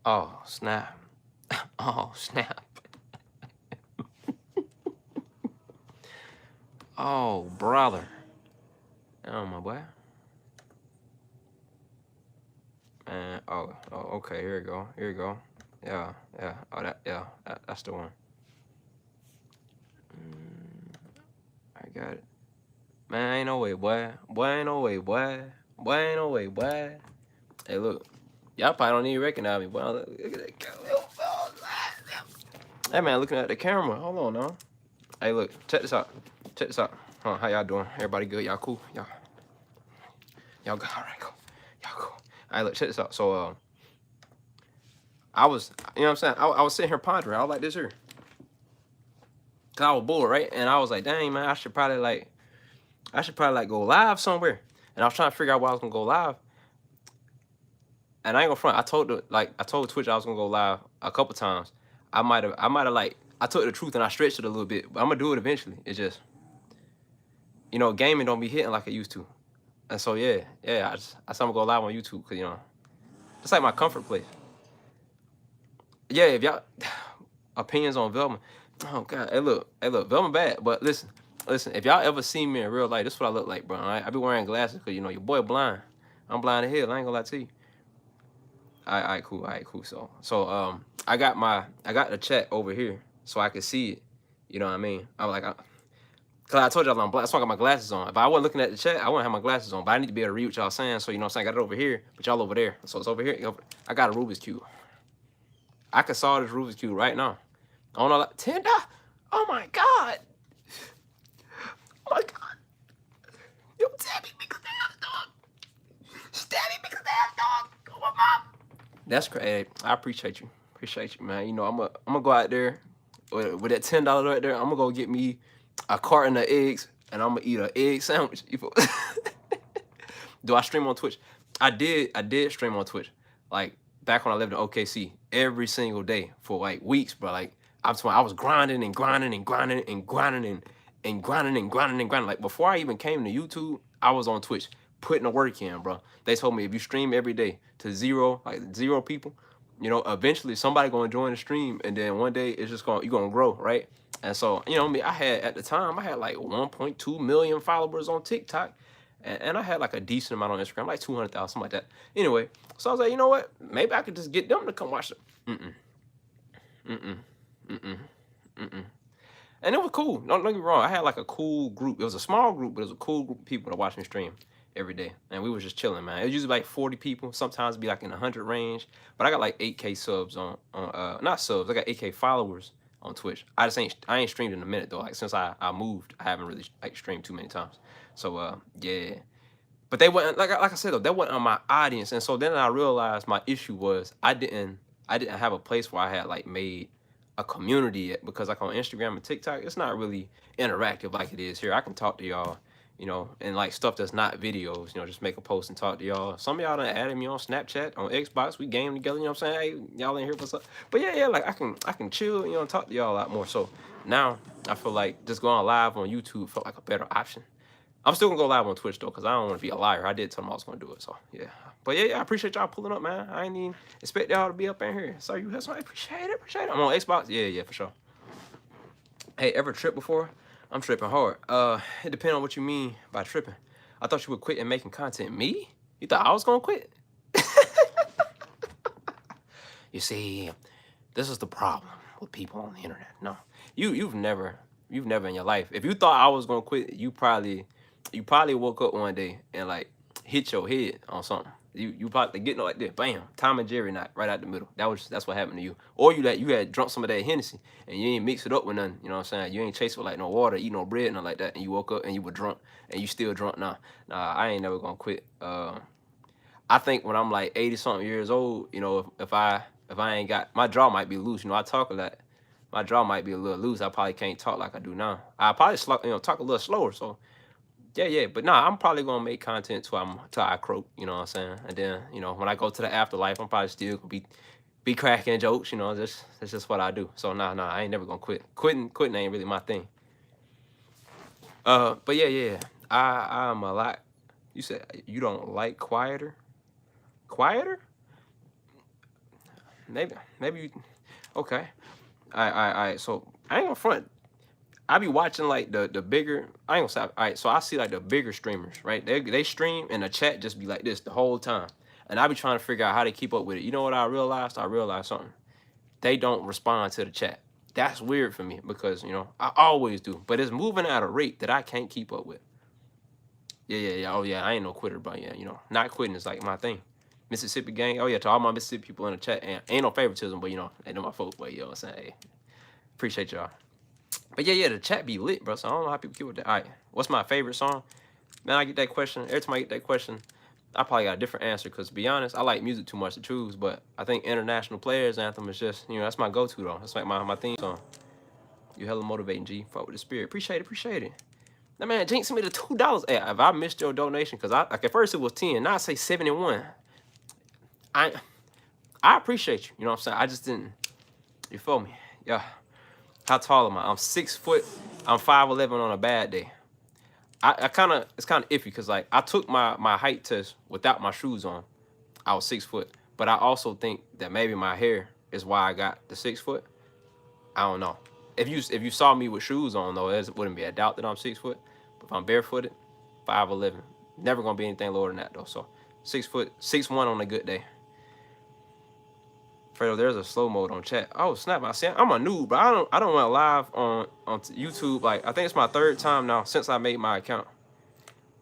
Oh, snap. Oh, snap. Oh, brother. Oh, my boy. Man, okay, here you go. Here you go. Yeah, yeah. Oh, that's the one. Mm, I got it. Man, ain't no way, boy. Boy, ain't no way, boy. Boy, ain't no way, boy. Hey, look. Y'all probably don't even recognize me, boy. Look at that camera. Hey, man, looking at the camera. Hold on, now. Hey, look. Check this out. Check this out. Huh, how y'all doing? Everybody good? Y'all cool? Y'all good? All right, cool. Y'all cool. All right, look. Check this out. So, I was, you know what I'm saying? I was sitting here pondering. I was like this here. Cause I was bored, right? And I was like, dang, man, I should probably like go live somewhere. And I was trying to figure out where I was gonna go live. And I ain't gonna front. I told Twitch I was gonna go live a couple times. I might have like, I took the truth and I stretched it a little bit. But I'm gonna do it eventually. It's just, gaming don't be hitting like it used to. And so I said I'm gonna go live on YouTube because it's like my comfort place. Yeah, if y'all opinions on Velma. Oh God, hey look, Velma bad. But listen. If y'all ever see me in real life, this is what I look like, bro. I be wearing glasses because your boy blind. I'm blind as hell. I ain't gonna lie to you. All right, cool. So I got the chat over here so I can see it. You know what I mean? I'm like, cause I told y'all I'm blind, so I got my glasses on. If I wasn't looking at the chat, I wouldn't have my glasses on. But I need to be able to read what y'all saying. So you know what I'm saying? I got it over here, but y'all over there. So it's over here. I got a Rubik's cube. I can solve this Rubik's cube right now. I don't know, like $10. Oh my God. Oh my God. Yo, stab me because they have a dog. Stab me because they have a dog. Oh my mom. That's crazy. I appreciate you. Appreciate you, man. I'm gonna go out there with that $10 right there. I'm gonna go get me a carton of eggs and I'm gonna eat an egg sandwich. Do I stream on Twitch? I did stream on Twitch. Like back when I lived in OKC, every single day for like weeks, bro. Like I was grinding and grinding and grinding and grinding and grinding and grinding and grinding. Like before I even came to YouTube, I was on Twitch putting the work in, bro. They told me if you stream every day to zero people, eventually somebody gonna join the stream, and then one day it's just you're gonna grow, right? And so, me, I had at the time I had like 1.2 million followers on TikTok, and I had like a decent amount on Instagram, like 200,000, something like that. Anyway, so I was like, you know what? Maybe I could just get them to come watch it. Mm-mm, mm-mm, mm-mm, mm-mm. And it was cool. Don't get me wrong. I had like a cool group. It was a small group, but it was a cool group of people to watch me stream every day. And we was just chilling, man. It was usually like 40 people. Sometimes it'd be like in the 100 range. But I got like 8K subs on not subs. I got 8K followers on Twitch. I ain't streamed in a minute though. Like since I moved, I haven't really like streamed too many times. So yeah. But they wasn't like I said though, that wasn't on my audience. And so then I realized my issue was I didn't have a place where I had like made a community yet, because like on Instagram and TikTok, it's not really interactive like it is here. I can talk to y'all, and like stuff that's not videos, just make a post and talk to y'all. Some of y'all done added me on Snapchat, on Xbox, we game together, you know what I'm saying? Hey, y'all in here for something. But yeah, like I can chill, and talk to y'all a lot more. So now I feel like just going live on YouTube felt like a better option. I'm still gonna go live on Twitch though, cause I don't want to be a liar. I did tell them I was gonna do it, so yeah. But yeah, I appreciate y'all pulling up, man. I ain't even expect y'all to be up in here. So you have some, appreciate it. I'm on Xbox, yeah, for sure. Hey, ever tripped before? I'm tripping hard. It depends on what you mean by tripping. I thought you would quit and making content. Me? You thought I was gonna quit? You see, this is the problem with people on the internet. No, you've never in your life. If you thought I was gonna quit, you probably woke up one day and like hit your head on something. You probably getting like this, bam, Tom and Jerry knot right out the middle. That's what happened to you. Or you had drunk some of that Hennessy and you ain't mix it up with nothing. You know what I'm saying? You ain't chase with like no water, eat no bread, nothing like that. And you woke up and you were drunk and you still drunk now. Nah, I ain't never gonna quit. I think when I'm like 80 something years old, if I ain't got, my jaw might be loose. I talk a lot. My jaw might be a little loose. I probably can't talk like I do now. I probably talk a little slower. So yeah. But nah, I'm probably gonna make content till I croak. You know what I'm saying? And then when I go to the afterlife, I'm probably still gonna be cracking jokes. That's just what I do. So nah, I ain't never gonna quit. Quitting ain't really my thing. But yeah. I'm a lot. You said you don't like quieter? Quieter? maybe you, okay. All right. So I ain't gonna front. I be watching like the bigger. I ain't gonna say. All right. So I see like the bigger streamers, right? They stream and the chat just be like this the whole time, and I be trying to figure out how they keep up with it. You know what I realized? I realized something. They don't respond to the chat. That's weird for me because I always do, but it's moving at a rate that I can't keep up with. Yeah. Oh yeah, I ain't no quitter, but yeah, not quitting is like my thing. Mississippi gang. Oh yeah, to all my Mississippi people in the chat, and ain't no favoritism, but they know my folks. But you know what I'm saying? Hey, appreciate y'all. But yeah, the chat be lit, bro. So I don't know how people keep with that. All right, what's my favorite song? Man, I get that question every time I get that question. I probably got a different answer because to be honest, I like music too much to choose. But I think International Players Anthem is just that's my go-to though. That's like my theme song. You hella motivating, G. Fuck with the spirit. Appreciate it. That man Jinx sent me the $2. Hey, if I missed your donation, because I like at first it was 10, now I say 71. I appreciate you. You know what I'm saying? I just didn't. You feel me? Yeah. How tall am I? I'm 6 foot. I'm 5'11" on a bad day. It's kind of iffy because like I took my height test without my shoes on. I was 6 foot, but I also think that maybe my hair is why I got the 6 foot. I don't know. If you saw me with shoes on though, there wouldn't be a doubt that I'm 6 foot. But if I'm barefooted, 5'11", never gonna be anything lower than that though. So 6 foot, 6'1" on a good day. Fredo, there's a slow mode on chat. Oh snap! I'm a noob, but I don't went live on YouTube. Like I think it's my 3rd time now since I made my account.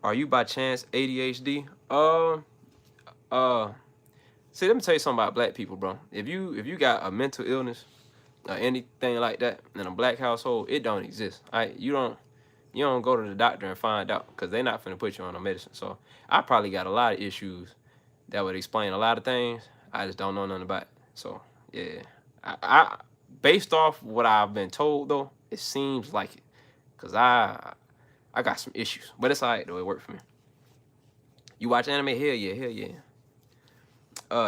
Are you by chance ADHD? See, let me tell you something about black people, bro. If you got a mental illness or anything like that in a black household, it don't exist. You don't go to the doctor and find out because they're not finna put you on a medicine. So I probably got a lot of issues that would explain a lot of things. I just don't know nothing about it. So yeah, I based off what I've been told though, it seems like it, cause I got some issues, but it's alright though. It worked for me. You watch anime? Hell yeah.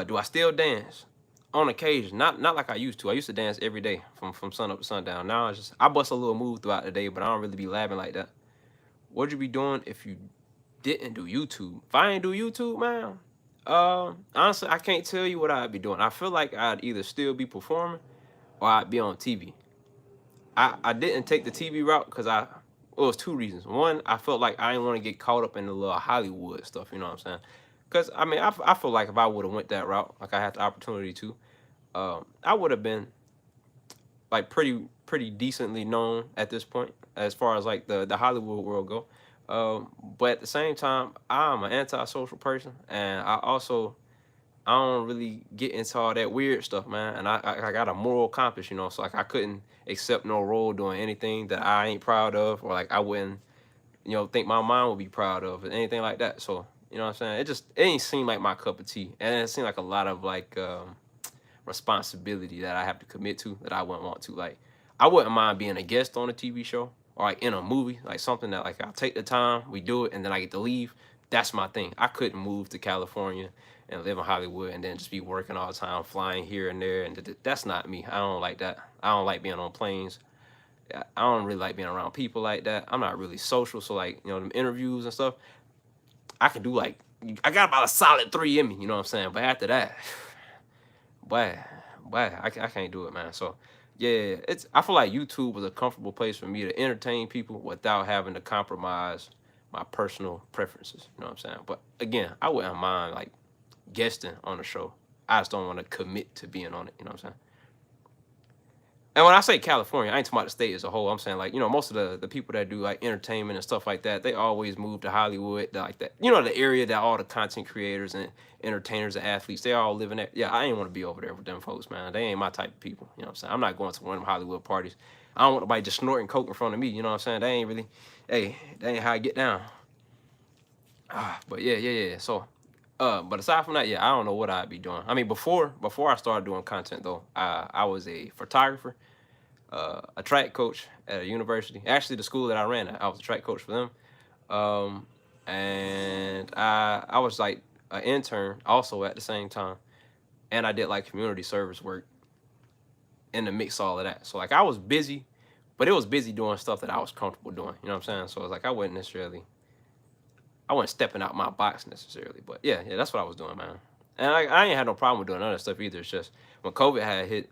Do I still dance? On occasion, not like I used to. I used to dance every day from sun up to sundown. Now it's just I bust a little move throughout the day, but I don't really be laughing like that. What'd you be doing if you didn't do YouTube? If I ain't do YouTube, man, honestly, I can't tell you what I'd be doing. I feel like I'd either still be performing or I'd be on TV. I didn't take the TV route because it was 2 reasons. One, I felt like I didn't want to get caught up in the little Hollywood stuff. You know what I'm saying? Because I mean, I feel like if I would have went that route, like I had the opportunity to, I would have been like pretty decently known at this point as far as like the Hollywood world go. But at the same time, I'm an antisocial person, and I don't really get into all that weird stuff, man. And I got a moral compass, so like I couldn't accept no role doing anything that I ain't proud of, or like I wouldn't, think my mom would be proud of, or anything like that. So you know what I'm saying? It ain't seem like my cup of tea, and it seemed like a lot of like responsibility that I have to commit to that I wouldn't want to. Like I wouldn't mind being a guest on a TV show or like in a movie, like something that like I'll take the time, we do it, and then I get to leave. That's my thing. I couldn't move to California and live in Hollywood and then just be working all the time, flying here and there, and that's not me. I don't like that. I don't like being on planes. I don't really like being around people like that. I'm not really social, so like them interviews and stuff, I can do like I got about a solid 3 in me. You know what I'm saying? But after that, boy, I can't do it, man. So yeah, I feel like YouTube was a comfortable place for me to entertain people without having to compromise my personal preferences. You know what I'm saying? But again, I wouldn't mind like guesting on the show. I just don't want to commit to being on it. You know what I'm saying? And when I say California, I ain't talking about the state as a whole. I'm saying like, most of the people that do like entertainment and stuff like that, they always move to Hollywood, like that. The area that all the content creators and entertainers and athletes, they all live in there. Yeah, I ain't want to be over there with them folks, man. They ain't my type of people. You know what I'm saying? I'm not going to one of them Hollywood parties. I don't want nobody just snorting coke in front of me. You know what I'm saying? They ain't really, hey, that ain't how I get down. But yeah. So, but aside from that, yeah, I don't know what I'd be doing. I mean, before I started doing content though, I was a photographer, a track coach at a university. Actually, the school that I ran at, I was a track coach for them. And I was like an intern also at the same time, and I did like community service work in the mix of all of that. So like I was busy, but it was busy doing stuff that I was comfortable doing. You know what I'm saying? So it's like I wasn't stepping out my box necessarily. But yeah, that's what I was doing, man. And I ain't had no problem with doing none of that stuff either. It's just when COVID had hit,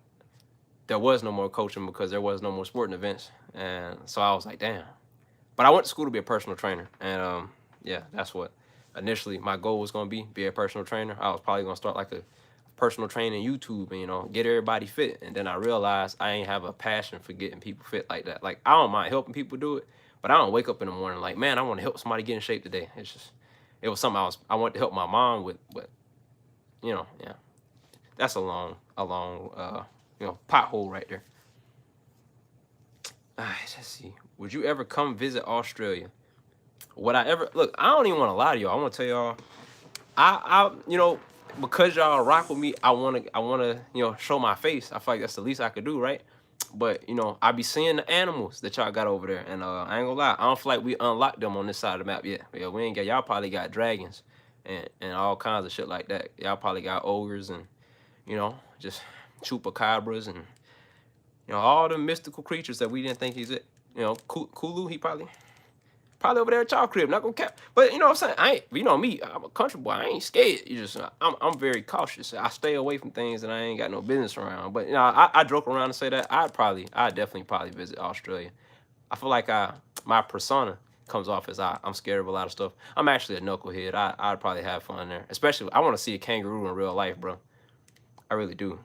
there was no more coaching because there was no more sporting events, and so I was like, damn. But I went to school to be a personal trainer, and yeah, that's what initially my goal was gonna be a personal trainer. I was probably gonna start like a personal training YouTube and get everybody fit. And then I realized I ain't have a passion for getting people fit like that. Like I don't mind helping people do it, but I don't wake up in the morning like, man, I want to help somebody get in shape today. It's just it was something I wanted to help my mom with, but yeah, that's a long pothole right there. All right, let's see. Would you ever come visit Australia? Would I ever look? I don't even want to lie to y'all. I want to tell y'all, because y'all rock with me, I wanna show my face. I feel like that's the least I could do, right? But I be seeing the animals that y'all got over there, and I ain't gonna lie, I don't feel like we unlocked them on this side of the map yet. Yeah, we ain't got y'all probably got dragons and all kinds of shit like that. Y'all probably got ogres and just chupacabras and all the mystical creatures that we didn't think he's it. Kulu, he probably over there at y'all crib, not gonna cap. But what I'm saying, I ain't, me, I'm a country boy. I ain't scared. I'm very cautious. I stay away from things that I ain't got no business around. But I joke around and say that I'd definitely probably visit Australia. I feel like my persona comes off as I'm scared of a lot of stuff. I'm actually a knucklehead. I'd probably have fun there. Especially, I want to see a kangaroo in real life, bro. I really do.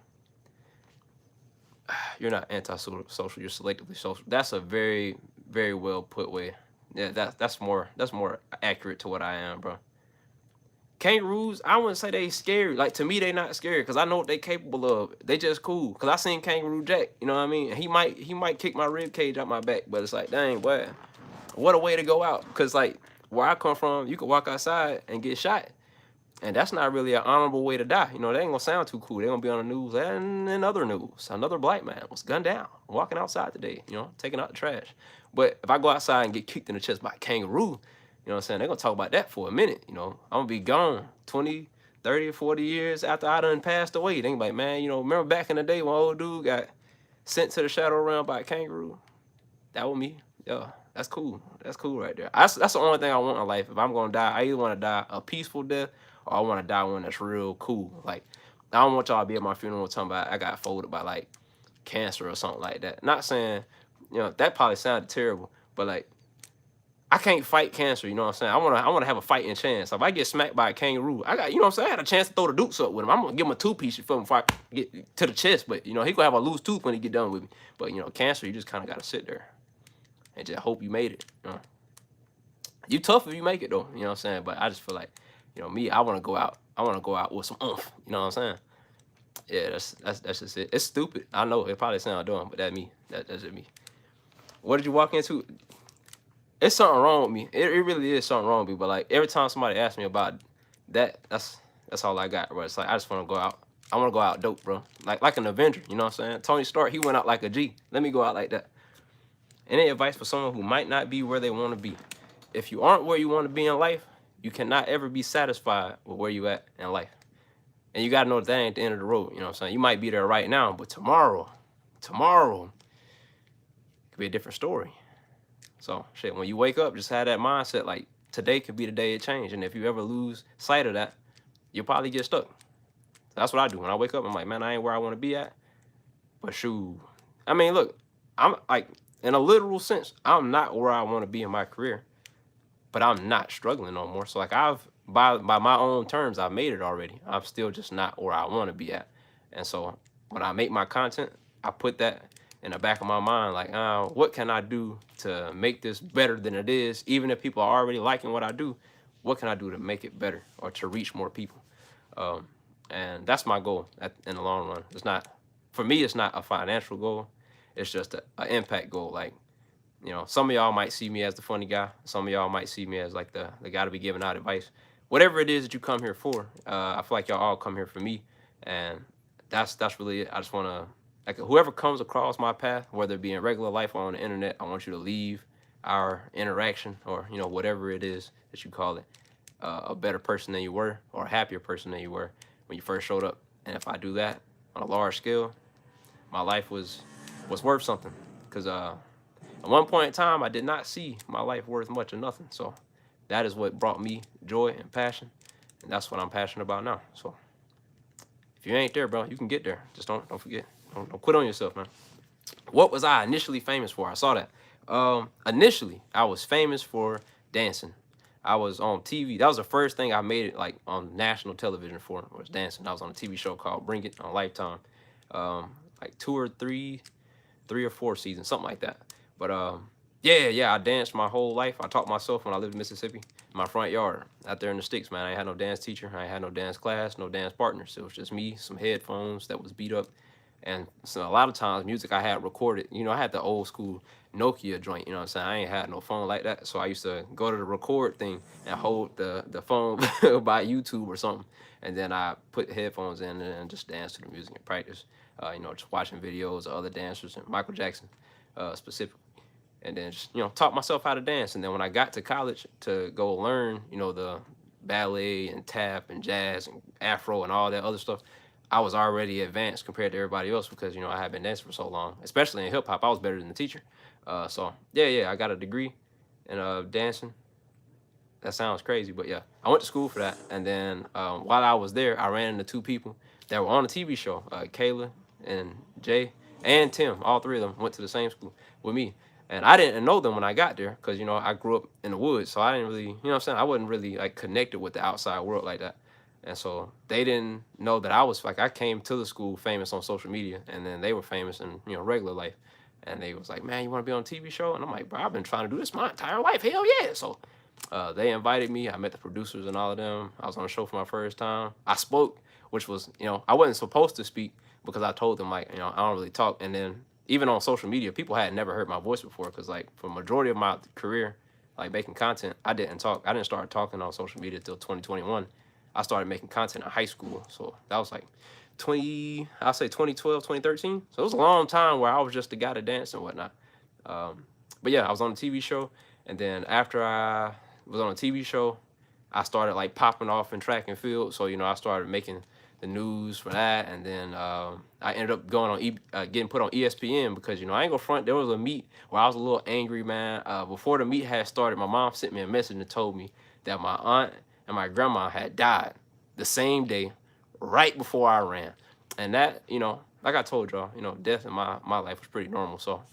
You're not anti-social. You're selectively social. That's a very, very well put way. Yeah, that's more accurate to what I am, bro. Kangaroos, I wouldn't say they scary. Like to me, they not scary because I know what they capable of. They just cool. Cause I seen Kangaroo Jack. You know what I mean? And he might kick my rib cage out my back, but it's like, dang, boy, what a way to go out. Cause like where I come from, you could walk outside and get shot. And that's not really an honorable way to die. They ain't gonna sound too cool. They're gonna be on the news and in other news. Another black man was gunned down walking outside today, taking out the trash. But if I go outside and get kicked in the chest by a kangaroo, what I'm saying? They're gonna talk about that for a minute. I'm gonna be gone 20, 30, 40 years after I done passed away. They like, man, remember back in the day when old dude got sent to the shadow realm by a kangaroo? That was me. Yeah, that's cool. That's cool right there. That's the only thing I want in life. If I'm gonna die, I either want to die a peaceful death or I want to die one that's real cool. Like, I don't want y'all to be at my funeral talking about I got folded by like cancer or something like that. Not saying, that probably sounded terrible, but like, I can't fight cancer. You know what I'm saying? I wanna have a fighting chance. So if I get smacked by a kangaroo, I got, what I'm saying? I had a chance to throw the dukes up with him. I'm gonna give him a 2-piece before I get to the chest. But he gonna have a loose tooth when he get done with me. But cancer, you just kind of gotta sit there and just hope you made it. You tough if you make it though. You know what I'm saying? But I just feel like, me, I want to go out. I want to go out with some oomph. You know what I'm saying? Yeah, that's just it. It's stupid. I know it probably sounds dumb, but that's me. That's just me. What did you walk into? It's something wrong with me. It really is something wrong with me. But like every time somebody asks me about that, that's all I got, bro. It's like I just want to go out. I want to go out dope, bro. Like an Avenger. You know what I'm saying? Tony Stark, he went out like a G. Let me go out like that. Any advice for someone who might not be where they want to be? If you aren't where you want to be in life, you cannot ever be satisfied with where you at in life. And you got to know that ain't the end of the road. You know what I'm saying? You might be there right now, but tomorrow could be a different story. So, shit, when you wake up, just have that mindset like today could be the day it changed. And if you ever lose sight of that, you'll probably get stuck. That's what I do. When I wake up, I'm like, man, I ain't where I want to be at. But shoot, I mean, look, I'm like, in a literal sense, I'm not where I want to be in my career. But I'm not struggling no more. So like by my own terms, I've made it already. I'm still just not where I want to be at. And so when I make my content, I put that in the back of my mind, like, what can I do to make this better than it is? Even if people are already liking what I do, what can I do to make it better or to reach more people? And that's my goal in the long run. It's not, for me, it's not a financial goal. It's just an impact goal. Like, some of y'all might see me as the funny guy. Some of y'all might see me as like the guy to be giving out advice. Whatever it is that you come here for, I feel like y'all all come here for me, and that's really it. I just want to, like, whoever comes across my path, whether it be in regular life or on the internet, I want you to leave our interaction or whatever it is that you call it, a better person than you were or a happier person than you were when you first showed up. And if I do that on a large scale, my life was worth something, because at one point in time, I did not see my life worth much or nothing. So that is what brought me joy and passion. And that's what I'm passionate about now. So if you ain't there, bro, you can get there. Just don't forget. Don't quit on yourself, man. What was I initially famous for? I saw that. Initially, I was famous for dancing. I was on TV. That was the first thing I made it like on national television for, was dancing. I was on a TV show called Bring It on Lifetime, like three or four seasons, something like that. But yeah, I danced my whole life. I taught myself when I lived in Mississippi, in my front yard, out there in the sticks, man. I ain't had no dance teacher. I ain't had no dance class, no dance partners. It was just me, some headphones that was beat up, and so a lot of times music I had recorded. I had the old school Nokia joint. You know what I'm saying? I ain't had no phone like that, so I used to go to the record thing and hold the phone by YouTube or something, and then I put headphones in and just dance to the music and practice. Just watching videos of other dancers and Michael Jackson, specifically, and then just taught myself how to dance. And then when I got to college to go learn, the ballet and tap and jazz and Afro and all that other stuff, I was already advanced compared to everybody else because I had been dancing for so long, especially in hip hop. I was better than the teacher. So yeah, I got a degree in dancing. That sounds crazy, but yeah, I went to school for that. And then while I was there, I ran into two people that were on a TV show, Kayla and Jay and Tim. All three of them went to the same school with me. And I didn't know them when I got there because, I grew up in the woods. So I didn't really, what I'm saying? I wasn't really like connected with the outside world like that. And so they didn't know that I was like, I came to the school famous on social media, and then they were famous in, regular life. And they was like, man, you want to be on a TV show? And I'm like, bro, I've been trying to do this my entire life. Hell yeah. So they invited me. I met the producers and all of them. I was on the show for my first time. I spoke, which was, I wasn't supposed to speak because I told them, like, I don't really talk. And then even on social media, people had never heard my voice before because, like, for the majority of my career, like making content, I didn't talk. I didn't start talking on social media until 2021. I started making content in high school. So that was like 2012, 2013. So it was a long time where I was just the guy to dance and whatnot. But yeah, I was on a TV show. And then after I was on a TV show, I started like popping off in track and field. So, I started making the news for that. And then I ended up going on getting put on ESPN because, I ain't gonna front. There was a meet where I was a little angry, man. Before the meet had started, my mom sent me a message and told me that my aunt and my grandma had died the same day, right before I ran. And that, like I told y'all, death in my life was pretty normal. So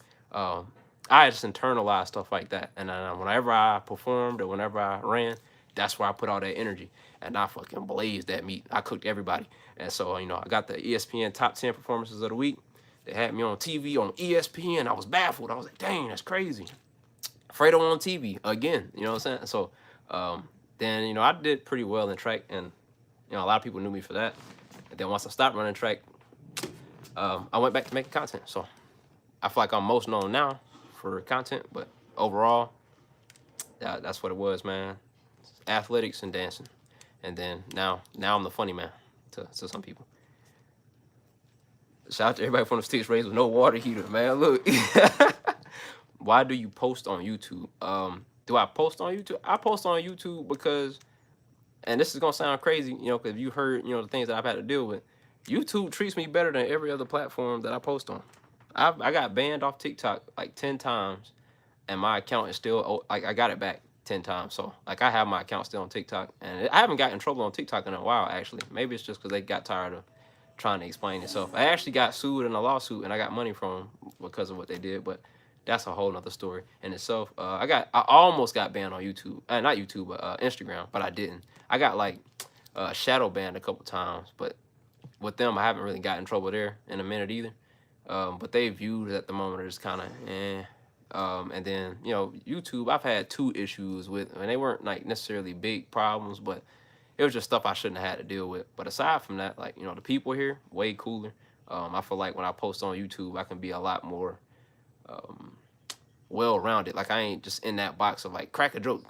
I just internalized stuff like that. And whenever I performed or whenever I ran, that's where I put all that energy. And I fucking blazed that meat. I cooked everybody. And so, I got the ESPN top 10 performances of the week. They had me on TV on ESPN. I was baffled. I was like, dang, that's crazy. Fredo on TV again. You know what I'm saying? So then, I did pretty well in track. And, a lot of people knew me for that. And then once I stopped running track, I went back to making content. So I feel like I'm most known now for content, but overall, that's what it was, man. Athletics and dancing. And then now I'm the funny man to some people. Shout out to everybody from the sticks raised with no water heater, man. Look. Why do you post on YouTube? Do I post on YouTube? I post on YouTube because, and this is gonna sound crazy, because you heard, the things that I've had to deal with. YouTube treats me better than every other platform that I post on. I got banned off TikTok like 10 times, and my account is still, like, I got it back 10 times. So, like, I have my account still on TikTok, and I haven't gotten in trouble on TikTok in a while, actually. Maybe it's just because they got tired of trying to explain itself. I actually got sued in a lawsuit, and I got money from them because of what they did, but that's a whole nother story in itself. I almost got banned on YouTube, not YouTube, but Instagram, but I didn't. I got like shadow banned a couple times, but with them, I haven't really got in trouble there in a minute either. But they viewed at the moment is kind of eh. And then, YouTube, I've had 2 issues with, and they weren't like necessarily big problems, but it was just stuff I shouldn't have had to deal with. But aside from that, like, the people here, way cooler. I feel like when I post on YouTube, I can be a lot more well-rounded. Like, I ain't just in that box of like crack a joke.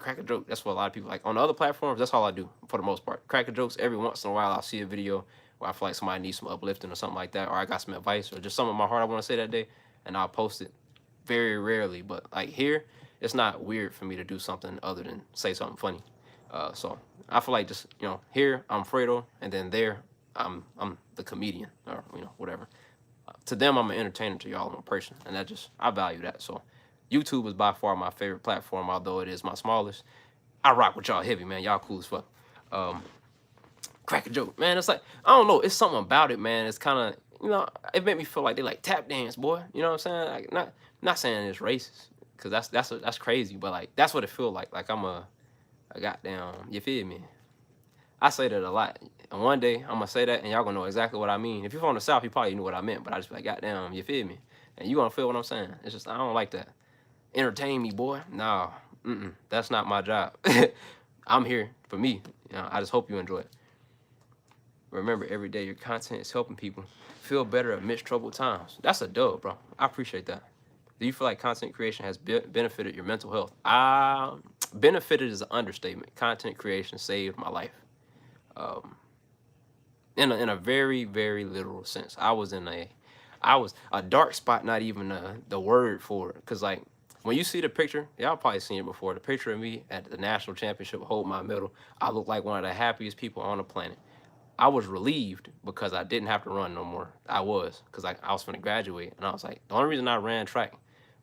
That's what a lot of people like. On the other platforms, that's all I do for the most part. Crack a jokes. Every once in a while, I'll see a video where I feel like somebody needs some uplifting or something like that, or I got some advice or just something in my heart I want to say that day, and I'll post it. Very rarely, but like here, it's not weird for me to do something other than say something funny. So I feel like just, here I'm Fredo, and then there I'm the comedian, or whatever. To them, I'm an entertainer. To y'all, I'm a person, and I value that. So YouTube is by far my favorite platform, although it is my smallest. I rock with y'all heavy, man. Y'all cool as fuck. crack a joke, man. It's like, I don't know, it's something about it, man. It's kind of, it made me feel like they like tap dance, boy. You know what I'm saying? Like, not saying it's racist, cause that's crazy, but like that's what it feel like. Like I'm a goddamn, you feel me? I say that a lot. And one day I'm gonna say that and y'all gonna know exactly what I mean. If you're from the South, you probably knew what I meant, but I just be like, goddamn, you feel me? And you gonna feel what I'm saying. It's just I don't like that. Entertain me, boy. No, that's not my job. I'm here for me. I just hope you enjoy it. Remember, every day your content is helping people feel better amidst troubled times. That's a dub, bro. I appreciate that. Do you feel like content creation has benefited your mental health? Benefited is an understatement. Content creation saved my life. In a very, very literal sense. I was a dark spot, not even the word for it. Cause like when you see the picture, y'all probably seen it before. The picture of me at the national championship holding my medal, I look like one of the happiest people on the planet. I was relieved because I didn't have to run no more. I was, because I was going to graduate. And I was like, the only reason I ran track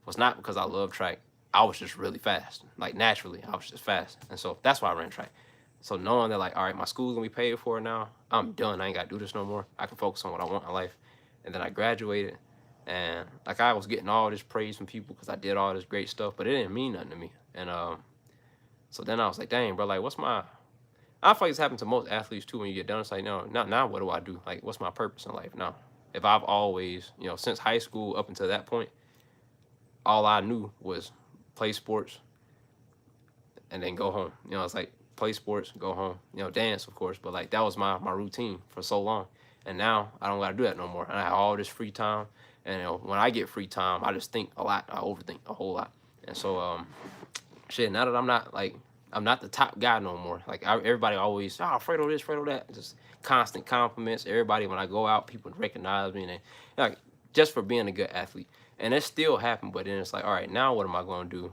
was not because I love track. I was just really fast. Like naturally, I was just fast. And so that's why I ran track. So knowing that like, all right, my school's going to be paid for now. I'm done. I ain't got to do this no more. I can focus on what I want in life. And then I graduated. And like I was getting all this praise from people because I did all this great stuff. But it didn't mean nothing to me. And so then I was like, dang, bro, like what's my... I feel like it's happened to most athletes too when you get done. It's like, no, now what do I do? Like, what's my purpose in life now? If I've always, since high school up until that point, all I knew was play sports and then go home. It's like play sports, go home, dance, of course. But like that was my routine for so long. And now I don't got to do that no more. And I have all this free time. And when I get free time, I just think a lot. I overthink a whole lot. And so, shit, now that I'm not the top guy no more. Like everybody always, Fredo this, Fredo that. Just constant compliments. Everybody, when I go out, people recognize me, and they, like just for being a good athlete. And it still happened, but then it's like, all right, now what am I going to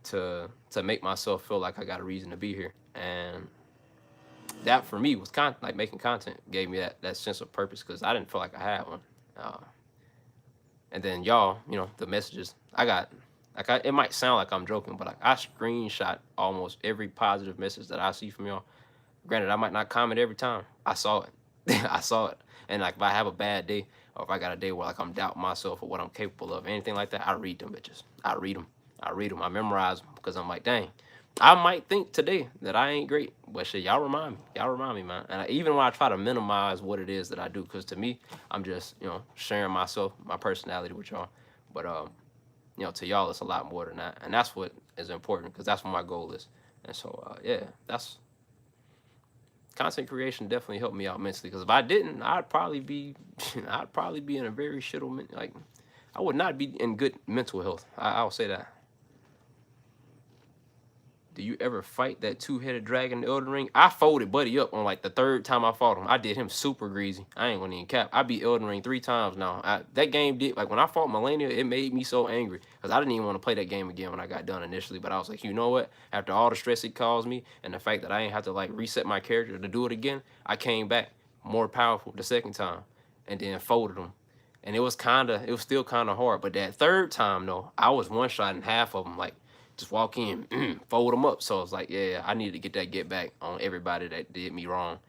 do to make myself feel like I got a reason to be here? And that for me was like making content gave me that sense of purpose because I didn't feel like I had one. And then y'all, the messages I got. Like it might sound like I'm joking, but like I screenshot almost every positive message that I see from y'all. Granted, I might not comment every time. I saw it. I saw it. And like if I have a bad day or if I got a day where like I'm doubting myself or what I'm capable of, anything like that, I read them bitches. I read them. I memorize them because I'm like, dang, I might think today that I ain't great, but shit, y'all remind me. Y'all remind me, man. And even when I try to minimize what it is that I do, because to me, I'm just, sharing myself, my personality with y'all. But to y'all, it's a lot more than that. And that's what is important because that's what my goal is. And so, that's content creation definitely helped me out mentally because if I didn't, I'd probably be in a very shittle, like, I would not be in good mental health. I'll say that. Do you ever fight that two-headed dragon in the Elden Ring? I folded Buddy up on like the third time I fought him. I did him super greasy. I ain't gonna even cap. I beat Elden Ring 3 times now. That game did, like when I fought Melania, it made me so angry because I didn't even want to play that game again when I got done initially. But I was like, you know what? After all the stress it caused me and the fact that I ain't have to like reset my character to do it again, I came back more powerful the second time and then folded him. And it was still kind of hard. But that third time though, I was one-shotting half of them like. Just walk in, fold them up. So it's like, yeah, I need to get back on everybody that did me wrong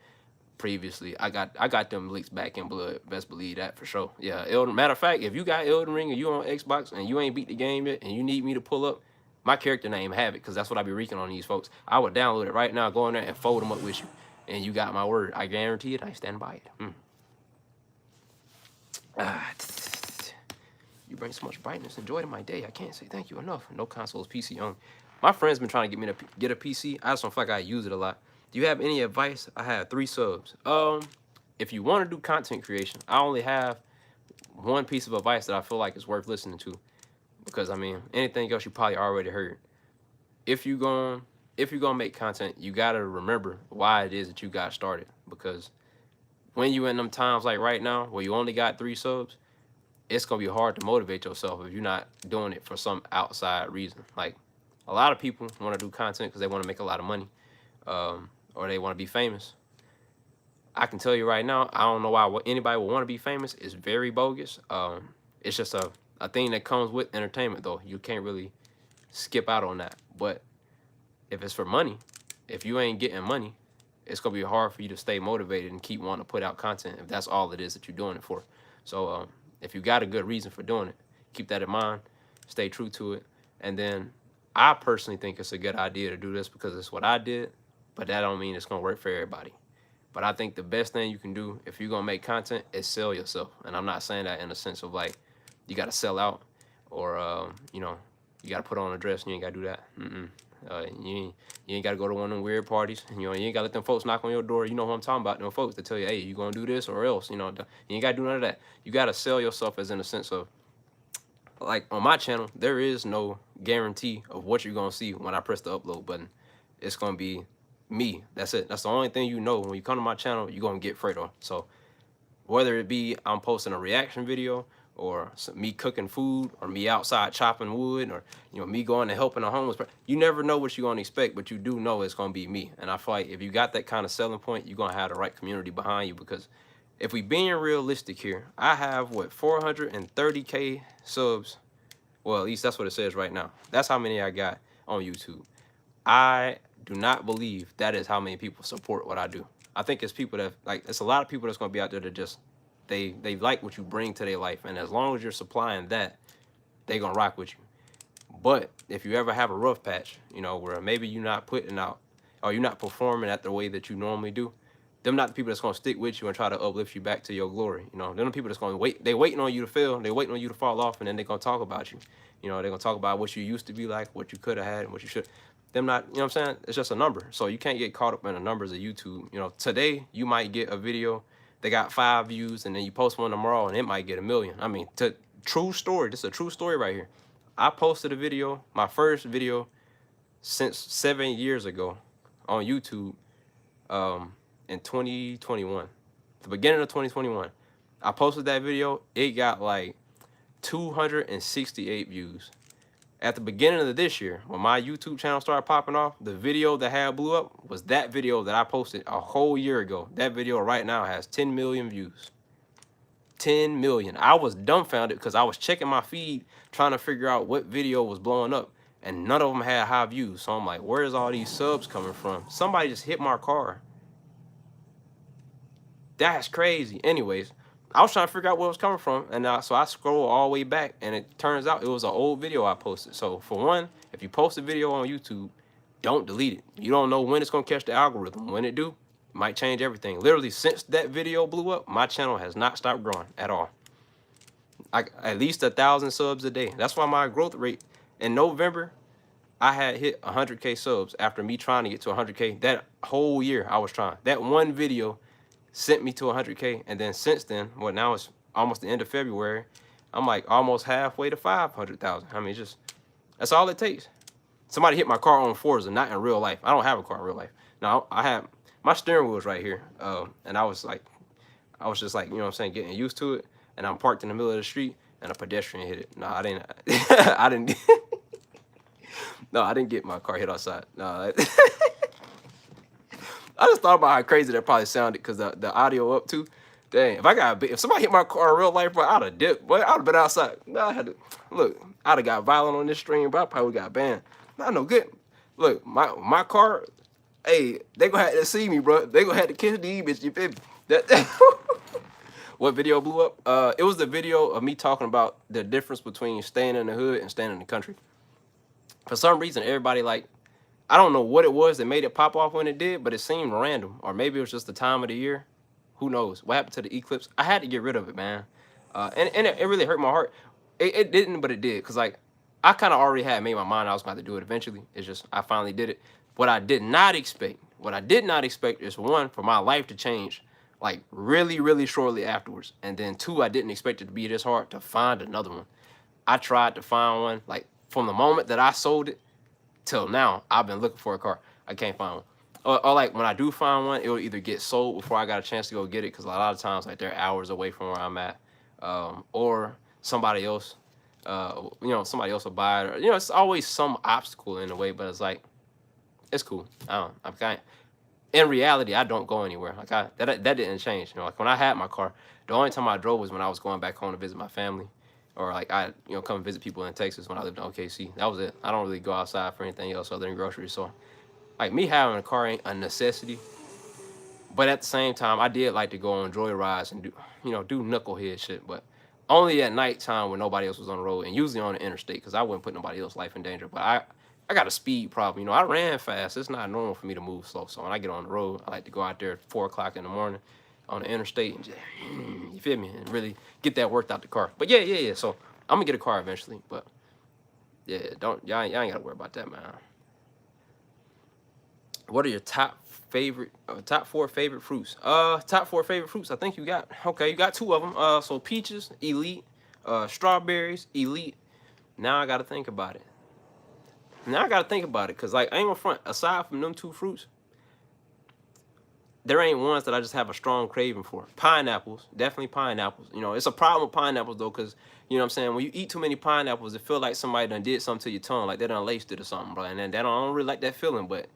previously. I got them licks back in blood. Best believe that for sure. Yeah, matter of fact, if you got Elden Ring and you on Xbox and you ain't beat the game yet and you need me to pull up, my character name have it because that's what I be reeking on these folks. I would download it right now, go in there and fold them up with you. And you got my word. I guarantee it. I stand by it. You bring so much brightness and joy to my day. I can't say thank you enough. No consoles, PC only. My friend's been trying to get me to get a PC. I just don't feel like I use it a lot. Do you have any advice? I have 3 subs. If you want to do content creation, I only have one piece of advice that I feel like is worth listening to. Because I mean, anything else you probably already heard. If you're gonna make content, you gotta remember why it is that you got started. Because when you in them times like right now, where you only got 3 subs, it's going to be hard to motivate yourself if you're not doing it for some outside reason. Like, a lot of people want to do content because they want to make a lot of money or they want to be famous. I can tell you right now, I don't know why anybody would want to be famous. It's very bogus. It's just a thing that comes with entertainment, though. You can't really skip out on that. But if it's for money, if you ain't getting money, it's gonna be hard for you to stay motivated and keep wanting to put out content if that's all it is that you're doing it for. So if you got a good reason for doing it, keep that in mind, stay true to it. And then I personally think it's a good idea to do this because it's what I did, but that don't mean it's gonna work for everybody. But I think the best thing you can do if you're gonna make content is sell yourself. And I'm not saying that in the sense of like you gotta sell out or you know, you gotta put on a dress and you ain't gotta do that. You ain't gotta go to one of them weird parties. You know, you ain't gotta let them folks knock on your door. You know who I'm talking about, them folks that tell you, hey, you gonna do this or else. You know, you ain't gotta do none of that. You gotta sell yourself as in the sense of like on my channel, there is no guarantee of what you're gonna see when I press the upload button. It's gonna be me. That's it. That's the only thing you know. When you come to my channel, you're gonna get Fredo. So whether it be I'm posting a reaction video or me cooking food or me outside chopping wood or me going and helping a homeless person, you never know what you're gonna expect, but you do know it's gonna be me. And I feel like if you got that kind of selling point, you're gonna have the right community behind you. Because if we being realistic here, I have what 430K subs. Well, at least that's what it says right now. That's how many I got on YouTube. I do not believe that is how many people support what I do. I think it's people that like, it's a lot of people that's gonna be out there that just they like what you bring to their life, and as long as you're supplying that, they gonna rock with you. But if you ever have a rough patch, where maybe you're not putting out or you're not performing at the way that you normally do, them not the people that's gonna stick with you and try to uplift you back to your glory. Them the people that's gonna wait. They waiting on you to fail. They waiting on you to fall off, and then they gonna talk about you. They're gonna talk about what you used to be like, what you could have had, and what you should. Them not, what I'm saying? It's just a number. So you can't get caught up in the numbers of YouTube. Today you might get a video that got 5 views, and then you post one tomorrow, and it might get 1 million. I mean, true story. This is a true story right here. I posted a video, my first video since 7 years ago on YouTube in 2021, the beginning of 2021. I posted that video. It got like 268 views. At the beginning of this year, when my YouTube channel started popping off, the video that had blew up was that video that I posted a whole year ago. That video right now has 10 million views. 10 million. I was dumbfounded because I was checking my feed trying to figure out what video was blowing up, and none of them had high views. So I'm like, where's all these subs coming from? Somebody just hit my car. That's crazy. Anyways, I was trying to figure out where it was coming from, and so I scroll all the way back, and it turns out it was an old video I posted. So for one, if you post a video on YouTube, don't delete it. You don't know when it's gonna catch the algorithm. When it do, it might change everything. Literally, since that video blew up, my channel has not stopped growing at all. At least 1,000 subs a day. That's why my growth rate in November, I had hit 100K subs after me trying to get to 100K. That whole year I was trying. That one video sent me to 100K, and then since then, well, now it's almost the end of February, I'm like almost halfway to 500,000. I mean, that's all it takes. Somebody hit my car on Forza, not in real life. I don't have a car in real life. Now I have my steering wheel's right here, and I was just like, getting used to it, and I'm parked in the middle of the street, and a pedestrian hit it. No, I didn't. I didn't. No, I didn't get my car hit outside. No. I just thought about how crazy that probably sounded because the audio up too. Dang, if somebody hit my car in real life, bro, I'd have dipped. Boy, I'd have been outside. No, I'd have got violent on this stream, but I probably got banned. Not no good. Look, my car, hey, they gonna have to see me, bro. They gonna have to kiss the bitch. You feel me? What video blew up? It was the video of me talking about the difference between staying in the hood and staying in the country. For some reason, everybody I don't know what it was that made it pop off when it did, but it seemed random. Or maybe it was just the time of the year. Who knows? What happened to the eclipse? I had to get rid of it, man. And it really hurt my heart. It didn't, but it did. Because, I kind of already had made my mind I was going to do it eventually. It's just I finally did it. What I did not expect is, one, for my life to change, really, really shortly afterwards. And then, two, I didn't expect it to be this hard to find another one. I tried to find one, from the moment that I sold it till now, I've been looking for a car. I can't find one. Or when I do find one, it will either get sold before I got a chance to go get it, because a lot of times they're hours away from where I'm at, or somebody else, somebody else will buy it. Or, it's always some obstacle in the way, but it's it's cool. In reality, I don't go anywhere. That didn't change. When I had my car, the only time I drove was when I was going back home to visit my family. Or I come visit people in Texas when I lived in OKC. That was it. I don't really go outside for anything else other than groceries. So me having a car ain't a necessity. But at the same time, I did like to go on joy rides and do knucklehead shit, but only at nighttime when nobody else was on the road, and usually on the interstate, because I wouldn't put nobody else's life in danger. But I got a speed problem. I ran fast. It's not normal for me to move slow. So when I get on the road, I like to go out there at 4 o'clock in the morning on the interstate and just, you feel me, and really get that worked out the car. But yeah. So I'm gonna get a car eventually. But yeah, y'all ain't gotta worry about that, man. What are your top four favorite fruits? Top four favorite fruits. I think you got two of them. So peaches, elite. Strawberries, elite. Now I gotta think about it. Cause like I ain't gonna front. Aside from them two fruits, there ain't ones that I just have a strong craving for. Pineapples, definitely pineapples. It's a problem with pineapples though, cause you know what I'm saying. When you eat too many pineapples, it feel like somebody done did something to your tongue, like they done laced it or something, bro. And then I don't really like that feeling, but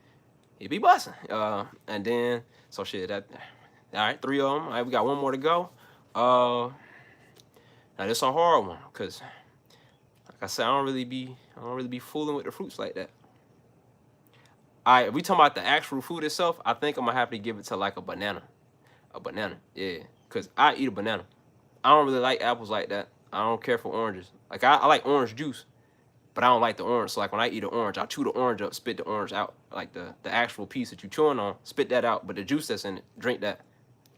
it be busting. And then so shit that. All right, 3 of them. All right, we got one more to go. Now this is a hard one, cause like I said, I don't really be fooling with the fruits like that. All right, if we talking about the actual food itself, I think I'm gonna have to give it to like a banana. Yeah, cause I eat a banana. I don't really like apples like that. I don't care for oranges. Like I like orange juice, but I don't like the orange. So like when I eat an orange, I chew the orange up, spit the orange out. Like the actual piece that you chewing on, spit that out. But the juice that's in it, drink that.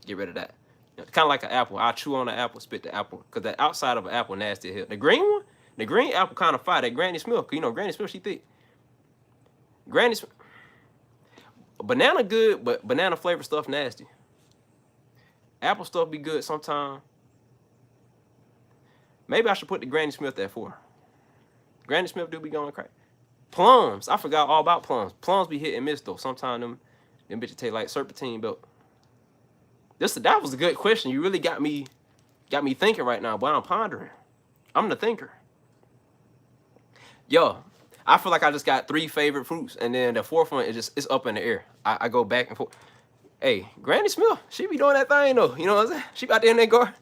Get rid of that. Kind of like an apple. I chew on the apple, spit the apple. Cause the outside of an apple nasty as hell. The green one, the green apple kind of fire. That Granny Smith. Granny Smith, she thick. Granny Smith. Banana good, but banana flavor stuff nasty. Apple stuff be good sometimes. Maybe I should put the Granny Smith at 4. Granny Smith do be going crazy. Plums. I forgot all about plums. Plums be hit and miss though. Sometimes them bitches taste like serpentine belt. That was a good question. You really got me thinking right now, but I'm pondering. I'm the thinker. Yo, I feel like I just got 3 favorite fruits, and then the 4th one it's up in the air. I go back and forth. Hey, Granny Smith, she be doing that thing though. You know what I'm saying? She out there in that garden.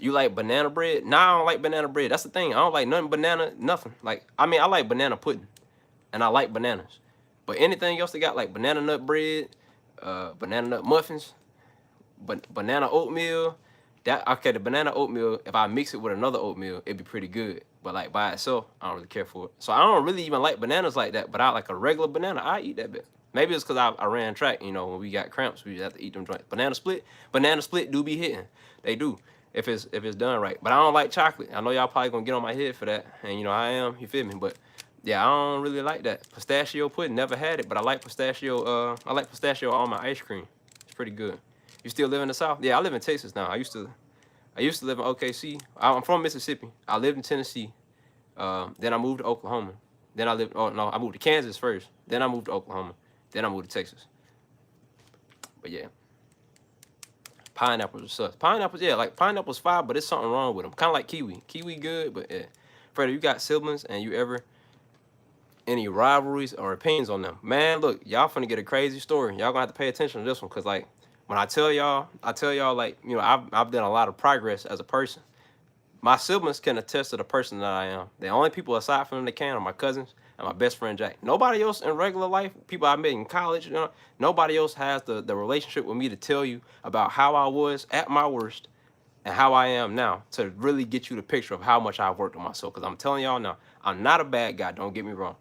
You like banana bread? Nah, I don't like banana bread. That's the thing. I don't like nothing banana, nothing. Like, I mean, I like banana pudding, and I like bananas. But anything else they got, like banana nut bread, banana nut muffins, banana oatmeal. The banana oatmeal, if I mix it with another oatmeal, it'd be pretty good. But like by itself, I don't really care for it. So I don't really even like bananas like that. But I like a regular banana. I eat that bit. Maybe it's because I ran track. When we got cramps, we have to eat them joints. Banana split do be hitting. They do if it's done right. But I don't like chocolate. I know y'all probably gonna get on my head for that, and I am. You feel me? But yeah, I don't really like that. Pistachio pudding, never had it, but I like pistachio. I like pistachio on my ice cream. It's pretty good. You still live in the South? Yeah, I live in Texas now. I used to live in OKC. I'm from Mississippi. I lived in Tennessee. Then I moved to Oklahoma. Then I moved to Kansas first. Then I moved to Oklahoma. Then I moved to Texas. But yeah, pineapples are sus. Pineapples, yeah, like pineapples fine, but there's something wrong with them. Kind of like kiwi. Kiwi good, but yeah. Freddie, you got siblings and you ever any rivalries or opinions on them? Man, look, y'all finna get a crazy story. Y'all gonna have to pay attention to this one, cause like when I tell y'all like I've done a lot of progress as a person. My siblings can attest to the person that I am. The only people aside from them that can are my cousins and my best friend Jack. Nobody else in regular life, people I met in college, nobody else has the relationship with me to tell you about how I was at my worst and how I am now, to really get you the picture of how much I've worked on myself. Because I'm telling y'all now, I'm not a bad guy, don't get me wrong.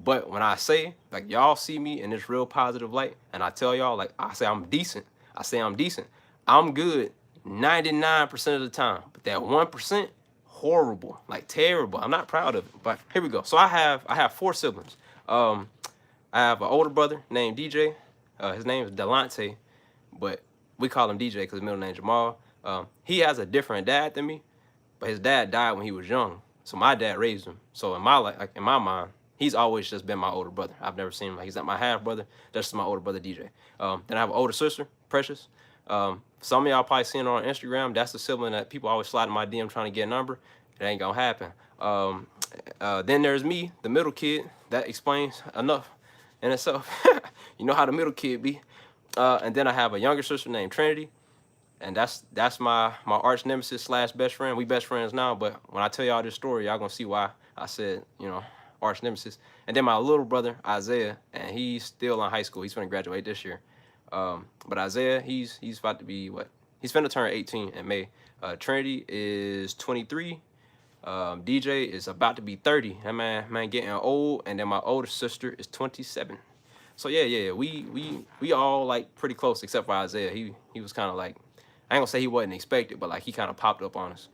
But when I say, like, y'all see me in this real positive light, and I tell y'all, like, I say I'm decent. I'm good 99% of the time. But that 1%, horrible, like terrible. I'm not proud of it. But here we go. So I have 4 siblings. I have an older brother named DJ. His name is Delonte, but we call him DJ because his middle name is Jamal. He has a different dad than me, but his dad died when he was young. So my dad raised him. So in my life, like in my mind, he's always just been my older brother. I've never seen him. Like, he's not my half brother. That's just my older brother, DJ. Then I have an older sister, Precious. Some of y'all probably seen her on Instagram. That's the sibling that people always slide in my DM trying to get a number. It ain't gonna happen. Then there's me, the middle kid. That explains enough in itself. You know how the middle kid be. And then I have a younger sister named Trinity. And that's my arch nemesis / best friend. We best friends now, but when I tell y'all this story, y'all gonna see why I said, arch nemesis. And then my little brother, Isaiah, and he's still in high school. He's gonna graduate this year. But Isaiah, he's about to be what? He's finna turn 18 in May. Trinity is 23. DJ is about to be 30. That man getting old, and then my older sister is 27. So yeah. We all like pretty close except for Isaiah. He was kind of like, I ain't gonna say he wasn't expected, but like he kind of popped up on us.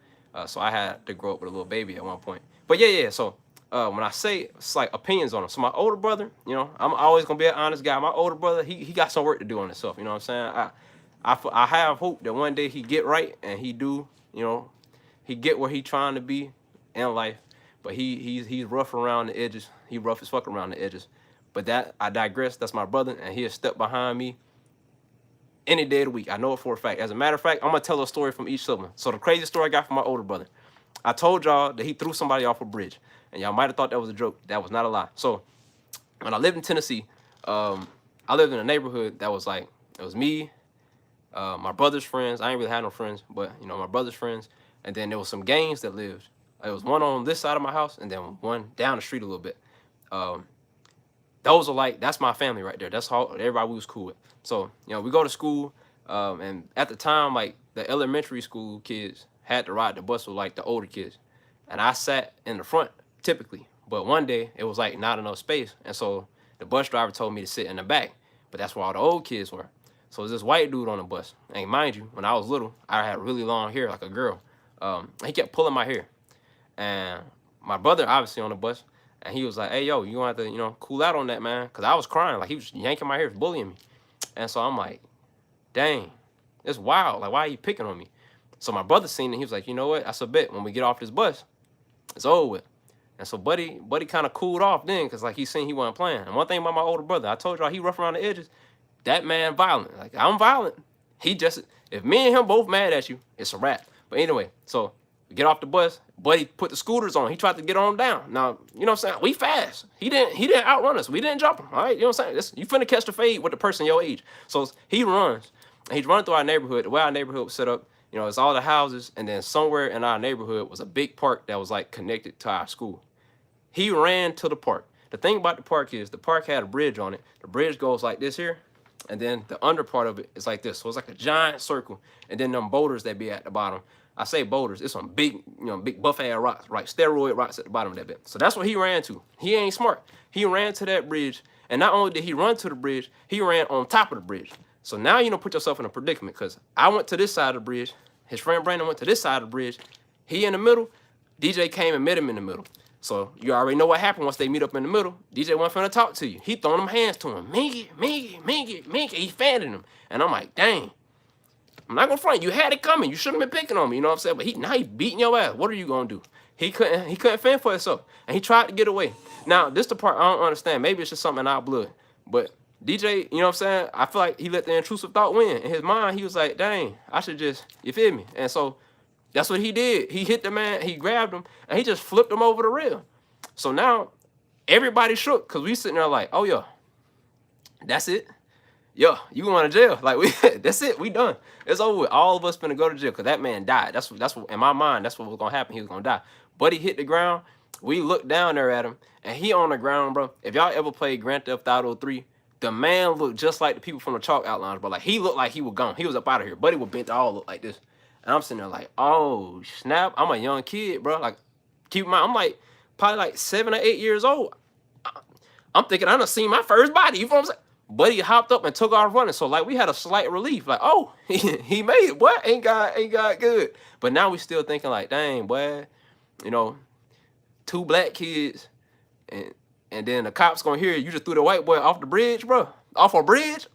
So I had to grow up with a little baby at one point. But yeah. So when I say it's like opinions on him. So my older brother, I'm always gonna be an honest guy. My older brother, he got some work to do on himself. You know what I'm saying? I have hope that one day he get right and he do, he get where he trying to be in life. But he's rough around the edges. He rough as fuck around the edges. But that, I digress. That's my brother, and he'll step behind me any day of the week. I know it for a fact. As a matter of fact, I'm gonna tell a story from each sibling. So the crazy story I got from my older brother. I told y'all that he threw somebody off a bridge, and y'all might have thought that was a joke. That was not a lie. So when I lived in Tennessee, I lived in a neighborhood that was like, it was me, my brother's friends. I ain't really had no friends, but my brother's friends, and then there was some gangs that lived. There was one on this side of my house, and then one down the street a little bit. Those are like, that's my family right there. That's how everybody we was cool with. So, we go to school, and at the time, like, the elementary school kids had to ride the bus with, like, the older kids. And I sat in the front, typically. But one day, it was, like, not enough space. And so the bus driver told me to sit in the back. But that's where all the old kids were. So there's this white dude on the bus. And mind you, when I was little, I had really long hair, like a girl. He kept pulling my hair. And my brother, obviously, on the bus, and he was like, hey, yo, you gonna have to, cool out on that, man. Because I was crying. Like, he was yanking my hair, bullying me. And so I'm like, dang, it's wild. Like, why are you picking on me? So my brother seen it. He was like, you know what? That's a bet. When we get off this bus, it's over with. And so Buddy kind of cooled off then because, like, he seen he wasn't playing. And one thing about my older brother, I told y'all he rough around the edges. That man violent. Like, I'm violent. He just, if me and him both mad at you, it's a wrap. But anyway, so we get off the bus. Buddy put the scooters on. He tried to get on down. Now, you know what I'm saying? We fast. He didn't outrun us. We didn't jump him. All right? You know what I'm saying? You finna catch the fade with the person your age. So he runs. And he's running through our neighborhood. The way our neighborhood was set up, it's all the houses. And then somewhere in our neighborhood was a big park that was like connected to our school. He ran to the park. The thing about the park is the park had a bridge on it. The bridge goes like this here. And then the under part of it is like this. So it's like a giant circle. And then them boulders that be at the bottom. I say boulders. It's some big, big buff-ass rocks, right? Steroid rocks at the bottom of that bit. So that's what he ran to. He ain't smart. He ran to that bridge. And not only did he run to the bridge, he ran on top of the bridge. So now put yourself in a predicament because I went to this side of the bridge. His friend Brandon went to this side of the bridge. He in the middle. DJ came and met him in the middle. So you already know what happened once they meet up in the middle. DJ wasn't finna talk to you. He throwing them hands to him. Minky. He fanning him. And I'm like, dang. I'm not gonna front. You had it coming. You shouldn't have been picking on me. You know what I'm saying? But now he beating your ass. What are you gonna do? He couldn't fend for himself. And he tried to get away. Now, this the part I don't understand. Maybe it's just something in our blood. But DJ, you know what I'm saying? I feel like he let the intrusive thought win. In his mind, he was like, dang, I should just, you feel me? And so that's what he did. He hit the man, he grabbed him, and he just flipped him over the rail. So now everybody shook because we sitting there like, oh yeah, that's it. Yo, you going to jail. Like, that's it. We done. It's over with. All of us finna go to jail because that man died. That's what, in my mind, that's what was going to happen. He was going to die. Buddy hit the ground. We looked down there at him, and he on the ground, bro. If y'all ever played Grand Theft Auto 3, the man looked just like the people from the chalk outlines, bro. Like, he looked like he was gone. He was up out of here. Buddy was bent all look like this. And I'm sitting there like, oh, snap. I'm a young kid, bro. Like, keep in mind, I'm like, probably like 7 or 8 years old. I'm thinking I done seen my first body. You know what I'm saying? Buddy hopped up and took off running. So, like, we had a slight relief. Like, oh, he made it. Boy, ain't got good. But now we still thinking like, dang, boy, 2 black kids, and then the cops gonna hear you just threw the white boy off the bridge, bro. Off a bridge.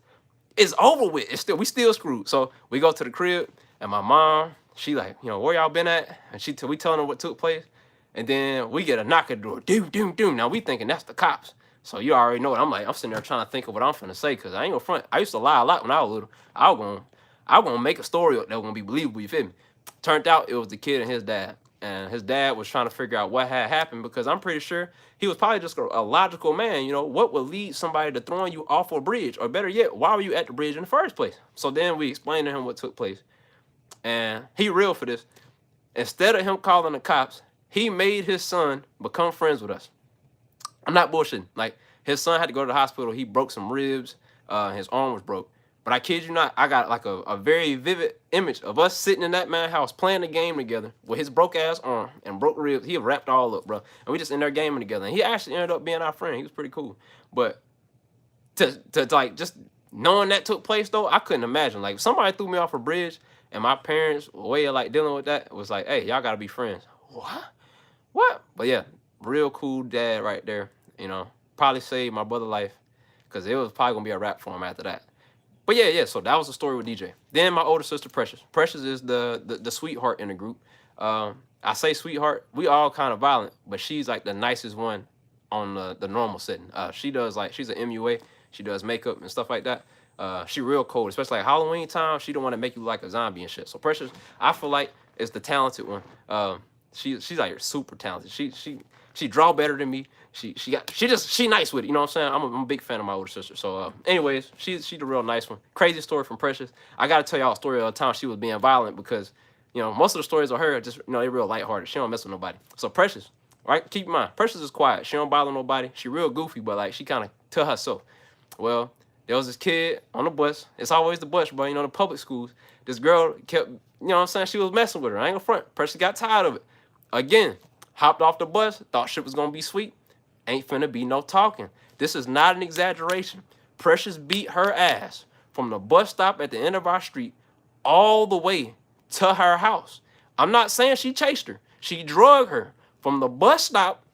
It's over with. We still screwed. So we go to the crib, and my mom, she like, where y'all been at? And we telling her what took place. And then we get a knock at the door. Doom. Now we thinking that's the cops. So you already know what I'm like. I'm sitting there trying to think of what I'm finna say because I ain't gonna front. I used to lie a lot when I was little. I was gonna make a story that was gonna be believable. You feel me? Turned out it was the kid and his dad. And his dad was trying to figure out what had happened because I'm pretty sure he was probably just a logical man. What would lead somebody to throwing you off a bridge? Or better yet, why were you at the bridge in the first place? So then we explained to him what took place. And he real for this. Instead of him calling the cops, he made his son become friends with us. I'm not bullshitting. Like, his son had to go to the hospital. He broke some ribs. His arm was broke. But I kid you not, I got like a very vivid image of us sitting in that man's house playing the game together with his broke ass arm and broke ribs. He wrapped all up, bro. And we just in there gaming together. And he actually ended up being our friend. He was pretty cool. But to like just knowing that took place though, I couldn't imagine. Like, if somebody threw me off a bridge and my parents' way of like dealing with that was like, hey, y'all gotta be friends. What? But yeah, real cool dad right there. You know, probably saved my brother's life because it was probably gonna be a wrap for him after that. But yeah. So that was the story with DJ. Then my older sister Precious. Precious is the sweetheart in the group. I say sweetheart. We all kind of violent, but she's like the nicest one on the normal setting. She does like she's an MUA. She does makeup and stuff like that. She real cold, especially like Halloween time. She don't want to make you like a zombie and shit. So Precious, I feel like is the talented one. She's like super talented. She draw better than me. She nice with it. You know what I'm saying? I'm a big fan of my older sister. So anyways, she's the real nice one. Crazy story from Precious. I gotta tell y'all a story of the time she was being violent because most of the stories of her are just they're real lighthearted. She don't mess with nobody. So Precious, right? Keep in mind, Precious is quiet. She don't bother nobody. She real goofy, but like she kind of to herself. Well, there was this kid on the bus. It's always the bus, bro. The public schools. This girl kept, what I'm saying? She was messing with her. I ain't gonna front. Precious got tired of it. Again, hopped off the bus, thought shit was gonna be sweet. Ain't finna be no talking. This is not an exaggeration. Precious beat her ass from the bus stop at the end of our street all the way to her house. I'm not saying she chased her. She drug her from the bus stop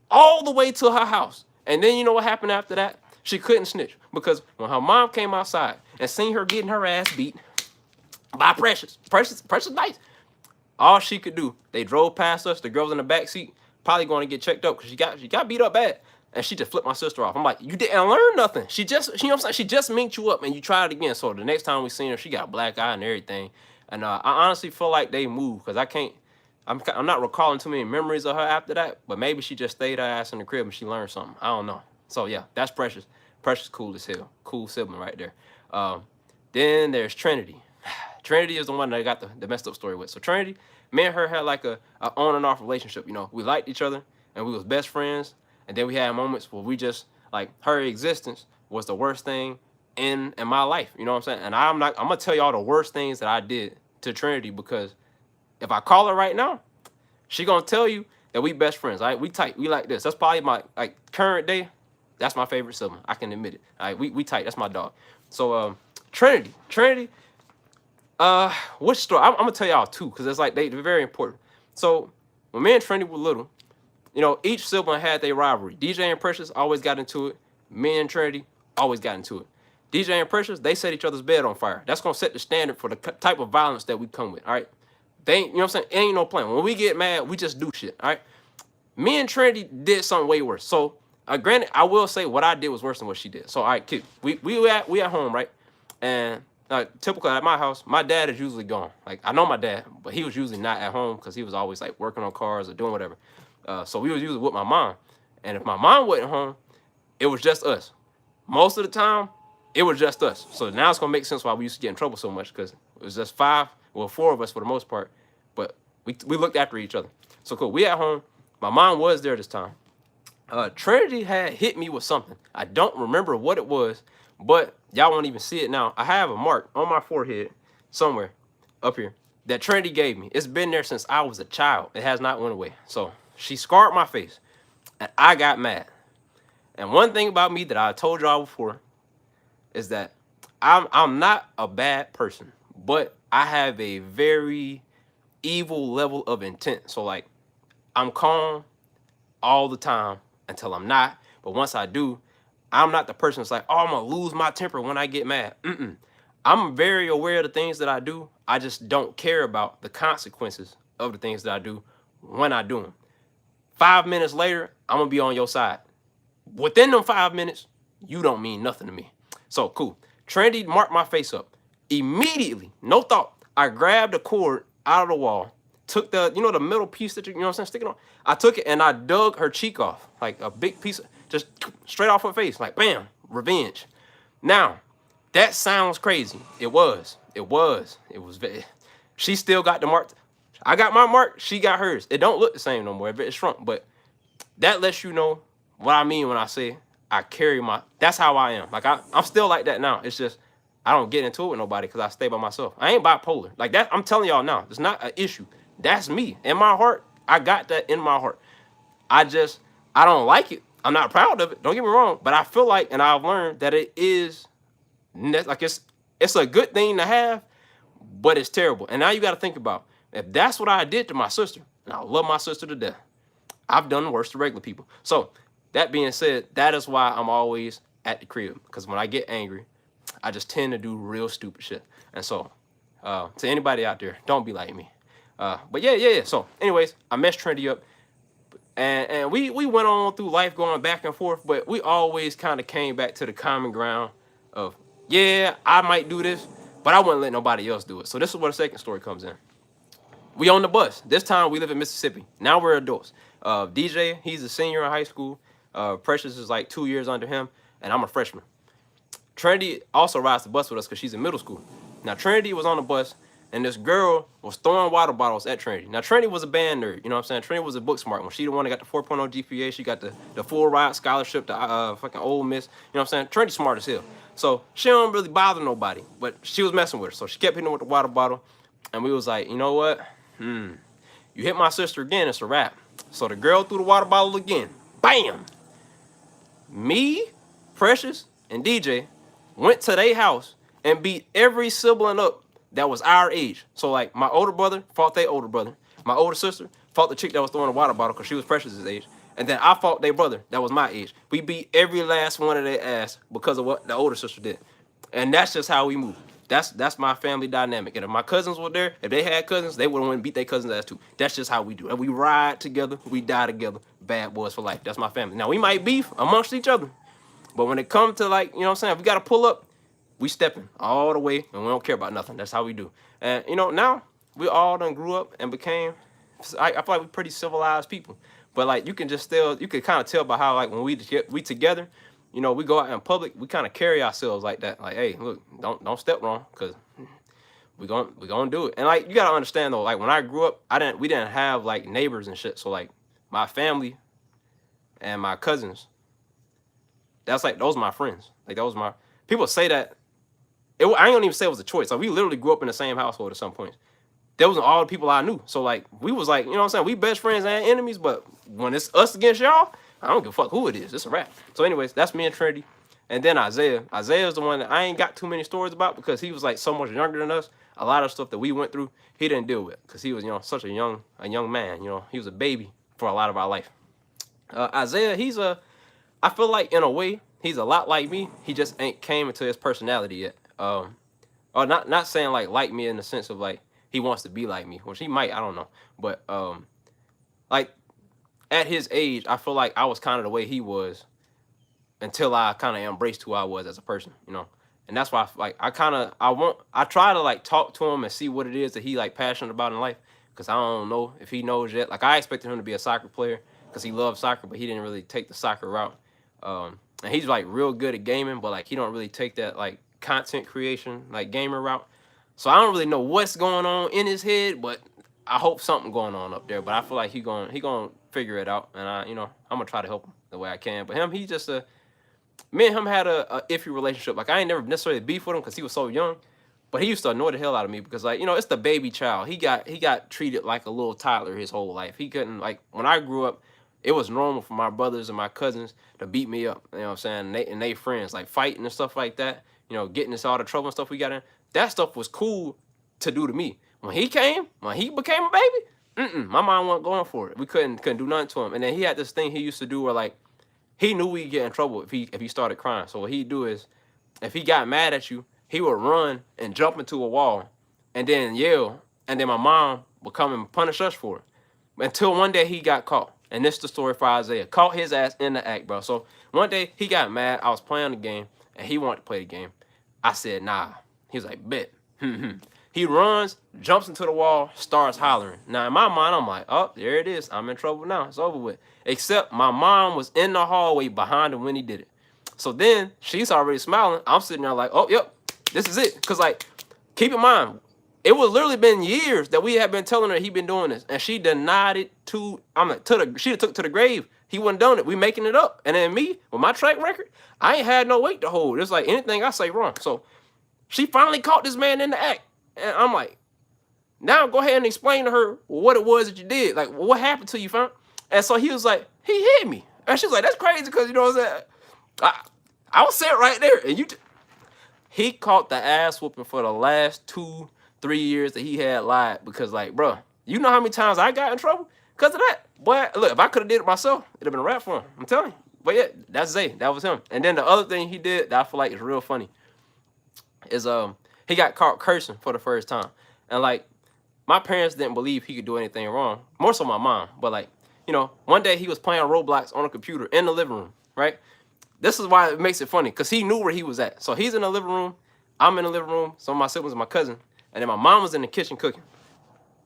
all the way to her house. And then you know what happened after that? She couldn't snitch because when her mom came outside and seen her getting her ass beat by Precious nice. All she could do, they drove past us. The girl was in the back seat, probably going to get checked up because she got beat up bad, and she just flipped my sister off. I'm like, you didn't learn nothing. She just, you know what I'm saying? She just minked you up, and you tried it again. So the next time we seen her, she got a black eye and everything. And I honestly feel like they moved because I'm not recalling too many memories of her after that, but maybe she just stayed her ass in the crib and she learned something. I don't know. So yeah, that's Precious. Precious cool as hell. Cool sibling right there. Then there's Trinity. Trinity is the one that I got the messed up story with. So Trinity, me and her had like a on and off relationship. We liked each other and we was best friends. And then we had moments where we just like her existence was the worst thing in my life. You know what I'm saying? And I'm gonna tell y'all the worst things that I did to Trinity because if I call her right now, she gonna tell you that we best friends. All right, we tight. We like this. That's probably my current day. That's my favorite sibling. I can admit it. All right, we tight. That's my dog. So Trinity. Which story? I'm gonna tell y'all two because it's like they're very important. So when me and Trinity were little, each sibling had their rivalry. DJ and Precious always got into it. Me and Trinity always got into it. DJ and Precious, they set each other's bed on fire. That's gonna set the standard for the type of violence that we come with. All right, they ain't, you know what I'm saying? It ain't no plan. When we get mad, we just do shit. All right. Me and Trinity did something way worse. So granted, I will say what I did was worse than what she did. So all right, kid, we at home, right? And typical at my house, my dad is usually gone. Like I know my dad, but he was usually not at home because he was always like working on cars or doing whatever. So we was usually with my mom. And if my mom wasn't home, it was just us. Most of the time, it was just us. So now it's gonna make sense why we used to get in trouble so much because it was just four of us for the most part. But we looked after each other. So cool. We at home. My mom was there this time. Trinity had hit me with something. I don't remember what it was, but y'all won't even see it now. I have a mark on my forehead somewhere up here that Trinity gave me. It's been there since I was a child. It has not went away. So she scarred my face, and I got mad. And one thing about me that I told y'all before is that I'm not a bad person, but I have a very evil level of intent. So like, I'm calm all the time until I'm not. But once I do, I'm not the person that's like, oh, I'm gonna lose my temper when I get mad. I'm very aware of the things that I do. I just don't care about the consequences of the things that I do when I do them. 5 minutes later, I'm gonna be on your side. Within them 5 minutes, you don't mean nothing to me. So cool. Trinity marked my face up. Immediately, no thought, I grabbed a cord out of the wall, took the middle piece that you know what I'm saying, sticking on. I took it and I dug her cheek off, like a big piece of, just straight off her face, like bam, revenge. Now, that sounds crazy. It was. She still got the mark. I got my mark. She got hers. It don't look the same no more. It shrunk, but that lets you know what I mean when I say I carry my. That's how I am. Like I'm still like that now. It's just I don't get into it with nobody because I stay by myself. I ain't bipolar. Like that, I'm telling y'all now, it's not an issue. That's me. In my heart, I got that in my heart. I just, I don't like it. I'm not proud of it. Don't get me wrong. But I feel like, and I've learned that it is, like it's a good thing to have, but it's terrible. And now you got to think about, if that's what I did to my sister, and I love my sister to death, I've done worse to regular people. So that being said, that is why I'm always at the crib. Because when I get angry, I just tend to do real stupid shit. And so, to anybody out there, don't be like me. But yeah. So, anyways, I messed Trendy up, and we went on through life going back and forth, but we always kind of came back to the common ground of, yeah, I might do this, but I wouldn't let nobody else do it. So this is where the second story comes in. We on the bus. This time we live in Mississippi. Now we're adults. DJ, he's a senior in high school. Precious is like 2 years under him, and I'm a freshman. Trinity also rides the bus with us because she's in middle school. Now, Trinity was on the bus, and this girl was throwing water bottles at Trinity. Now, Trinity was a band nerd. You know what I'm saying? Trinity was a book smart one. She the one that got the 4.0 GPA. She got the full ride scholarship to fucking Ole Miss. You know what I'm saying? Trinity's smart as hell. So she don't really bother nobody, but she was messing with her. So she kept hitting her with the water bottle, and we was like, you know what? You hit my sister again, it's a wrap. So the girl threw the water bottle again. Bam! Me, Precious, and DJ went to their house and beat every sibling up that was our age. So like my older brother fought their older brother. My older sister fought the chick that was throwing the water bottle because she was Precious's age. And then I fought their brother that was my age. We beat every last one of their ass because of what the older sister did. And that's just how we move. That's my family dynamic. And if my cousins were there, if they had cousins, they would have went and beat their cousins' ass too. That's just how we do. And we ride together, we die together. Bad boys for life. That's my family. Now we might beef amongst each other, but when it comes to, like, you know what I'm saying, if we gotta pull up, we stepping all the way and we don't care about nothing. That's how we do. And you know, now we all done grew up and became, I feel like we're pretty civilized people. But like you can kind of tell by how, like, when we together, you know, we go out in public, we kind of carry ourselves like that. Like, hey, look, don't step wrong, because we gonna do it. And like, you gotta understand though, like when I grew up, we didn't have like neighbors and shit. So like my family and my cousins, that's like, those are my friends. Like those my people say that I ain't gonna even say it was a choice. Like we literally grew up in the same household at some points. That wasn't all the people I knew. So like we was like, you know what I'm saying, we best friends and enemies, but when it's us against y'all, I don't give a fuck who it is. It's a wrap. So anyways, that's me and Trinity. And then Isaiah. Isaiah's the one that I ain't got too many stories about because he was like so much younger than us. A lot of stuff that we went through, he didn't deal with because he was, you know, such a young man. You know, he was a baby for a lot of our life. Isaiah, I feel like in a way, he's a lot like me. He just ain't came into his personality yet. Or not saying like me in the sense of like he wants to be like me, which he might, I don't know. But like at his age, I feel like I was kind of the way he was until I kind of embraced who I was as a person, you know. And that's why I try to like talk to him and see what it is that he like passionate about in life, because I don't know if he knows yet. Like I expected him to be a soccer player because he loves soccer, but he didn't really take the soccer route. And he's like real good at gaming, but like he don't really take that like content creation, like gamer route. So I don't really know what's going on in his head, but I hope something going on up there. But I feel like he gonna figure it out, and I'm gonna try to help him the way I can. But he just me and him had a iffy relationship. Like I ain't never necessarily beef with him because he was so young, but he used to annoy the hell out of me because, like, you know, it's the baby child. He got treated like a little toddler his whole life. He couldn't, like, when I grew up, it was normal for my brothers and my cousins to beat me up. You know what I'm saying? And they friends, like fighting and stuff like that. You know, getting us all the trouble and stuff we got in. That stuff was cool to do to me. When he became a baby, my mom wasn't going for it. We couldn't do nothing to him. And then he had this thing he used to do where, like, he knew we'd get in trouble if he started crying. So what he'd do is, if he got mad at you, he would run and jump into a wall and then yell, and then my mom would come and punish us for it. Until one day he got caught. And this is the story for Isaiah. Caught his ass in the act, bro. So one day he got mad. I was playing the game, and he wanted to play the game. I said, nah. He was like, bet. He runs, jumps into the wall, starts hollering. Now, in my mind, I'm like, oh, there it is. I'm in trouble now. It's over with. Except my mom was in the hallway behind him when he did it. So then she's already smiling. I'm sitting there like, oh, yep, this is it. Because, like, keep in mind, it was literally been years that we had been telling her he been doing this. And she denied it she took to the grave. He wasn't doing it. We making it up. And then me, with my track record, I ain't had no weight to hold. It's like anything I say wrong. So She finally caught this man in the act. And I'm like, now go ahead and explain to her what it was that you did. Like, what happened to you, fam? And so he was like, he hit me. And she was like, that's crazy because, you know what I'm saying? I was sitting right there. And he caught the ass whooping for the last 2-3 years that he had lied. Because, like, bro, you know how many times I got in trouble because of that? Boy, look, if I could have did it myself, it'd have been a wrap for him. I'm telling you. But yeah, that's Zay. That was him. And then the other thing he did that I feel like is real funny is he got caught cursing for the first time. And like, my parents didn't believe he could do anything wrong. More so my mom. But like, you know, one day he was playing Roblox on a computer in the living room, right? This is why it makes it funny, because he knew where he was at. So he's in the living room, I'm in the living room, some of my siblings and my cousin, and then my mom was in the kitchen cooking.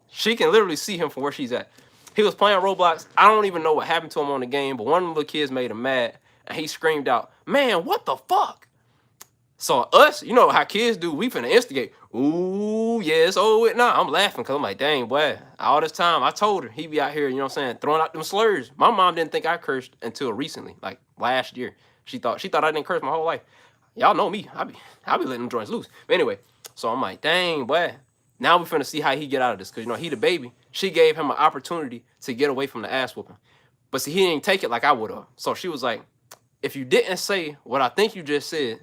She can literally see him from where she's at. He was playing Roblox. I don't even know what happened to him on the game, but one of the kids made him mad, and he screamed out, "Man, what the fuck?" So us, you know how kids do, we finna instigate. Ooh, yeah, it's over with now. I'm laughing because I'm like, dang, boy, all this time I told her he be out here, you know what I'm saying, throwing out them slurs. My mom didn't think I cursed until recently, like last year. She thought I didn't curse my whole life. Y'all know me. I be letting them joints loose. But anyway, so I'm like, dang, boy. Now we finna see how he get out of this. Cause you know, he the baby. She gave him an opportunity to get away from the ass whooping. But see, he didn't take it like I would have. So she was like, if you didn't say what I think you just said,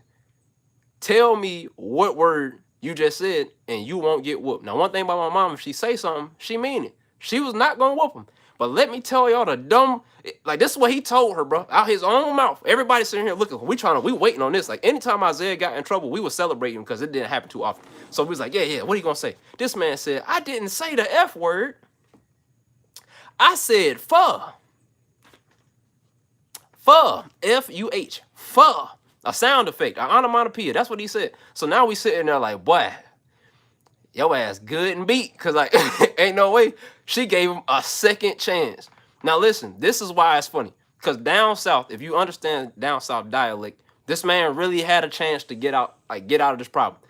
tell me what word you just said and you won't get whooped. Now, one thing about my mom, if she say something, she mean it. She was not gonna whoop him. But let me tell y'all the dumb, like this is what he told her, bro, out his own mouth. Everybody sitting here looking, we waiting on this. Like anytime Isaiah got in trouble, we would celebrate him because it didn't happen too often. So we was like, yeah, what are you gonna say? This man said, I didn't say the F word. I said fuh. Fuh, F-U-H, fuh. A sound effect, an onomatopoeia. That's what he said. So now we sitting there like, boy, your ass good and beat. Because, like, ain't no way. She gave him a second chance. Now, listen, this is why it's funny. Because down south, if you understand down south dialect, this man really had a chance to get out of this problem.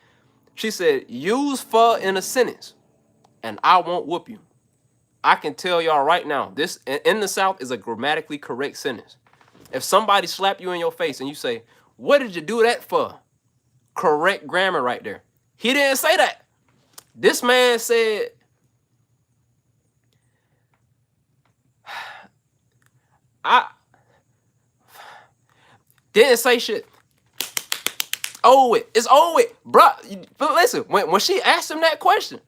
She said, use "fuh" in a sentence, and I won't whoop you. I can tell y'all right now, this in the South is a grammatically correct sentence. If somebody slap you in your face and you say, what did you do that for? Correct grammar right there. He didn't say that. This man said, I didn't say shit. Oh, it's over with, bro. But listen, when she asked him that question,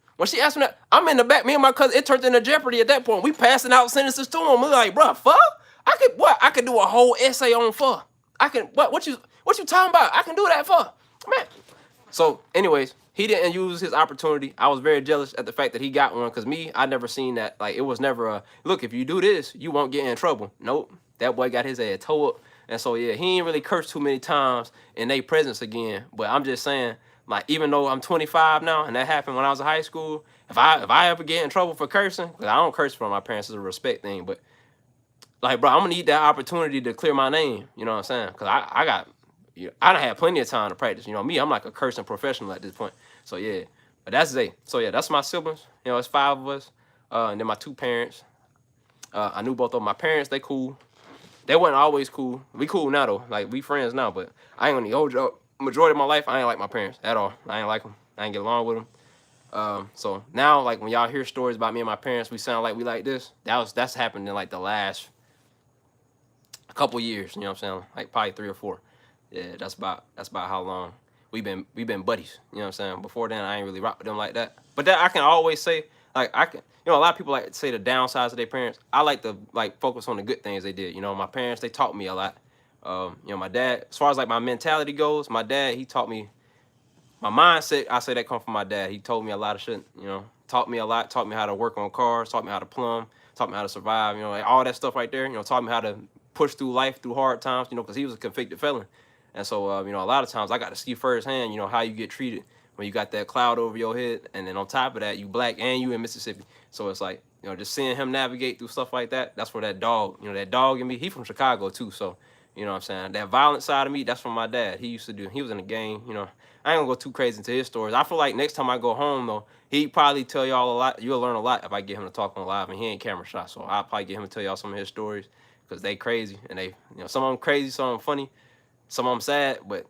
I'm in the back, me and my cousin, it turned into Jeopardy at that point. We passing out sentences to him. We're like, bro, fuck? I could do a whole essay on fuck. What you talking about? I can do that for, man. So, anyways, he didn't use his opportunity. I was very jealous at the fact that he got one, because I never seen that. Like, it was never a, look, if you do this, you won't get in trouble. Nope. That boy got his ass towed up. And so, yeah, he ain't really cursed too many times in their presence again. But I'm just saying, like, even though I'm 25 now, and that happened when I was in high school, if I ever get in trouble for cursing, because I don't curse from my parents, it's a respect thing, but, like, bro, I'm going to need that opportunity to clear my name, you know what I'm saying? Because I done had plenty of time to practice. You know me, I'm like a cursing professional at this point. So, yeah, but that's Zay. So, yeah, that's my siblings. You know, it's 5 of us. And then my 2 parents. I knew both of my parents. They cool. They wasn't always cool. We cool now, though. Like, we friends now, but I ain't gonna hold you up. Majority of my life, I ain't like my parents at all. I ain't like them. I ain't get along with them. So now, like, when y'all hear stories about me and my parents, we sound like we like this. That's happened in, like, the last couple years, you know what I'm saying? Like, probably 3 or 4. Yeah, that's about how long we've been buddies, you know what I'm saying? Before then, I ain't really rock with them like that. But that I can always say, like, you know, a lot of people like to say the downsides of their parents. I like to, like, focus on the good things they did. You know, my parents, they taught me a lot. You know, my dad, as far as, like, my mentality goes, my dad, he taught me, my mindset, I say that come from my dad. He told me a lot of shit, you know, taught me a lot, taught me how to work on cars, taught me how to plumb, taught me how to survive, you know, like, all that stuff right there, you know, taught me how to push through life, through hard times, you know, because he was a convicted felon. And so, you know, a lot of times I got to see firsthand, you know, how you get treated when you got that cloud over your head. And then on top of that, you black and you in Mississippi. So it's like, you know, just seeing him navigate through stuff like that, that's where that dog, you know, that dog in me, he from Chicago too. So, you know what I'm saying? That violent side of me, that's from my dad. He was in the gang, you know. I ain't gonna go too crazy into his stories. I feel like next time I go home, though, he'd probably tell y'all a lot. You'll learn a lot if I get him to talk on live, and he ain't camera shy. So I'll probably get him to tell y'all some of his stories, because they crazy. And they, you know, some of them crazy, some of them funny, some of them sad, but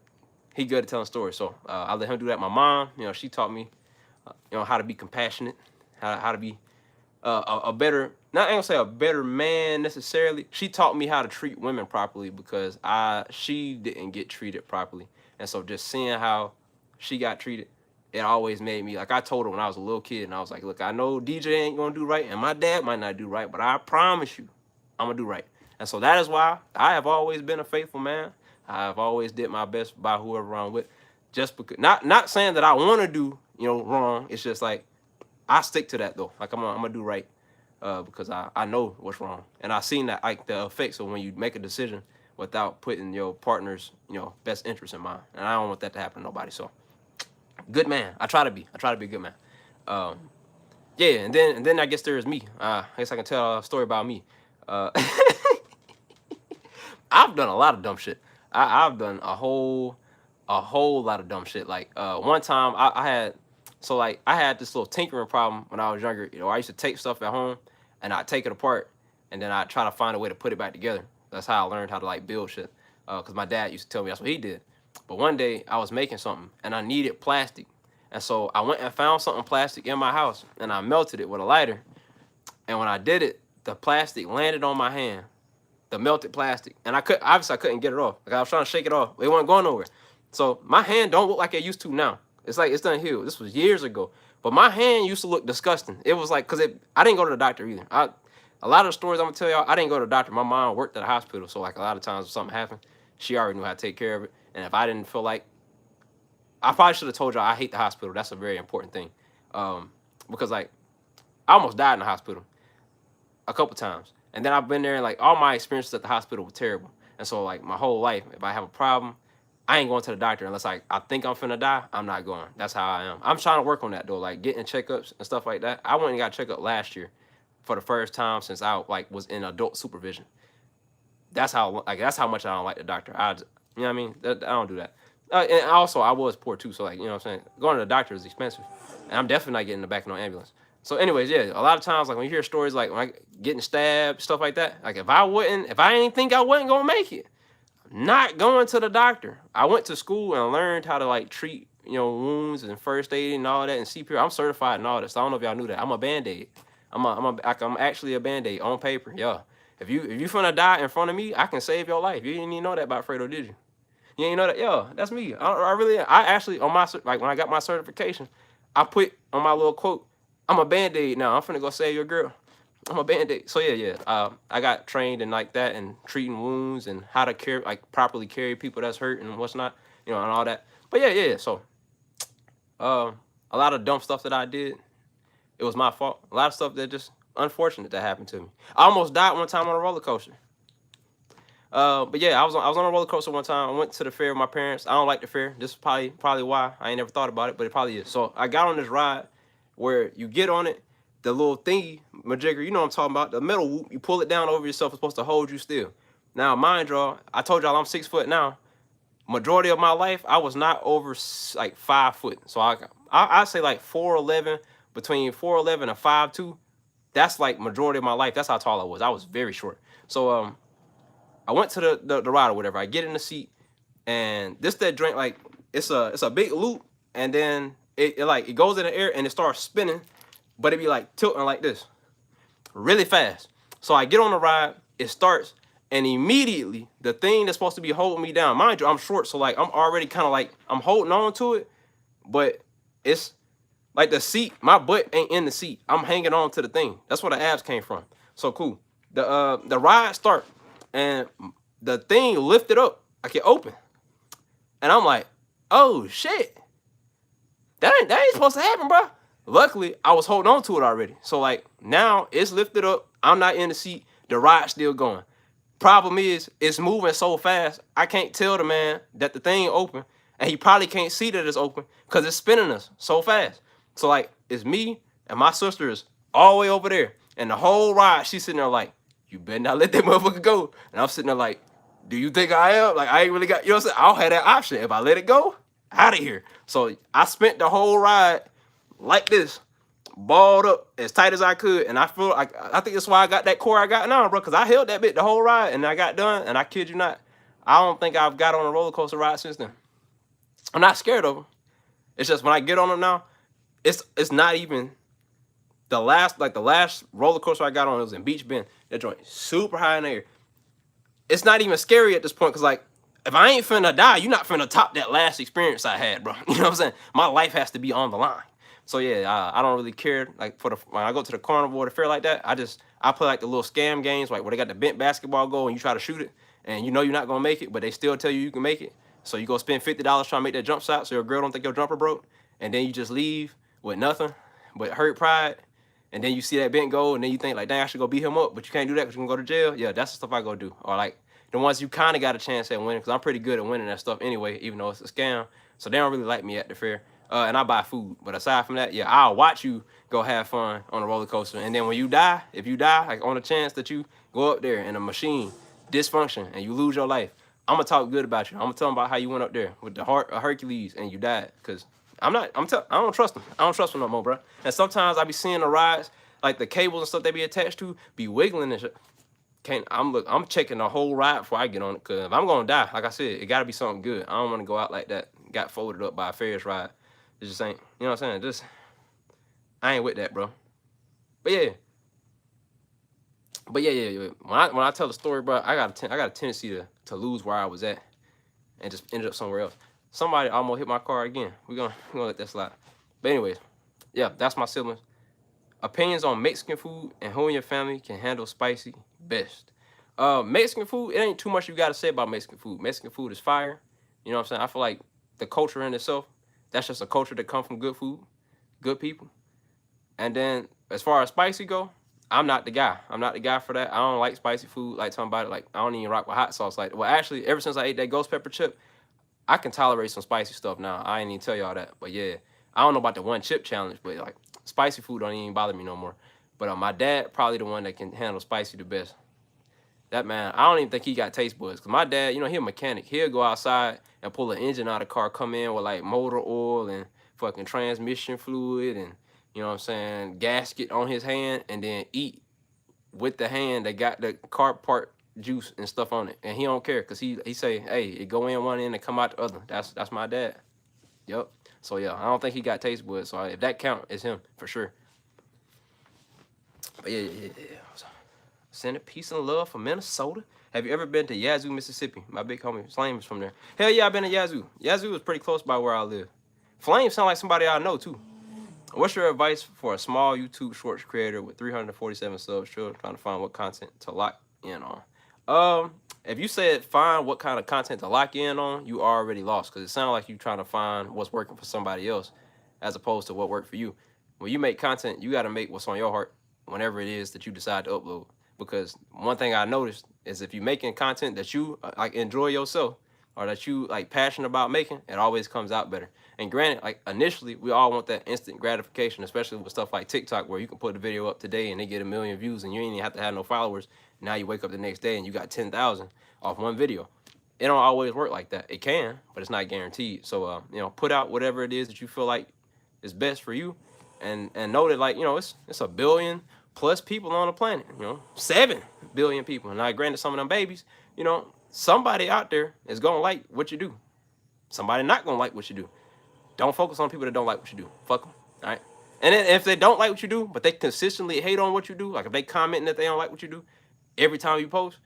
he good at telling stories. So I let him do that. My mom, she taught me, how to be compassionate, how to be a better, not I ain't gonna say a better man necessarily. She taught me how to treat women properly because she didn't get treated properly, and so just seeing how she got treated, it always made me like I told her when I was a little kid, and I was like, look, I know DJ ain't gonna do right, and my dad might not do right, but I promise you, I'm gonna do right. And so that is why I have always been a faithful man. I have always did my best by whoever I'm with, just because not saying that I want to do wrong. It's just like I stick to that though. Like I'm gonna do right because I know what's wrong, and I seen that like the effects of when you make a decision without putting your partner's best interest in mind, and I don't want that to happen to nobody. So good man. I try to be a good man. Um, yeah, and then I guess there is me. I guess I can tell a story about me. Uh, I've done a lot of dumb shit. I've done a whole lot of dumb shit. Like one time I had I had this little tinkering problem when I was younger. I used to take stuff at home and I'd take it apart and then I'd try to find a way to put it back together. That's how I learned how to like build shit. Cause my dad used to tell me that's what he did. But one day I was making something and I needed plastic. And so I went and found something plastic in my house and I melted it with a lighter. And when I did it, the plastic landed on my hand, the melted plastic, and I couldn't get it off. Like I was trying to shake it off, it wasn't going nowhere. So my hand don't look like it used to now. It's like it's done healed. This was years ago, but my hand used to look disgusting. It was like I didn't go to the doctor either. A lot of the stories I'm gonna tell y'all, I didn't go to the doctor. My mom worked at a hospital, so like a lot of times if something happened, she already knew how to take care of it. And if I didn't feel like, I probably should have told y'all I hate the hospital. That's a very important thing, because like I almost died in the hospital a couple times. And then I've been there and like all my experiences at the hospital were terrible. And so like my whole life, if I have a problem, I ain't going to the doctor unless like I think I'm finna die. I'm not going. That's how I am. I'm trying to work on that though, like getting checkups and stuff like that. I went and got a checkup last year for the first time since I like was in adult supervision. That's how much I don't like the doctor. You know what I mean? I don't do that. And also I was poor too, so like, you know what I'm saying? Going to the doctor is expensive. And I'm definitely not getting in the back of no ambulance. So anyways, yeah, a lot of times like when you hear stories like when I getting stabbed, stuff like that, like if I didn't think I wasn't gonna make it, not going to the doctor. I went to school and learned how to like treat, wounds and first aid and all that and CPR. I'm certified and all this. So I don't know if y'all knew that. I'm a Band-Aid. I'm actually a Band-Aid on paper. Yeah. If you finna die in front of me, I can save your life. You didn't even know that about Fredo, did you? You ain't know that? Yeah, that's me. I actually on my like when I got my certification, I put on my little quote, I'm a Band-Aid now. I'm finna go save your girl. I'm a Band-Aid. So yeah. I got trained in like that and treating wounds and how to properly carry people that's hurt and what's not, and all that. But yeah. So, a lot of dumb stuff that I did, it was my fault. A lot of stuff that just unfortunate that happened to me. I almost died one time on a roller coaster. But yeah, I was on a roller coaster one time. I went to the fair with my parents. I don't like the fair. This is probably why I ain't never thought about it, but it probably is. So I got on this ride where you get on it, the little thingy, majigger, you know what I'm talking about, the metal whoop, you pull it down over yourself, it's supposed to hold you still. Now, mind y'all, I told y'all I'm 6 foot now. Majority of my life, I was not over like 5 foot. So I say like 4'11", between 4'11" and 5'2". That's like majority of my life. That's how tall I was. I was very short. So I went to the ride or whatever. I get in the seat, and that drink, like it's a big loop, and then it goes in the air and it starts spinning, but it be like tilting like this, really fast. So I get on the ride, it starts, and immediately the thing that's supposed to be holding me down, mind you, I'm short, so like I'm already kind of like I'm holding on to it, but it's like the seat, my butt ain't in the seat. I'm hanging on to the thing. That's where the abs came from. So cool. The ride start, and the thing lifted up, like it open, and I'm like, oh shit. That ain't supposed to happen, bro. Luckily, I was holding on to it already. So like now it's lifted up. I'm not in the seat. The ride's still going. Problem is, it's moving so fast, I can't tell the man that the thing open, and he probably can't see that it's open because it's spinning us so fast. So like it's me and my sister is all the way over there, and the whole ride she's sitting there like, you better not let that motherfucker go. And I'm sitting there like, do you think I am? Like I ain't really got, you know what I'm saying? I don't have that option. If I let it go, out of here. So I spent the whole ride like this, balled up as tight as I could, and I feel like I think that's why I got that core I got now, bro. Because I held that bit the whole ride, and I got done, and I kid you not, I don't think I've got on a roller coaster ride since then. I'm not scared of them. It's just when I get on them now, it's not even the last roller coaster I got on. It was in Beach Bend. That joint super high in the air. It's not even scary at this point because like if I ain't finna die, you're not finna top that last experience I had, bro. You know what I'm saying? My life has to be on the line. So yeah, I don't really care. Like when I go to the carnival or the fair like that, I play like the little scam games, like where they got the bent basketball goal and you try to shoot it, and you know you're not gonna make it, but they still tell you can make it. So you go spend $50 trying to make that jump shot, so your girl don't think your jumper broke, and then you just leave with nothing but hurt pride, and then you see that bent goal, and then you think like, dang, I should go beat him up, but you can't do that because you're gonna go to jail. Yeah, that's the stuff I go do. Or like the ones you kind of got a chance at winning, because I'm pretty good at winning that stuff anyway, even though it's a scam. So they don't really like me at the fair. And I buy food. But aside from that, yeah, I'll watch you go have fun on a roller coaster. And then when you die, if you die, like on a chance that you go up there and a machine dysfunction and you lose your life, I'm gonna talk good about you. I'm gonna tell them about how you went up there with the heart of Hercules and you died. Cause I don't trust them. I don't trust them no more, bro. And sometimes I be seeing the rides, like the cables and stuff they be attached to, be wiggling and shit. I'm checking the whole ride before I get on it. Cause if I'm gonna die, like I said, it gotta be something good. I don't wanna go out like that, got folded up by a Ferris ride. It just ain't, you know what I'm saying? Just, I ain't with that, bro. But yeah. When I tell the story, bro, I got a tendency to lose where I was at and just ended up somewhere else. Somebody almost hit my car again. We're gonna let that slide. But anyways, yeah, that's my siblings. Opinions on Mexican food and who in your family can handle spicy best. Mexican food, it ain't too much you gotta say about Mexican food. Mexican food is fire. You know what I'm saying? I feel like the culture in itself, that's just a culture that comes from good food, good people. And then as far as spicy go, I'm not the guy. I'm not the guy for that. I don't like spicy food. Like talking about it, like I don't even rock with hot sauce. Like, well, actually, ever since I ate that ghost pepper chip, I can tolerate some spicy stuff now. I ain't even tell y'all that. But yeah, I don't know about the one chip challenge, but like spicy food don't even bother me no more. But my dad probably the one that can handle spicy the best. That man, I don't even think he got taste buds. Cause my dad, you know, he a mechanic. He'll go outside and pull an engine out of the car, come in with like motor oil and fucking transmission fluid and, you know what I'm saying, gasket on his hand, and then eat with the hand that got the car part juice and stuff on it. And he don't care because he say, hey, it go in one end and come out the other. That's my dad. Yep. So yeah, I don't think he got taste buds. So if that count, it's him for sure. But yeah. Sending peace and love from Minnesota. Have you ever been to Yazoo, Mississippi? My big homie Flame is from there. Hell yeah, I've been to Yazoo. Yazoo is pretty close by where I live. Flame sound like somebody I know too. What's your advice for a small YouTube shorts creator with 347 subs, trying to find what content to lock in on? If you said find what kind of content to lock in on, you already lost, because it sounds like you trying to find what's working for somebody else as opposed to what worked for you. When you make content, you got to make what's on your heart whenever it is that you decide to upload. Because one thing I noticed is if you're making content that you like enjoy yourself or that you like passionate about making, it always comes out better. And granted, like initially, we all want that instant gratification, especially with stuff like TikTok, where you can put a video up today and they get 1 million views and you ain't even have to have no followers. Now you wake up the next day and you got 10,000 off one video. It don't always work like that. It can, but it's not guaranteed. So, you know, put out whatever it is that you feel like is best for you, and know that, like, you know, it's 1 billion plus people on the planet, you know, 7 billion people. And I granted some of them babies, you know, somebody out there is gonna like what you do. Somebody not gonna like what you do. Don't focus on people that don't like what you do. Fuck them, all right? And then if they don't like what you do, but they consistently hate on what you do, like if they commenting that they don't like what you do, every time you post,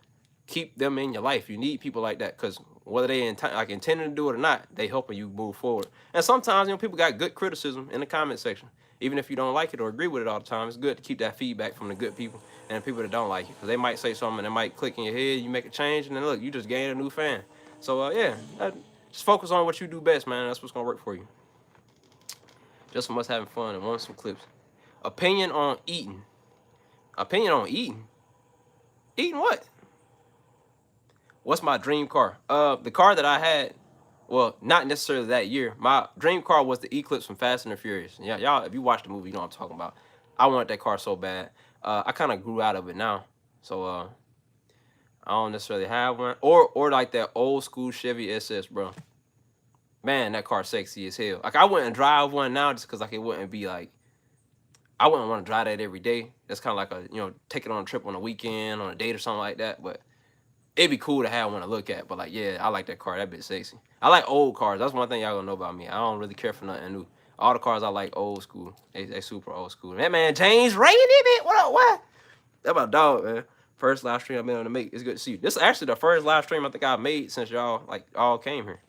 keep them in your life. You need people like that, because whether they intending to do it or not, they helping you move forward. And sometimes, you know, people got good criticism in the comment section. Even if you don't like it or agree with it all the time, it's good to keep that feedback from the good people and the people that don't like it. Because they might say something that might click in your head, you make a change, and then look, you just gain a new fan. So, yeah, just focus on what you do best, man. That's what's going to work for you. Just from us having fun and wanting some clips. Opinion on eating. Opinion on eating? Eating what? What's my dream car? The car that I had, well, not necessarily that year. My dream car was the Eclipse from Fast and the Furious. Yeah, y'all, if you watch the movie, you know what I'm talking about. I wanted that car so bad. I kind of grew out of it now, so I don't necessarily have one. Or like that old school Chevy SS, bro. Man, that car's sexy as hell. Like, I wouldn't drive one now just because, like, it wouldn't be like, I wouldn't want to drive that every day. That's kind of like a, you know, take it on a trip on a weekend, on a date or something like that. But it'd be cool to have one to look at. But like, yeah, I like that car. That bitch sexy. I like old cars. That's one thing y'all gonna know about me. I don't really care for nothing new. All the cars I like old school. They super old school. That man James Ray, what up? What? That my dog, man. First live stream I've been able to make. It's good to see you. This is actually the first live stream I think I've made since y'all like all came here.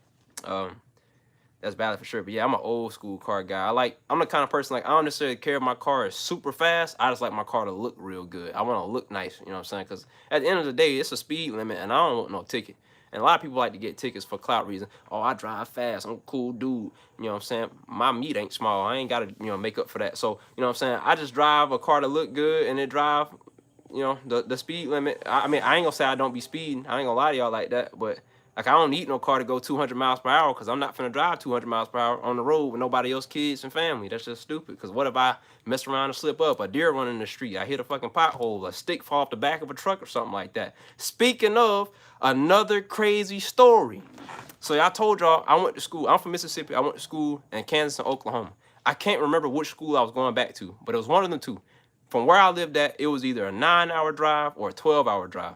That's valid for sure. But yeah, I'm an old school car guy. I'm the kind of person like I don't necessarily care if my car is super fast. I just like my car to look real good. I want to look nice, you know what I'm saying? Because at the end of the day, it's a speed limit and I don't want no ticket. And a lot of people like to get tickets for clout reasons. Oh, I drive fast. I'm a cool dude. You know what I'm saying? My meat ain't small. I ain't got to, make up for that. So, you know what I'm saying? I just drive a car to look good and it drive, the speed limit. I mean, I ain't going to say I don't be speeding. I ain't going to lie to y'all like that. But, like, I don't need no car to go 200 miles per hour because I'm not finna drive 200 miles per hour on the road with nobody else, kids and family. That's just stupid. Because what if I mess around and slip up? A deer run in the street. I hit a fucking pothole. A stick fall off the back of a truck or something like that. Speaking of, another crazy story. So I told y'all I went to school. I'm from Mississippi. I went to school in Kansas and Oklahoma. I can't remember which school I was going back to, but it was one of them two. From where I lived at, it was either a 9-hour drive or a 12-hour drive.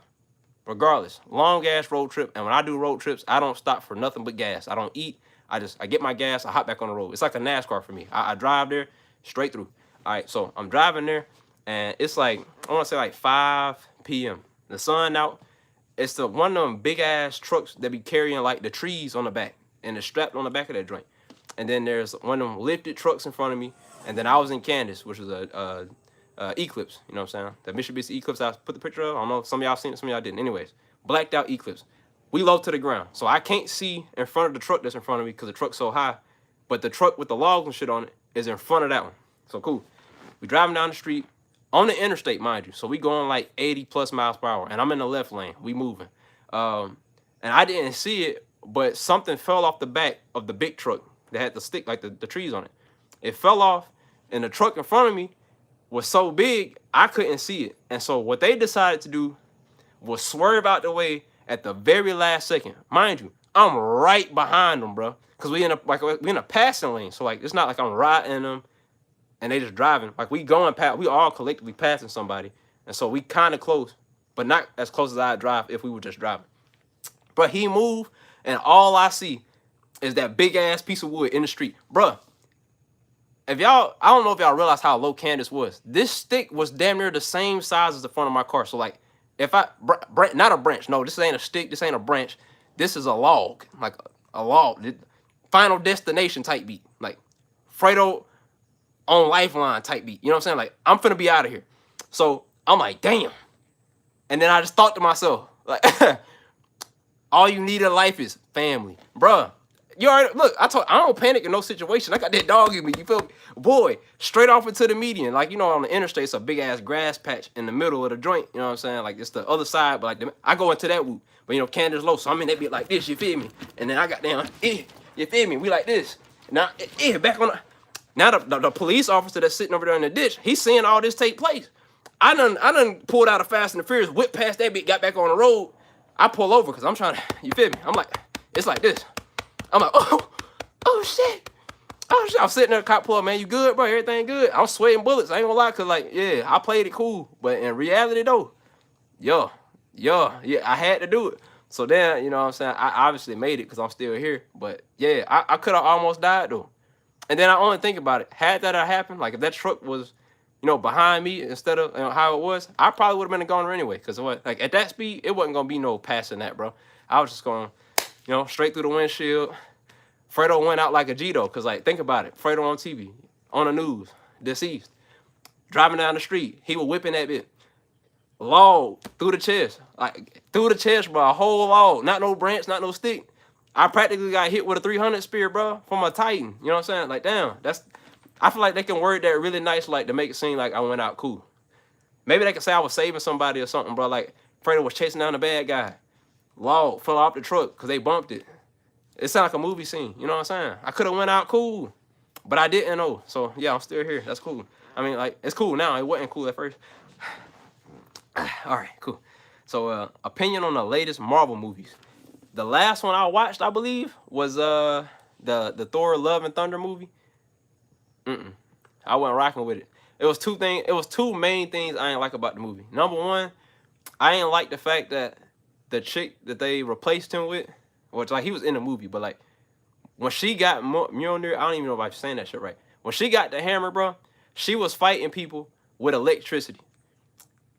Regardless, long ass road trip. And when I do road trips, I don't stop for nothing but gas. I don't eat. I get my gas. I hop back on the road. It's like a NASCAR for me. I drive there straight through. All right, so I'm driving there, and it's like I want to say like 5 p.m. The sun out. It's the one of them big ass trucks that be carrying like the trees on the back, and it's strapped on the back of that joint. And then there's one of them lifted trucks in front of me. And then I was in Candace, which was a Eclipse, you know what I'm saying? The Mitsubishi Eclipse I put the picture of. I don't know if some of y'all seen it, some of y'all didn't. Anyways, blacked out Eclipse. We low to the ground. So I can't see in front of the truck that's in front of me because the truck's so high. But the truck with the logs and shit on it is in front of that one. So cool. We driving down the street on the interstate, mind you. So we going like 80 plus miles per hour. And I'm in the left lane. We moving. And I didn't see it, but something fell off the back of the big truck that had the stick, like the trees on it. It fell off, and the truck in front of me was so big, I couldn't see it. And so what they decided to do was swerve out the way at the very last second. Mind you, I'm right behind them, bro. Because we in a passing lane. So like it's not like I'm riding them and they just driving. Like we going past, we all collectively passing somebody. And so we kind of close, but not as close as I'd drive if we were just driving. But he moved, and all I see is that big ass piece of wood in the street. Bruh. If y'all, I don't know if y'all realize how low Candace was. This stick was damn near the same size as the front of my car. So like, if not a branch. No, this ain't a stick. This ain't a branch. This is a log, like a log. Final Destination type beat, like Fredo on Lifeline type beat. You know what I'm saying? Like I'm finna be out of here. So I'm like, damn. And then I just thought to myself, like, all you need in life is family, bruh. You already look. I don't panic in no situation. I got that dog in me. You feel me? Boy, straight off into the median. Like on the interstate, it's a big ass grass patch in the middle of the joint. You know what I'm saying? Like it's the other side, but like I go into that whoop. But Candace low, so I'm in that bit like this. You feel me? And then I got down. You feel me? We like this. Now, back on. Now the police officer that's sitting over there in the ditch, he's seeing all this take place. I done pulled out a Fast and the Furious, whipped past that bit, got back on the road. I pull over because I'm trying to. You feel me? I'm like, it's like this. I'm like, oh shit. I'm sitting there, cop pull up, man, you good, bro? Everything good? I'm sweating bullets. I ain't gonna lie, cause like, yeah, I played it cool. But in reality though, yeah, I had to do it. So then, you know what I'm saying? I obviously made it because I'm still here. But yeah, I could have almost died though. And then I only think about it. Had that happened, like if that truck was, behind me instead of how it was, I probably would have been a goner anyway. Cause like at that speed, it wasn't gonna be no passing that, bro. I was just going, straight through the windshield. Fredo went out like a G though, cause like think about it. Fredo on TV, on the news, deceased, driving down the street. He was whipping that bit, log through the chest, bro. A whole log, not no branch, not no stick. I practically got hit with a 300 spear, bro, from a Titan. You know what I'm saying? Like damn, I feel like they can word that really nice, like to make it seem like I went out cool. Maybe they can say I was saving somebody or something, bro. Like Fredo was chasing down the bad guy. Log fell off the truck because they bumped it. It sounded like a movie scene. You know what I'm saying? I could have went out cool, but I didn't know. So, yeah, I'm still here. That's cool. I mean, like, it's cool now. It wasn't cool at first. All right, cool. So, opinion on the latest Marvel movies. The last one I watched, I believe, was the Thor Love and Thunder movie. I wasn't rocking with it. It was two main things I ain't like about the movie. Number one, I ain't like the fact that the chick that they replaced him with, which like he was in the movie, but like when she got Mjolnir, I don't even know if I'm saying that shit right. When she got the hammer, bro, she was fighting people with electricity.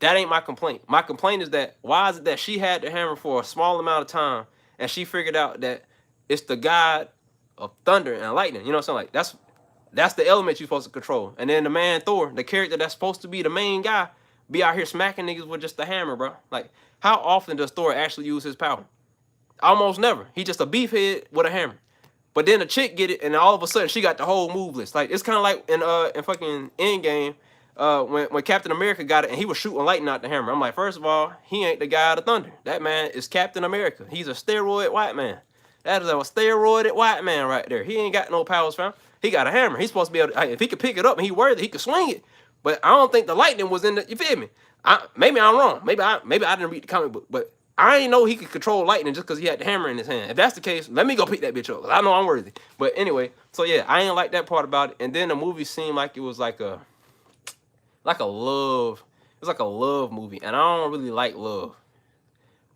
That ain't my complaint. My complaint is that why is it that she had the hammer for a small amount of time and she figured out that it's the god of thunder and lightning. You know what I'm saying? Like that's the element you're supposed to control. And then the man Thor, the character that's supposed to be the main guy, be out here smacking niggas with just the hammer, bro. Like, how often does Thor actually use his power? Almost never. He just a beefhead with a hammer. But then the chick get it, and all of a sudden she got the whole move list. Like it's kind of like in fucking Endgame, when Captain America got it and he was shooting lightning out the hammer. I'm like, first of all, he ain't the guy of the thunder. That man is Captain America. He's a steroid white man. That is a steroided white man right there. He ain't got no powers, fam. He got a hammer. He's supposed to be able to, if he could pick it up and he worthy, he could swing it. But I don't think the lightning was in the, you feel me? Maybe I'm wrong. Maybe I didn't read the comic book, but I ain't know he could control lightning just because he had the hammer in his hand. If that's the case, let me go pick that bitch up. I know I'm worthy. But anyway, so yeah, I ain't like that part about it. And then the movie seemed like it was like a love. It was like a love movie, and I don't really like love.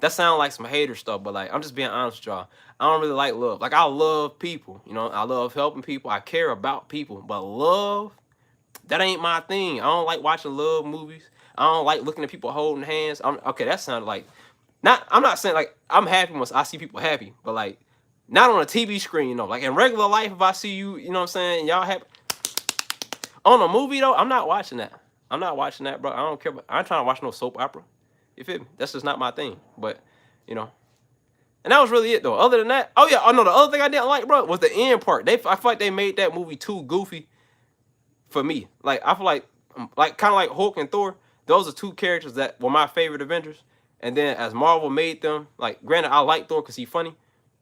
That sounds like some hater stuff, but like I'm just being honest with y'all. I don't really like love. Like I love people, you know. I love helping people. I care about people, but love, that ain't my thing. I don't like watching love movies. I don't like looking at people holding hands. Okay, that sounded like. I'm not saying like I'm happy once I see people happy, but like not on a TV screen, you know. Like in regular life, if I see you, you know what I'm saying, y'all happy. On a movie though, I'm not watching that. I'm not watching that, bro. I don't care. I ain't trying to watch no soap opera. You feel me? That's just not my thing. But you know, and that was really it though. Other than that, oh yeah, oh no, the other thing I didn't like, bro, was the end part. I feel like they made that movie too goofy for me. Like I feel like kind of like Hulk and Thor. Those are two characters that were my favorite Avengers. And then as Marvel made them, like granted, I like Thor because he's funny.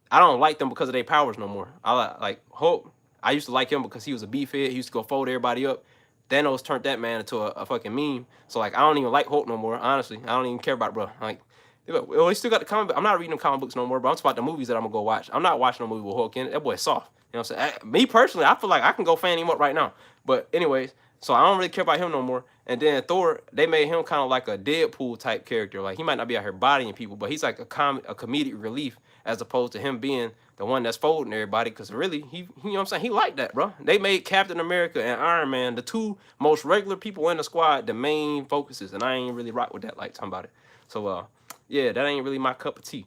I don't like them because of their powers no more. I like Hulk. I used to like him because he was a beefhead. He used to go fold everybody up. Thanos turned that man into a fucking meme. So like I don't even like Hulk no more. Honestly, I don't even care about it, bro. Like, well, he still got the comic book. I'm not reading them comic books no more, but I'm talking about the movies that I'm gonna go watch. I'm not watching no movie with Hulk in it. That boy's soft. You know what I'm saying? Me personally, I feel like I can go fan him up right now. But anyways, so I don't really care about him no more. And then Thor, they made him kind of like a Deadpool type character. Like he might not be out here bodying people, but he's like a comedic relief as opposed to him being the one that's folding everybody. Because really, he you know what I'm saying? He liked that, bro. They made Captain America and Iron Man, the two most regular people in the squad, the main focuses. And I ain't really rock with that, like talking about it. So yeah, that ain't really my cup of tea.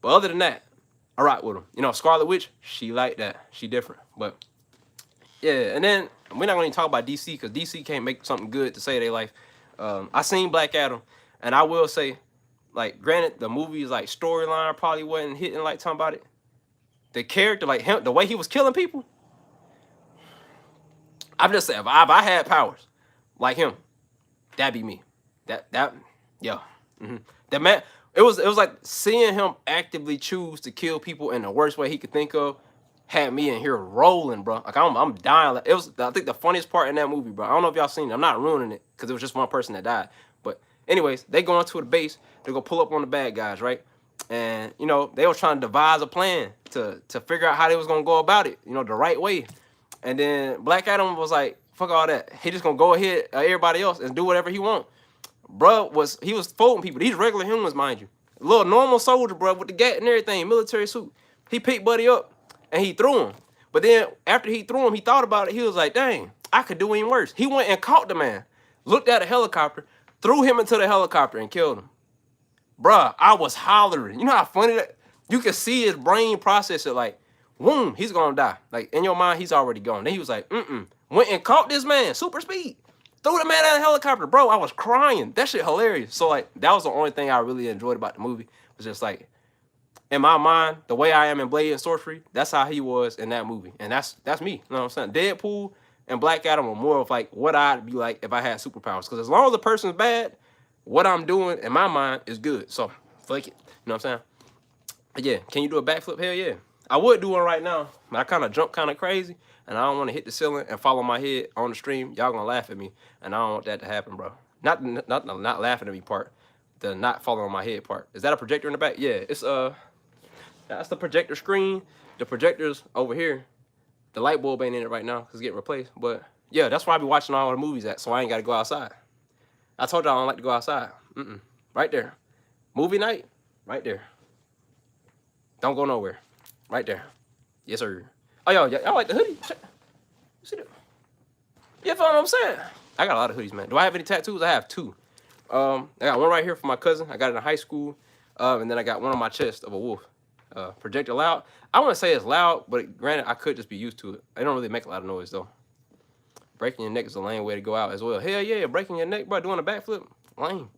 But other than that, I rock with him. You know, Scarlet Witch, she like that. She different. But yeah, and then we're not going to talk about DC because DC can't make something good to save their life. I seen Black Adam, and I will say, like, granted, the movie's like storyline probably wasn't hitting like talking about it. The character, like him, the way he was killing people. I'm just saying, if I had powers like him, that'd be me. Yeah. That man, it was like seeing him actively choose to kill people in the worst way he could think of. Had me in here rolling, bro. Like I'm dying. It was, I think, the funniest part in that movie, bro. I don't know if y'all seen it. I'm not ruining it because it was just one person that died. But anyways, they go into the base. They go pull up on the bad guys, right? And you know they was trying to devise a plan to figure out how they was gonna go about it, you know, the right way. And then Black Adam was like, "Fuck all that. He just gonna go ahead everybody else and do whatever he want." Bro was folding people. These regular humans, mind you, a little normal soldier, bro, with the gat and everything, military suit. He picked Buddy up. And he threw him. But then after he threw him, he thought about it. He was like, dang, I could do even worse. He went and caught the man, looked at a helicopter, threw him into the helicopter and killed him. Bruh, I was hollering. You know how funny that? You could see his brain process it like, boom, he's going to die. Like, in your mind, he's already gone. Then he was like, went and caught this man, super speed. Threw the man out of the helicopter. Bro, I was crying. That shit hilarious. So, like, that was the only thing I really enjoyed about the movie. It was just like, in my mind, the way I am in Blade and Sorcery, that's how he was in that movie. And that's me. You know what I'm saying? Deadpool and Black Adam were more of like what I'd be like if I had superpowers. Because as long as the person's bad, what I'm doing in my mind is good. So, fuck it. You know what I'm saying? But yeah, can you do a backflip? Hell yeah. I would do one right now. But I kind of jump kind of crazy. And I don't want to hit the ceiling and fall on my head on the stream. Y'all going to laugh at me. And I don't want that to happen, bro. Not laughing at me part. The not falling on my head part. Is that a projector in the back? Yeah, it's that's the projector screen. The projector's over here. The light bulb ain't in it right now because it's getting replaced. But yeah, that's why I be watching all the movies at, so I ain't got to go outside. I told y'all I don't like to go outside. Right there. Movie night, Right there. Don't go nowhere. Right there. Yes, sir. Oh, y'all like the hoodie? See that? You feel what I'm saying? I got a lot of hoodies, man. Do I have any tattoos? I have 2. I got one right here for my cousin. I got it in high school. And then I got one on my chest of a wolf. Projector loud. I wouldn't say it's loud, but granted, I could just be used to it. It don't really make a lot of noise, though. Breaking your neck is a lame way to go out as well. Hell yeah, breaking your neck, bro, doing a backflip, lame.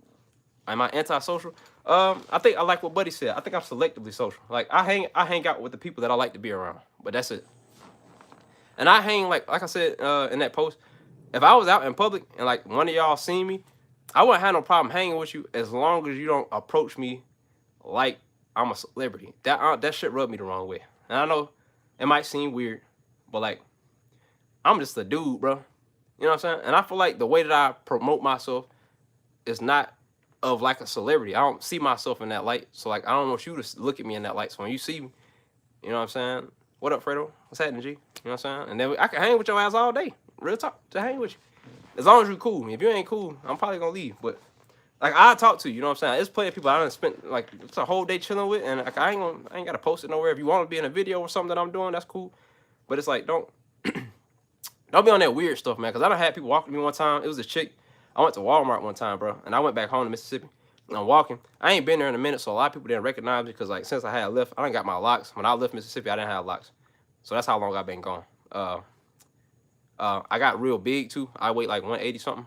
Am I antisocial? I think I like what Buddy said. I think I'm selectively social. Like I hang out with the people that I like to be around, but that's it. And I hang like I said in that post. If I was out in public and like one of y'all seen me, I wouldn't have no problem hanging with you as long as you don't approach me like I'm a celebrity. That shit rubbed me the wrong way. And I know it might seem weird, but like I'm just a dude, bro. You know what I'm saying? And I feel like the way that I promote myself is not of like a celebrity. I don't see myself in that light. So like I don't want you to look at me in that light. So when you see me, you know what I'm saying? What up, Fredo? What's happening, G? You know what I'm saying? And then I can hang with your ass all day. Real talk, to hang with you. As long as you're cool. If you ain't cool, I'm probably gonna leave. But like I talk to you, you know what I'm saying? There's plenty of people I done spent like it's a whole day chilling with, and like I ain't gotta post it nowhere. If you want to be in a video or something that I'm doing, that's cool. But it's like don't be on that weird stuff, man. Cause I done had people walk to me one time. It was a chick. I went to Walmart one time, bro, and I went back home to Mississippi. And I'm walking. I ain't been there in a minute, so a lot of people didn't recognize me because like since I had left, I done got my locks. When I left Mississippi, I didn't have locks. So that's how long I've been gone. I got real big too. I weighed like 180 something.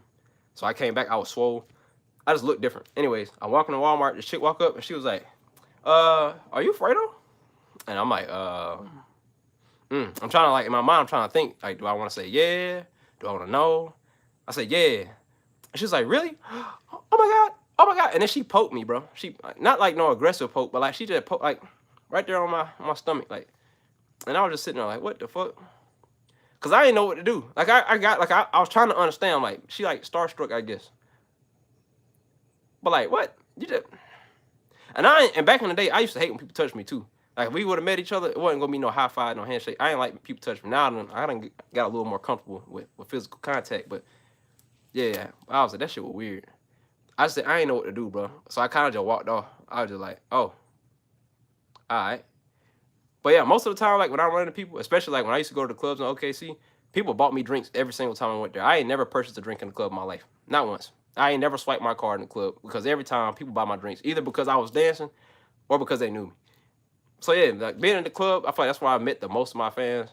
So I came back, I was swole. I just looked different. Anyways, I'm walking to Walmart. This chick walk up and she was like, are you Fredo? And I'm like, I'm trying to like in my mind, I'm trying to think like, do I want to say yeah? Do I want to know? I said yeah. And she was like, really? Oh my god, oh my god. And then she poked me, bro. She not like no aggressive poke, but like she just poked like right there on my stomach, like. And I was just sitting there like, what the fuck? Cause I didn't know what to do. Like I was trying to understand. Like she like starstruck, I guess. But like what? You just and back in the day, I used to hate when people touched me too. Like if we would have met each other, it wasn't gonna be no high five, no handshake. I ain't like people touch me. Now I done got a little more comfortable with physical contact. But yeah, I was like that shit was weird. I said I ain't know what to do, bro. So I kind of just walked off. I was just like, oh, all right. But yeah, most of the time, like when I run into people, especially like when I used to go to the clubs in OKC, people bought me drinks every single time I went there. I ain't never purchased a drink in the club in my life. Not once. I ain't never swiped my card in the club because every time people buy my drinks, either because I was dancing or because they knew me. So yeah, like being in the club, I feel like that's where I met the most of my fans.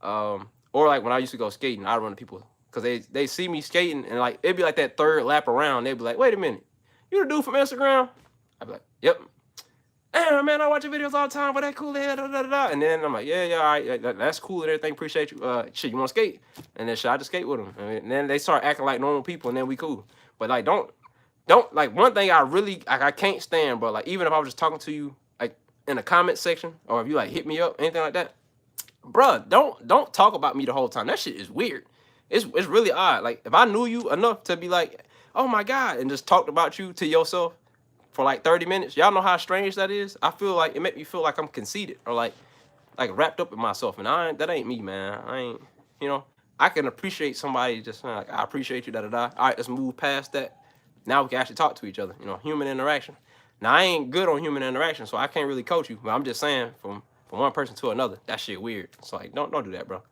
Or like when I used to go skating, I'd run to people because they see me skating and like it'd be like that third lap around. They'd be like, wait a minute, you the dude from Instagram? I'd be like, yep. Damn, man, I watch your videos all the time, but that cool head, da, da, da, da. And then I'm like, yeah, all right, that's cool and everything, appreciate you. Shit, you want to skate? And then shit, I just skate with them. And then they start acting like normal people, and then we cool. But like, don't, like one thing I really, like, I can't stand, bro, like even if I was just talking to you, like in the comment section, or if you like hit me up, anything like that, bro, don't talk about me the whole time. That shit is weird. It's really odd. Like if I knew you enough to be like, oh my God, and just talked about you to yourself for like 30 minutes. Y'all know how strange that is? I feel like it make me feel like I'm conceited or like wrapped up in myself. And that ain't me, man. I ain't, you know, I can appreciate somebody just like, I appreciate you, da da da. All right, let's move past that. Now we can actually talk to each other, you know, human interaction. Now I ain't good on human interaction, so I can't really coach you, but I'm just saying from one person to another, that shit weird. It's like, don't do that, bro.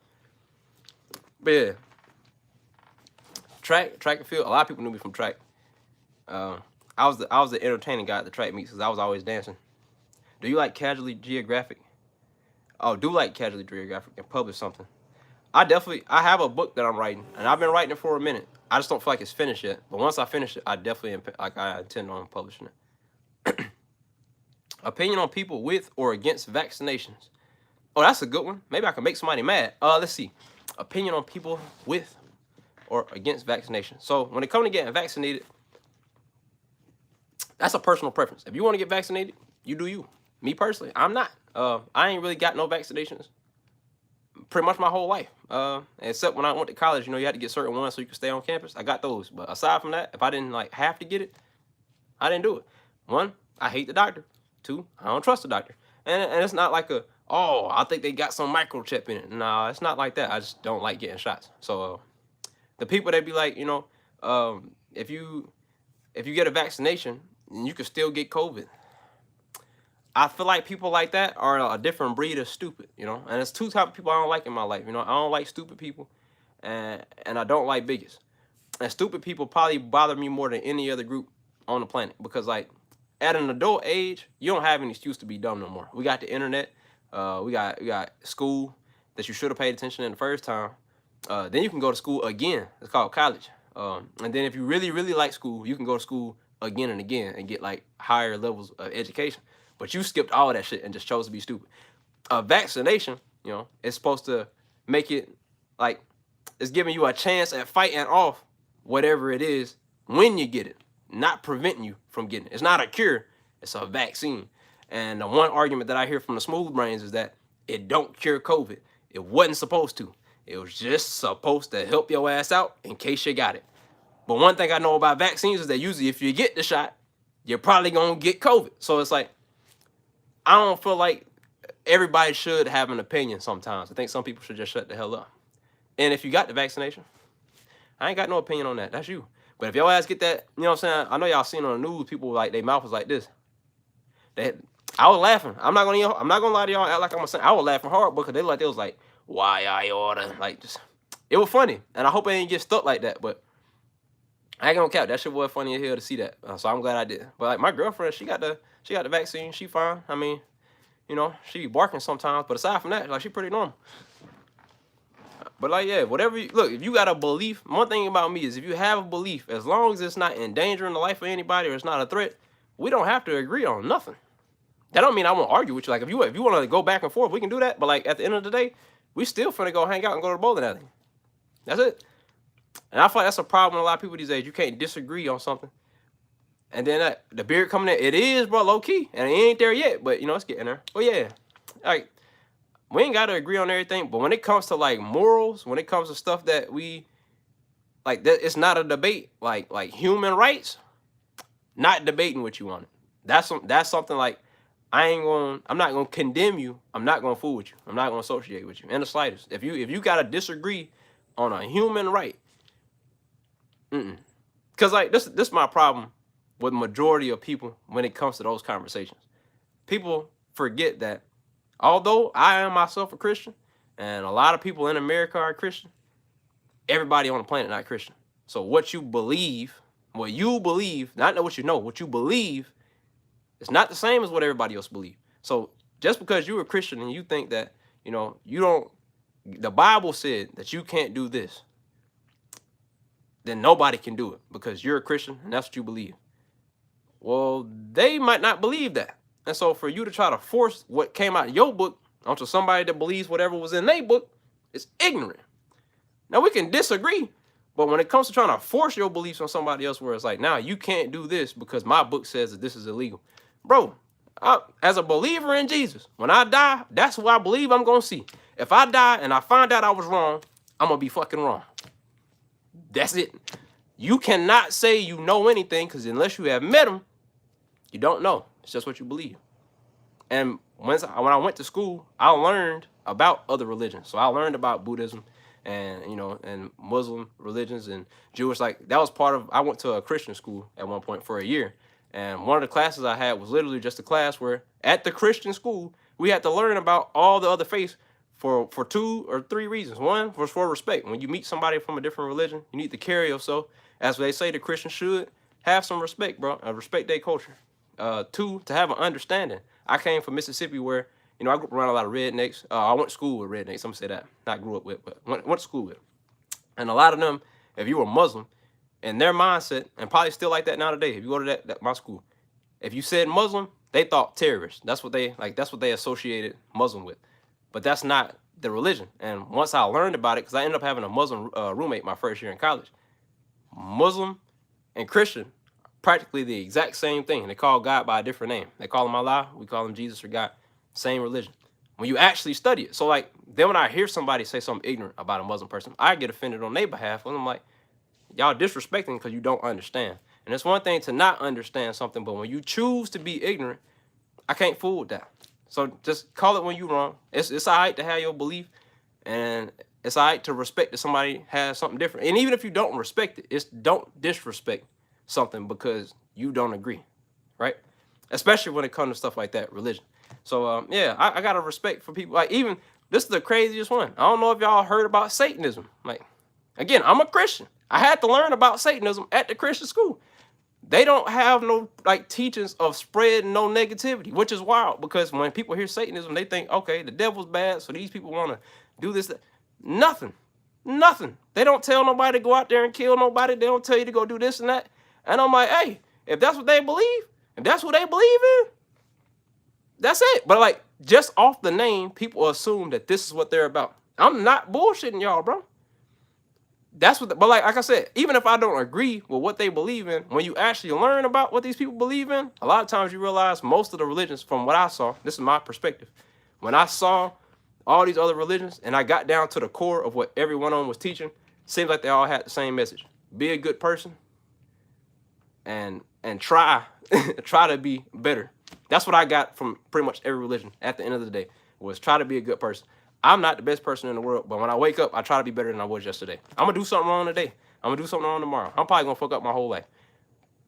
But yeah. Track and field, a lot of people knew me from track. I was the entertaining guy at the track meets because I was always dancing. Do you like Casually Geographic? Oh, do like Casually Geographic and publish something. I have a book that I'm writing, and I've been writing it for a minute. I just don't feel like it's finished yet. But once I finish it, I definitely I intend on publishing it. Opinion on people with or against vaccinations. Oh, that's a good one. Maybe I can make somebody mad. Let's see. Opinion on people with or against vaccination. So when it comes to getting vaccinated, that's a personal preference. If you want to get vaccinated, you do you. Me personally, I'm not. I ain't really got no vaccinations pretty much my whole life. Except when I went to college, you know, you had to get certain ones so you could stay on campus. I got those. But aside from that, if I didn't like have to get it, I didn't do it. One, I hate the doctor. Two, I don't trust the doctor. And it's not like I think they got some microchip in it. No, it's not like that. I just don't like getting shots. So the people that be like, you know, if you get a vaccination, you can still get COVID. I feel like people like that are a different breed of stupid, you know. And there's two type of people I don't like in my life, you know. I don't like stupid people, and I don't like bigots. And stupid people probably bother me more than any other group on the planet, because like at an adult age, you don't have any excuse to be dumb no more. We got the internet, we got school that you should have paid attention in the first time. Then you can go to school again. It's called college. And then if you really, really like school, you can go to school again and again and get like higher levels of education. But you skipped all that shit and just chose to be stupid. A vaccination, you know, is supposed to make it like it's giving you a chance at fighting off whatever it is when you get it, not preventing you from getting it. It's not a cure, it's a vaccine. And the one argument that I hear from the smooth brains is that it don't cure COVID. It wasn't supposed to. It was just supposed to help your ass out in case you got it. But one thing I know about vaccines is that usually if you get the shot, you're probably gonna get COVID. So it's like, I don't feel like everybody should have an opinion sometimes. I think some people should just shut the hell up. And if you got the vaccination, I ain't got no opinion on that. That's you. But if your ass get that, you know what I'm saying? I know y'all seen on the news, people like their mouth was like this. I was laughing. I'm not gonna lie to y'all, act like I'm a saint. I was laughing hard because they was like, why I order? Like, just, it was funny. And I hope I didn't get stuck like that. But I ain't gonna count. That shit was funny as hell to see that. So I'm glad I did. But like my girlfriend, she got the vaccine. She fine. I mean, you know, she be barking sometimes. But aside from that, like, she pretty normal. But like, yeah, whatever you, look, if you got a belief, one thing about me is if you have a belief, as long as it's not endangering the life of anybody or it's not a threat, we don't have to agree on nothing. That don't mean I won't argue with you. Like, if you want to go back and forth, we can do that. But like at the end of the day, we still finna go hang out and go to the bowling alley. That's it. And I feel like that's a problem with a lot of people these days. You can't disagree on something. And then the beard coming in, it is, bro, low key. And it ain't there yet, but you know, it's getting there. But yeah, like, we ain't got to agree on everything. But when it comes to like morals, when it comes to stuff that we, like, that, it's not a debate. Like human rights, not debating with you on it. That's something like, I'm not gonna condemn you. I'm not gonna fool with you. I'm not gonna associate with you in the slightest. If you gotta disagree on a human right, because like this is my problem with majority of people when it comes to those conversations. People forget that although I am myself a Christian, and a lot of people in America are Christian, everybody on the planet not Christian. So what you believe, not what you know, what you believe, it's not the same as what everybody else believes. So just because you're a Christian and you think that, you know, the Bible said that you can't do this, then nobody can do it because you're a Christian and that's what you believe. Well, they might not believe that. And so for you to try to force what came out of your book onto somebody that believes whatever was in their book, it's ignorant. Now, we can disagree, but when it comes to trying to force your beliefs on somebody else, where it's like, now you can't do this because my book says that this is illegal. Bro, as a believer in Jesus, when I die, that's who I believe I'm going to see. If I die and I find out I was wrong, I'm going to be fucking wrong. That's it. You cannot say you know anything because unless you have met him, you don't know. It's just what you believe. And when I went to school, I learned about other religions. So I learned about Buddhism and, you know, and Muslim religions and Jewish. Like, that was part of, I went to a Christian school at one point for a year. And one of the classes I had was literally just a class where at the Christian school, we had to learn about all the other faiths for 2 or 3 reasons. One was for respect. When you meet somebody from a different religion, you need to carry yourself, as they say the Christians should, have some respect, bro. Respect their culture. 2, to have an understanding. I came from Mississippi where, you know, I grew up around a lot of rednecks. I went to school with rednecks. I'm going to say that. Not grew up with, but went to school with. And a lot of them, if you were Muslim, in their mindset, and probably still like that now today, if you go to my school, if you said Muslim, they thought terrorist. That's what they associated Muslim with. But that's not the religion. And once I learned about it, because I ended up having a Muslim roommate my first year in college, Muslim and Christian, practically the exact same thing. They call God by a different name. They call him Allah. We call him Jesus or God. Same religion. When you actually study it. So like, then when I hear somebody say something ignorant about a Muslim person, I get offended on their behalf. And I'm like, y'all disrespecting because you don't understand. And it's one thing to not understand something, but when you choose to be ignorant, I can't fool with that. So just call it when you're wrong. It's all right to have your belief, and it's all right to respect that somebody has something different. And even if you don't respect it, don't disrespect something because you don't agree, right? especially when it comes to stuff like that, religion. So yeah, I got a respect for people. Like even this is the craziest one. I don't know if y'all heard about Satanism. Like again, I'm a Christian. I had to learn about Satanism at the Christian school. They don't have no like teachings of spreading no negativity, which is wild because when people hear Satanism, they think, okay, the devil's bad, so these people want to do this. That. Nothing, nothing. They don't tell nobody to go out there and kill nobody. They don't tell you to go do this and that. And I'm like, hey, if that's what they believe, if that's what they believe in, that's it. But like just off the name, people assume that this is what they're about. I'm not bullshitting y'all, bro. That's what, but like I said, even if I don't agree with what they believe in, when you actually learn about what these people believe in, a lot of times you realize most of the religions, from what I saw, this is my perspective. When I saw all these other religions and I got down to the core of what every one of them was teaching, seems like they all had the same message: be a good person and try try to be better. That's what I got from pretty much every religion. At the end of the day, was try to be a good person. I'm not the best person in the world, but when I wake up, I try to be better than I was yesterday. I'm going to do something wrong today. I'm going to do something wrong tomorrow. I'm probably going to fuck up my whole life.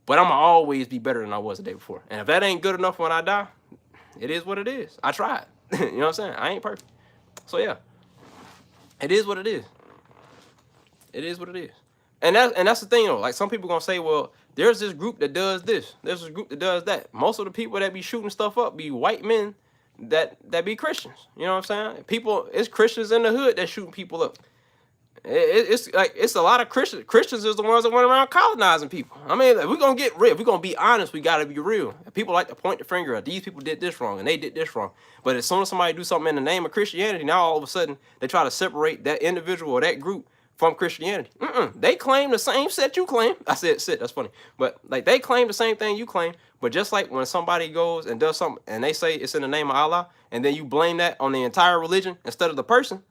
But I'm going to always be better than I was the day before. And if that ain't good enough when I die, it is what it is. I tried. You know what I'm saying? I ain't perfect. So, yeah. It is what it is. It is what it is. And that's the thing, though. Like, some people going to say, well, there's this group that does this. There's this group that does that. Most of the people that be shooting stuff up be white men that be Christians. You know what I'm saying? People, it's Christians in the hood that shooting people up. It's like it's a lot of Christians. Christians is the ones that went around colonizing people. I mean, if we're gonna get real, if we're gonna be honest, we gotta be real. People like to point the finger at these people did this wrong and they did this wrong. But as soon as somebody do something in the name of Christianity, now all of a sudden they try to separate that individual or that group from Christianity. They claim the same shit you claim. I said shit, that's funny. But like they claim the same thing you claim. But just like when somebody goes and does something and they say it's in the name of Allah, and then you blame that on the entire religion instead of the person,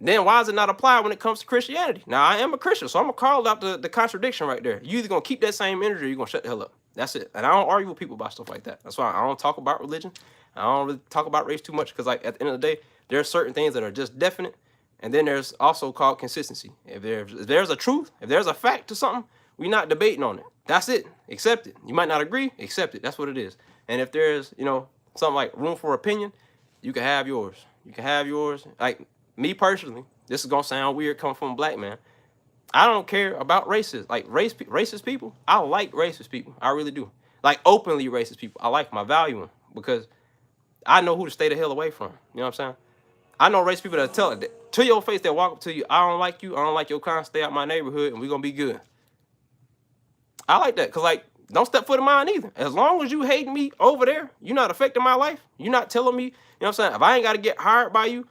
then why does it not apply when it comes to Christianity? Now, I am a Christian, so I'm going to call out the contradiction right there. You either going to keep that same energy or you're going to shut the hell up. That's it. And I don't argue with people about stuff like that. That's why I don't talk about religion. I don't really talk about race too much because like at the end of the day, there are certain things that are just definite. And then there's also called consistency. If there's a truth, if there's a fact to something, we're not debating on it. That's it. Accept it. You might not agree. Accept it. That's what it is. And if there's, something like room for opinion, you can have yours. You can have yours. Like me personally, this is going to sound weird coming from a black man. I don't care about races. Like racist people, I like racist people. I really do. Like openly racist people. I like them. I value them because I know who to stay the hell away from. You know what I'm saying? I know racist people that tell it to your face, that walk up to you, I don't like you, I don't like your kind, stay out my neighborhood, and we're going to be good. I like that because, like, don't step foot in mine either. As long as you hating me over there, you're not affecting my life. You're not telling me, you know what I'm saying? If I ain't got to get hired by you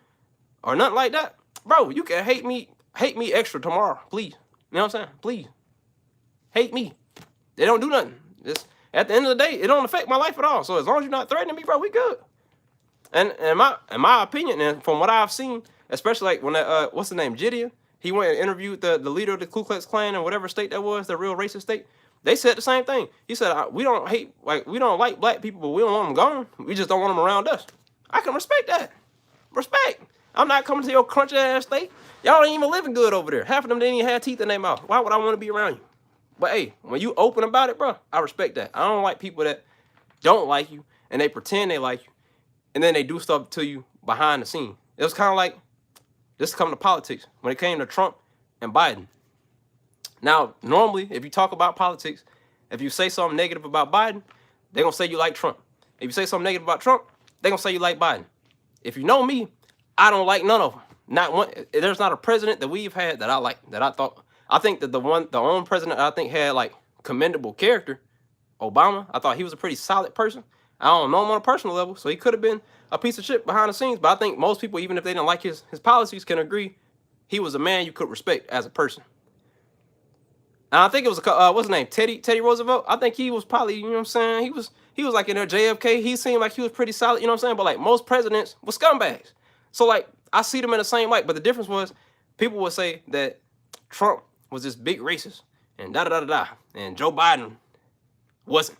or nothing like that, bro, you can hate me extra tomorrow, please. You know what I'm saying? Please. Hate me. They don't do nothing. Just, at the end of the day, it don't affect my life at all. So as long as you're not threatening me, bro, we good. And in my opinion, and from what I've seen, especially like when that, what's the name, Gideon, he went and interviewed the leader of the Ku Klux Klan in whatever state that was, the real racist state. They said the same thing. He said, we don't like black people, but we don't want them gone. We just don't want them around us. I can respect that. Respect. I'm not coming to your crunchy ass state. Y'all ain't even living good over there. Half of them didn't even have teeth in their mouth. Why would I want to be around you? But hey, when you open about it, bro, I respect that. I don't like people that don't like you and they pretend they like you and then they do stuff to you behind the scene. It was kind of like, this is coming to politics. When it came to Trump and Biden. Now, normally, if you talk about politics, if you say something negative about Biden, they're going to say you like Trump. If you say something negative about Trump, they're going to say you like Biden. If you know me, I don't like none of them. Not one. There's not a president that we've had that I like, that I thought. I think that the only president I think had like commendable character, Obama. I thought he was a pretty solid person. I don't know him on a personal level, so he could have been a piece of shit behind the scenes. But I think most people, even if they didn't like his policies, can agree he was a man you could respect as a person. And I think it was what's his name, Teddy Roosevelt. I think he was probably, you know what I'm saying, he was like in there JFK. He seemed like he was pretty solid, you know what I'm saying. But like most presidents were scumbags. So like I see them in the same light. But the difference was people would say that Trump was this big racist and da da da da da, and Joe Biden wasn't.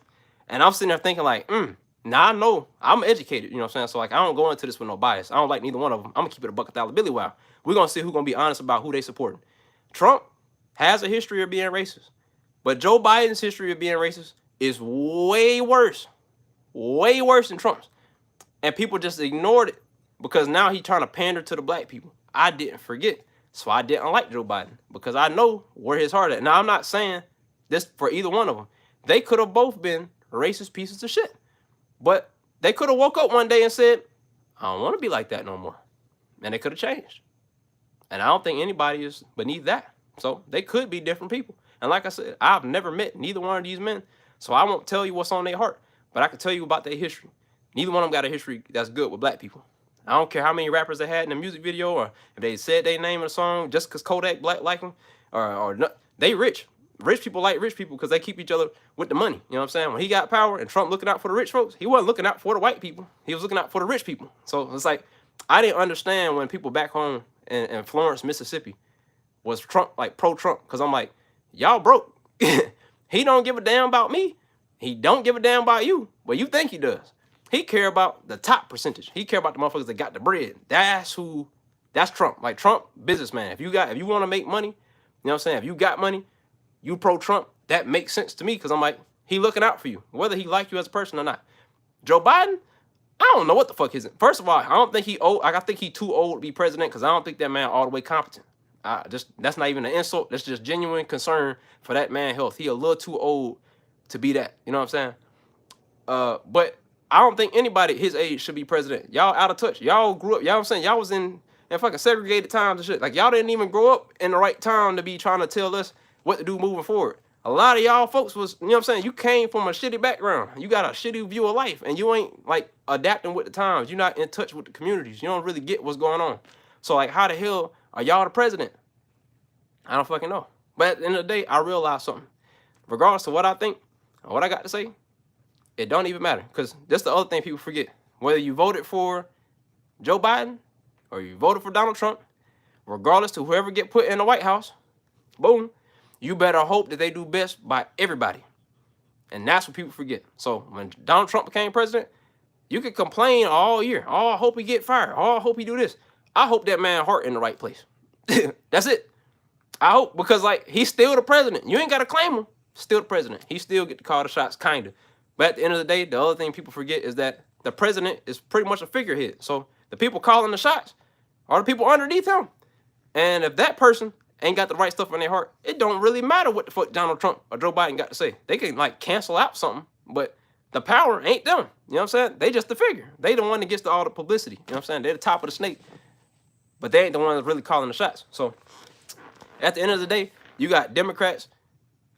And I'm sitting there thinking like, now I know I'm educated, you know what I'm saying. So like I don't go into this with no bias. I don't like neither one of them. I'm gonna keep it a $1,000 Billy Wow. We're gonna see who's gonna be honest about who they supporting. Trump has a history of being racist, but Joe Biden's history of being racist is way worse. way worse than Trump's. And people just ignored it because now he's trying to pander to the black people. I didn't forget. So I didn't like Joe Biden because I know where his heart at. Now, I'm not saying this for either one of them. They could have both been racist pieces of shit. But they could have woke up one day and said, I don't want to be like that no more. And they could have changed. And I don't think anybody is beneath that. So they could be different people. And like I said, I've never met neither one of these men. So I won't tell you what's on their heart. But I can tell you about their history. Neither one of them got a history that's good with black people. I don't care how many rappers they had in the music video or if they said their name in a song just because Kodak Black like them. Or no, they rich. Rich people like rich people because they keep each other with the money. You know what I'm saying? When he got power and Trump looking out for the rich folks, he wasn't looking out for the white people. He was looking out for the rich people. So it's like, I didn't understand when people back home in Florence, Mississippi was Trump, like pro-Trump. Because I'm like, y'all broke. He don't give a damn about me. He don't give a damn about you. But you think he does. He care about the top percentage. He care about the motherfuckers that got the bread. That's Trump. Like Trump, businessman. If you want to make money, you know what I'm saying? If you got money, you pro-Trump, that makes sense to me because I'm like, he looking out for you, whether he like you as a person or not. Joe Biden, I don't know what the fuck is it. First of all, I don't think he old. I think he too old to be president because I don't think that man all the way competent. That's not even an insult. That's just genuine concern for that man's health. He a little too old to be that. You know what I'm saying? But I don't think anybody his age should be president. Y'all out of touch. Y'all grew up. Y'all know what I'm saying? Y'all was in fucking segregated times and shit. Like y'all didn't even grow up in the right time to be trying to tell us what to do moving forward. A lot of y'all folks was, you know what I'm saying? You came from a shitty background. You got a shitty view of life and you ain't like adapting with the times. You're not in touch with the communities. You don't really get what's going on. So like, how the hell are y'all the president? I don't fucking know. But at the end of the day, I realized something. Regardless of what I think or what I got to say, it don't even matter. Because that's the other thing people forget. Whether you voted for Joe Biden or you voted for Donald Trump, regardless to whoever get put in the White House, boom, you better hope that they do best by everybody. And that's what people forget. So when Donald Trump became president, you could complain all year. Oh, I hope he get fired. Oh, I hope he do this. I hope that man's heart in the right place. That's it. I hope, because like he's still the president. You ain't got to claim him. Still the president. He still get to call the shots, kind of. But at the end of the day, the other thing people forget is that the president is pretty much a figurehead. So the people calling the shots are the people underneath him. And if that person ain't got the right stuff in their heart, it don't really matter what the fuck Donald Trump or Joe Biden got to say. They can like cancel out something, but the power ain't them. You know what I'm saying? They just the figure. They the one that gets all the publicity. You know what I'm saying? They're the top of the snake. But they ain't the one that's really calling the shots. So at the end of the day, you got Democrats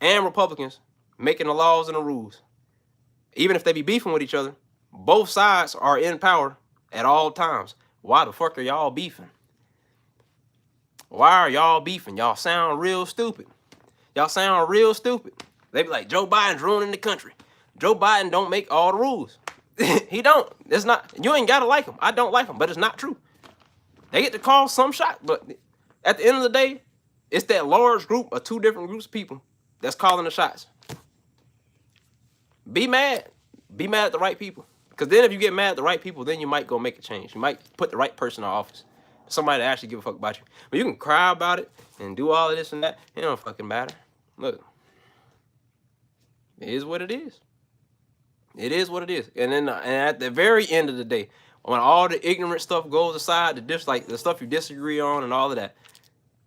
and Republicans making the laws and the rules. Even if they be beefing with each other, both sides are in power at all times. Why the fuck are y'all beefing? Why are y'all beefing? Y'all sound real stupid. Y'all sound real stupid. They be like, Joe Biden's ruining the country. Joe Biden don't make all the rules. He don't. It's not. You ain't gotta like him. I don't like him, but it's not true. They get to call some shot, but at the end of the day, it's that large group of two different groups of people that's calling the shots. Be mad. Be mad at the right people. Because then if you get mad at the right people, then you might go make a change. You might put the right person in office. Somebody that actually give a fuck about you. But you can cry about it and do all of this and that. It don't fucking matter. Look. It is what it is. It is what it is. And then and at the very end of the day, when all the ignorant stuff goes aside, the stuff you disagree on and all of that,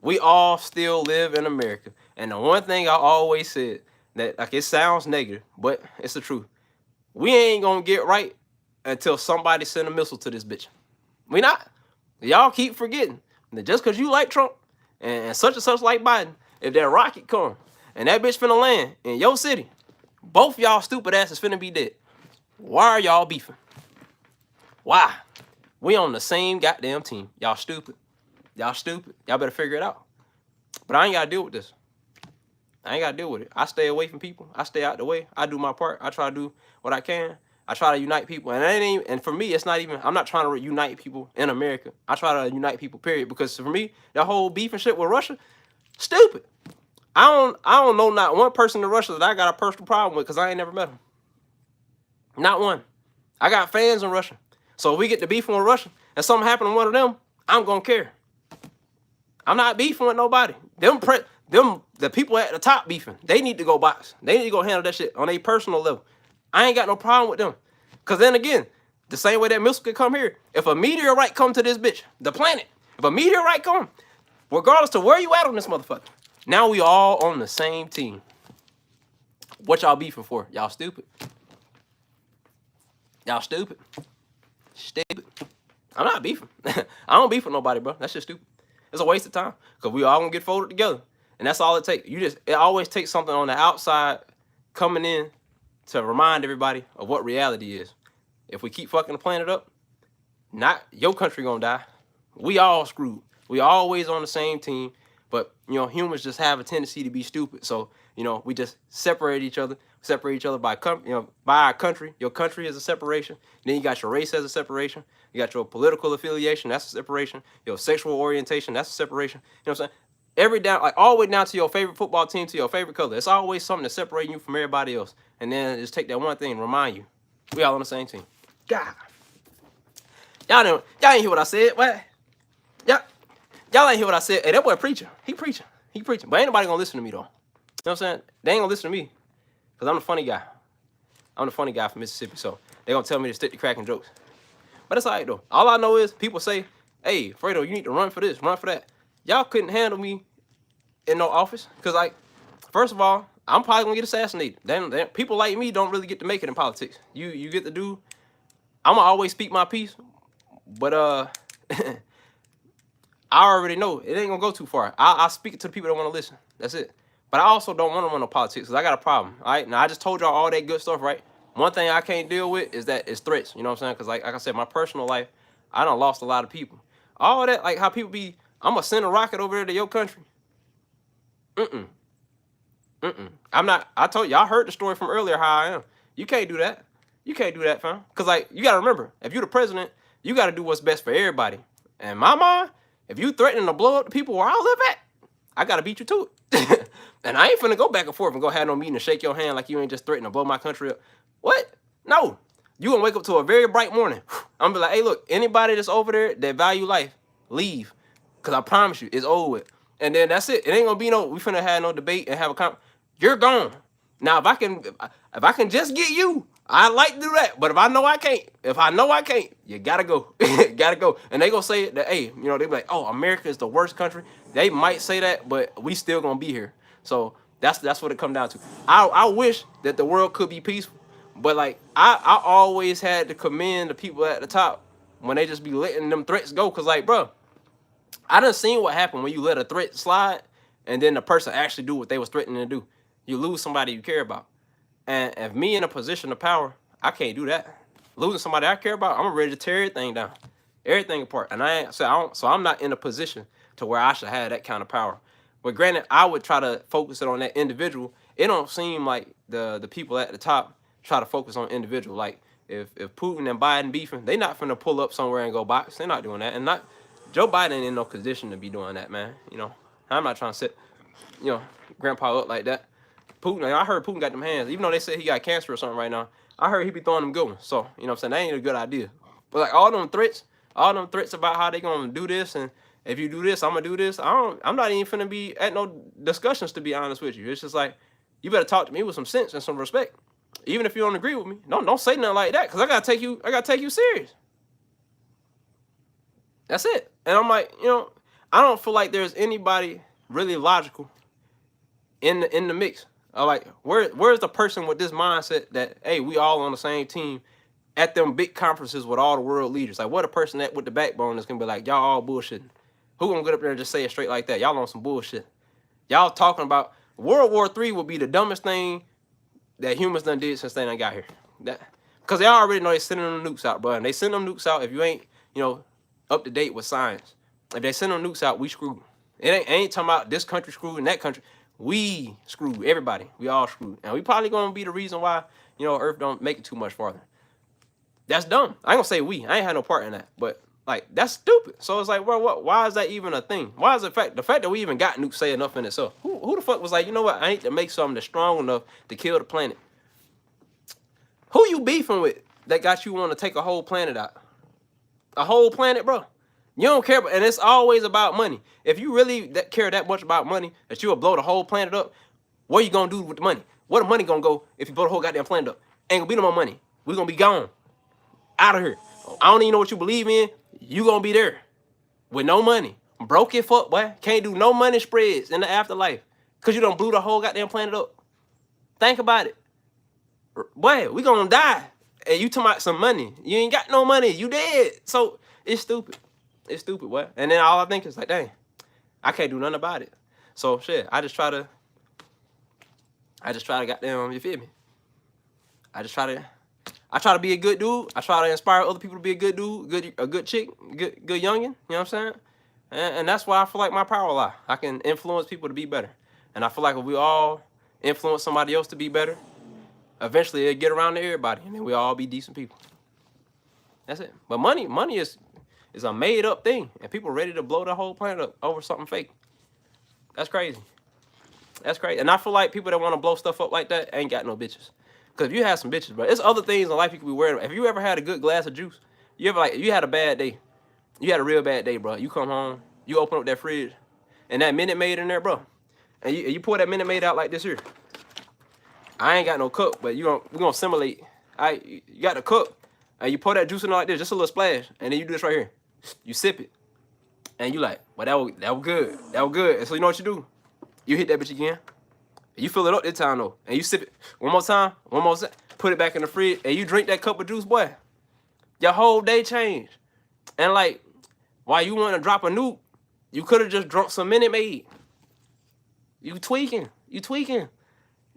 we all still live in America. And the one thing I always said, that like it sounds negative, but it's the truth. We ain't gonna get right until somebody send a missile to this bitch. We not. Y'all keep forgetting that just because you like Trump and such and such like Biden, if that rocket come and that bitch finna land in your city, both y'all stupid asses finna be dead. Why are y'all beefing? Why? We on the same goddamn team. Y'all stupid. Y'all stupid. Y'all better figure it out. But I ain't gotta deal with this. I ain't gotta deal with it. I stay away from people. I stay out the way. I do my part. I try to do what I can. I try to unite people. And for me, it's not even, I'm not trying to unite people in America. I try to unite people, period. Because for me, that whole beef and shit with Russia, stupid. I don't know not one person in Russia that I got a personal problem with because I ain't never met them. Not one. I got fans in Russia. So if we get to beefing with Russia and something happen to one of them, I'm gonna care. I'm not beefing with nobody. The people at the top beefing, they need to go box. They need to go handle that shit on a personal level. I ain't got no problem with them. Because then again, the same way that missile could come here, if a meteorite come to this bitch, the planet, if a meteorite come, regardless to where you at on this motherfucker, now we all on the same team. What y'all beefing for? Y'all stupid. Y'all stupid. Stupid. I'm not beefing. I don't beef with nobody, bro. That's just stupid. It's a waste of time. Because we all gonna get folded together. And that's all it takes. It always takes something on the outside coming in to remind everybody of what reality is. If we keep fucking the planet up, not your country gonna die. We all screwed. We always on the same team. But, you know, humans just have a tendency to be stupid. So, you know, we just separate each other by, by our country. Your country is a separation. Then you got your race as a separation. You got your political affiliation. That's a separation. Your sexual orientation. That's a separation. You know what I'm saying? Every down, like all the way down to your favorite football team, to your favorite color. It's always something to separate you from everybody else. And then just take that one thing and remind you, we all on the same team. God. Y'all ain't hear what I said. What? Y'all ain't hear what I said. Hey, that boy preaching. He preaching. But ain't nobody gonna listen to me though. You know what I'm saying? They ain't gonna listen to me. Because I'm the funny guy. I'm the funny guy from Mississippi. So they gonna tell me to stick to cracking jokes. But it's all right though. All I know is people say, hey, Fredo, you need to run for this, run for that. Y'all couldn't handle me in no office. Because, like, first of all, I'm probably going to get assassinated. Then people like me don't really get to make it in politics. You get to do, I'm going to always speak my piece. But I already know it ain't going to go too far. I speak it to the people that want to listen. That's it. But I also don't want to run no politics because I got a problem. All right? Now, I just told y'all all that good stuff, right? One thing I can't deal with is threats. You know what I'm saying? Because, like I said, my personal life, I done lost a lot of people. All that, like how people be, I'm going to send a rocket over there to your country. I'm not, I told y'all heard the story from earlier how I am. You can't do that. You can't do that, fam. Because, like, you got to remember, if you're the president, you got to do what's best for everybody. And my mind, if you threatening to blow up the people where I live at, I got to beat you to it. And I ain't finna go back and forth and go have no meeting and shake your hand like you ain't just threatening to blow my country up. What? No. You gonna wake up to a very bright morning. I'm gonna be like, hey, look, anybody that's over there that value life, leave. Because I promise you, it's over with. And then that's it. It ain't gonna be no, we finna have no debate and have a you're gone. Now, if I can just get you, I like to do that. But if I know I can't, you gotta go. Gotta go. And they gonna say that, hey, you know, they be like, oh, America is the worst country. They might say that, but we still gonna be here. So that's what it come down to. I wish that the world could be peaceful. But like I always had to commend the people at the top when they just be letting them threats go. Cause like, bro, I done seen what happened when you let a threat slide and then the person actually do what they was threatening to do. You lose somebody you care about. And if me in a position of power, I can't do that. Losing somebody I care about, I'm ready to tear everything down, everything apart. And so I'm not in a position to where I should have that kind of power. But granted, I would try to focus it on that individual. It don't seem like the people at the top try to focus on individual. Like if Putin and Biden beefing, they not finna pull up somewhere and go box. They're not doing that. And not Joe Biden ain't in no position to be doing that, man. You know, I'm not trying to set, you know, grandpa up like that. Putin, I heard Putin got them hands. Even though they said he got cancer or something right now, I heard he be throwing them good ones. So, you know what I'm saying? That ain't a good idea. But like all them threats about how they gonna do this, and if you do this, I'm gonna do this. I'm not even finna be at no discussions, to be honest with you. It's just like, you better talk to me with some sense and some respect. Even if you don't agree with me, don't say nothing like that, because I gotta take you serious. That's it. And I'm like, you know, I don't feel like there's anybody really logical in the mix. Like, where's the person with this mindset that, hey, we all on the same team at them big conferences with all the world leaders? Like, what a person that with the backbone that's gonna be like, y'all all bullshitting? Who gonna get up there and just say it straight like that? Y'all on some bullshit. Y'all talking about World War III would be the dumbest thing that humans done did since they done got here. Because they already know they sending them nukes out, bro. And they send them nukes out if you ain't, you know, up to date with science. If they send them nukes out, we screwed. It ain't talking about this country screwed and that country. We screwed. Everybody. We all screwed. And we probably gonna be the reason why, you know, Earth don't make it too much farther. That's dumb. I ain't gonna say we. I ain't had no part in that. But like, that's stupid. So it's like, well, why is that even a thing? Why is the fact that we even got nukes say enough in itself? Who the fuck was like, you know what? I need to make something that's strong enough to kill the planet. Who you beefing with that got you want to take a whole planet out? A whole planet, bro. You don't care, and it's always about money. If you really care that much about money that you will blow the whole planet up, what are you gonna do with the money? Where the money gonna go if you blow the whole goddamn planet up? Ain't gonna be no more money. We gonna be gone. Out of here. I don't even know what you believe in. You gonna be there with no money. Broke your fuck, boy. Can't do no money spreads in the afterlife. Cause you done blew the whole goddamn planet up. Think about it. Boy, we gonna die. And you talking about some money. You ain't got no money. You dead. So it's stupid. It's stupid, boy. And then all I think is like, dang, I can't do nothing about it. So shit, I just try to goddamn, you feel me? I try to be a good dude. I try to inspire other people to be a good dude, a good chick, good youngin'. You know what I'm saying? And that's why I feel like my power lie. I can influence people to be better. And I feel like if we all influence somebody else to be better, eventually it'll get around to everybody, and then we all be decent people. That's it. But money is a made up thing, and people ready to blow the whole planet up over something fake. That's crazy. That's crazy. And I feel like people that want to blow stuff up like that ain't got no bitches. Because if you have some bitches, bro, there's other things in life you could be worried about. Have you ever had a good glass of juice? You had a bad day. You had a real bad day, bro. You come home, you open up that fridge, and that Minute Maid in there, bro. And you pour that Minute Maid out like this here. I ain't got no cup, but we're gonna simulate. You got the cup, and you pour that juice in there like this, just a little splash, and then you do this right here. You sip it, and you like, well, that was good. That was good. And so you know what you do? You hit that bitch again. You fill it up this time though, and you sip it one more time, put it back in the fridge, and you drink that cup of juice, boy. Your whole day changed. And like, while you want to drop a nuke, you could have just drunk some Minute Maid. You tweaking. You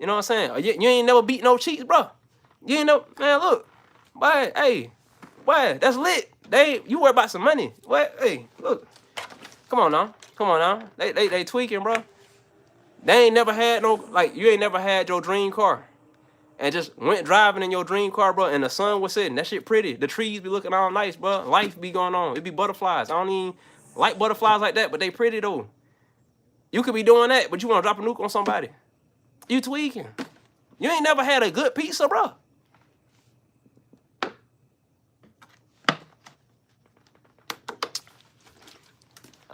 know what I'm saying? You ain't never beat no cheats, bro. You ain't know, man. Look, boy, hey, boy, that's lit. You worry about some money. What? Hey, look, come on now. They tweaking, bro. They ain't never had you ain't never had your dream car and just went driving in your dream car, bro, and the sun was setting. That shit pretty. The trees be looking all nice, bro. Life be going on. It be butterflies. I don't even like butterflies like that, but they pretty, though. You could be doing that, but you want to drop a nuke on somebody. You tweaking. You ain't never had a good pizza, bro.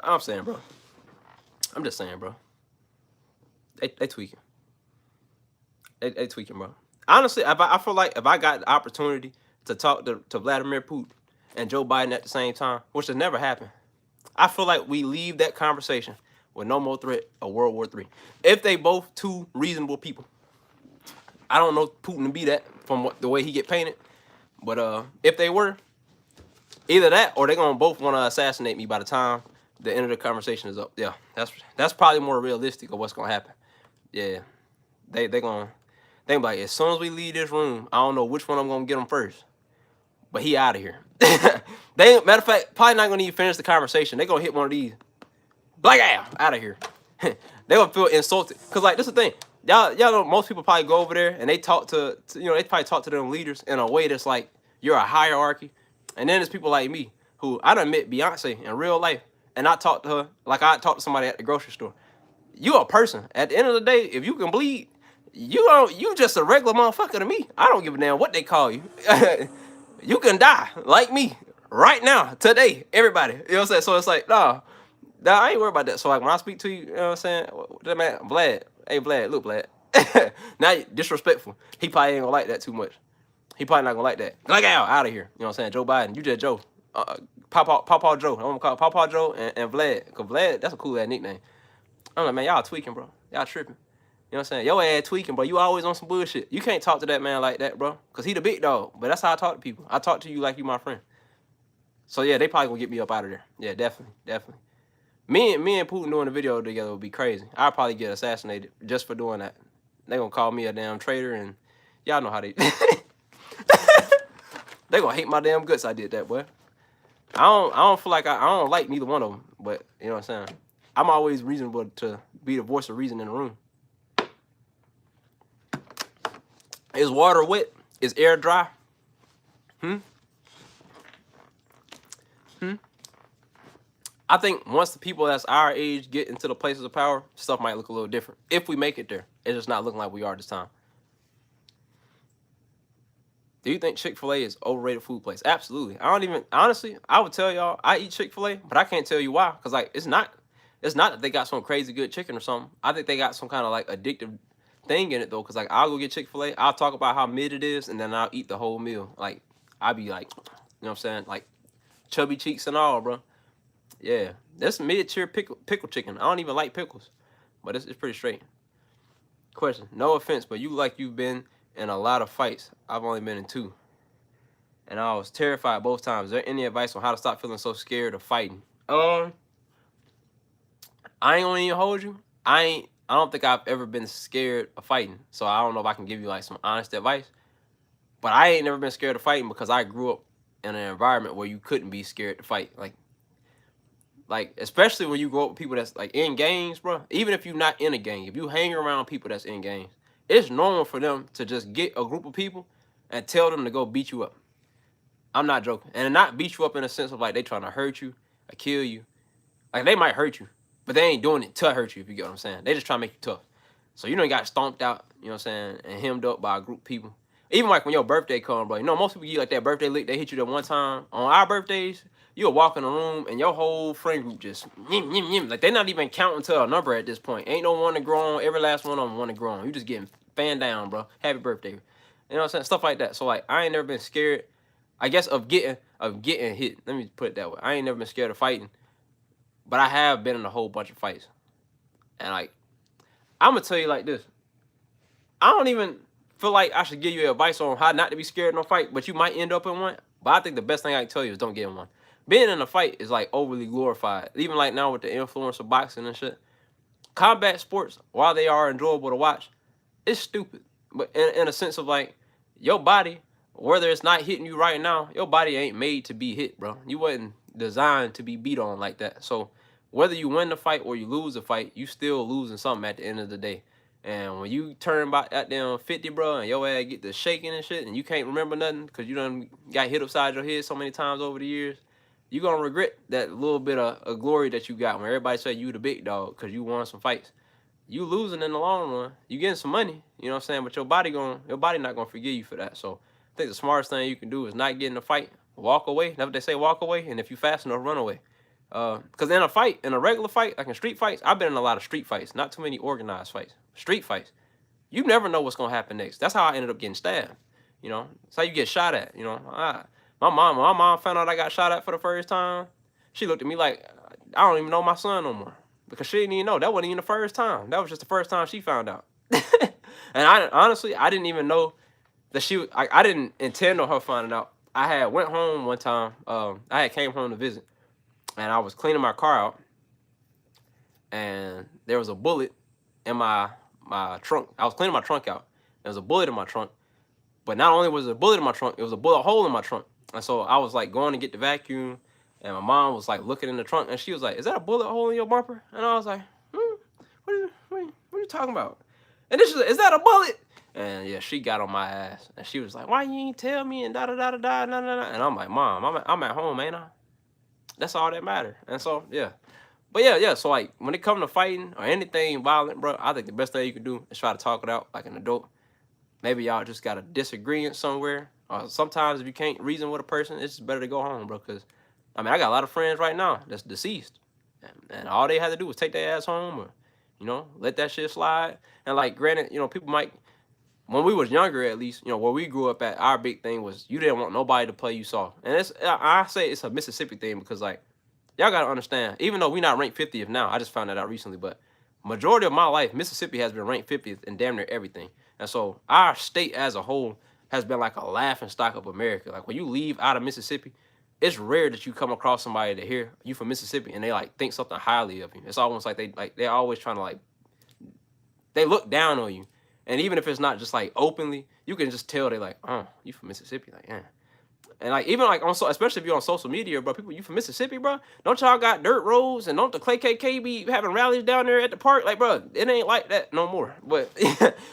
I'm saying, bro. I'm just saying, bro. They tweaking. They tweaking, bro. Honestly, I feel like if I got the opportunity to talk to Vladimir Putin and Joe Biden at the same time, which has never happened, I feel like we leave that conversation with no more threat of World War III. If they both two reasonable people. I don't know Putin to be that from the way he get painted, but if they were, either that or they're gonna both want to assassinate me by the time the end of the conversation is up. Yeah, that's probably more realistic of what's gonna happen. Yeah, they gonna be like, as soon as we leave this room, I don't know which one I'm gonna get them first, but he out of here. Matter of fact, probably not gonna even finish the conversation. They gonna hit one of these, black out of here. They gonna feel insulted, cause like this is the thing. Y'all know most people probably go over there and they talk to they probably talk to them leaders in a way that's like you're a hierarchy, and then there's people like me who I done met Beyonce in real life, and I talk to her like I talk to somebody at the grocery store. You a person. At the end of the day, if you can bleed, you just a regular motherfucker to me. I don't give a damn what they call you. You can die like me right now, today, everybody. You know what I'm saying? So it's like, nah, I ain't worried about that. So like when I speak to you, you know what I'm saying? That man, Vlad, hey Vlad, look Vlad. Now you disrespectful. He probably ain't gonna like that too much. He probably not gonna like that. Like out of here. You know what I'm saying? Joe Biden, you just Joe. Pawpaw Joe. I'm gonna call Pawpaw Joe and Vlad. Cause Vlad, that's a cool ass nickname. I'm like, man, y'all tweaking, bro. Y'all tripping. You know what I'm saying? Your ass tweaking, bro. You always on some bullshit. You can't talk to that man like that, bro. Because he the big dog. But that's how I talk to people. I talk to you like you my friend. So, yeah, they probably going to get me up out of there. Yeah, definitely. Me and Putin doing a video together would be crazy. I'd probably get assassinated just for doing that. They going to call me a damn traitor, and y'all know how they... They going to hate my damn guts I did that, boy. I don't feel like I don't like neither one of them. But, you know what I'm saying? I'm always reasonable to be the voice of reason in the room. Is water wet? Is air dry? I think once the people that's our age get into the places of power, stuff might look a little different. If we make it there. It's just not looking like we are this time. Do you think Chick-fil-A is overrated food place? Absolutely. Honestly, I would tell y'all, I eat Chick-fil-A, but I can't tell you why. Because, like, it's not that they got some crazy good chicken or something. I think they got some kind of, like, addictive thing in it, though. Because, like, I'll go get Chick-fil-A, I'll talk about how mid it is, and then I'll eat the whole meal. Like, I be like, you know what I'm saying, like chubby cheeks and all, bro. Yeah, that's mid-tier pickle chicken. I don't even like pickles, but it's pretty straight. Question: no offense, but you've been in a lot of fights. I've only been in 2, and I was terrified both times. Is there any advice on how to stop feeling so scared of fighting? I ain't gonna even hold you. I don't think I've ever been scared of fighting. So I don't know if I can give you like some honest advice. But I ain't never been scared of fighting because I grew up in an environment where you couldn't be scared to fight. Like especially when you grow up with people that's like in gangs, bro. Even if you're not in a gang, if you hang around people that's in gangs, it's normal for them to just get a group of people and tell them to go beat you up. I'm not joking. And not beat you up in a sense of like they trying to hurt you or kill you. Like they might hurt you, but they ain't doing it to hurt you, if you get what I'm saying. They just trying to make you tough. So you got stomped out, you know what I'm saying, and hemmed up by a group of people. Even like when your birthday comes, bro. Most people get like that birthday lick, they hit you that one time. On our birthdays, you'll walk in the room and your whole friend group just yim, yim, yim. Like they're not even counting to a number at this point. Ain't no one to grow on. Every last one of them want to grow on. You just getting fanned down, bro. Happy birthday. You know what I'm saying? Stuff like that. So like I ain't never been scared, I guess, of getting hit. Let me put it that way. I ain't never been scared of fighting. But I have been in a whole bunch of fights. And like, I'm gonna tell you like this. I don't even feel like I should give you advice on how not to be scared in a fight, but you might end up in one. But I think the best thing I can tell you is don't get in one. Being in a fight is like overly glorified. Even like now with the influence of boxing and shit. Combat sports, while they are enjoyable to watch, it's stupid. But in a sense of like, your body, whether it's not hitting you right now, your body ain't made to be hit, bro. You wasn't designed to be beat on like that. So whether you win the fight or you lose the fight, you still losing something at the end of the day. And when you turn about that damn 50, bro, and your ass get to shaking and shit, and you can't remember nothing because you done got hit upside your head so many times over the years, you gonna regret that little bit of glory that you got when everybody say you the big dog because you won some fights. You losing in the long run. You getting some money, you know what I'm saying? But your body not gonna forgive you for that. So I think the smartest thing you can do is not get in a fight. Walk away. That's what they say, walk away. And if you fast enough, run away. Because in a fight, in a regular fight, like in street fights, I've been in a lot of street fights. Not too many organized fights. Street fights. You never know what's gonna happen next. That's how I ended up getting stabbed. That's how you get shot at. My mom found out I got shot at for the first time. She looked at me like I don't even know my son no more because she didn't even know. That wasn't even the first time. That was just the first time she found out. And I didn't even know that I didn't intend on her finding out. I had went home one time. I had came home to visit, and I was cleaning my car out, and there was a bullet in my trunk. I was cleaning my trunk out. There was a bullet in my trunk, but not only was there a bullet in my trunk, it was a bullet hole in my trunk. And so I was like going to get the vacuum, and my mom was like looking in the trunk, and she was like, "Is that a bullet hole in your bumper?" And I was like, what are you talking about?" And then she was like, "Is that a bullet?" And yeah, she got on my ass, and she was like, "Why you ain't tell me?" And da da da da da da da. And I'm like, "Mom, I'm at home, ain't I? That's all that matter." And so yeah, but yeah. So like when it comes to fighting or anything violent, bro, I think the best thing you can do is try to talk it out like an adult. Maybe y'all just got a disagreement somewhere. Or sometimes if you can't reason with a person, it's just better to go home, bro. Because I mean, I got a lot of friends right now that's deceased, and all they had to do was take their ass home, or let that shit slide. And like, granted, people might. When we was younger, at least, where we grew up at, our big thing was you didn't want nobody to play you soft. And I say it's a Mississippi thing because, like, y'all got to understand, even though we not ranked 50th now, I just found that out recently, but majority of my life, Mississippi has been ranked 50th in damn near everything. And so our state as a whole has been like a laughing stock of America. Like, when you leave out of Mississippi, it's rare that you come across somebody that hear you from Mississippi and they, like, think something highly of you. It's almost like they're always trying to, like, they look down on you. And even if it's not just like openly, you can just tell they like, "Oh, you from Mississippi?" Like, yeah. And like even like especially if you're on social media, bro, people, you from Mississippi, bro? Don't y'all got dirt roads and don't the Clay KK be having rallies down there at the park? Like, bro, it ain't like that no more. But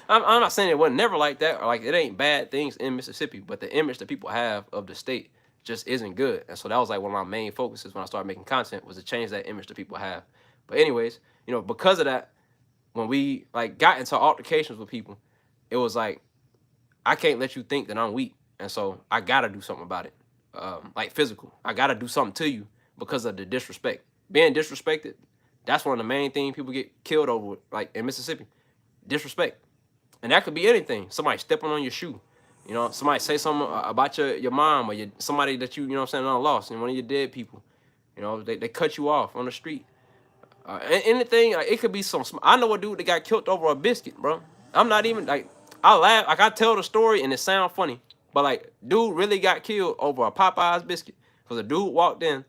I'm not saying it wasn't never like that or like it ain't bad things in Mississippi, but the image that people have of the state just isn't good. And so that was like one of my main focuses when I started making content was to change that image that people have. But anyways, because of that, when we like got into altercations with people, it was like, I can't let you think that I'm weak. And so I got to do something about it. Like physical. I got to do something to you because of the disrespect. Being disrespected, that's one of the main things people get killed over, like in Mississippi. Disrespect. And that could be anything. Somebody stepping on your shoe. You know, somebody say something about your mom or somebody that you know what I'm saying, lost, and one of your dead people. You know, they cut you off on the street. Anything, it could be some. I know a dude that got killed over a biscuit, bro. I'm not even like, I laugh, like I tell the story and it sound funny, but like, dude really got killed over a Popeyes biscuit because a dude walked in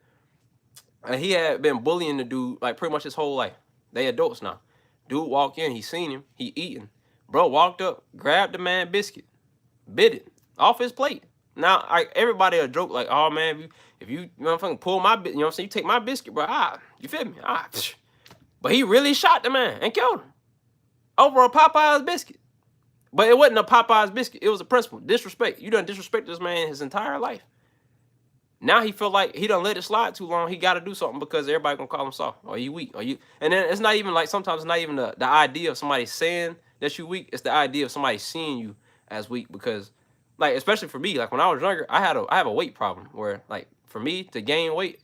and he had been bullying the dude like pretty much his whole life. They adults now. Dude walked in, he seen him, he eating. Bro walked up, grabbed the man biscuit, bit it off his plate. Now, everybody a joke like, oh man, if you motherfucking pull my, you know what I'm saying, you take my biscuit, bro. You feel me? But he really shot the man and killed him over a Popeyes biscuit. But it wasn't a Popeyes biscuit. It was a principle. Disrespect. You done disrespect this man his entire life. Now he feel like he done let it slide too long. He got to do something because everybody gonna call him soft or you weak or you. And then it's not even like, sometimes it's not even the idea of somebody saying that you weak. It's the idea of somebody seeing you as weak, because like, especially for me, like when I was younger, I have a weight problem where like for me to gain weight,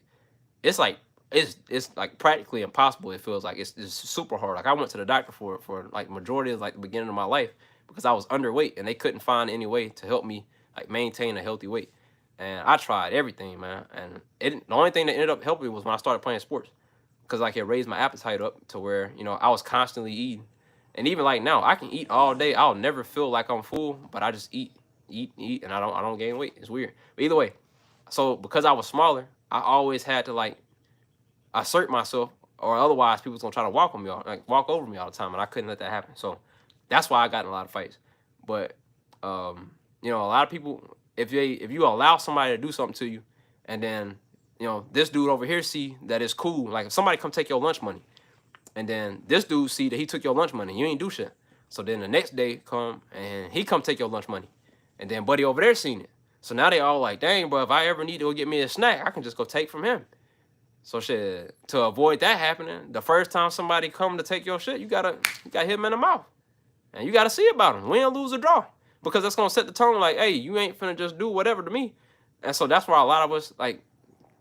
it's like it's like practically impossible. It feels like it's super hard. Like I went to the doctor for like majority of like the beginning of my life because I was underweight and they couldn't find any way to help me like maintain a healthy weight. And I tried everything, man. And the only thing that ended up helping me was when I started playing sports, because like it raised my appetite up to where, you know, I was constantly eating. And even like now, I can eat all day. I'll never feel like I'm full, but I just eat, and I don't gain weight. It's weird. But either way, so because I was smaller, I always had to like assert myself, or otherwise people was gonna try to walk over me all the time, and I couldn't let that happen. So that's why I got in a lot of fights. But you know, a lot of people, if you allow somebody to do something to you, and then, you know, this dude over here see that it's cool, like if somebody come take your lunch money, and then this dude see that he took your lunch money, you ain't do shit. So then the next day come and he come take your lunch money, and then buddy over there seen it. So now they all like, dang, bro, if I ever need to go get me a snack, I can just go take from him. So shit, to avoid that happening, the first time somebody come to take your shit, you gotta hit him in the mouth, and you gotta see about him, win, lose, or draw, because that's gonna set the tone. Like, hey, you ain't finna just do whatever to me. And so that's why a lot of us, like,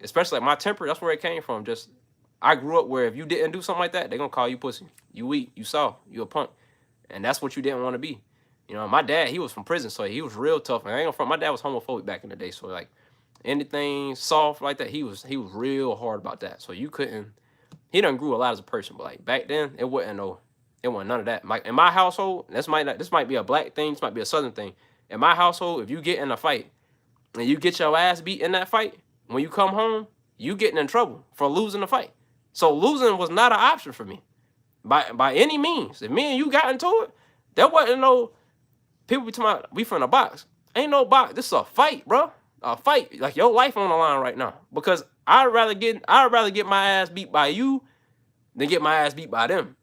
especially like my temper, that's where it came from. Just I grew up where if you didn't do something like that, they gonna call you pussy, you weak, you soft, you a punk, and that's what you didn't want to be. You know, my dad, he was from prison, so he was real tough. And I ain't gonna front, my dad was homophobic back in the day, so like anything soft like that, he was real hard about that. So you couldn't. He done grew a lot as a person, but like back then, it wasn't none of that. Like in my household, this might be a black thing, this might be a southern thing. In my household, if you get in a fight and you get your ass beat in that fight, when you come home, you getting in trouble for losing the fight. So losing was not an option for me, by any means. If me and you got into it, there wasn't no people be talking about we from the box. Ain't no box. This is a fight, bro. A fight. Like your life on the line right now. Because I'd rather get my ass beat by you than get my ass beat by them.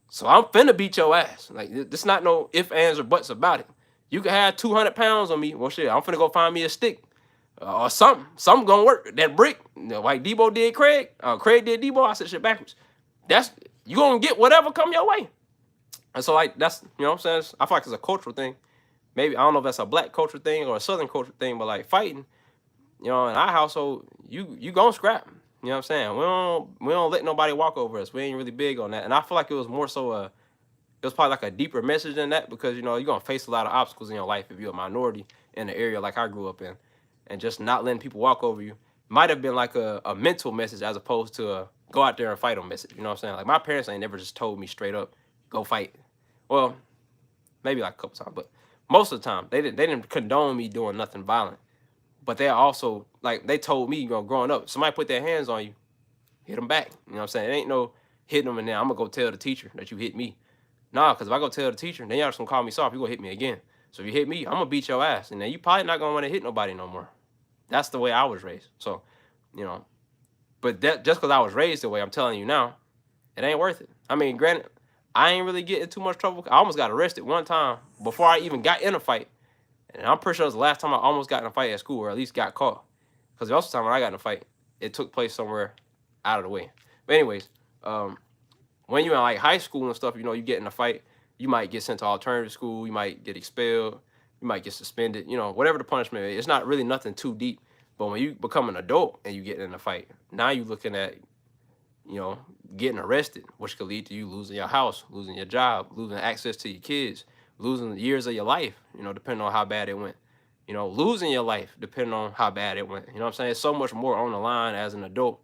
So I'm finna beat your ass. Like this not no ifs, ands, or buts about it. You can have 200 pounds on me. Well, shit, I'm finna go find me a stick or something. Something gonna work. That brick, you know, like Debo did Craig. Craig did Debo. I said shit backwards. That's, you gonna get whatever come your way. And so like that's, you know what I'm saying? I feel like it's a cultural thing. Maybe I don't know if that's a black culture thing or a southern culture thing, but like fighting, you know, in our household, you gonna scrap. You know what I'm saying? We don't let nobody walk over us. We ain't really big on that. And I feel like it was more so it was probably like a deeper message than that, because, you know, you're gonna face a lot of obstacles in your life if you're a minority in the area like I grew up in. And just not letting people walk over you might have been like a mental message as opposed to a go out there and fight on message. You know what I'm saying? Like my parents ain't never just told me straight up, go fight. Well, maybe like a couple times, but most of the time they didn't condone me doing nothing violent. But they also, like, they told me, you know, growing up, somebody put their hands on you, hit them back. You know what I'm saying? It ain't no hitting them and then I'm gonna go tell the teacher that you hit me. Nah, because if I go tell the teacher, then y'all just gonna call me soft. You gonna hit me again. So if you hit me, I'm gonna beat your ass, and then you probably not gonna want to hit nobody no more. That's the way I was raised. So, you know, but that just because I was raised the way, I'm telling you now, it ain't worth it. I mean, granted, I ain't really getting too much trouble. I almost got arrested one time before I even got in a fight. And I'm pretty sure it was the last time I almost got in a fight at school, or at least got caught. Because the other time when I got in a fight, it took place somewhere out of the way. But anyways, when you're in like high school and stuff, you know, you get in a fight, you might get sent to alternative school, you might get expelled, you might get suspended, you know, whatever the punishment is. It's not really nothing too deep. But when you become an adult and you get in a fight, now you're looking at, you know, getting arrested, which could lead to you losing your house, losing your job, losing access to your kids, losing years of your life, you know, depending on how bad it went. losing your life depending on how bad it went. You know what I'm saying? It's so much more on the line as an adult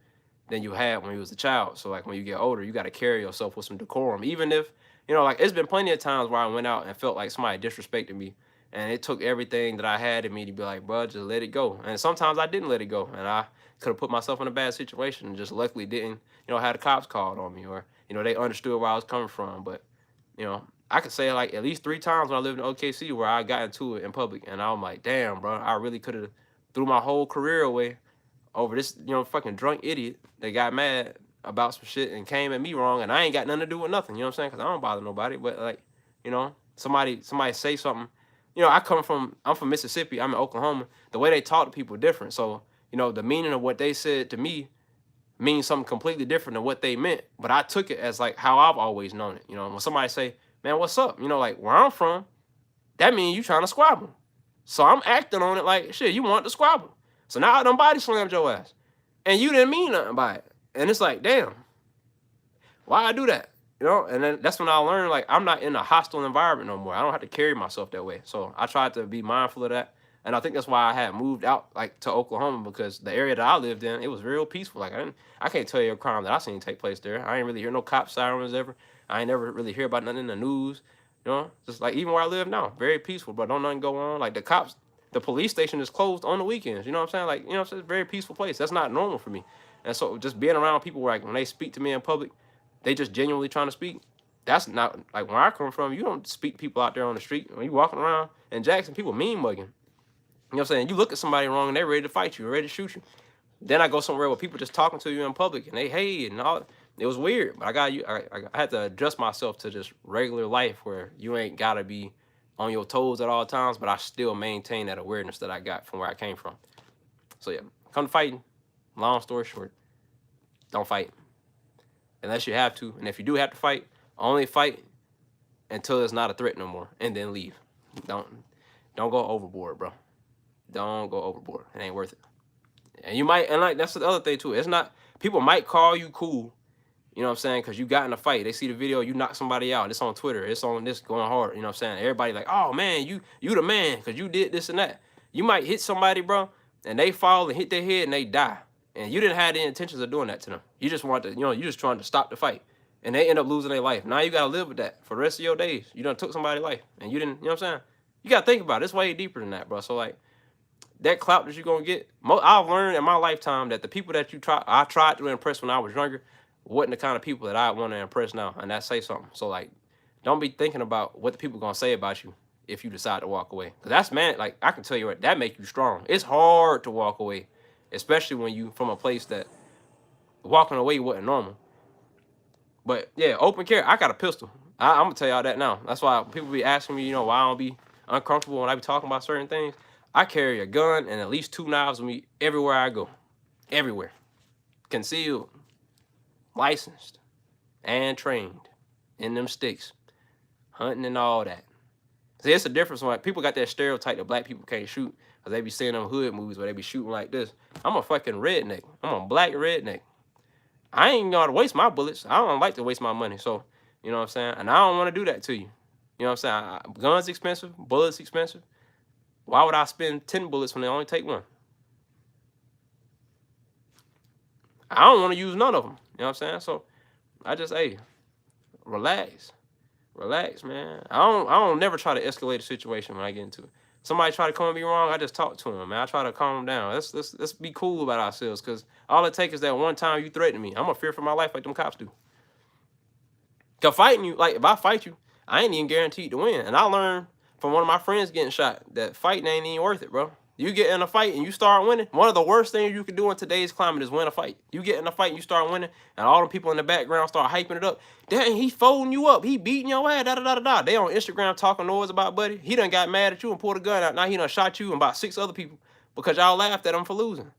than you had when you was a child. So like when you get older, you got to carry yourself with some decorum. Even if, like it's been plenty of times where I went out and felt like somebody disrespected me, and it took everything that I had in me to be like, bro, just let it go. And sometimes I didn't let it go, and I could have put myself in a bad situation and just luckily didn't, had the cops called on me, or they understood where I was coming from. But I could say like at least 3 times when I lived in OKC where I got into it in public, and I'm like, damn, bro, I really could have threw my whole career away over this, fucking drunk idiot that got mad about some shit and came at me wrong, and I ain't got nothing to do with nothing. You know what I'm saying? Because I don't bother nobody. But like, somebody say something. I'm from Mississippi. I'm in Oklahoma. The way they talk to people different. So the meaning of what they said to me means something completely different than what they meant. But I took it as like how I've always known it. When somebody say, man, what's up? Like where I'm from, that means you trying to squabble. So I'm acting on it like, shit, you want to squabble. So now I done body slammed your ass. And you didn't mean nothing by it. And it's like, damn, why I do that? And then that's when I learned, like, I'm not in a hostile environment no more. I don't have to carry myself that way. So I tried to be mindful of that. And I think that's why I had moved out, like, to Oklahoma, because the area that I lived in, it was real peaceful. Like, I can't tell you a crime that I seen take place there. I ain't really hear no cop sirens ever. I ain't never really hear about nothing in the news. Just like even where I live now, very peaceful, but don't nothing go on. Like the police station is closed on the weekends. You know what I'm saying? Like, it's a very peaceful place. That's not normal for me. And so just being around people where, like, when they speak to me in public, they just genuinely trying to speak. That's not, like, where I come from, you don't speak to people out there on the street. When you walking around in Jackson, people mean mugging. You know what I'm saying? You look at somebody wrong and they're ready to fight you, ready to shoot you. Then I go somewhere where people just talking to you in public and they hate and all. It was weird, but I had to adjust myself to just regular life where you ain't gotta be on your toes at all times, but I still maintain that awareness that I got from where I came from. So yeah, come to fighting. Long story short, don't fight unless you have to, and if you do have to fight, only fight until it's not a threat no more, and then leave. Don't go overboard, bro. Don't go overboard. It ain't worth it. And you might, and like that's the other thing too. It's not, people might call you cool. You know what I'm saying? Because you got in a fight. They see the video, you knock somebody out. It's on Twitter. It's on this going hard. You know what I'm saying? Everybody like, oh, man, you the man because you did this and that. You might hit somebody, bro, and they fall and hit their head and they die. And you didn't have the intentions of doing that to them. You just want to, you just trying to stop the fight. And they end up losing their life. Now you got to live with that for the rest of your days. You done took somebody's life. And you didn't, you know what I'm saying? You got to think about it. It's way deeper than that, bro. So, like, that clout that you're going to get, I've learned in my lifetime that the people that I tried to impress when I was younger, wasn't the kind of people that I want to impress now, and that say something. So like, don't be thinking about what the people gonna say about you if you decide to walk away. Cause that's, man, like I can tell you what, that make you strong. It's hard to walk away, especially when you from a place that walking away wasn't normal. But yeah, open carry. I got a pistol. I'm gonna tell y'all that now. That's why people be asking me, why I don't be uncomfortable when I be talking about certain things. I carry a gun and at least 2 knives with me everywhere I go, everywhere, concealed. Licensed and trained in them sticks, hunting and all that. See, it's a difference when people got that stereotype that black people can't shoot because they be seeing them hood movies where they be shooting like this. I'm a fucking redneck. I'm a black redneck. I ain't gonna waste my bullets. I don't like to waste my money. So, you know what I'm saying? And I don't want to do that to you. You know what I'm saying? Guns expensive, bullets expensive. Why would I spend 10 bullets when they only take 1? I don't want to use none of them. You know what I'm saying? So I just, hey, relax, man. I don't never try to escalate a situation when I get into it. Somebody try to come at me wrong, I just talk to them, man. I try to calm them down. Let's be cool about ourselves, because all it takes is that one time you threaten me. I'm gonna fear for my life like them cops do. Cause fighting you, like if I fight you, I ain't even guaranteed to win. And I learned from one of my friends getting shot that fighting ain't even worth it, bro. You get in a fight and you start winning, one of the worst things you can do in today's climate is win a fight. You get in a fight and you start winning, and all the people in the background start hyping it up. Dang, he folding you up. He beating your ass, da-da-da-da-da. They on Instagram talking noise about buddy. He done got mad at you and pulled a gun out. Now he done shot you and about 6 other people because y'all laughed at him for losing.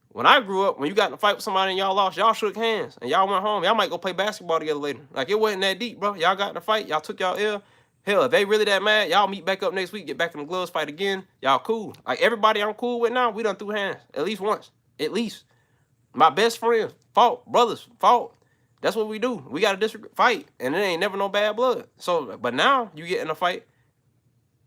When I grew up, when you got in a fight with somebody and y'all lost, y'all shook hands and y'all went home. Y'all might go play basketball together later. Like, it wasn't that deep, bro. Y'all got in a fight. Y'all took y'all L. Hell, if they really that mad, y'all meet back up next week, get back in the gloves, fight again. Y'all cool. Like, everybody I'm cool with now, we done threw hands. At least once. At least. My best friends fought. Brothers fought. That's what we do. We got to fight. And it ain't never no bad blood. So, but now you get in a fight,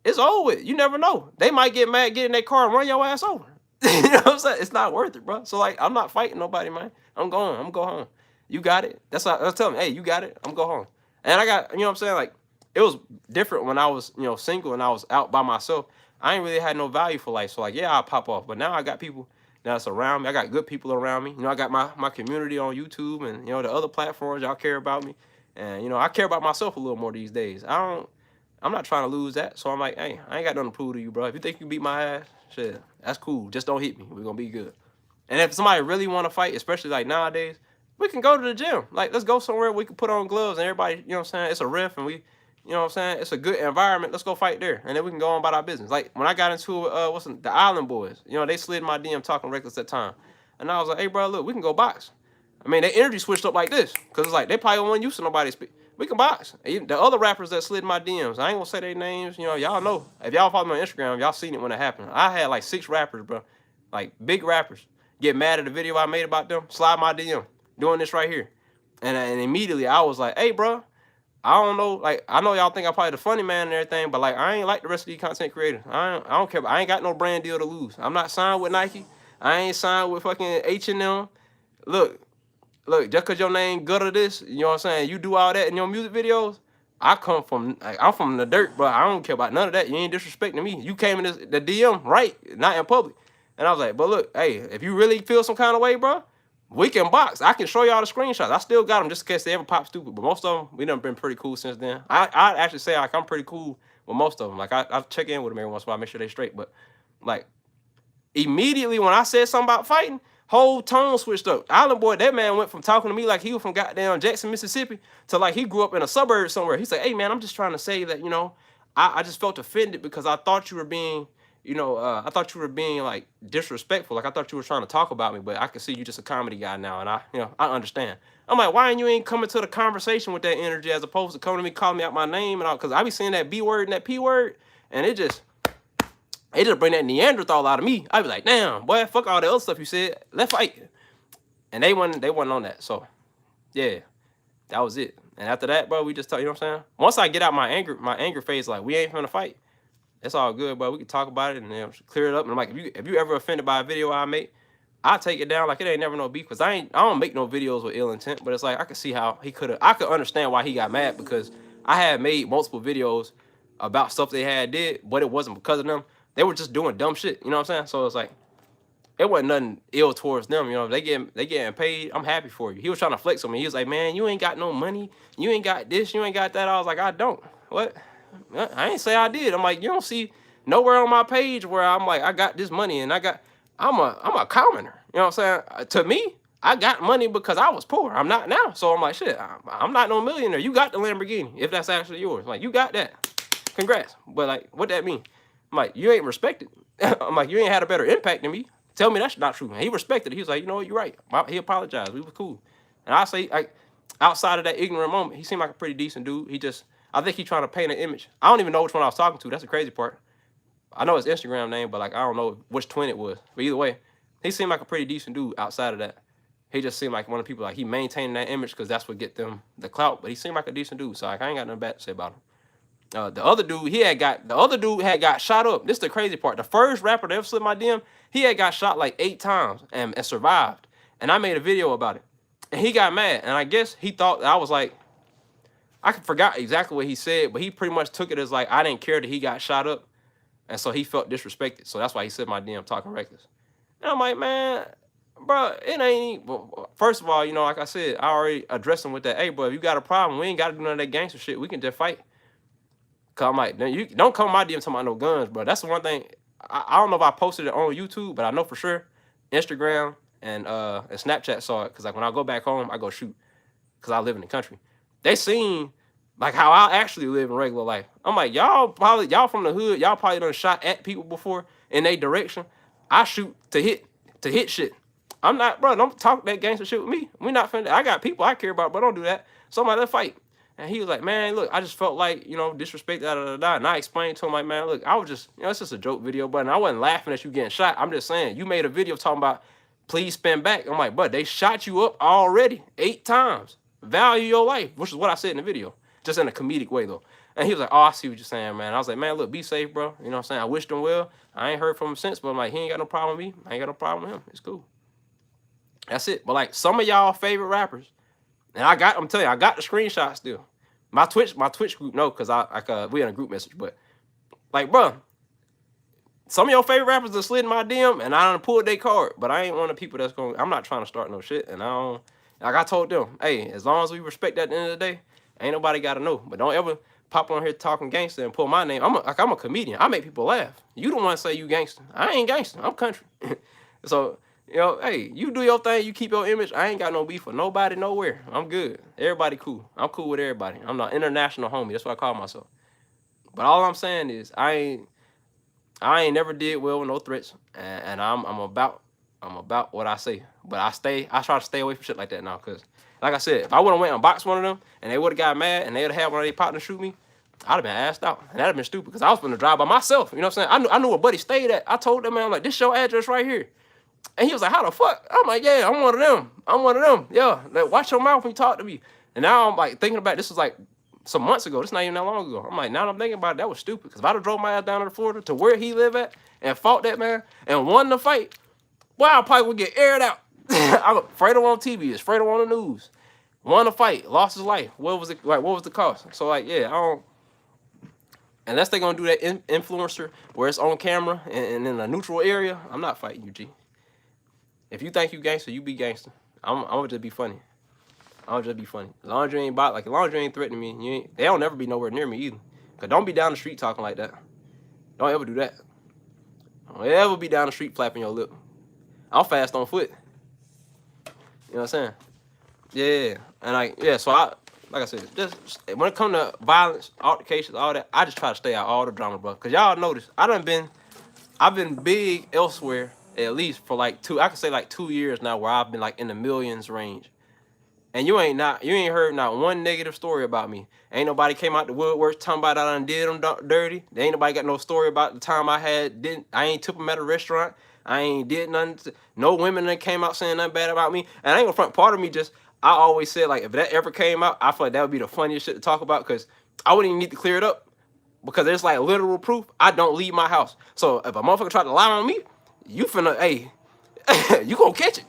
it's over with. You never know. They might get mad, get in their car, and run your ass over. You know what I'm saying? It's not worth it, bro. So like, I'm not fighting nobody, man. I'm going. I'm gonna go home. You got it. That's how I was telling them, hey, you got it. I'm go home. And I got, you know what I'm saying? Like, it was different when I was, you know, single and I was out by myself. I ain't really had no value for life. So like, yeah, I'll pop off. But now I got people that's around me. I got good people around me. You know, I got my community on YouTube and, you know, the other platforms. Y'all care about me. And, you know, I care about myself a little more these days. I'm not trying to lose that. So I'm like, hey, I ain't got nothing to prove to you, bro. If you think you beat my ass, shit, that's cool. Just don't hit me. We're going to be good. And if somebody really want to fight, especially like nowadays, we can go to the gym. Like, let's go somewhere we can put on gloves and everybody, you know what I'm saying? It's a riff and we, you know what I'm saying? It's a good environment. Let's go fight there. And then we can go on about our business. Like, when I got into the Island Boys, you know, they slid my DM talking reckless at the time. And I was like, hey, bro, look, we can go box. I mean, their energy switched up like this. Because it's like, they probably won't use to nobody speak. We can box. Even the other rappers that slid my DMs, I ain't gonna say their names. You know, y'all know. If y'all follow me on Instagram, y'all seen it when it happened. I had like 6 rappers, bro. Like, big rappers. Get mad at the video I made about them. Slide my DM. Doing this right here. And immediately I was like, hey, bro, I don't know. Like, I know y'all think I'm probably the funny man and everything, but like, I ain't like the rest of these content creators. I don't care. I ain't got no brand deal to lose. I'm not signed with Nike. I ain't signed with fucking H&M. Look, just cause your name good or this, you know what I'm saying? You do all that in your music videos. I'm from the dirt, but I don't care about none of that. You ain't disrespecting me. You came in the DM right, not in public. And I was like, but look, hey, if you really feel some kind of way, bro, we can box. I can show y'all the screenshots. I still got them just in case they ever pop stupid. But most of them, we done been pretty cool since then. I actually say like I'm pretty cool with most of them. Like I check in with them every once in a while, make sure they straight. But like immediately when I said something about fighting, whole tone switched up. Island Boy, that man went from talking to me like he was from goddamn Jackson, Mississippi, to like he grew up in a suburb somewhere. He said, hey man, I'm just trying to say that, you know, I just felt offended because I thought you were being, you know, I thought you were being like disrespectful. Like I thought you were trying to talk about me, but I can see you just a comedy guy now, and I understand. I'm like, why ain't you coming to the conversation with that energy as opposed to coming to me, calling me out my name and all? Because I be saying that B word and that P word, and it just bring that Neanderthal out of me. I be like, damn, boy, fuck all the other stuff you said. Let's fight. And they wasn't on that. So yeah, that was it. And after that, bro, we just talk, you know what I'm saying? Once I get out my anger phase, like we ain't finna fight. It's all good, bro. We can talk about it and then clear it up. And I'm like, if you ever offended by a video I make, I take it down like it ain't never no beef. Cause I don't make no videos with ill intent. But it's like I could see how I could understand why he got mad, because I had made multiple videos about stuff they had did, but it wasn't because of them. They were just doing dumb shit. You know what I'm saying? So it's like it wasn't nothing ill towards them. You know, they getting paid. I'm happy for you. He was trying to flex on me. He was like, man, you ain't got no money. You ain't got this. You ain't got that. I was like, I don't. What? I ain't say I did. I'm like, you don't see nowhere on my page where I'm like, I got this money and I'm a commoner. You know what I'm saying? To me, I got money because I was poor. I'm not now. So I'm like, shit, I'm not no millionaire. You got the Lamborghini, if that's actually yours. Like, you got that. Congrats. But like, what that mean? I'm like, you ain't respected. I'm like, you ain't had a better impact than me. Tell me that's not true. And he respected it. He was like, you know what, you're right. He apologized. We were cool. And I say, like, outside of that ignorant moment, he seemed like a pretty decent dude. I think he's trying to paint an image. I don't even know which one I was talking to. That's the crazy part. I know his Instagram name, but like I don't know which twin it was. But either way, he seemed like a pretty decent dude outside of that. He just seemed like one of the people, like he maintained that image because that's what get them the clout. But he seemed like a decent dude. So like I ain't got nothing bad to say about him. The other dude had got shot up. This is the crazy part. The first rapper that ever slid my DM, he had got shot like 8 times and survived. And I made a video about it. And he got mad. And I guess he thought that I was like, I forgot exactly what he said, but he pretty much took it as like I didn't care that he got shot up. And so he felt disrespected. So that's why he said my DM talking reckless. And I'm like, man, bro, it ain't. First of all, you know, like I said, I already addressed him with that. Hey, bro, if you got a problem, we ain't got to do none of that gangster shit. We can just fight. Cause I'm like, you don't come my DM talking about no guns, bro. That's the one thing. I don't know if I posted it on YouTube, but I know for sure Instagram and Snapchat saw it. Cause like when I go back home, I go shoot. Cause I live in the country. They seen like how I actually live in regular life. I'm like, y'all from the hood, y'all probably done shot at people before in their direction. I shoot to hit shit. I'm not, bro, don't talk that gangster shit with me. We not finna, I got people I care about, but don't do that. Somebody, let's fight. And he was like, man, look, I just felt like, you know, disrespect, And I explained to him, like, man, look, I was just, you know, it's just a joke video, but I wasn't laughing at you getting shot. I'm just saying, you made a video talking about, please spin back. I'm like, but they shot you up already 8 times. Value your life, which is what I said in the video. Just in a comedic way, though. And he was like, oh, I see what you're saying, man. I was like, man, look, be safe, bro. You know what I'm saying? I wished him well. I ain't heard from him since, but I'm like, he ain't got no problem with me. I ain't got no problem with him. It's cool. That's it. But like some of y'all favorite rappers, and I'm telling you, I got the screenshot still. My Twitch group, no, because we in a group message, but like, bro, some of your favorite rappers that slid in my DM, and I done pulled their card, but I ain't one of the people that's going. I'm not trying to start no shit, and I don't. Like I told them, hey, as long as we respect that at the end of the day, ain't nobody got to know. But don't ever pop on here talking gangster and pull my name. I'm a comedian. I make people laugh. You don't want to say you gangster. I ain't gangster. I'm country. So, you know, hey, you do your thing. You keep your image. I ain't got no beef with nobody nowhere. I'm good. Everybody cool. I'm cool with everybody. I'm not international homie. That's what I call myself. But all I'm saying is I ain't never did well with no threats, and I'm about what I say. But I try to stay away from shit like that now, cause like I said, if I would have went and boxed one of them and they would have got mad and they would have had one of their partners shoot me, I'd have been asked out. And that'd have been stupid, because I was gonna drive by myself. You know what I'm saying? I knew where buddy stayed at. I told that man, I'm like, this your address right here. And he was like, how the fuck? I'm like, yeah, I'm one of them. Yeah, like, watch your mouth when you talk to me. And now I'm like thinking about, this was like some months ago. This not even that long ago. I'm like, now I'm thinking about it, that was stupid. Because if I'd have drove my ass down to Florida to where he live at and fought that man and won the fight, boy, I probably would get aired out. Fredo on TV, it's Fredo on the news. Won the fight, lost his life. What was it like? What was the cost? So like, yeah, I don't. Unless they gonna do that influencer where it's on camera and in a neutral area, I'm not fighting you, G. If you think you gangster, you be gangster. I'm gonna just be funny. I'll just be funny. As long as you ain't as long as you ain't threatening me, they don't never be nowhere near me either. Cause don't be down the street talking like that. Don't ever do that. Don't ever be down the street flapping your lip. I'm fast on foot. You know what I'm saying? Yeah. And so like I said, just when it comes to violence, altercations, all that, I just try to stay out all the drama, bro. Cause y'all notice I've been big elsewhere, at least for like 2 years now, where I've been like in the millions range. And you ain't heard not one negative story about me. Ain't nobody came out the woodwork talking about I done did them dirty. There ain't nobody got no story about the time I ain't tip them at a restaurant. I ain't did nothing. No women that came out saying nothing bad about me. And I ain't gonna front. Part of me I always said, like, if that ever came out, I feel like that would be the funniest shit to talk about, because I wouldn't even need to clear it up, because there's like literal proof. I don't leave my house. So if a motherfucker try to lie on me, you finna, hey, you gonna catch it.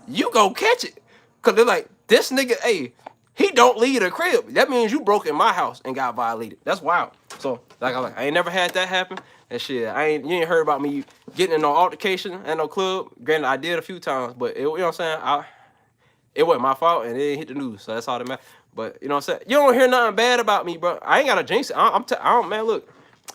You gonna catch it. Cause they're like, this nigga, hey, he don't leave the crib. That means you broke in my house and got violated. That's wild. So like I ain't never had that happen. And shit, you ain't heard about me getting in no altercation at no club. Granted, I did a few times, but you know what I'm saying? It wasn't my fault, and it didn't hit the news, so that's all that matters. But you know what I'm saying? You don't hear nothing bad about me, bro. I ain't got to jinx it. I don't, man, look.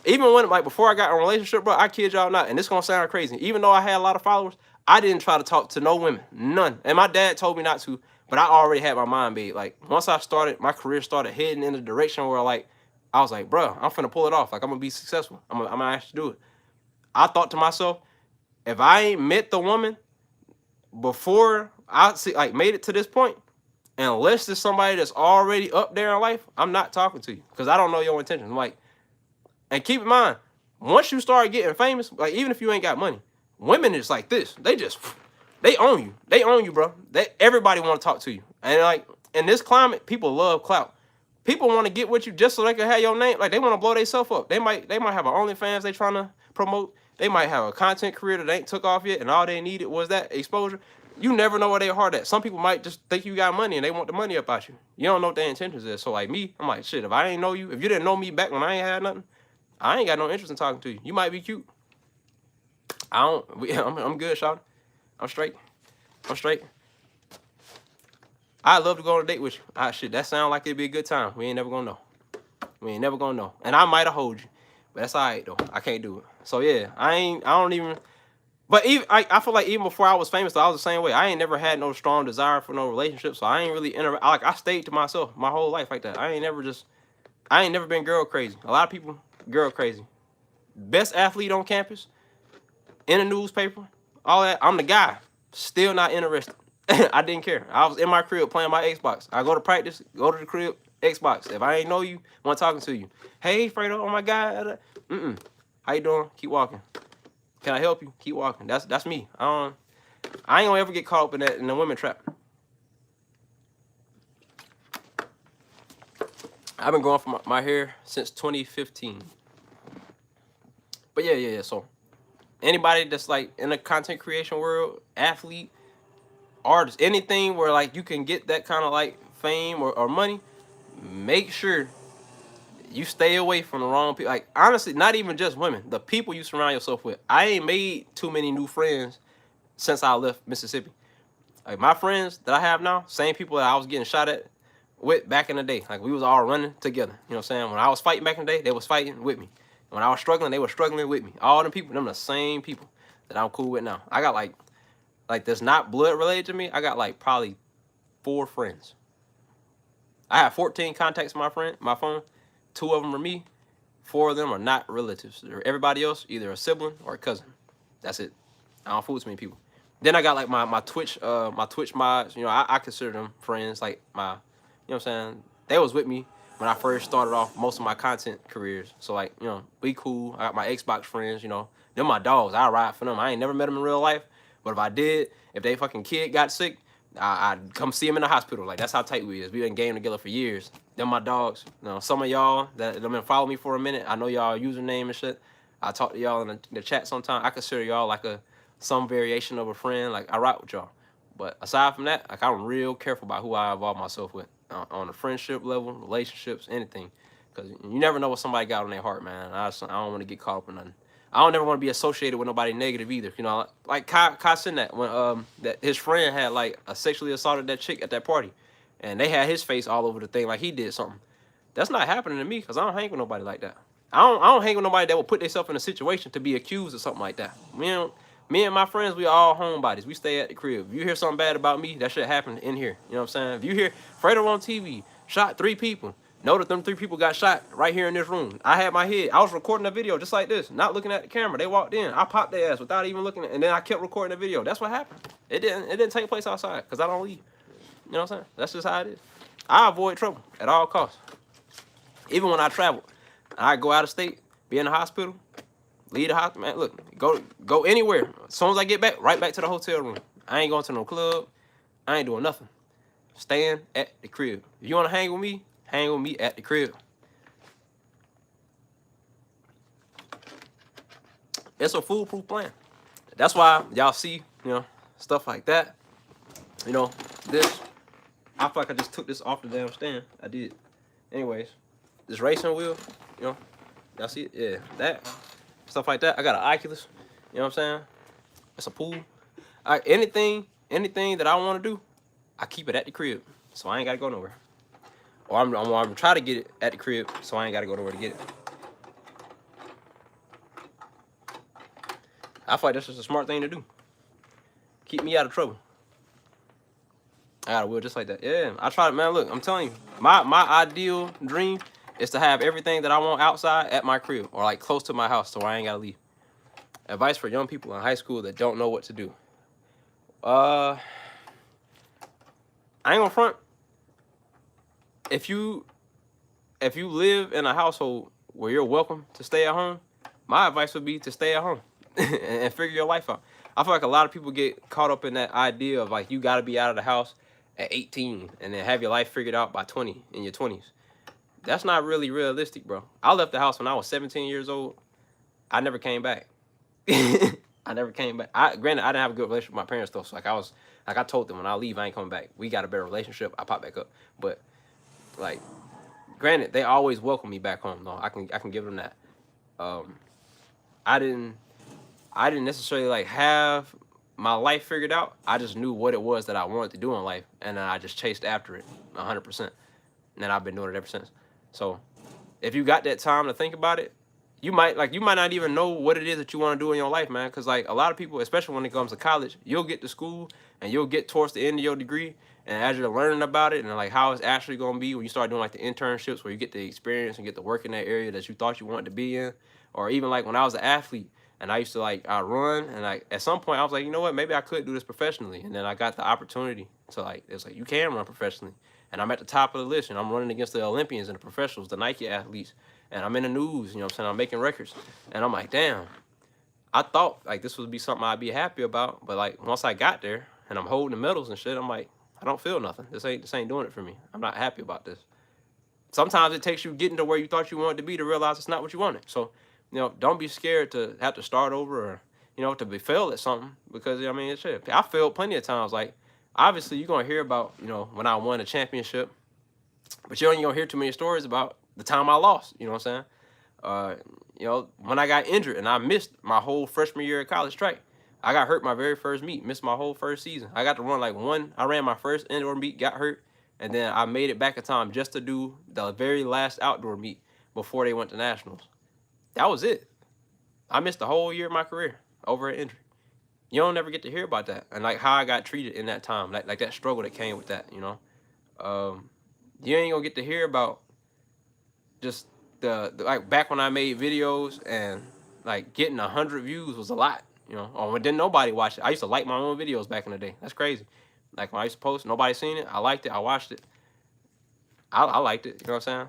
Even when, like, before I got in a relationship, bro, I kid y'all not, and this gonna sound crazy. Even though I had a lot of followers, I didn't try to talk to no women, none. And my dad told me not to, but I already had my mind made. Like, once my career started heading in the direction where, like, I was like, bro, I'm finna pull it off. Like, I'm gonna be successful. I'm gonna actually do it. I thought to myself, if I ain't met the woman before made it to this point, unless there's somebody that's already up there in life, I'm not talking to you, because I don't know your intentions. I'm like, and keep in mind, once you start getting famous, like, even if you ain't got money, women is like this. They own you. They own you, bro. Everybody want to talk to you. And like, in this climate, people love clout. People want to get with you just so they can have your name. Like, they want to blow themselves up. They might have an OnlyFans they trying to promote. They might have a content career that ain't took off yet, and all they needed was that exposure. You never know where their heart at. Some people might just think you got money and they want the money up out you. You don't know what their intentions is. So like me, I'm like, shit, if I ain't know you, if you didn't know me back when I ain't had nothing, I ain't got no interest in talking to you. You might be cute. I'm good, Shawty. I'm straight. I'd love to go on a date with you. Shit, that sound like it'd be a good time. We ain't never gonna know. And I might have hold you. But that's all right, though. I can't do it. So, yeah, I don't even... But even I feel like even before I was famous, I was the same way. I ain't never had no strong desire for no relationship, so I ain't really... I stayed to myself my whole life like that. I ain't never been girl crazy. A lot of people, girl crazy. Best athlete on campus, in a newspaper, all that. I'm the guy. Still not interested. I didn't care. I was in my crib playing my Xbox. I go to practice, go to the crib, Xbox. If I ain't know you, want talking to you. Hey, Fredo, oh my God. How you doing? Keep walking. Can I help you? Keep walking. That's me. I ain't gonna ever get caught up in the women trap. I've been growing for my hair since 2015. But yeah. So anybody that's like in the content creation world, athlete, artist, anything where like you can get that kind of like fame or money, make sure you stay away from the wrong people. Like honestly, not even just women, the people you surround yourself with. I ain't made too many new friends since I left Mississippi. Like my friends that I have now, same people that I was getting shot at with back in the day. Like we was all running together. You know what I'm saying? When I was fighting back in the day, they was fighting with me. When I was struggling, they were struggling with me. All them people, them the same people that I'm cool with now. I got like that's not blood related to me. I got like probably 4 friends. I have 14 contacts in my phone. 2 of them are me. 4 of them are not relatives. Everybody else, either a sibling or a cousin. That's it. I don't fool with too many people. Then I got like my Twitch mods. You know, I consider them friends. Like my, you know what I'm saying? They was with me when I first started off most of my content careers. So like, you know, we cool. I got my Xbox friends. You know, they're my dogs. I ride for them. I ain't never met them in real life, but if I did, if they fucking kid got sick, I'd come see them in the hospital. Like that's how tight we is. We been game together for years. Them my dogs. You know, some of y'all that have been following me for a minute, I know y'all username and shit. I talk to y'all in the chat sometimes. I consider y'all like some variation of a friend. Like I rock with y'all. But aside from that, like I'm real careful about who I involve myself with on a friendship level, relationships, anything, because you never know what somebody got on their heart, man. I don't want to get caught up in nothing. I don't ever want to be associated with nobody negative either. You know, like Kai said that when that his friend had like sexually assaulted that chick at that party, and they had his face all over the thing like he did something. That's not happening to me because I don't hang with nobody like that. I don't hang with nobody that will put themselves in a situation to be accused of something like that. Me and my friends, we all homebodies. We stay at the crib. If you hear something bad about me, that shit happened in here. You know what I'm saying? If you hear Fredo on TV shot 3 people, know that them 3 people got shot right here in this room. I had my head. I was recording a video just like this, not looking at the camera. They walked in. I popped their ass without even looking at, and then I kept recording the video. That's what happened. It didn't take place outside because I don't leave. You know what I'm saying? That's just how it is. I avoid trouble at all costs. Even when I travel, I go out of state, be in the hospital, leave the hospital, man. Look, go anywhere. As soon as I get back, right back to the hotel room. I ain't going to no club. I ain't doing nothing. Staying at the crib. If you want to hang with me at the crib. It's a foolproof plan. That's why y'all see, you know, stuff like that. You know, this. I feel like I just took this off the damn stand. I did. Anyways, this racing wheel, you know, y'all see it? Yeah, that. Stuff like that. I got an Oculus. You know what I'm saying? It's a pool. Anything that I want to do, I keep it at the crib. So I ain't got to go nowhere. Or I'm trying to get it at the crib, so I ain't got to go nowhere to get it. I feel like that's just a smart thing to do. Keep me out of trouble. I got a wheel just like that. Yeah, I tried it, man. Look, I'm telling you, my ideal dream is to have everything that I want outside at my crib or like close to my house, so I ain't gotta leave. Advice for young people in high school that don't know what to do. I ain't gonna front. If you live in a household where you're welcome to stay at home, my advice would be to stay at home and figure your life out. I feel like a lot of people get caught up in that idea of like you gotta be out of the house at 18 and then have your life figured out by 20 in your 20s. That's not really realistic, bro. I left the house when I was 17 years old. I never came back. I never came back. Granted, I didn't have a good relationship with my parents though. So I told them when I leave, I ain't coming back. We got a better relationship. I pop back up. But like, granted, they always welcome me back home though. I can give them that. I didn't necessarily like have my life figured out. I just knew what it was that I wanted to do in life, and I just chased after it 100%. And I've been doing it ever since. So, if you got that time to think about it, you might not even know what it is that you want to do in your life, man. Because like a lot of people, especially when it comes to college, you'll get to school and you'll get towards the end of your degree, and as you're learning about it and like how it's actually gonna be when you start doing like the internships where you get the experience and get to work in that area that you thought you wanted to be in, or even like when I was an athlete. And I used to I run, and like at some point I was like, you know what, maybe I could do this professionally. And then I got the opportunity to like, it's like you can run professionally, and I'm at the top of the list, and I'm running against the Olympians and the professionals, the Nike athletes, and I'm in the news. You know what I'm saying? I'm making records, and I'm like, damn, I thought like this would be something I'd be happy about, but like once I got there and I'm holding the medals and shit, I'm like, I don't feel nothing. This ain't doing it for me. I'm not happy about this. sometimes it takes you getting to where you thought you wanted to be to realize it's not what you wanted. So, don't be scared to have to start over, or, to be failed at something, because, I mean, it's shit. I failed plenty of times. Like, obviously, you're going to hear about, when I won a championship, but you ain't going to hear too many stories about the time I lost. You know what I'm saying? When I got injured and I missed my whole freshman year of college track. I got hurt my very first meet, missed my whole first season. I got to run like one. I ran my first indoor meet, got hurt, and then I made it back in time just to do the very last outdoor meet before they went to nationals. That was it. I missed the whole year of my career over an injury. You don't ever get to hear about that, and like how I got treated in that time, like that struggle that came with that. You ain't gonna get to hear about just the like back when I made videos and like getting 100 views was a lot. Or when didn't nobody watch it. I used to like my own videos back in the day. That's crazy. Like when I used to post, nobody seen it. I liked it. I watched it. I liked it. You know what I'm saying?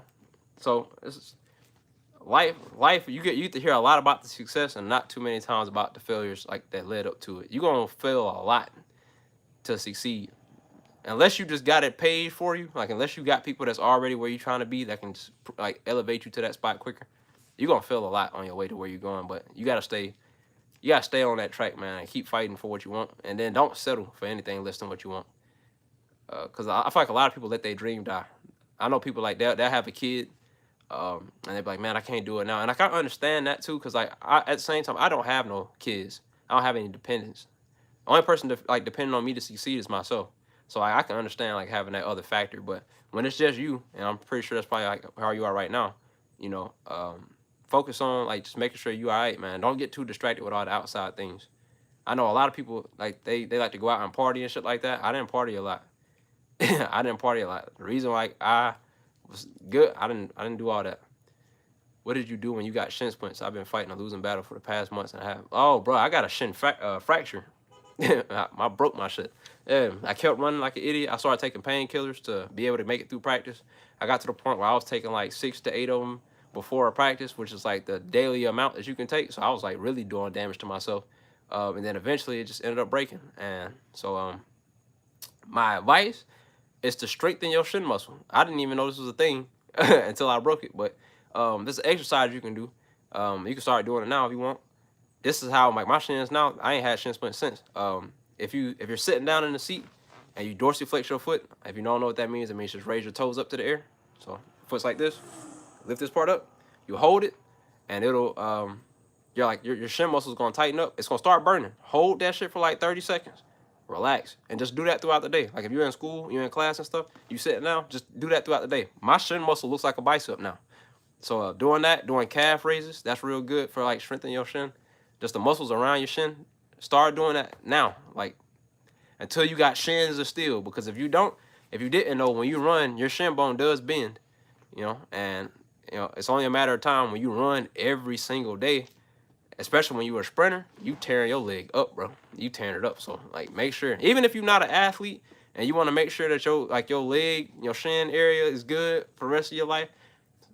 So it's life. You get to hear a lot about the success and not too many times about the failures like that led up to it. You're gonna fail a lot to succeed. Unless you just got it paid for you, like unless you got people that's already where you're trying to be that can just like elevate you to that spot quicker, you're gonna fail a lot on your way to where you're going. But you gotta stay on that track, man, and keep fighting for what you want, and then don't settle for anything less than what you want. Because I feel like a lot of people let their dream die. I know people like that. They'll have a kid, and they're like, man, I can't do it now. And I kind of understand that too, because like at the same time, I don't have no kids. I don't have any dependents. The only person like depending on me to succeed is myself. So I can understand like having that other factor. But when it's just you, and I'm pretty sure that's probably like how you are right now, focus on like just making sure you all right, man. Don't get too distracted with all the outside things. I know a lot of people like they like to go out and party and shit like that. I didn't party a lot. I didn't party a lot. The reason like I was good, I didn't do all that. What did you do when you got shin splints? I've been fighting a losing battle for the past months and a half. Oh, bro, I got a shin fracture. I broke my shit. Yeah, I kept running like an idiot. I started taking painkillers to be able to make it through practice. I got to the point where I was taking like 6 to 8 of them before a practice, which is like the daily amount that you can take. So I was like really doing damage to myself. And then eventually it just ended up breaking. And so my advice is to strengthen your shin muscle. I didn't even know this was a thing until I broke it. But this is an exercise you can do. You can start doing it now if you want. This is how like my shins now. I ain't had shin splints since. If you're sitting down in the seat and you dorsiflex your foot, if you don't know what that means, it means just raise your toes up to the air. So foot's like this. Lift this part up. You hold it, and it'll your shin muscle's gonna tighten up. It's gonna start burning. Hold that shit for like 30 seconds. Relax and just do that throughout the day. Like if you're in school, you're in class and stuff, you sitting down, just do that throughout the day. My shin muscle looks like a bicep now. So doing calf raises, that's real good for like strengthening your shin. Just the muscles around your shin. Start doing that now, like until you got shins of steel. Because if you didn't know, when you run, your shin bone does bend, and it's only a matter of time when you run every single day, especially when you're a sprinter, you tearing your leg up, bro. You tearing it up. So like make sure, even if you're not an athlete and you want to make sure that your leg, your shin area is good for the rest of your life,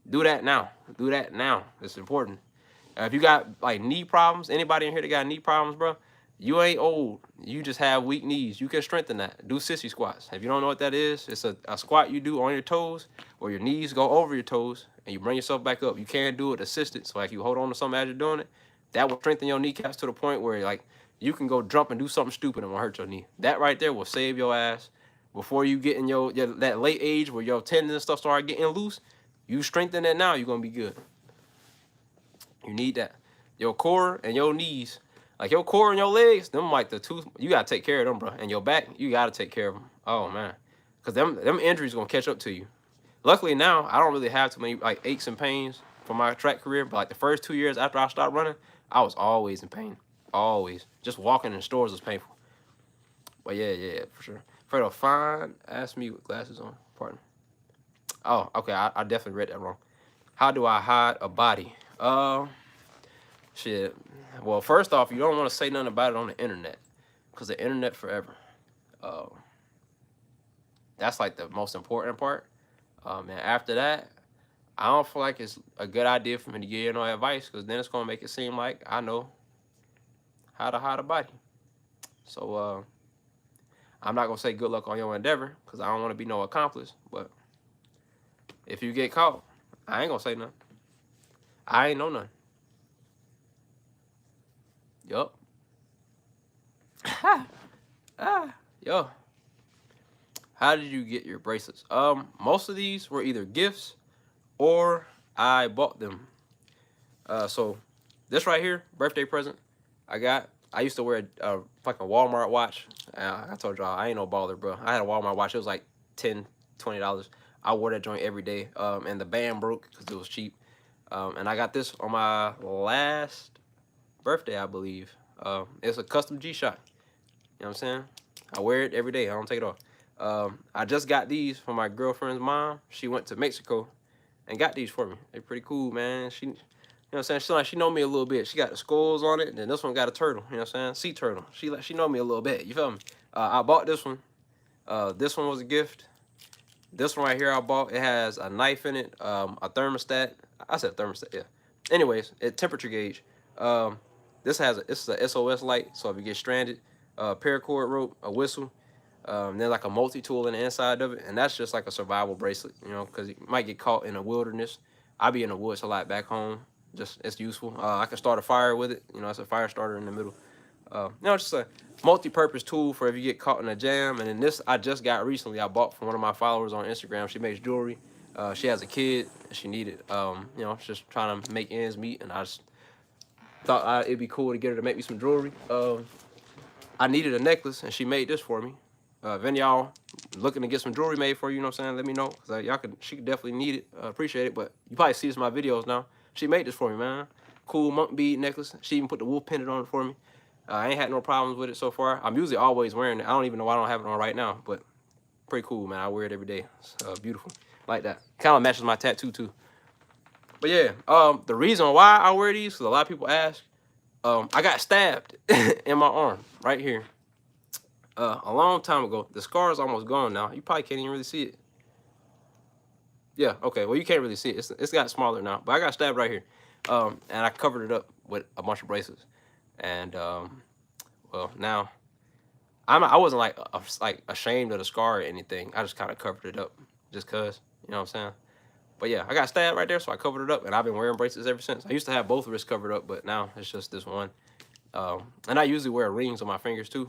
do that now. Do that now. It's important. If you got like knee problems, anybody in here that got knee problems, bro, you ain't old. You just have weak knees. You can strengthen that. Do sissy squats. If you don't know what that is, it's a squat you do on your toes where your knees go over your toes and you bring yourself back up. You can do it assisted. So like you hold on to something as you're doing it. That will strengthen your kneecaps to the point where like you can go jump and do something stupid and won't hurt your knee. That right there will save your ass before you get in your that late age where your tendons and stuff start getting loose. You strengthen that now, you're gonna be good. You need that. Your core and your knees, like your core and your legs, them like the two, you gotta take care of them, bro. And your back, you gotta take care of them. Oh man, because them injuries gonna catch up to you. Luckily now, I don't really have too many like aches and pains for my track career. But like the first 2 years after I stopped running, I was always in pain. Always. Just walking in stores was painful. But yeah, for sure. Fredo, fine. Ask me with glasses on, partner. Oh, okay. I definitely read that wrong. How do I hide a body? Shit. Well, first off, you don't want to say nothing about it on the internet, because the internet forever. That's like the most important part. And after that, I don't feel like it's a good idea for me to give you no advice, because then it's gonna make it seem like I know how to hide a body. So I'm not gonna say good luck on your endeavor, because I don't want to be no accomplice, but If you get caught, I ain't gonna say nothing. I ain't know nothing. Yup. Yo, how did you get your bracelets? Most of these were either gifts or I bought them. So this right here, birthday present, I got. I used to wear a fucking Walmart watch. I told y'all I ain't no baller, bro. I had a Walmart watch. It was like $10, $20. I wore that joint every day. And the band broke because it was cheap. And I got this on my last birthday, I believe. It's a custom G-Shock. You know what I'm saying? I wear it every day. I don't take it off. I just got these from my girlfriend's mom. She went to Mexico and got these for me. They're pretty cool, man. She, you know what I'm saying? She know me a little bit. She got the skulls on it, and then this one got a turtle. You know what I'm saying? Sea turtle. She know me a little bit. You feel me? I bought this one. This one was a gift. This one right here I bought. It has a knife in it, a thermostat. I said thermostat, yeah. Anyways, it temperature gauge. This is a SOS light, so if you get stranded, paracord rope, a whistle. There's like a multi-tool in the inside of it, and that's just like a survival bracelet, you know, because you might get caught in the wilderness. I be in the woods a lot back home. Just it's useful. I can start a fire with it. You know, it's a fire starter in the middle. You know, it's just a multi-purpose tool for if you get caught in a jam. And then this I just got recently. I bought from one of my followers on Instagram. She makes jewelry. She has a kid. And she needed, you know, just trying to make ends meet. And I just thought it'd be cool to get her to make me some jewelry. I needed a necklace, and she made this for me. If any of y'all looking to get some jewelry made for you, you know what I'm saying, let me know. Cause she could definitely need it. Appreciate it. But you probably see this in my videos now. She made this for me, man. Cool monk bead necklace. She even put the wolf pendant on it for me. I ain't had no problems with it so far. I'm usually always wearing it. I don't even know why I don't have it on right now, but pretty cool, man. I wear it every day. It's beautiful, like that. Kind of matches my tattoo too. But yeah, the reason why I wear these, because a lot of people ask, I got stabbed in my arm right here. A long time ago. The scar is almost gone now. You probably can't even really see it. Yeah, okay. Well, you can't really see it. It's got smaller now. But I got stabbed right here. And I covered it up with a bunch of bracelets. And, well, now, I wasn't, like ashamed of the scar or anything. I just kind of covered it up just because, you know what I'm saying? But, yeah, I got stabbed right there, so I covered it up. And I've been wearing bracelets ever since. I used to have both wrists covered up, but now it's just this one. And I usually wear rings on my fingers, too.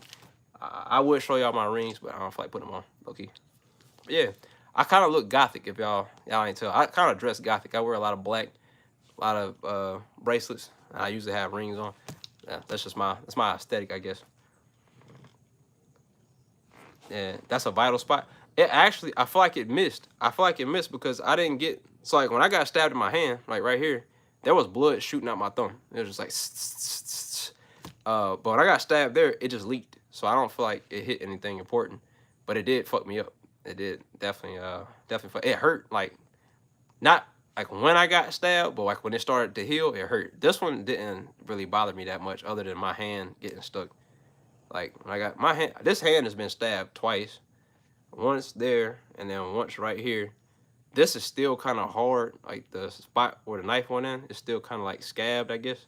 I would show y'all my rings, but I don't feel like putting them on, low-key. But yeah, I kind of look gothic, if y'all ain't tell. I kind of dress gothic. I wear a lot of black, a lot of bracelets. And I usually have rings on. Yeah, that's my aesthetic, I guess. Yeah, that's a vital spot. It actually, I feel like it missed. I feel like it missed because I didn't get, so like when I got stabbed in my hand, like right here, there was blood shooting out my thumb. It was just like, but when I got stabbed there, it just leaked. So I don't feel like it hit anything important, but it did fuck me up. It did definitely it hurt, like not like when I got stabbed, but like when it started to heal, it hurt. This one didn't really bother me that much, other than my hand getting stuck. Like when I got my hand, this hand has been stabbed twice, once there and then once right here. This is still kind of hard, like the spot where the knife went in is still kind of like scabbed, I guess.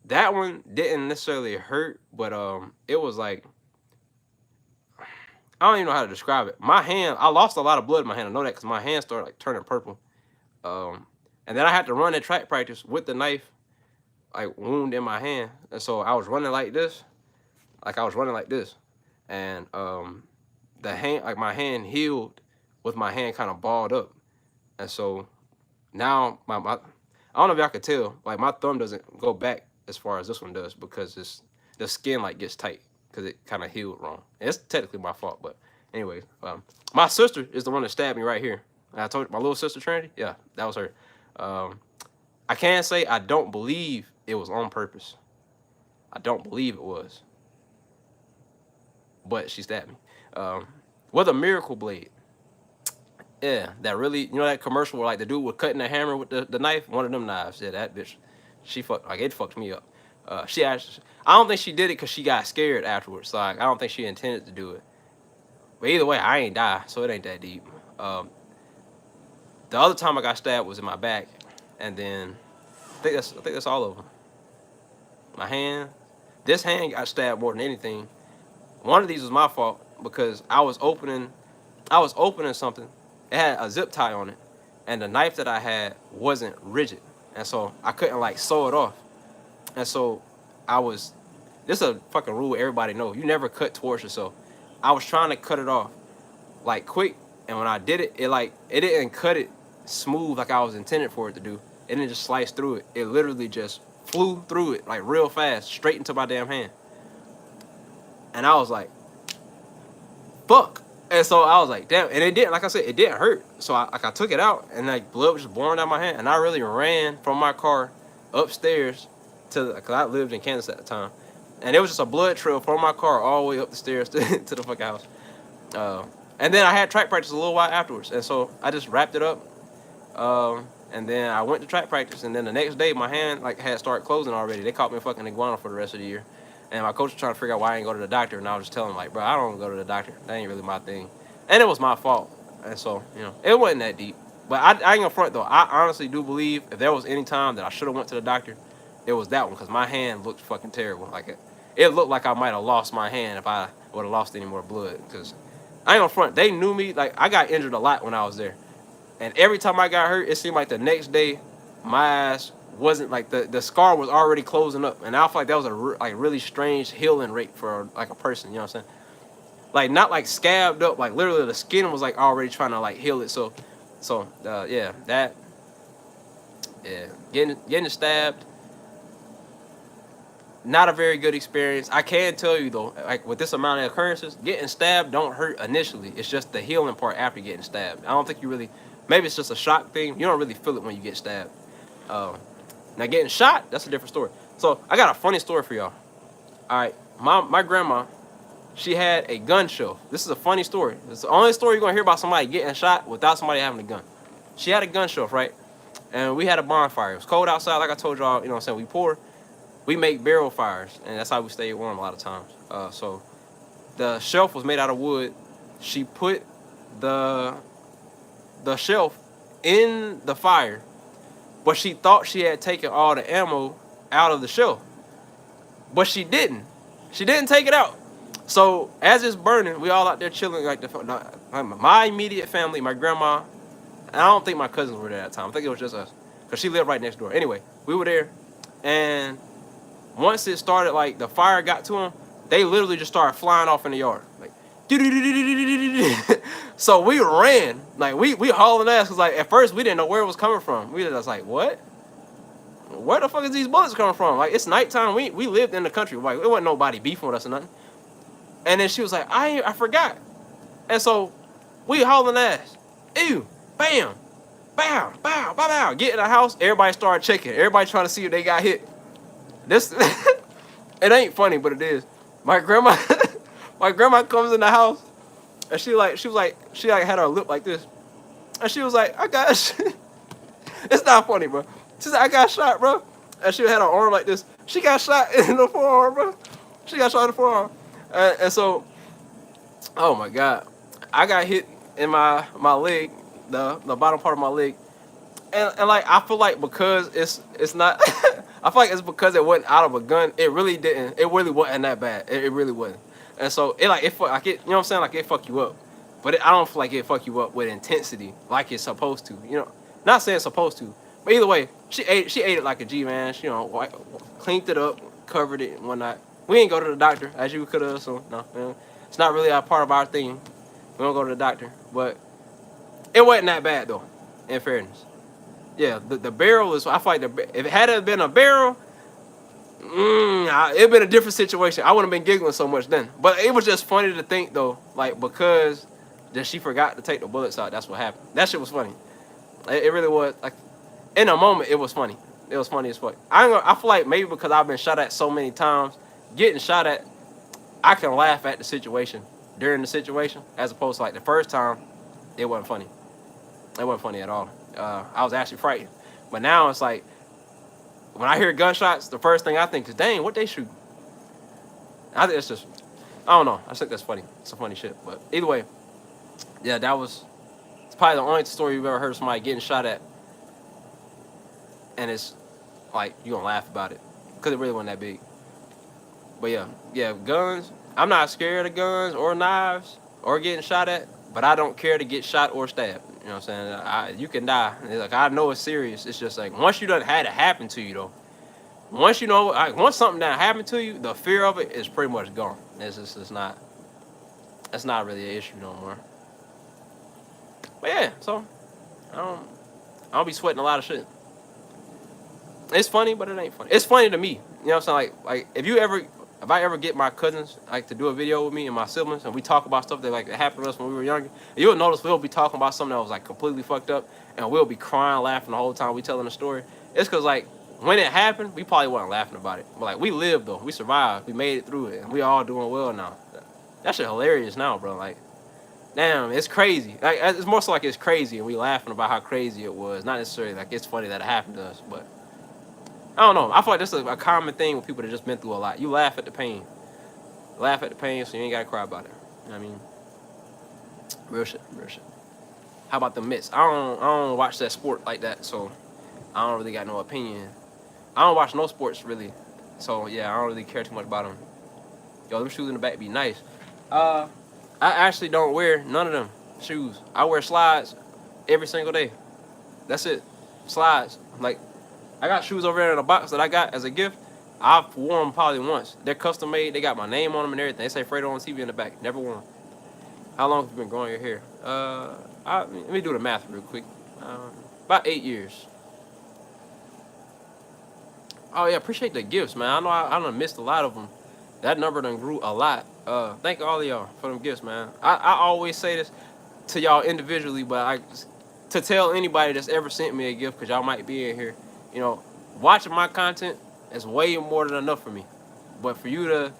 That one didn't necessarily hurt, but it was like, I don't even know how to describe it. My hand, I lost a lot of blood in my hand. I know that because my hand started like turning purple. And then I had to run at track practice with the knife, like wound in my hand. And so I was running like this, and the hand, like my hand healed with my hand kind of balled up, and so now my I don't know if y'all could tell, like my thumb doesn't go back as far as this one does because the skin like gets tight because it kind of healed wrong. And it's technically my fault, but anyway, my sister is the one that stabbed me right here. And I told you, my little sister Trinity, yeah, that was her. I can say I don't believe it was on purpose. I don't believe it was, but she stabbed me with a miracle blade. Yeah, that really, you know that commercial where like the dude was cutting the hammer with the knife? One of them knives. Yeah, that bitch, it fucked me up. She actually, I don't think she did it because she got scared afterwards. So like, I don't think she intended to do it. But either way, I ain't die, so it ain't that deep. The other time I got stabbed was in my back, and then I think that's all of them. My hand, this hand got stabbed more than anything. One of these was my fault because I was opening something. It had a zip tie on it, and the knife that I had wasn't rigid, and so I couldn't like sew it off. And so I was, this is a fucking rule everybody knows. You never cut towards yourself. I was trying to cut it off like quick, and when I did it, it didn't cut it smooth like I was intended for it to do. It didn't just slice through it. It literally just flew through it like real fast, straight into my damn hand. And I was like, fuck. And so I was like, damn. And it didn't, like I said, it didn't hurt. So I took it out, and like blood was just pouring down my hand. And I really ran from my car upstairs because I lived in Kansas at the time. And it was just a blood trail from my car all the way up the stairs to the fucking house. And then I had track practice a little while afterwards. And so I just wrapped it up. And then I went to track practice. And then the next day, my hand like had started closing already. They caught me fucking iguana for the rest of the year. And my coach was trying to figure out why I didn't go to the doctor. And I was just telling him, like, bro, I don't go to the doctor. That ain't really my thing. And it was my fault. And so, you know, it wasn't that deep. But I ain't gonna front, though. I honestly do believe if there was any time that I should have went to the doctor, it was that one. Because my hand looked fucking terrible. Like, it looked like I might have lost my hand if I would have lost any more blood. Because I ain't gonna front. They knew me. Like, I got injured a lot when I was there. And every time I got hurt, it seemed like the next day, my ass wasn't like the scar was already closing up, and I felt like that was a really strange healing rate for like a person. You know what I'm saying? Like not like scabbed up, like literally the skin was like already trying to like heal it. So yeah, getting stabbed, not a very good experience. I can tell you though, like with this amount of occurrences, getting stabbed don't hurt initially. It's just the healing part after getting stabbed. I don't think you really. Maybe it's just a shock thing. You don't really feel it when you get stabbed. Now getting shot, that's a different story. So I got a funny story for y'all. All right, my grandma, she had a gun shelf. This is a funny story. It's the only story you're gonna hear about somebody getting shot without somebody having a gun. She had a gun shelf, right? And we had a bonfire. It was cold outside, like I told y'all. You know what I'm saying? We poor. We make barrel fires, and that's how we stay warm a lot of times. So the shelf was made out of wood. She put the shelf in the fire, but she thought she had taken all the ammo out of the shelf. But she didn't. She didn't take it out. So as it's burning, we all out there chilling, like my immediate family, my grandma. And I don't think my cousins were there at the time. I think it was just us, because she lived right next door. Anyway, we were there, and once it started, like the fire got to them, they literally just started flying off in the yard, like. So we ran, like we hauling ass, because like at first we didn't know where it was coming from. We was like, what? Where the fuck is these bullets coming from? Like it's nighttime. We lived in the country. Like it wasn't nobody beefing with us or nothing. And then she was like, I forgot. And so we hauling ass. Ew, bam, bow, bow, bow, bow. Get in the house. Everybody started checking. Everybody trying to see if they got hit. This it ain't funny, but it is. My grandma. My grandma comes in the house, and she had her lip like this, and she was like, I got shit. It's not funny, bro. She said, I got shot, bro. And she had her arm like this. She got shot in the forearm, bro. She got shot in the forearm. And so, oh my God, I got hit in my leg, the bottom part of my leg, and like I feel like because it's not, I feel like it's because it wasn't out of a gun. It really didn't. It really wasn't that bad. It really wasn't. And so it you know what I'm saying? Like it fuck you up, but I don't feel like it fuck you up with intensity like it's supposed to. You know, not saying it's supposed to, but either way, she ate it like a G, man. She, you know, cleaned it up, covered it and whatnot. We ain't go to the doctor as you could have, so no, man. It's not really a part of our thing. We don't go to the doctor, but it wasn't that bad though. In fairness, yeah, the barrel is. I feel like if it had been a barrel. It'd been a different situation. I wouldn't have been giggling so much then. But it was just funny to think though, like because that she forgot to take the bullets out. That's what happened. That shit was funny. It really was. Like in a moment, it was funny. It was funny as fuck. I feel like maybe because I've been shot at so many times, getting shot at, I can laugh at the situation during the situation as opposed to like the first time, it wasn't funny. It wasn't funny at all. I was actually frightened. But now it's like. When I hear gunshots, the first thing I think is, dang, what they shoot? I think it's just, I don't know. I think that's funny. It's some funny shit. But either way, yeah, it's probably the only story you've ever heard of somebody getting shot at. And it's like, you're going to laugh about it. Because it really wasn't that big. But yeah, guns. I'm not scared of guns or knives or getting shot at. But I don't care to get shot or stabbed. You know what I'm saying? You can die. It's like, I know it's serious. It's just like, once you done had it happen to you though, once you know, like, once something that happened to you, the fear of it is pretty much gone. It's not. That's not really an issue no more. But yeah, so I don't I don't be sweating a lot of shit. It's funny, but it ain't funny. It's funny to me. You know what I'm saying? Like if I ever get my cousins like to do a video with me and my siblings and we talk about stuff that like happened to us when we were younger, you'll notice we'll be talking about something that was like completely fucked up and we'll be crying, laughing the whole time we telling the story. It's cause like when it happened, we probably wasn't laughing about it. But like we lived though. We survived. We made it through it and we all doing well now. That shit hilarious now, bro. Like, damn, it's crazy. Like it's more so like it's crazy and we laughing about how crazy it was. Not necessarily like it's funny that it happened to us, but I don't know. I feel like this is a common thing with people that just been through a lot. You laugh at the pain. Laugh at the pain so you ain't gotta cry about it. You know what I mean? Real shit, real shit. How about the Mets? I don't watch that sport like that, so I don't really got no opinion. I don't watch no sports really. So yeah, I don't really care too much about them. Yo, them shoes in the back be nice. I actually don't wear none of them shoes. I wear slides every single day. That's it. Slides. Like, I got shoes over there in a box that I got as a gift. I've worn them probably once. They're custom made. They got my name on them and everything. They say Fredo on TV in the back. Never worn. How long have you been growing your hair? Let me do the math real quick. About 8 years. Oh yeah, appreciate the gifts, man. I know I done missed a lot of them. That number done grew a lot. Thank all of y'all for them gifts, man. I always say this to y'all individually, but to tell anybody that's ever sent me a gift, because y'all might be in here, you know, watching my content is way more than enough for me. But for you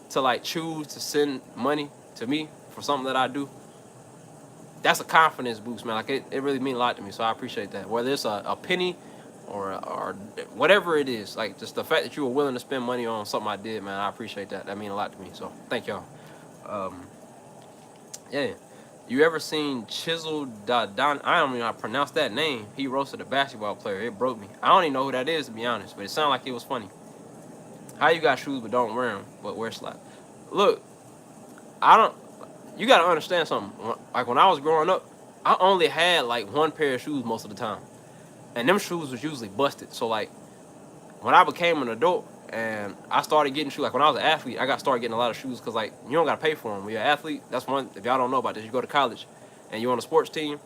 to like choose to send money to me for something that I do, that's a confidence boost, man. Like it really means a lot to me. So I appreciate that. Whether it's a penny or whatever it is, like just the fact that you were willing to spend money on something I did, man, I appreciate that. That means a lot to me. So thank y'all. Yeah. You ever seen Chisel Don? I don't even know how to pronounce that name. He roasted a basketball player. It broke me. I don't even know who that is, to be honest, but it sounded like it was funny. How you got shoes but don't wear them, but wear slides? Look, I don't. You gotta understand something. Like when I was growing up, I only had like one pair of shoes most of the time, and them shoes was usually busted. So like when I became an adult and I started getting shoes, like when I was an athlete, I started getting a lot of shoes because like you don't gotta pay for them. When you're an athlete, that's one. If y'all don't know about this, you go to college and you're on a sports team,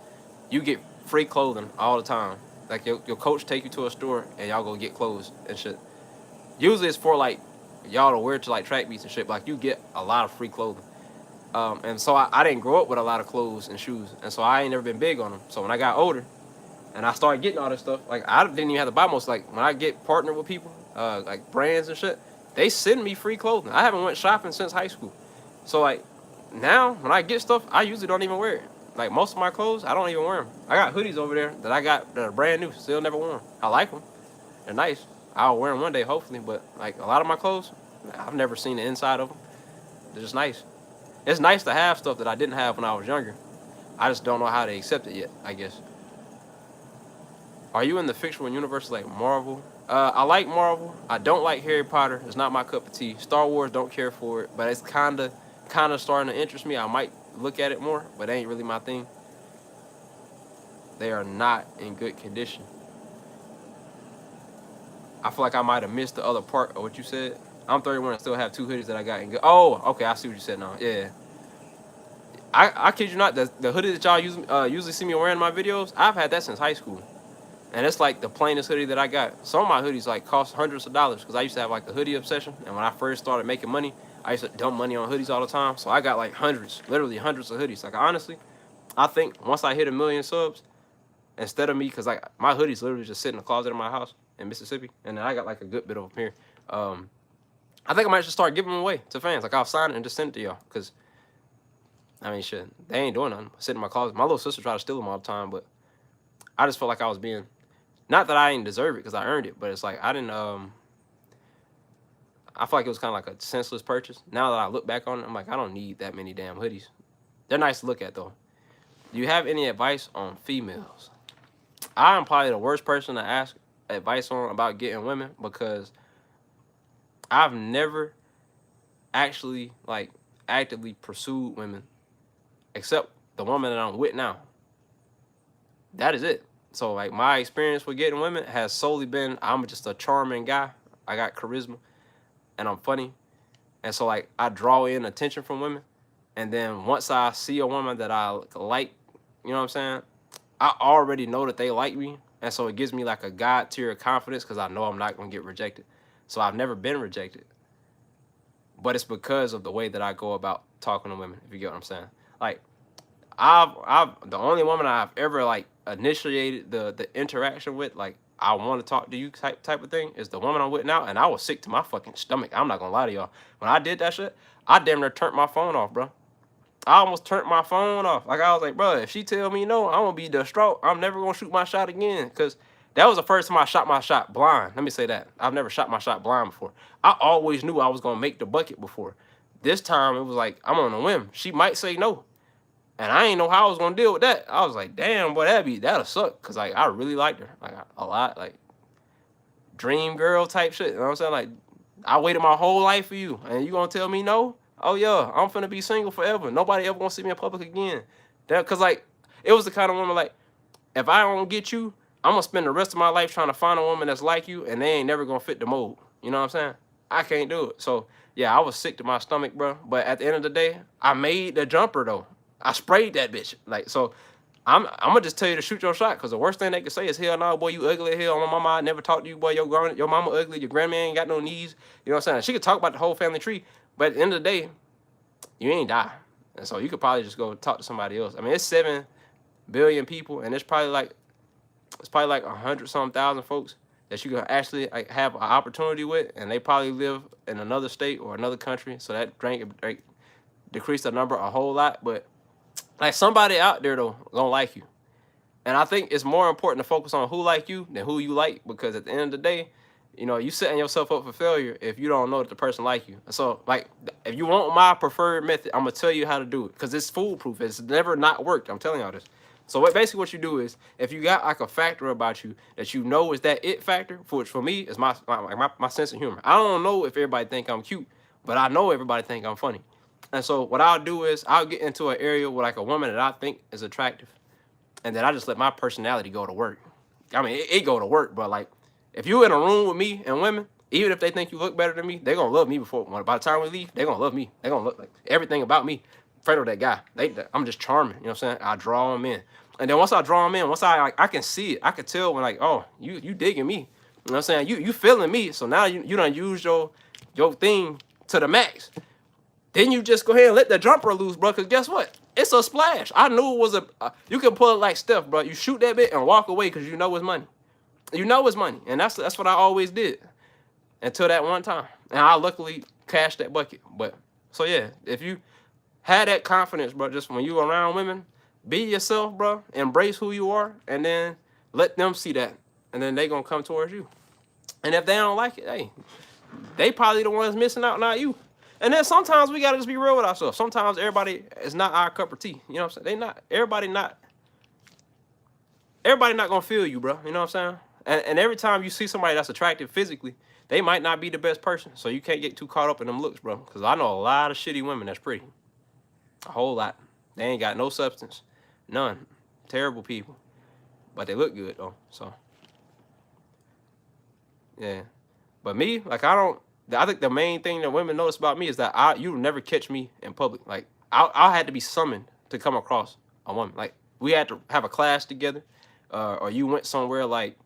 you get free clothing all the time. Like your coach take you to a store and y'all go get clothes and shit. Usually it's for like y'all to wear to like track meets and shit. But like you get a lot of free clothing. And so I didn't grow up with a lot of clothes and shoes, and so I ain't never been big on them. So when I got older, and I started getting all this stuff, like I didn't even have to buy most. Like when I get partnered with people, like brands and shit, they send me free clothing. I haven't went shopping since high school, so like now when I get stuff, I usually don't even wear it. Like most of my clothes, I don't even wear them. I got hoodies over there that I got that are brand new, still never worn. I like them. They're nice. I'll wear them one day, hopefully. But like a lot of my clothes, I've never seen the inside of them. They're just nice. It's nice to have stuff that I didn't have when I was younger. I just don't know how to accept it yet, I guess. Are you in the fictional universe like Marvel? I like Marvel. I don't like Harry Potter. It's not my cup of tea. Star Wars, don't care for it. But it's kind of starting to interest me. I might look at it more, but it ain't really my thing. They are not in good condition. I feel like I might have missed the other part of what you said. I'm 31 and still have 2 hoodies that I got in good. Oh, okay, I see what you said now. Yeah. I kid you not, the hoodie that y'all usually see me wearing in my videos, I've had that since high school. And it's like the plainest hoodie that I got. Some of my hoodies like cost hundreds of dollars because I used to have like the hoodie obsession. And when I first started making money, I used to dump money on hoodies all the time. So I got like hundreds, literally hundreds of hoodies. Like honestly, I think once I hit 1 million subs, instead of me, because like my hoodies literally just sit in the closet of my house in Mississippi. And then I got like a good bit of them here. I think I might just start giving them away to fans. Like I'll sign it and just send it to y'all. Because, I mean, shit, they ain't doing nothing. Sit in my closet. My little sister tried to steal them all the time, but I just felt like I was being, not that I didn't deserve it because I earned it, but it's like I didn't, I feel like it was kind of like a senseless purchase. Now that I look back on it, I'm like, I don't need that many damn hoodies. They're nice to look at, though. Do you have any advice on females? I am probably the worst person to ask advice on about getting women because I've never actually like actively pursued women except the woman that I'm with now. that is it. So like my experience with getting women has solely been I'm just a charming guy. I got charisma and I'm funny. And so like I draw in attention from women. And then once I see a woman that I like, you know what I'm saying? I already know that they like me. And so it gives me like a God tier of confidence because I know I'm not gonna get rejected. So I've never been rejected. But it's because of the way that I go about talking to women, if you get what I'm saying. Like I've the only woman I've ever like initiated the interaction with, like I want to talk to you type of thing, is the woman I'm with now, and I was sick to my fucking stomach. I'm not gonna lie to y'all. When I did that shit, I damn near turned my phone off, bro. I almost turned my phone off. Like I was like, bro, if she tell me no, I'm gonna be distraught. I'm never gonna shoot my shot again, cause that was the first time I shot my shot blind. Let me say that. I've never shot my shot blind before. I always knew I was gonna make the bucket before. This time it was like I'm on a whim. She might say no. And I ain't know how I was gonna deal with that. I was like, damn, boy, that'll suck. Cause like I really liked her. Like a lot. Like dream girl type shit. You know what I'm saying? Like I waited my whole life for you. And you gonna tell me no? Oh yeah, I'm finna be single forever. Nobody ever gonna see me in public again. Cause like it was the kind of woman like, if I don't get you, I'm gonna spend the rest of my life trying to find a woman that's like you, and they ain't never gonna fit the mold. You know what I'm saying? I can't do it. So yeah, I was sick to my stomach, bro. But at the end of the day, I made the jumper though. I sprayed that bitch. Like so, I'm gonna just tell you to shoot your shot, cause the worst thing they can say is hell no, boy, you ugly as hell. My mama I never talked to you, boy. Your mama ugly. Your grandma ain't got no knees. You know what I'm saying? She could talk about the whole family tree, but at the end of the day, you ain't die. And so you could probably just go talk to somebody else. I mean, it's 7 billion people, and it's probably like 100 some thousand folks that you can actually like have an opportunity with, and they probably live in another state or another country. So that decrease the number a whole lot, but like somebody out there though gonna like you. And I think it's more important to focus on who like you than who you like, because at the end of the day, you know, you setting yourself up for failure if you don't know that the person like you. So like if you want my preferred method, I'm gonna tell you how to do it, because it's foolproof. It's never not worked. I'm telling y'all this. So basically what you do is, if you got like a factor about you that you know is that it factor, which for me is my sense of humor. I don't know if everybody think I'm cute, but I know everybody think I'm funny. And so what I'll do is I'll get into an area with like a woman that I think is attractive, and then I just let my personality go to work. I mean, it go to work, but like if you in a room with me and women, even if they think you look better than me, they gonna love me before. By the time we leave, they gonna love me. They gonna look like everything about me. Fredo, that guy. I'm just charming. You know what I'm saying? I draw them in, and then once I draw them in, once I can see it, I can tell when like, oh, you digging me. You know what I'm saying? You feeling me. So now you done use your thing to the max. Then you just go ahead and let the jumper loose, bro. Cause guess what? It's a splash. I knew it was you can pull it like Steph, bro. You shoot that bit and walk away because you know it's money. You know it's money, and that's what I always did until that one time, and I luckily cashed that bucket. But so yeah, if you had that confidence, bro, just when you around women, be yourself, bro. Embrace who you are, and then let them see that, and then they gonna come towards you. And if they don't like it, hey, they probably the ones missing out, not you. And then sometimes we gotta just be real with ourselves. Sometimes everybody is not our cup of tea. You know what I'm saying? They not everybody not gonna feel you, bro. You know what I'm saying? And every time you see somebody that's attractive physically, they might not be the best person. So you can't get too caught up in them looks, bro. Because I know a lot of shitty women that's pretty. A whole lot. They ain't got no substance. None. Terrible people. But they look good, though. So, yeah. But me, like, I think the main thing that women notice about me is that you never catch me in public. Like, I had to be summoned to come across a woman. Like, we had to have a class together. Or you went somewhere, like,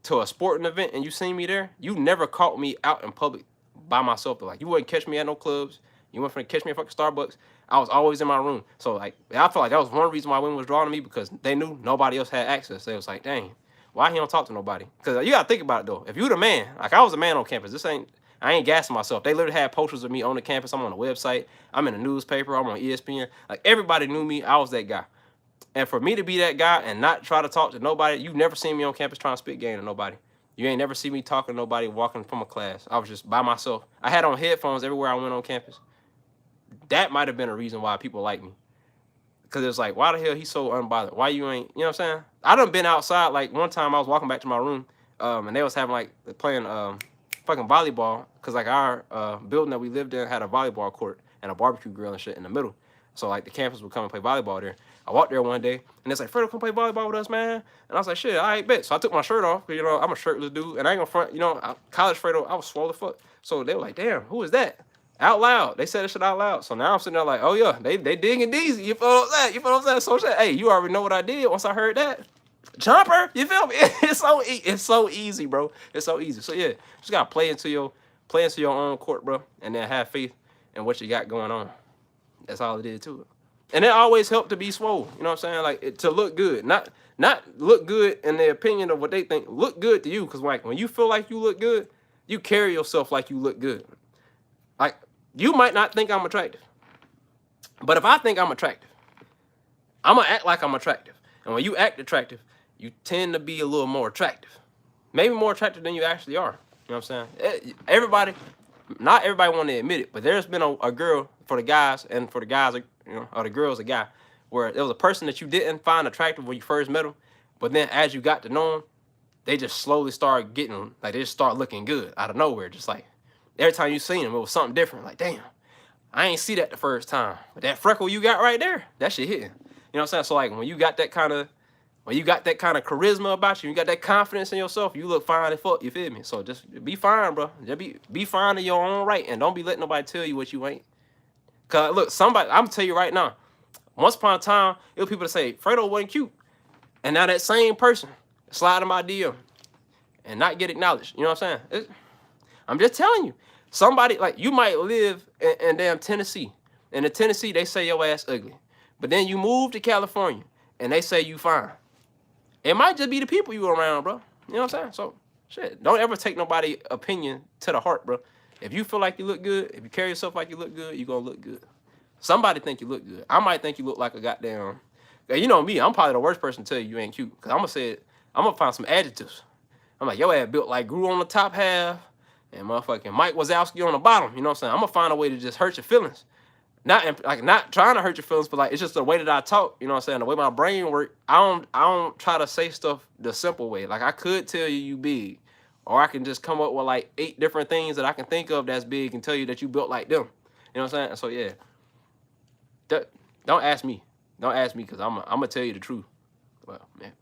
to a sporting event and you seen me there. You never caught me out in public by myself. Though. Like, you wouldn't catch me at no clubs. You weren't finna catch me at fucking Starbucks. I was always in my room. So, like, I felt like that was one reason why women was drawn to me, because they knew nobody else had access. They was like, dang, why he don't talk to nobody? Because you got to think about it, though. If you the man, like I was a man on campus, I ain't gassing myself. They literally had posters of me on the campus. I'm on the website. I'm in the newspaper. I'm on ESPN. Like, everybody knew me. I was that guy. And for me to be that guy and not try to talk to nobody, you've never seen me on campus trying to spit game to nobody. You ain't never see me talking to nobody walking from a class. I was just by myself. I had on headphones everywhere I went on campus. That might have been a reason why people like me. Because it was like, why the hell he's so unbothered? Why you ain't, you know what I'm saying? I done been outside. Like, one time I was walking back to my room, and they was having, like, playing fucking volleyball. Because, like, our building that we lived in had a volleyball court and a barbecue grill and shit in the middle. So like the campus would come and play volleyball there. I walked there one day and it's like, Fredo, come play volleyball with us, man. And I was like, shit, all right, bet. So I took my shirt off, you know, I'm a shirtless dude, and I ain't gonna front, you know, college Fredo, I was swole as fuck. So they were like, damn, who is that? Out loud. They said that shit out loud. So now I'm sitting there like, oh yeah, they digging Deezy. You feel what I'm saying? You feel what I'm saying? So shit, hey, you already know what I did once I heard that. Jumper, you feel me? It's so easy, bro. It's so easy. So yeah, just gotta play into your own court, bro, and then have faith in what you got going on. That's all it is to it. And it always helped to be swole. You know what I'm saying? Like to look good, not look good in the opinion of what they think. Look good to you, because like when you feel like you look good, you carry yourself like you look good. Like you might not think I'm attractive, but if I think I'm attractive, I'm gonna act like I'm attractive. And when you act attractive, you tend to be a little more attractive, maybe more attractive than you actually are. You know what I'm saying? Everybody, not everybody want to admit it, but there's been a girl for the guys, and for the guys, you know, or the girls, a guy, where there was a person that you didn't find attractive when you first met them, but then as you got to know them, they just slowly start getting, like, they just start looking good out of nowhere. Just like every time you seen them, it was something different. Like, damn, I ain't see that the first time, but that freckle you got right there, that shit hitting. You know what I'm saying? So like when you got that kind of charisma about you, you got that confidence in yourself, you look fine as fuck, you feel me? So just be fine, bro. Just be fine in your own right, and don't be letting nobody tell you what you ain't. Cause look, somebody, I'm gonna tell you right now, once upon a time, it was people that say, Fredo wasn't cute. And now that same person slide in my DM and not get acknowledged. You know what I'm saying? I'm just telling you. Somebody, like, you might live in damn Tennessee. And in Tennessee, they say your ass ugly. But then you move to California and they say you fine. It might just be the people you around, bro. You know what I'm saying? So, shit, don't ever take nobody's opinion to the heart, bro. If you feel like you look good, if you carry yourself like you look good, you're going to look good. Somebody think you look good. I might think you look like a goddamn... You know me, I'm probably the worst person to tell you ain't cute. Because I'm going to find some adjectives. I'm like, your ass built like Gru on the top half and motherfucking Mike Wazowski on the bottom. You know what I'm saying? I'm going to find a way to just hurt your feelings. Not trying to hurt your feelings, but like it's just the way that I talk. You know what I'm saying? The way my brain works, I don't try to say stuff the simple way. Like I could tell you big. Or I can just come up with like 8 different things that I can think of that's big and tell you that you built like them. You know what I'm saying? So yeah. Don't ask me. Don't ask me, because I'm going to tell you the truth. Well, man.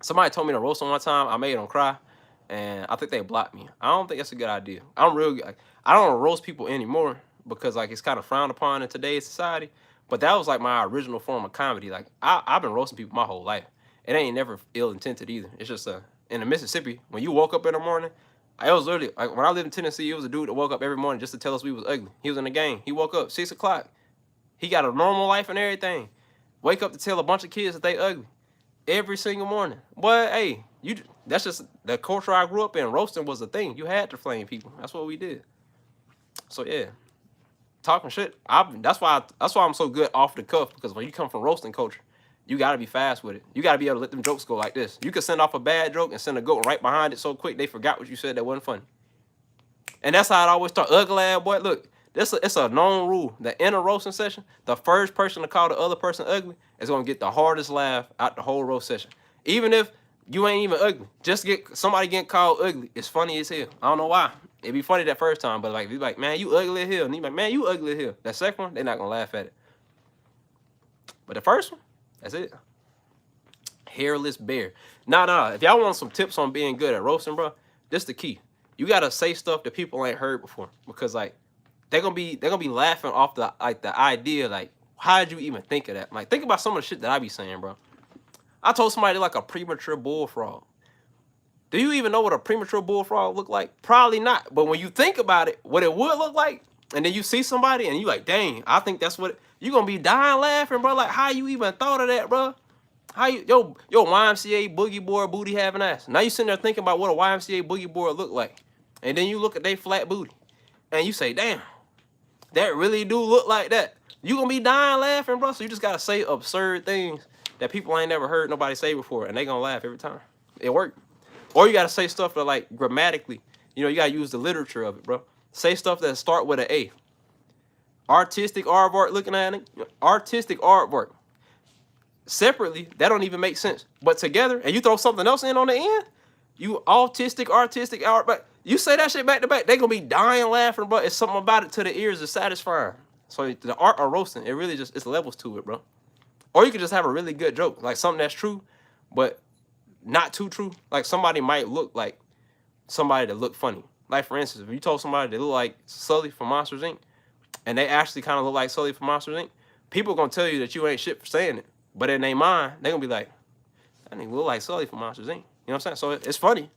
Somebody told me to roast them one time. I made them cry. And I think they blocked me. I don't think that's a good idea. I don't roast people anymore because like it's kind of frowned upon in today's society. But that was like my original form of comedy. Like I've been roasting people my whole life. It ain't never ill-intended either. It's just in the Mississippi, when you woke up in the morning, I was literally, like when I lived in Tennessee, it was a dude that woke up every morning just to tell us we was ugly. He was in the game. He woke up 6 o'clock. He got a normal life and everything. Wake up to tell a bunch of kids that they ugly every single morning. Boy, hey, that's just the culture I grew up in. Roasting was a thing. You had to flame people. That's what we did. So yeah, talking shit. That's why I'm so good off the cuff, because when you come from roasting culture, you gotta be fast with it. You gotta be able to let them jokes go like this. You can send off a bad joke and send a goat right behind it so quick they forgot what you said that wasn't funny. And that's how it always start. Ugly ass boy. Look, it's a known rule that in a roasting session, the first person to call the other person ugly is gonna get the hardest laugh out the whole roast session. Even if you ain't even ugly, just get somebody getting called ugly. It's funny as hell. I don't know why. It'd be funny that first time, but like, be like, man, you ugly as hell. And you like, man, you ugly as hell. That second one, they're not gonna laugh at it. But the first one, that's it. Hairless bear. Nah. If y'all want some tips on being good at roasting, bro, this the key. You gotta say stuff that people ain't heard before, because like they're gonna be laughing off the idea, like, how did you even think of that? Like, think about some of the shit that I be saying, bro. I told somebody like a premature bullfrog. Do you even know what a premature bullfrog look like? Probably not. But when you think about it, what it would look like, and then you see somebody and you like, dang, I think that's what you gonna be dying laughing, bro. Like, how you even thought of that, bro? How you yo YMCA boogie board booty having ass? Now you sitting there thinking about what a YMCA boogie board look like, and then you look at they flat booty, and you say, damn, that really do look like that. You gonna be dying laughing, bro. So you just gotta say absurd things that people ain't never heard nobody say before, and they gonna laugh every time. It worked. Or you gotta say stuff that, like, grammatically, you know, you gotta use the literature of it, bro. Say stuff that start with an A. Artistic artwork, looking at it. Artistic artwork. Separately, that don't even make sense. But together, and you throw something else in on the end, you artistic art, but you say that shit back to back, they gonna be dying laughing, bro. It's something about it to the ears is satisfying. So the art of roasting, it really just, it's levels to it, bro. Or you could just have a really good joke, like something that's true, but not too true. Like somebody might look like somebody that look funny. Like for instance, if you told somebody they look like Sully from Monsters Inc. and they actually kind of look like Sully from Monsters Inc., people gonna tell you that you ain't shit for saying it. But in their mind, they gonna be like, that nigga look like Sully from Monsters Inc. You know what I'm saying? So it's funny.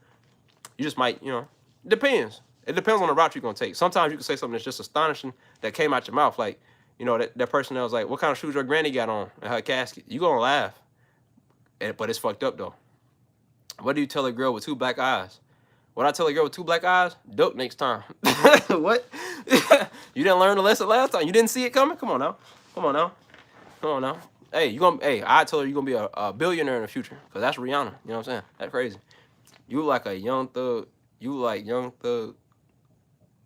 You just might, you know, it depends. It depends on the route you're gonna take. Sometimes you can say something that's just astonishing that came out your mouth. Like, you know, that person that was like, what kind of shoes your granny got on in her casket? You gonna laugh. But it's fucked up though. What do you tell a girl with 2 black eyes? What I tell a girl with 2 black eyes? Duck next time. What? You didn't learn the lesson last time. You didn't see it coming? Come on now. Come on now. Come on now. Hey, I told her you're gonna be a billionaire in the future. Cause that's Rihanna. You know what I'm saying? That's crazy. You like a young thug. You like young thug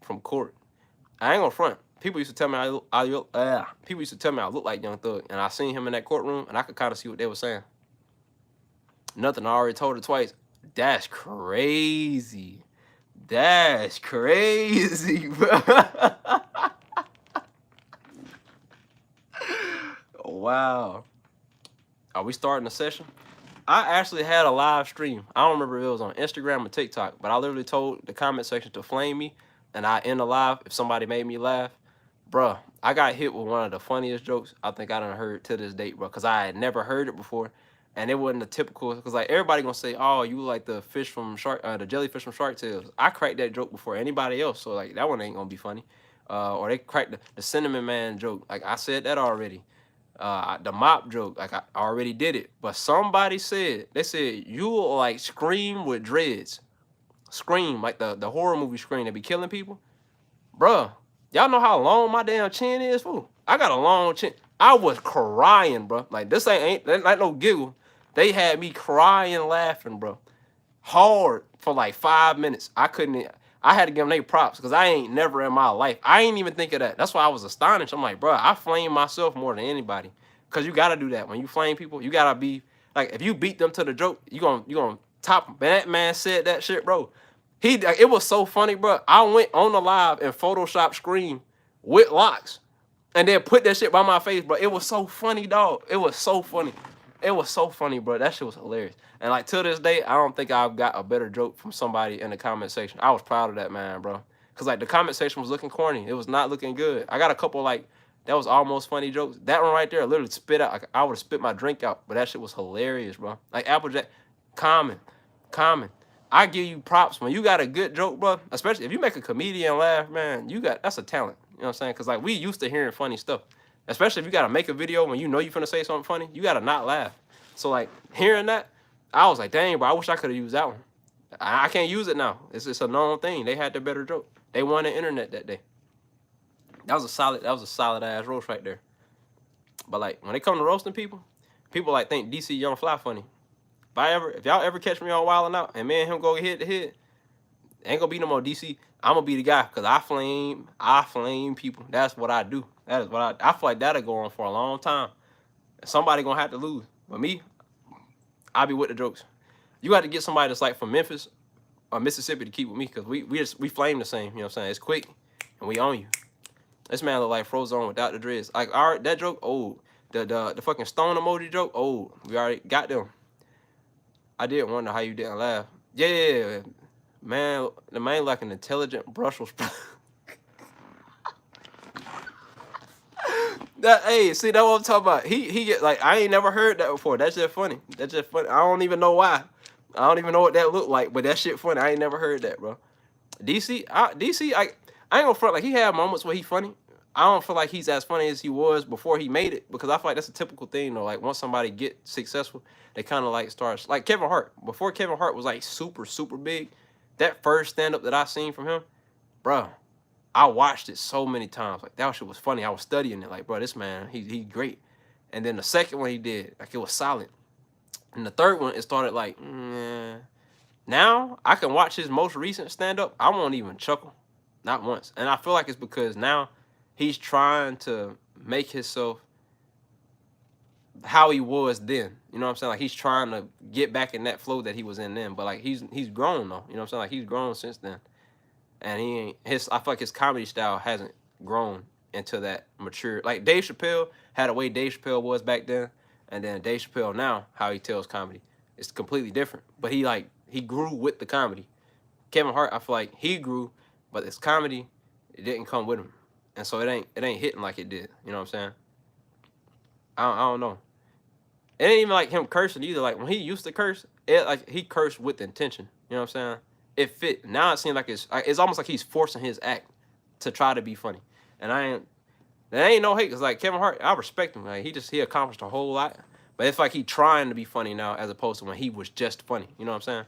from court. I ain't gonna front. People used to tell me people used to tell me I look like Young Thug, and I seen him in that courtroom, and I could kind of see what they were saying. Nothing. I already told her twice. That's crazy. That's crazy, bro. Wow. Are we starting a session? I actually had a live stream. I don't remember if it was on Instagram or TikTok, but I literally told the comment section to flame me, and I end the live if somebody made me laugh. Bruh, I got hit with one of the funniest jokes I think I done heard to this date, bro, because I had never heard it before, and it wasn't a typical, because like everybody gonna say, oh, you like the fish from the jellyfish from Shark Tales. I cracked that joke before anybody else, so like that one ain't gonna be funny. Or they cracked the cinnamon man joke. Like I said that already. The mop joke, like I already did it. But somebody said, they said, you will like Scream with dreads. Scream, like the horror movie Scream, they be killing people. Bruh, y'all know how long my damn chin is, fool? I got a long chin. I was crying, bro. Like this ain't no giggle. They had me crying, laughing, bro. Hard for like 5 minutes. I had to give them they props because I ain't never in my life. I ain't even think of that. That's why I was astonished. I'm like, bro, I flame myself more than anybody. Cause you gotta do that. When you flame people, you gotta be like, if you beat them to the joke, you gonna top them. That man said that shit, bro. It was so funny, bro. I went on the live and Photoshop Scream with locks and then put that shit by my face, bro. It was so funny, dog. It was so funny. It was so funny, bro. That shit was hilarious. And like to this day, I don't think I've got a better joke from somebody in the comment section. I was proud of that man, bro. Cause like the comment section was looking corny. It was not looking good. I got a couple like that was almost funny jokes. That one right there, literally spit out. Like I would have spit my drink out, but that shit was hilarious, bro. Like Applejack, common. I give you props when you got a good joke, bro. Especially if you make a comedian laugh, man. That's a talent. You know what I'm saying? Cause like we used to hearing funny stuff. Especially if you gotta make a video when you know you're finna say something funny, you gotta not laugh. So like hearing that, I was like, dang, bro, I wish I could have used that one. I can't use it now. It's a known thing. They had the better joke. They won the internet that day. That was a solid ass roast right there. But like when it come to roasting people like think DC Young Fly funny. If y'all ever catch me on Wildin' Out and me and him go head to head, ain't gonna be no more DC. I'm gonna be the guy because I flame people. That's what I do. That is what I feel like that'll go on for a long time. Somebody gonna have to lose. But me, I'll be with the jokes. You got to get somebody that's like from Memphis or Mississippi to keep with me because we flame the same. You know what I'm saying? It's quick and we own you. This man look like Frozone without the dreads. Like that joke, old. The fucking stone emoji joke, old. We already got them. I did wonder how you didn't laugh. Yeah. Man, the man like an intelligent Brussels sprout. Hey, see, that's what I'm talking about. He get like, I ain't never heard that before. That's just funny. I don't even know why. I don't even know what that looked like, but that shit funny. I ain't never heard that, bro. DC, I ain't gonna front, like he had moments where he funny. I don't feel like he's as funny as he was before he made it, because I feel like that's a typical thing though. Like once somebody get successful, they kind of like start, like Kevin Hart. Before Kevin Hart was like super big, that first stand up that I seen from him, bro, I watched it so many times. Like that shit was funny. I was studying it. Like, bro, this man, he great. And then the second one he did, like it was solid. And the third one, it started like, now I can watch his most recent stand up. I won't even chuckle, not once. And I feel like it's because now he's trying to make himself how he was then. You know what I'm saying? Like he's trying to get back in that flow that he was in then. But like he's grown though. You know what I'm saying? Like he's grown since then. And I feel like his comedy style hasn't grown into that mature. Like Dave Chappelle had a way Dave Chappelle was back then, and then Dave Chappelle now, how he tells comedy, it's completely different. But he grew with the comedy. Kevin Hart, I feel like he grew, but his comedy, it didn't come with him, and so it ain't hitting like it did. You know what I'm saying? I don't know. It ain't even like him cursing either. Like when he used to curse, it like he cursed with intention. You know what I'm saying? It fit. Now it seems like it's almost like he's forcing his act to try to be funny. And there ain't no hate. Cause like Kevin Hart, I respect him. Like he accomplished a whole lot. But it's like he trying to be funny now as opposed to when he was just funny. You know what I'm saying?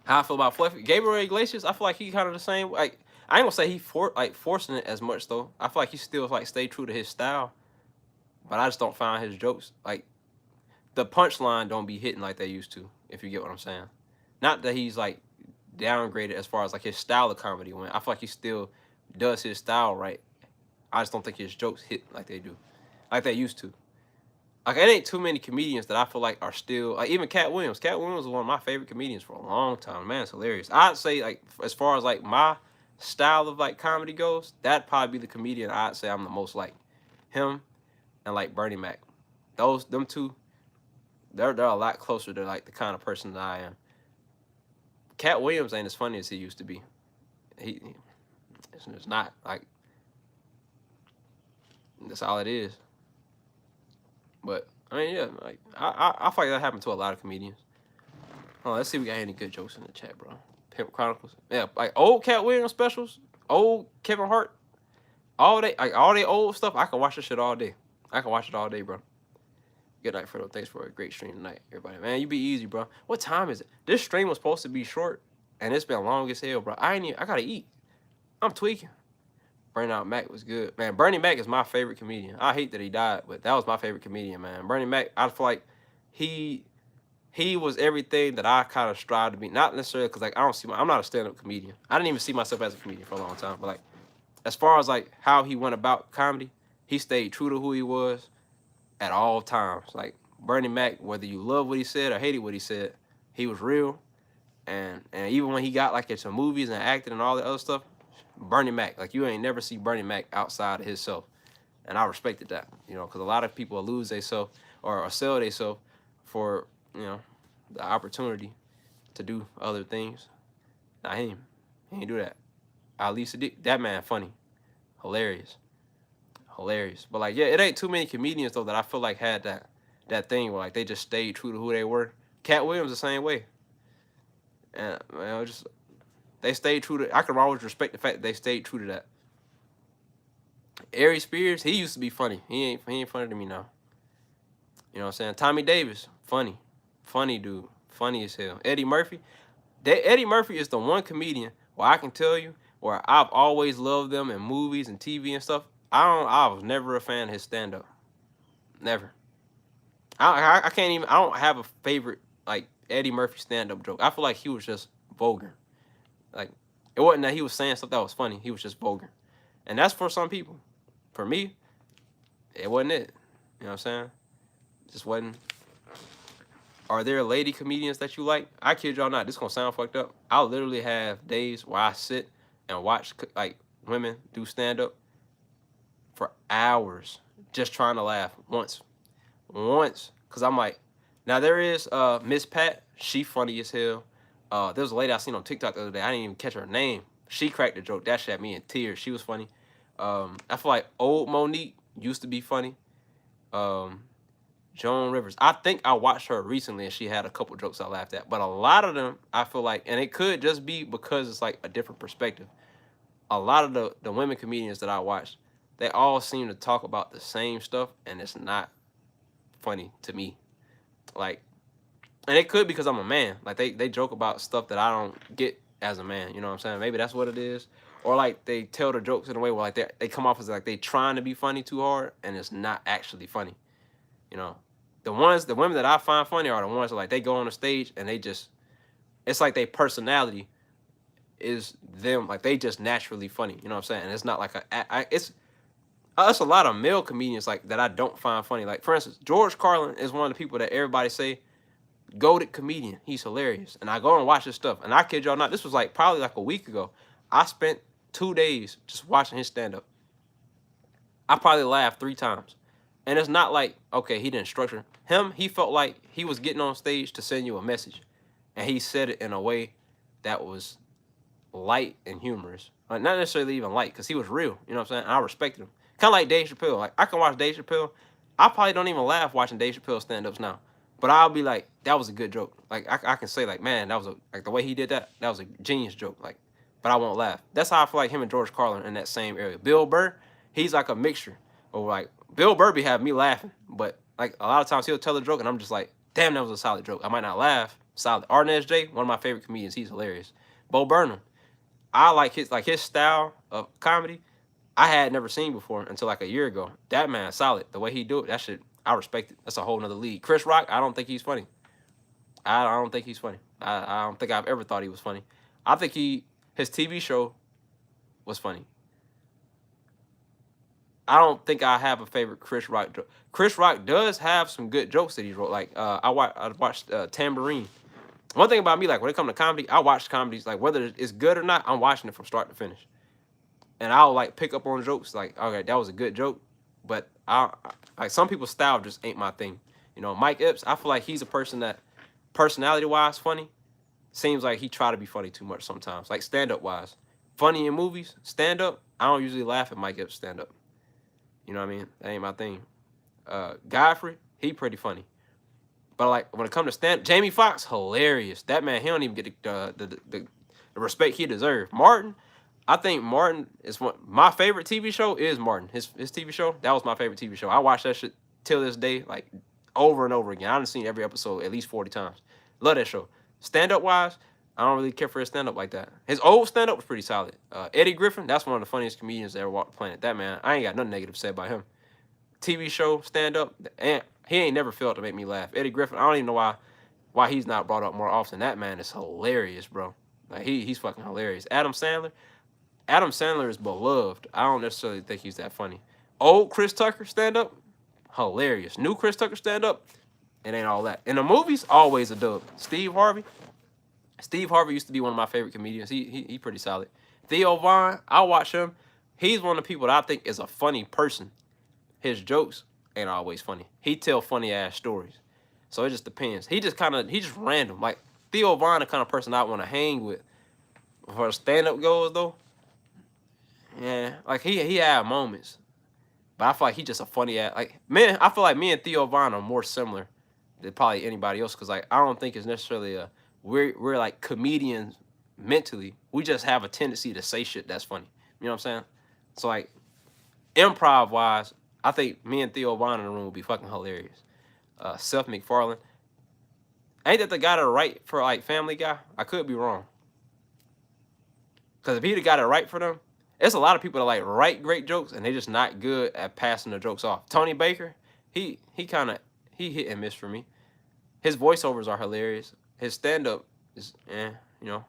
How I feel about Fluffy, Gabriel Iglesias, I feel like he kind of the same. Like I ain't gonna say he forcing it as much though. I feel like he still like stay true to his style. But I just don't find his jokes like the punchline don't be hitting like they used to. If you get what I'm saying. Not that he's like downgraded as far as like his style of comedy went. I feel like he still does his style right. I just don't think his jokes hit like they do, like they used to. Like it ain't too many comedians that I feel like are still like even Cat Williams. Cat Williams was one of my favorite comedians for a long time. Man, it's hilarious. I'd say like as far as like my style of like comedy goes, that'd probably be the comedian I'd say I'm the most like. Him and like Bernie Mac. Them two, they're a lot closer to like the kind of person that I am. Cat Williams ain't as funny as he used to be. It's not like that's all it is. But I mean, yeah, like I feel like that happened to a lot of comedians. Oh, let's see if we got any good jokes in the chat, bro. Pimp Chronicles, yeah, like old Cat Williams specials, old Kevin Hart, all they old stuff. I can watch this shit all day. I can watch it all day, bro. Good night, Fredo. Thanks for a great stream tonight, everybody. Man, you be easy, bro. What time is it? This stream was supposed to be short, and it's been long as hell, bro. I gotta eat. I'm tweaking. Burnout Mac was good. Man, Bernie Mac is my favorite comedian. I hate that he died, but that was my favorite comedian, man. Bernie Mac, I feel like he was everything that I kind of strive to be. Not necessarily because like I'm not a stand-up comedian. I didn't even see myself as a comedian for a long time. But like as far as like how he went about comedy, he stayed true to who he was at all times. Like Bernie Mac, whether you love what he said or hated what he said, he was real. And even when he got like into movies and acting and all the other stuff, Bernie Mac, like you ain't never see Bernie Mac outside of himself. And I respected that, you know, because a lot of people lose themselves or sell themselves for, you know, the opportunity to do other things. Not him. He ain't do that. At least that man funny. Hilarious. But like, yeah, it ain't too many comedians though that I feel like had that thing where like they just stayed true to who they were. Cat Williams the same way. And man, they stayed true to. I can always respect the fact that they stayed true to that. Ari Spears, he used to be funny. He ain't funny to me now. You know what I'm saying? Tommy Davis, funny dude, funny as hell. Eddie Murphy is the one comedian where I can tell you where I've always loved them in movies and TV and stuff. I was never a fan of his stand up. Never. I can't even. I don't have a favorite like Eddie Murphy stand up joke. I feel like he was just vulgar. Like, it wasn't that he was saying stuff that was funny. He was just vulgar. And that's for some people. For me, it wasn't it. You know what I'm saying? Just wasn't. Are there lady comedians that you like? I kid y'all not. This gonna sound fucked up. I literally have days where I sit and watch like women do stand up for hours just trying to laugh once. Because I'm like, now there is Miss Pat. She funny as hell. There was a lady I seen on TikTok the other day. I didn't even catch her name. She cracked the joke. That shit had me in tears. She was funny. I feel like old Monique used to be funny. Joan Rivers. I think I watched her recently and she had a couple jokes I laughed at. But a lot of them, I feel like, and it could just be because it's like a different perspective. A lot of the women comedians that I watched, they all seem to talk about the same stuff and it's not funny to me. Like, and it could be because I'm a man. Like, they joke about stuff that I don't get as a man. You know what I'm saying? Maybe that's what it is. Or, like, they tell the jokes in a way where, like, they come off as, like, they trying to be funny too hard, and it's not actually funny. You know? The women that I find funny are the ones that, like, they go on the stage, and they just, it's like their personality is them. Like, they just naturally funny. You know what I'm saying? And it's not like it's a lot of male comedians, like, that I don't find funny. Like, for instance, George Carlin is one of the people that everybody say, goated comedian. He's hilarious. And I go and watch his stuff. And I kid y'all not, this was like probably like a week ago. I spent 2 days just watching his stand up. I probably laughed 3 times. And it's not like, okay, he didn't structure him. He felt like he was getting on stage to send you a message. And he said it in a way that was light and humorous. Like, not necessarily even light, because he was real. You know what I'm saying? And I respected him. Kind of like Dave Chappelle. Like, I can watch Dave Chappelle. I probably don't even laugh watching Dave Chappelle stand-ups now. But I'll be like, that was a good joke. Like, I can say, like, man, that was like, the way he did that was a genius joke. Like, but I won't laugh. That's how I feel like him and George Carlin in that same area. Bill Burr, he's like a mixture. Or like, Bill Burr be having me laughing. But like, a lot of times he'll tell a joke and I'm just like, damn, that was a solid joke. I might not laugh. Solid. Arnez J, one of my favorite comedians. He's hilarious. Bo Burnham, I like his style of comedy. I had never seen before until like a year ago. That man, solid. The way he do it, that shit, I respect it. That's a whole nother league. Chris Rock, I don't think he's funny. I don't think he's funny. I don't think I've ever thought he was funny. I think his TV show was funny. I don't think I have a favorite Chris Rock joke. Chris Rock does have some good jokes that he wrote. Like I watched Tambourine. One thing about me, like when it comes to comedy, I watch comedies, like whether it's good or not, I'm watching it from start to finish. And I'll like pick up on jokes, like, okay, that was a good joke. But like some people's style just ain't my thing. You know, Mike Epps, I feel like he's a person that personality wise funny. Seems like he try to be funny too much sometimes. Like stand up wise. Funny in movies, stand up, I don't usually laugh at Mike Epps stand up. You know what I mean? That ain't my thing. Godfrey, he pretty funny. But like when it comes to stand, Jamie Foxx, hilarious. That man, he don't even get the respect he deserves. Martin, I think Martin is my favorite TV show is Martin. His TV show, that was my favorite TV show. I watch that shit till this day, like over and over again. I done seen every episode at least 40 times. Love that show. Stand up wise, I don't really care for his stand up like that. His old stand up was pretty solid. Eddie Griffin, that's one of the funniest comedians that ever walked the planet. That man, I ain't got nothing negative to say about him. TV show, stand up, and he ain't never failed to make me laugh. Eddie Griffin, I don't even know why he's not brought up more often. That man is hilarious, bro. Like he's fucking hilarious. Adam Sandler is beloved. I don't necessarily think he's that funny. Old Chris Tucker stand up, hilarious. New Chris Tucker stand up, it ain't all that. In the movies, always a dub. Steve Harvey used to be one of my favorite comedians. He pretty solid. Theo Von, I watch him. He's one of the people that I think is a funny person. His jokes ain't always funny. He tell funny ass stories. So it just depends. He just random. Like Theo Von, the kind of person I want to hang with. For stand up goes though, yeah, like he had moments, but I feel like he just a funny ass. Like man, I feel like me and Theo Von are more similar than probably anybody else because like I don't think it's necessarily we're like comedians mentally. We just have a tendency to say shit that's funny. You know what I'm saying? So like improv wise, I think me and Theo Von in the room would be fucking hilarious. Seth MacFarlane. Ain't that the guy that write for like Family Guy? I could be wrong. Because if he'd have got it right for them, there's a lot of people that like write great jokes and they just not good at passing the jokes off. Tony Baker, he hit and miss for me. His voiceovers are hilarious. His stand-up is, you know,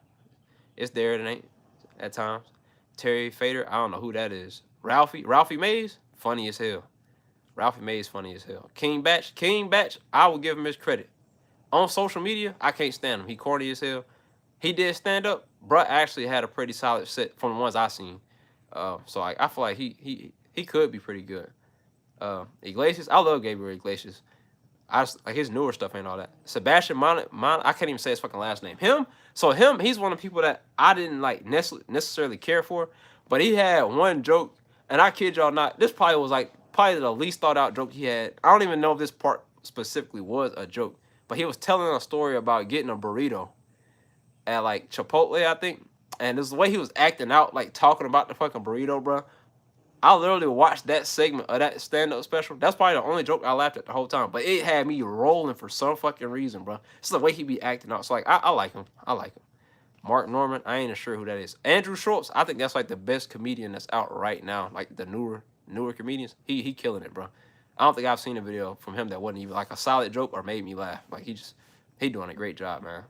it's there, it ain't at times. Terry Fader, I don't know who that is. Ralphie Mays, funny as hell. Ralphie Mays, funny as hell. King Batch, I will give him his credit. On social media, I can't stand him. He corny as hell. He did stand up. Bruh actually had a pretty solid set from the ones I seen. So I feel like he could be pretty good. Iglesias, I love Gabriel Iglesias. Like his newer stuff ain't all that. Sebastian I can't even say his fucking last name. He's one of the people that I didn't like necessarily care for, but he had one joke, and I kid y'all not, this probably was like the least thought out joke he had. I don't even know if this part specifically was a joke, but he was telling a story about getting a burrito at like Chipotle, I think. And this is the way he was acting out, like talking about the fucking burrito, bro. I literally watched that segment of that stand-up special. That's probably the only joke I laughed at the whole time. But it had me rolling for some fucking reason, bro. It's the way he be acting out. So like, I like him. Mark Norman, I ain't sure who that is. Andrew Schultz, I think that's like the best comedian that's out right now. Like the newer comedians. He killing it, bro. I don't think I've seen a video from him that wasn't even like a solid joke or made me laugh. Like he doing a great job, man.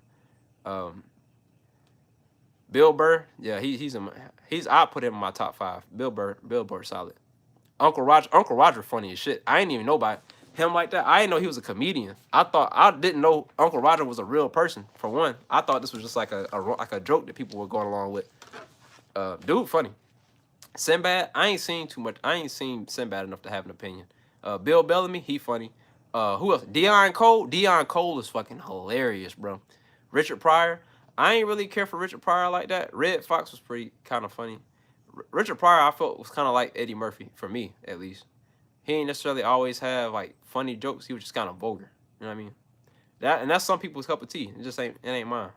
Bill Burr, yeah, he's I put him in my top 5. Bill Burr, solid. Uncle Roger, funny as shit. I ain't even know about him like that. I didn't know he was a comedian. I didn't know Uncle Roger was a real person. For one, I thought this was just like a joke that people were going along with. Dude, funny. Sinbad, I ain't seen too much. I ain't seen Sinbad enough to have an opinion. Bill Bellamy, he funny. Who else? Deion Cole. Deion Cole is fucking hilarious, bro. Richard Pryor. I ain't really care for Richard Pryor like that. Red Fox was pretty kind of funny. Richard Pryor, I felt was kind of like Eddie Murphy for me, at least. He ain't necessarily always have like funny jokes. He was just kind of vulgar. You know what I mean? That's some people's cup of tea. It ain't mine.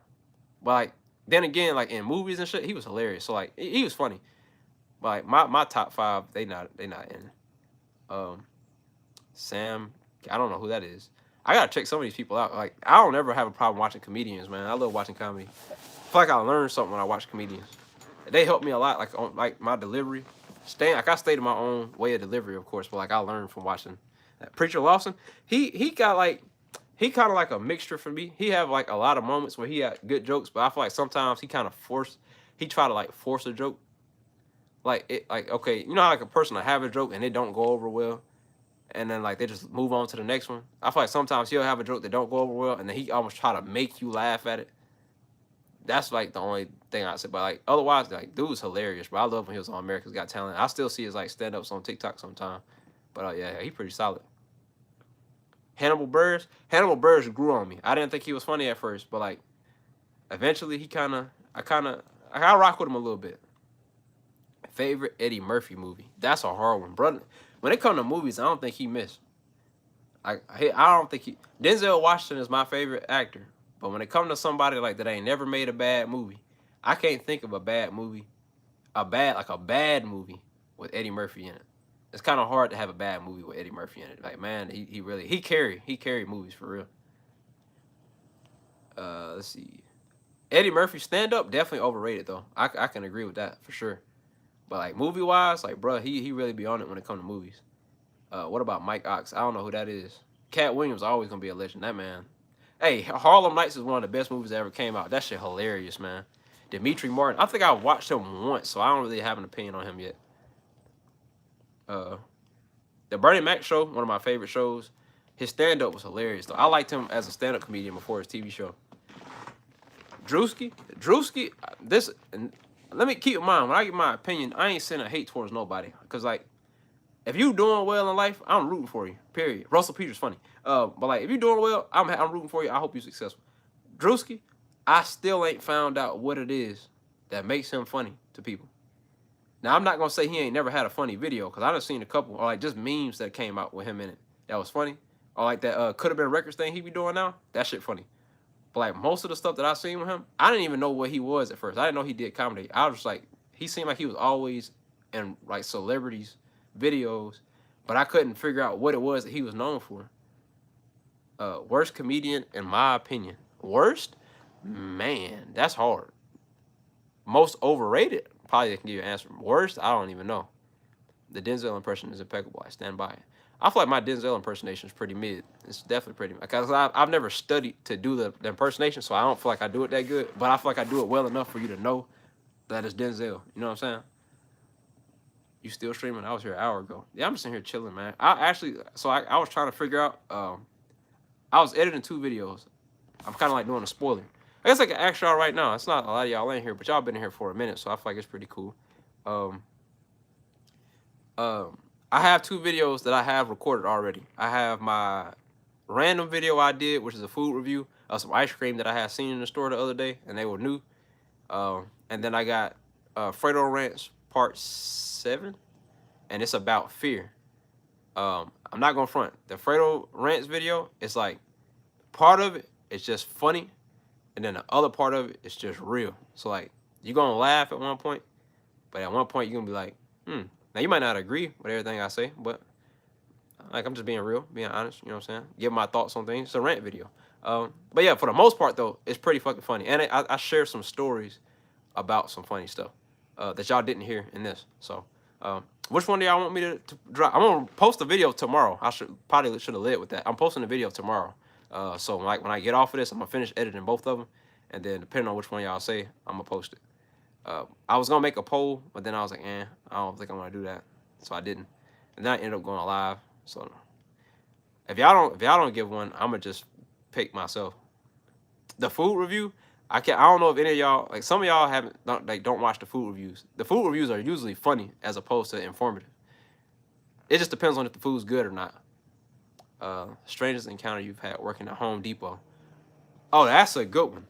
But like then again, like in movies and shit, he was hilarious. So like he was funny. But like my top five, they not in. Um, Sam, I don't know who that is. I gotta check some of these people out. Like I don't ever have a problem watching comedians, man. I love watching comedy. I feel like I learn something when I watch comedians. They help me a lot, like on like my delivery. I stayed in my own way of delivery, of course, but like I learned from watching Preacher Lawson. He got like he kind of like a mixture for me. He have like a lot of moments where he had good jokes, but I feel like sometimes he try to like force a joke. Like okay, you know how like a person will have a joke and it don't go over well, and then like they just move on to the next one. I feel like sometimes he'll have a joke that don't go over well, and then he almost try to make you laugh at it. That's like the only thing I say. But like otherwise, like dude's hilarious. But I love when he was on America's Got Talent. I still see his like stand ups on TikTok sometime. But yeah, he pretty solid. Hannibal Buress. Hannibal Buress grew on me. I didn't think he was funny at first, but like eventually I rock with him a little bit. Favorite Eddie Murphy movie? That's a hard one, brother. When it comes to movies, I don't think he missed. I don't think he Denzel Washington is my favorite actor. But when it comes to somebody like that ain't never made a bad movie, I can't think of a bad movie, a bad movie with Eddie Murphy in it. It's kind of hard to have a bad movie with Eddie Murphy in it. Like man, he really he carried movies for real. Let's see. Eddie Murphy stand up definitely overrated though. I can agree with that for sure. But like movie wise, like bro, he really be on it when it comes to movies. What about Mike Ox? I don't know who that is. Cat Williams always gonna be a legend. That man. Hey, Harlem Nights is one of the best movies that ever came out. That shit hilarious, man. Dimitri Martin. I think I watched him once, so I don't really have an opinion on him yet. Uh, the Bernie Mac show, one of my favorite shows. His stand up was hilarious though. I liked him as a stand up comedian before his TV show. Drewski. This. And let me keep in mind when I give my opinion, I ain't sending hate towards nobody, cause like if you doing well in life, I'm rooting for you. Period. Russell Peters funny. But like if you doing well, I'm rooting for you. I hope you're successful. Drewski, I still ain't found out what it is that makes him funny to people. Now I'm not gonna say he ain't never had a funny video, cause I done seen a couple, or like just memes that came out with him in it that was funny, or like that could have been records thing he be doing now. That shit funny. But like most of the stuff that I seen with him, I didn't even know what he was at first. I didn't know he did comedy. I was just like, he seemed like he was always in like celebrities videos, but I couldn't figure out what it was that he was known for. Worst comedian in my opinion. Worst? Man, that's hard. Most overrated? Probably I can give you an answer. Worst? I don't even know. The Denzel impression is impeccable. I stand by it. I feel like my Denzel impersonation is pretty mid. It's definitely pretty mid. Because I've never studied to do the impersonation, so I don't feel like I do it that good. But I feel like I do it well enough for you to know that it's Denzel. You know what I'm saying? You still streaming? I was here an hour ago. Yeah, I'm just in here chilling, man. I was trying to figure out. I was editing 2 videos. I'm kind of like doing a spoiler. I guess I can ask y'all right now. It's not a lot of y'all in here, but y'all been in here for a minute, so I feel like it's pretty cool. Um, I have 2 videos that I have recorded already. I have my random video I did, which is a food review of some ice cream that I had seen in the store the other day, and they were new. And then I got Fredo Ranch Part 7, and it's about fear. I'm not gonna front. The Fredo Ranch video, it's like part of it is just funny, and then the other part of it is just real. So like you're gonna laugh at one point, but at one point you're gonna be like, Now you might not agree with everything I say, but like I'm just being real, being honest. You know what I'm saying? Give my thoughts on things. It's a rant video. But yeah, for the most part though, it's pretty fucking funny, and I share some stories about some funny stuff that y'all didn't hear in this. So which one do y'all want me to drop? I'm gonna post a video tomorrow. I should have led with that. I'm posting a video tomorrow. So like when I get off of this, I'm gonna finish editing both of them, and then depending on which one y'all say, I'm gonna post it. I was gonna make a poll, but then I was like, I don't think I'm gonna do that, so I didn't. And then I ended up going live. So if y'all don't give one, I'm gonna just pick myself. The food review, I can't. I don't know if any of y'all, like some of y'all haven't, don't watch the food reviews. The food reviews are usually funny as opposed to informative. It just depends on if the food's good or not. Strangest encounter you've had working at Home Depot. Oh, that's a good one.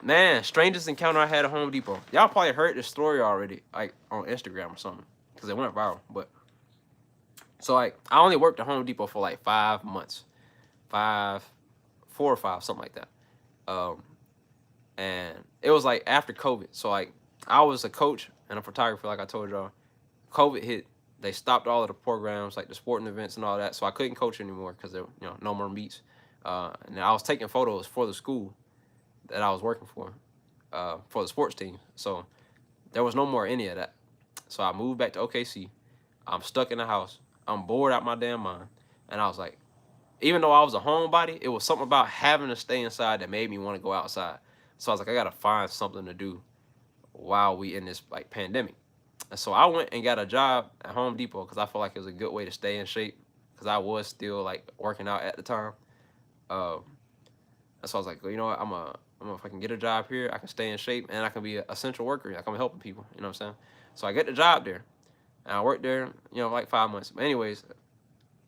Man, strangest encounter I had at Home Depot. Y'all probably heard this story already, like on Instagram or something, because it went viral. But so like, I only worked at Home Depot for like 5 months, 4 or 5, something like that. And it was like after COVID. So like, I was a coach and a photographer, like I told y'all. COVID hit. They stopped all of the programs, like the sporting events and all that. So I couldn't coach anymore because there, no more meets. And I was taking photos for the school that I was working for the sports team. So there was no more any of that. So I moved back to OKC. I'm stuck in the house. I'm bored out my damn mind. And I was like, even though I was a homebody, it was something about having to stay inside that made me want to go outside. So I was like, I gotta find something to do while we in this like pandemic. And so I went and got a job at Home Depot because I felt like it was a good way to stay in shape because I was still like working out at the time. And so I was like, well, you know what, if I can get a job here, I can stay in shape and I can be an essential worker. Like I'm helping people, you know what I'm saying? So I get the job there and I worked there, like 5 months. But anyways,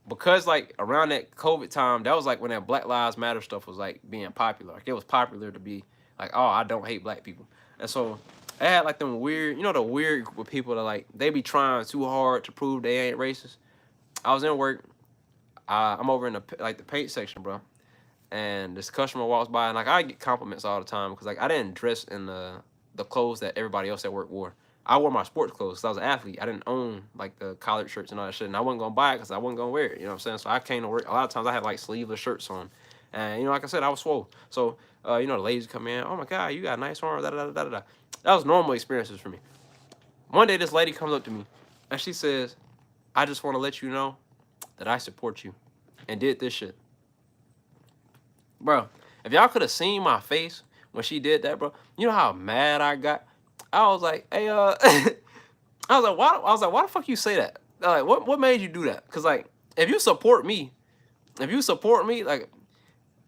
because like around that COVID time, that was like when that Black Lives Matter stuff was like being popular. Like it was popular to be like, oh, I don't hate black people. And so I had like them weird, the weird group of people that like, they be trying too hard to prove they ain't racist. I was in work. I'm over in the paint section, bro. And this customer walks by and like I get compliments all the time because like I didn't dress in the clothes that everybody else at work wore. I wore my sports clothes because I was an athlete. I didn't own like the collared shirts and all that shit, and I wasn't gonna buy it because I wasn't gonna wear it. You know what I'm saying? So I came to work. A lot of times I had like sleeveless shirts on, and like I said, I was swole. So the ladies come in. Oh my God, you got nice arms. Da da da da da. That was normal experiences for me. One day this lady comes up to me, and she says, "I just want to let you know that I support you," and did this shit, bro. If y'all could have seen my face when she did that, bro, you know how mad I got. I was like, hey, I was like, why the fuck you say that? Like, what made you do that? Cause like, if you support me, like,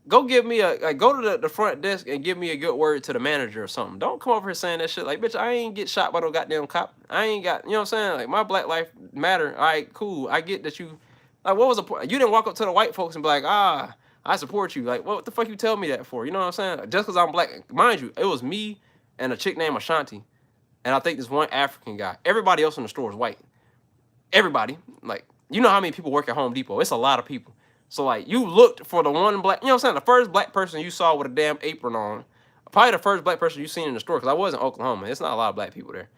go give me go to the front desk and give me a good word to the manager or something. Don't come over here saying that shit. Like, bitch, I ain't get shot by no goddamn cop. I ain't got, you know what I'm saying? Like, my black life matter. All right, cool. I get that you, like, what was the point? You didn't walk up to the white folks and be like, I support you. Like, what the fuck you tell me that for? You know what I'm saying? Just cause I'm black. Mind you, it was me and a chick named Ashanti. And I think this one African guy. Everybody else in the store is white. Everybody. Like, you know how many people work at Home Depot. It's a lot of people. So, like, you looked for the one black, you know what I'm saying? The first black person you saw with a damn apron on. Probably the first black person you seen in the store. Because I was in Oklahoma. It's not a lot of black people there.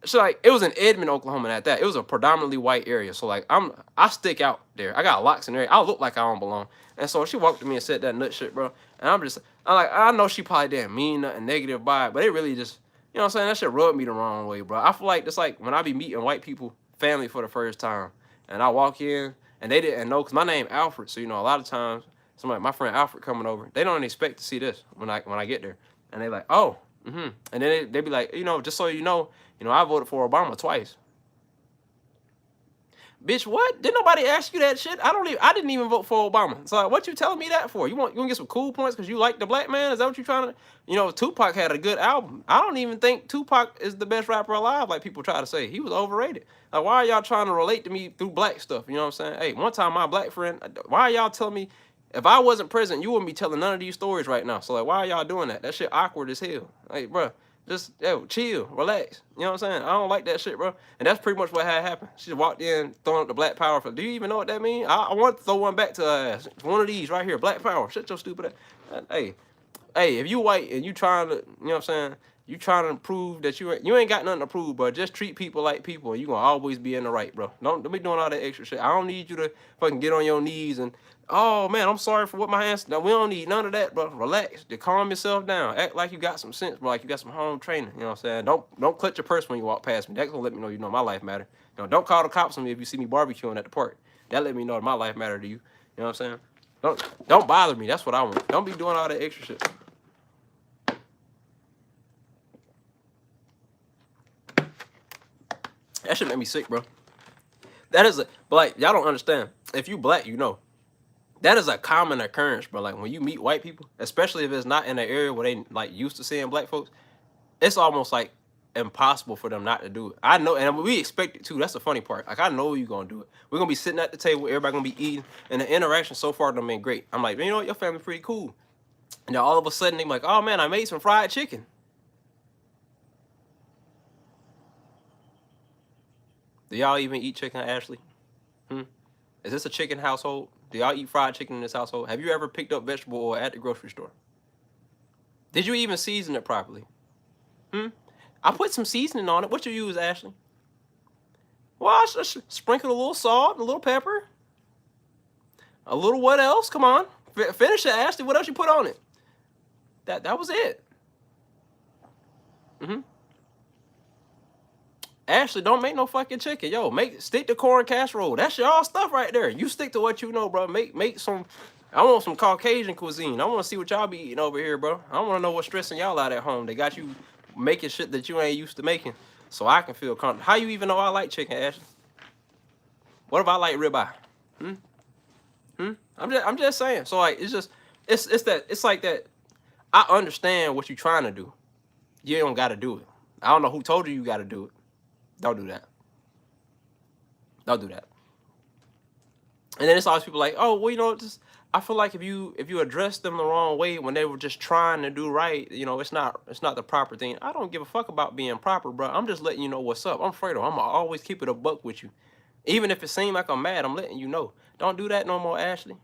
So, like, it was in Edmond, Oklahoma at that. It was a predominantly white area. So, like, I stick out there. I got locks in there. I look like I don't belong. And so she walked to me and said that nut shit, bro. And I'm like, I know she probably didn't mean nothing negative by it. But it really just... You know what I'm saying? That shit rubbed me the wrong way, bro. I feel like it's like when I be meeting white people, family for the first time, and I walk in, and they didn't know, because my name Alfred, so, a lot of times, my friend Alfred coming over, they don't expect to see this when I get there. And they like, oh, and then they be like, just so you know, I voted for Obama twice. Bitch, what? Didn't nobody ask you that shit? I didn't even vote for Obama. So like, what you telling me that for? You want to get some cool points because you like the black man? Is that what you trying to? Tupac had a good album. I don't even think Tupac is the best rapper alive, like people try to say. He was overrated. Like, why are y'all trying to relate to me through black stuff? You know what I'm saying? Hey, one time my black friend, why are y'all telling me if I wasn't president, you wouldn't be telling none of these stories right now? So like, why are y'all doing that? That shit awkward as hell. Like, bro. Just, chill, relax. You know what I'm saying? I don't like that shit, bro. And that's pretty much what had happened. She walked in, throwing up the black power. Do you even know what that means? I want to throw one back to her ass. One of these right here, black power. Shut your stupid ass. Hey, if you white and you trying to, you know what I'm saying? You trying to prove that you ain't got nothing to prove, bro. Just treat people like people, and you gonna always be in the right, bro. Don't be doing all that extra shit. I don't need you to fucking get on your knees and, oh man, I'm sorry for what my hands. No, we don't need none of that, bro. Relax. Just calm yourself down. Act like you got some sense, bro. Like you got some home training. You know what I'm saying? Don't clutch your purse when you walk past me. That's gonna let me know my life matter. Don't call the cops on me if you see me barbecuing at the park. That let me know that my life matter to you. You know what I'm saying? Don't bother me. That's what I want. Don't be doing all that extra shit. That shit made me sick, bro. But like, y'all don't understand. If you black, That is a common occurrence, bro. Like when you meet white people, especially if it's not in an area where they like used to seeing black folks, it's almost like impossible for them not to do it. I know, and we expect it too. That's the funny part. Like I know you're gonna do it. We're gonna be sitting at the table, everybody gonna be eating, and the interaction so far done been great. I'm like, you know what, your family pretty cool. And then all of a sudden they be like, oh man, I made some fried chicken. Do y'all even eat chicken, Ashley? Is this a chicken household? Do y'all eat fried chicken in this household? Have you ever picked up vegetable oil at the grocery store? Did you even season it properly? I put some seasoning on it. What you use, Ashley? Well, I just sprinkle a little salt, a little pepper, a little what else? Come on, finish it, Ashley. What else you put on it? That was it. Ashley, don't make no fucking chicken. Yo, stick to corn casserole. That's y'all stuff right there. You stick to what you know, bro. Make some. I want some Caucasian cuisine. I want to see what y'all be eating over here, bro. I want to know what's stressing y'all out at home. They got you making shit that you ain't used to making, so I can feel comfortable. How you even know I like chicken, Ashley? What if I like ribeye? I'm just saying. So like, it's like that. I understand what you're trying to do. You don't got to do it. I don't know who told you got to do it. Don't do that. Don't do that. And then it's always people like, oh, well, you know, just I feel like if you address them the wrong way when they were just trying to do right, you know, it's not the proper thing. I don't give a fuck about being proper, bro. I'm just letting you know what's up. I'm Fredo. I'm gonna always keep it a buck with you, even if it seems like I'm mad. I'm letting you know. Don't do that no more, Ashley.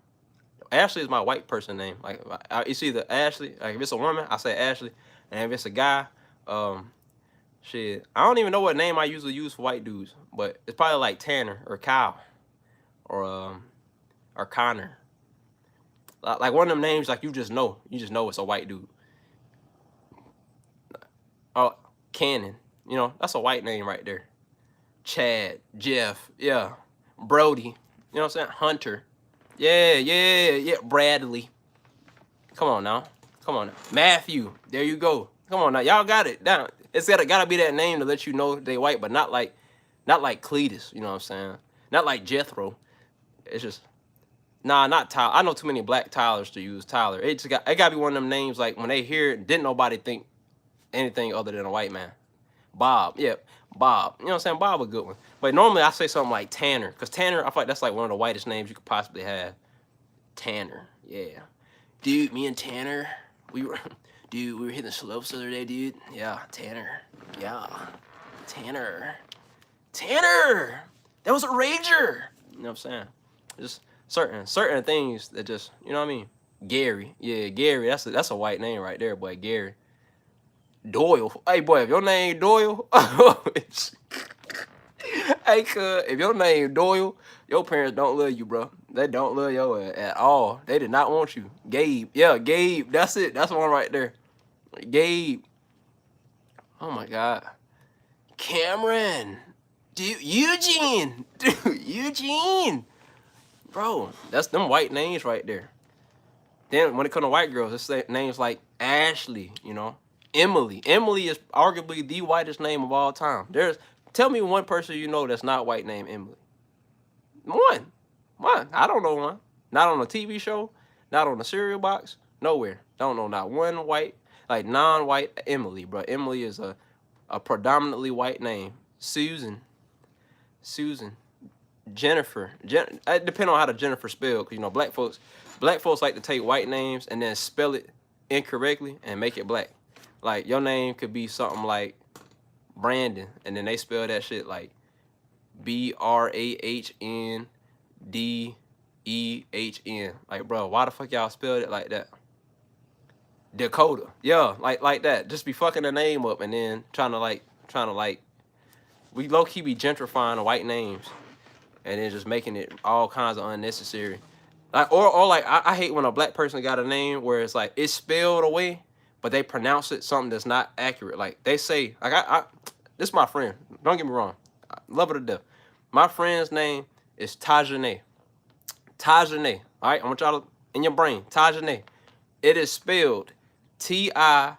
Ashley is my white person name. Like it's either Ashley. Like if it's a woman, I say Ashley, and if it's a guy, shit, I don't even know what name I usually use for white dudes, but it's probably like Tanner or Kyle or Connor. Like one of them names, like you just know it's a white dude. Oh, Cannon, you know, that's a white name right there. Chad, Jeff, yeah, Brody, you know what I'm saying? Hunter, yeah, Bradley. Come on now. Matthew, there you go. Come on now, y'all got it down. It's gotta be that name to let you know they white, but not like Cletus, you know what I'm saying? Not like Jethro. It's just not Tyler. I know too many black Tylers to use Tyler. It gotta be one of them names like when they hear it, didn't nobody think anything other than a white man. Bob, yep, Bob. You know what I'm saying? Bob a good one. But normally I say something like Tanner, because Tanner, I feel like that's like one of the whitest names you could possibly have. Tanner, yeah. Dude, me and Tanner, we were hitting the slopes the other day, dude. Yeah, Tanner. Yeah. Tanner. That was a rager. You know what I'm saying? Just certain things that just, you know what I mean? Gary. Yeah, Gary. That's a white name right there, boy. Gary. Doyle. Hey, boy, if your name Doyle, hey, cuz, if your name Doyle, your parents don't love you, bro. They don't love you at all. They did not want you. Gabe. Yeah, Gabe. That's it. That's one right there. Gabe. Oh, my God. Cameron. Dude, Eugene. Dude, Eugene. Bro, that's them white names right there. Then when it comes to white girls, it's names like Ashley, you know. Emily. Emily is arguably the whitest name of all time. Tell me one person you know that's not white named Emily. One. I don't know one. Not on a TV show. Not on a cereal box. Nowhere. Don't know not one white, like non-white Emily, bro. Emily is a predominantly white name. Susan. Jennifer. It depends on how the Jennifer spelled, because you know black folks like to take white names and then spell it incorrectly and make it black. Like your name could be something like Brandon, and then they spell that shit like BRAHNDEHN. Like, bro, why the fuck y'all spelled it like that? Dakota. Yeah, like that. Just be fucking the name up and then trying to we low key be gentrifying the white names and then just making it all kinds of unnecessary. Like or like I hate when a black person got a name where it's like it's spelled away, but they pronounce it something that's not accurate. Like they say, like this is my friend. Don't get me wrong. I love her to death. My friend's name is Tajane. Tajane. All right, I want y'all to, in your brain, Tajane. It is spelled Tizhane.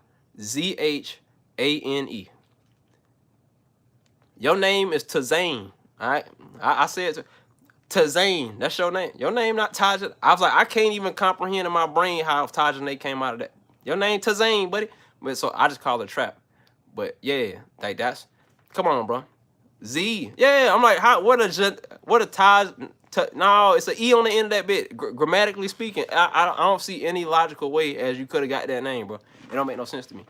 Your name is Tazane. All right, I said Tazane, that's your name. Your name not Taja. I was like, I can't even comprehend in my brain how Tajane came out of that. Your name Tazane, buddy. But so I just call it Trap. But yeah, like that's, come on, bro. Z. Yeah, I'm like, how? What a Taj? No, it's an E on the end of that bit. Grammatically speaking, I don't see any logical way as you could have got that name, bro. It don't make no sense to me.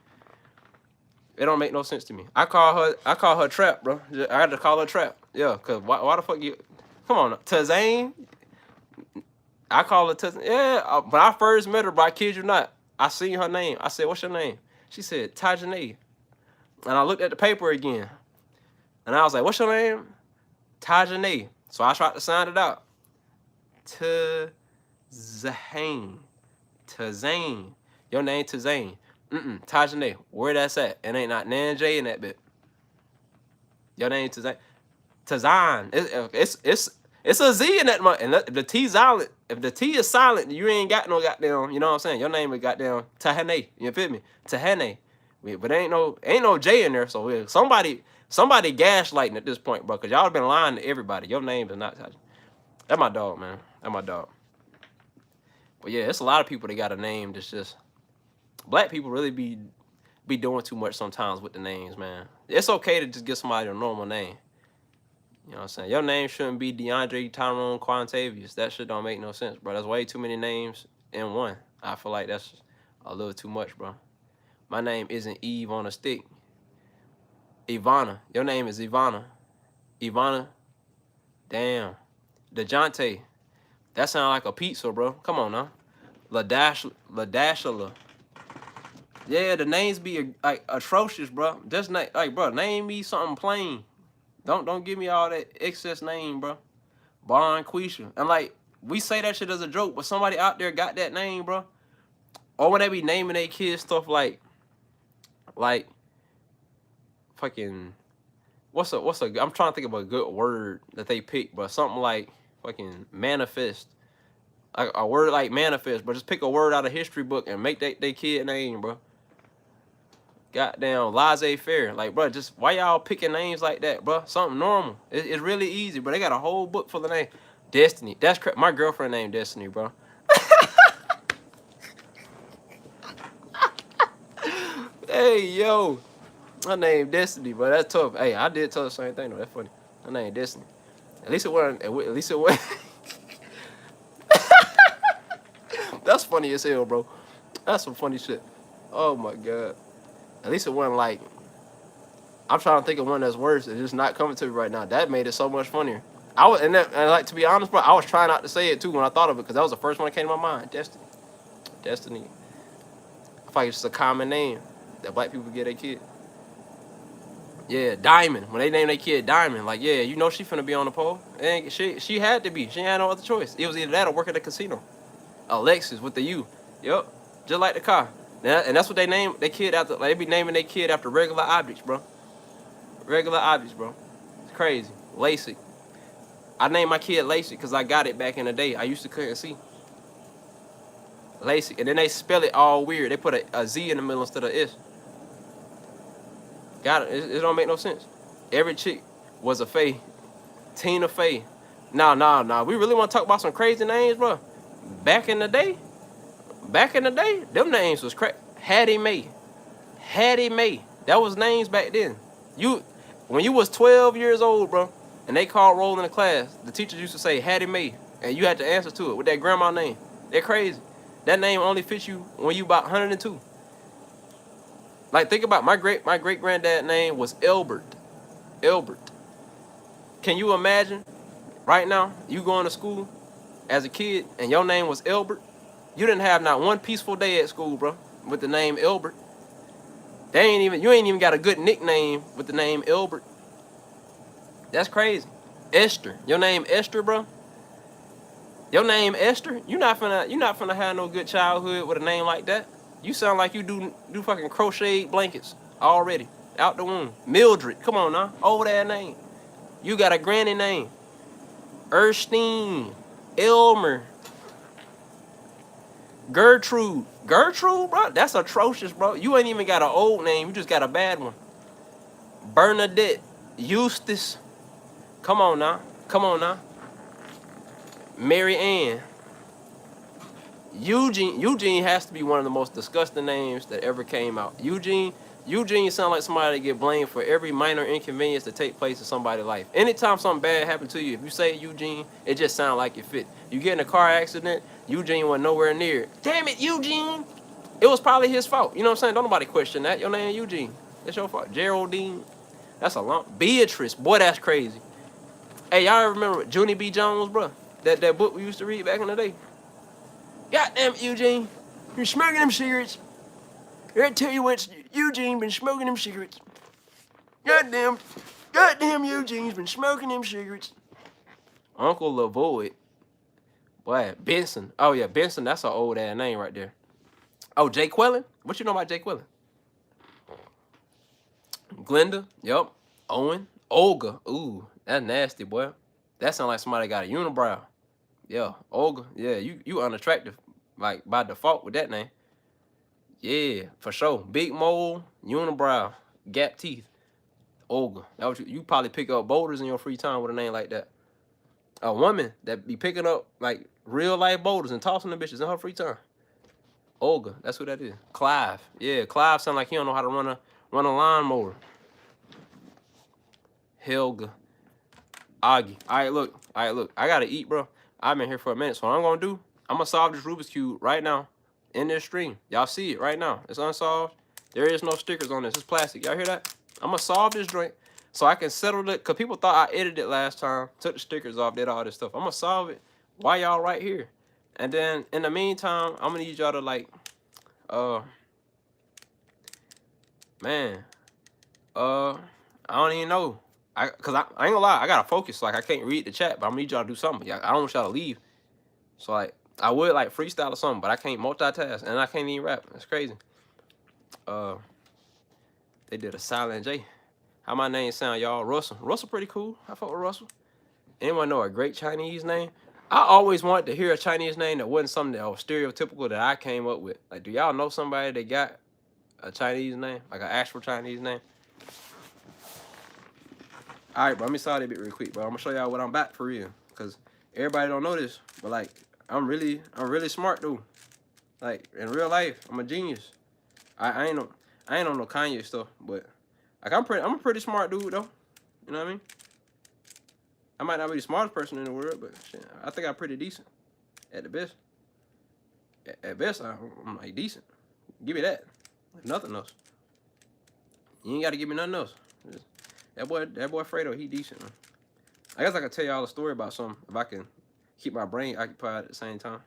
It don't make no sense to me. I call her Trap, bro. I had to call her Trap. Yeah, cause why the fuck you? Come on, Tazane. I call her Tazane. Yeah, when I first met her, bro, I kid you not, I seen her name. I said, "What's your name?" She said, Tajane. And I looked at the paper again, and I was like, "What's your name?" Tajane. So I tried to sound it out. Tazane. Tazane. Your name Tazane. Tajane. Where that's at? It ain't not Nan J in that bit. Your name Tazane. Tazan. It's a Z in that month. And if the T silent, if the T is silent, you ain't got no goddamn, you know what I'm saying? Your name is goddamn Tahane. You feel me? Tahane. But ain't no J in there. So somebody gaslighting at this point, bro. Cause y'all been lying to everybody. Your name is not Tajane. That's my dog, man. That's my dog. But yeah, it's a lot of people that got a name that's just, black people really be doing too much sometimes with the names, man. It's okay to just give somebody a normal name. You know what I'm saying? Your name shouldn't be DeAndre, Tyrone, Quantavius. That shit don't make no sense, bro. That's way too many names in one. I feel like that's a little too much, bro. My name isn't Eve on a stick. Ivana. Your name is Ivana. Ivana. Damn. DeJounte. That sound like a pizza, bro. Come on now. Ladashla. Yeah, the names be like atrocious, bro. Just like, bro, name me something plain. Don't give me all that excess name, bro. Barn Quisha. And like, we say that shit as a joke, but somebody out there got that name, bro. Or when they be naming their kids stuff like fucking, what's a I'm trying to think of a good word that they pick, but something like fucking manifest. Like a word like manifest, but just pick a word out of history book and make they kid name, bro. Goddamn laissez-faire. Like, bro, just why y'all picking names like that, bro? Something normal. It's really easy, bro. They got a whole book full of names. Destiny. That's my girlfriend named Destiny, bro. Hey, yo. Her name Destiny, bro. That's tough. Hey, I did tell her the same thing, though. That's funny. Her name Destiny. At least it wasn't. That's funny as hell, bro. That's some funny shit. Oh, my God. At least it wasn't like, I'm trying to think of one that's worse. It's just not coming to me right now. That made it so much funnier. And like, to be honest, bro, I was trying not to say it too when I thought of it, because that was the first one that came to my mind. Destiny. Destiny. I feel like it's just a common name that black people give their kid. Yeah, Diamond. When they name their kid Diamond, like, yeah, you know she finna be on the pole. And she had to be. She had no other choice. It was either that or work at the casino. Alexis with the U. Yep. Just like the car. And that's what they name their kid after. Like, they be naming their kid after regular objects, bro. Regular objects, bro. It's crazy. LASIK. I named my kid LASIK because I got it back in the day. I used to couldn't see. LASIK. And then they spell it all weird. They put a Z in the middle instead of S. Got it. It don't make no sense. Every chick was a Faye. Tina Faye. Nah. We really want to talk about some crazy names, bro. Back in the day, them names was crazy. Hattie Mae. That was names back then. When you was 12 years old, bro, and they called roll in the class, the teachers used to say Hattie Mae, and you had to answer to it with that grandma name. They're crazy. That name only fits you when you about 102. Like, think about my great granddad name was Elbert. Can you imagine right now you going to school as a kid and your name was Elbert? You didn't have not one peaceful day at school, bro, with the name Elbert. You ain't even got a good nickname with the name Elbert. That's crazy. Esther. Your name Esther, bro? Your name Esther? You not finna have no good childhood with a name like that. You sound like you do fucking crocheted blankets already. Out the womb. Mildred. Come on now. Old ass name. You got a granny name. Erstein. Elmer. Gertrude, bro, that's atrocious, bro. You ain't even got an old name, you just got a bad one. Bernadette, Eustace. Come on now. Mary Ann. Eugene has to be one of the most disgusting names that ever came out. Eugene sounds like somebody that get blamed for every minor inconvenience that take place in somebody's life. Anytime something bad happened to you, if you say Eugene, it just sounds like it fit. You get in a car accident, Eugene was nowhere near it. Damn it, Eugene! It was probably his fault. You know what I'm saying? Don't nobody question that. Your name Eugene. That's your fault. Geraldine. That's a long. Beatrice. Boy, that's crazy. Hey, y'all remember Junie B. Jones, bro? That book we used to read back in the day. Goddamn Eugene, you're smoking them cigarettes. I tell you what, Eugene been smoking them cigarettes. Goddamn Eugene's been smoking them cigarettes. Uncle Lavoid. Boy, Benson. Oh yeah, Benson, that's an old ass name right there. Oh, Jay Quellen? What you know about Jay Quellen? Glenda, yep. Owen. Olga. Ooh, that's nasty, boy. That sound like somebody got a unibrow. Yeah, Olga. Yeah, you unattractive, like by default with that name. Yeah, for sure. Big mole, unibrow, gap teeth, Olga. That was you probably pick up boulders in your free time with a name like that. A woman that be picking up like real life boulders and tossing the bitches in her free time. Olga, that's what that is. Clive. Yeah, Clive sound like he don't know how to run a lawnmower. Helga. Augie. Alright, look. I gotta eat, bro. I've been here for a minute. So what I'm gonna do, I'm gonna solve this Rubik's Cube right now in this stream. Y'all see it right now. It's unsolved. There is no stickers on this. It's plastic. Y'all hear that? I'm gonna solve this joint so I can settle it. Cause people thought I edited it last time, took the stickers off, did all this stuff. I'm gonna solve it while y'all right here. And then in the meantime, I'm gonna need y'all to like, man, I don't even know. Cause I ain't gonna lie, I gotta focus. Like I can't read the chat, but I'm gonna need y'all to do something. I don't want y'all to leave. So like I would like freestyle or something, but I can't multitask and I can't even rap. That's crazy. They did a silent J. How my name sound, y'all? Russell. Russell pretty cool. I fuck with Russell. Anyone know a great Chinese name? I always wanted to hear a Chinese name that wasn't something that was stereotypical that I came up with. Like, do y'all know somebody that got a Chinese name? Like an actual Chinese name? Alright, bro, let me solve that bit real quick, bro. I'm gonna show y'all what I'm about for real. Cause everybody don't know this, but like I'm really smart though. Like in real life, I'm a genius. I ain't on no Kanye stuff, but like I'm a pretty smart dude though. You know what I mean? I might not be the smartest person in the world, but shit, I think I'm pretty decent. At the best. At best, I'm like decent. Give me that. If nothing else. You ain't gotta give me nothing else. That boy Fredo, he decent, man. I guess I could tell y'all a story about something if I can keep my brain occupied at the same time.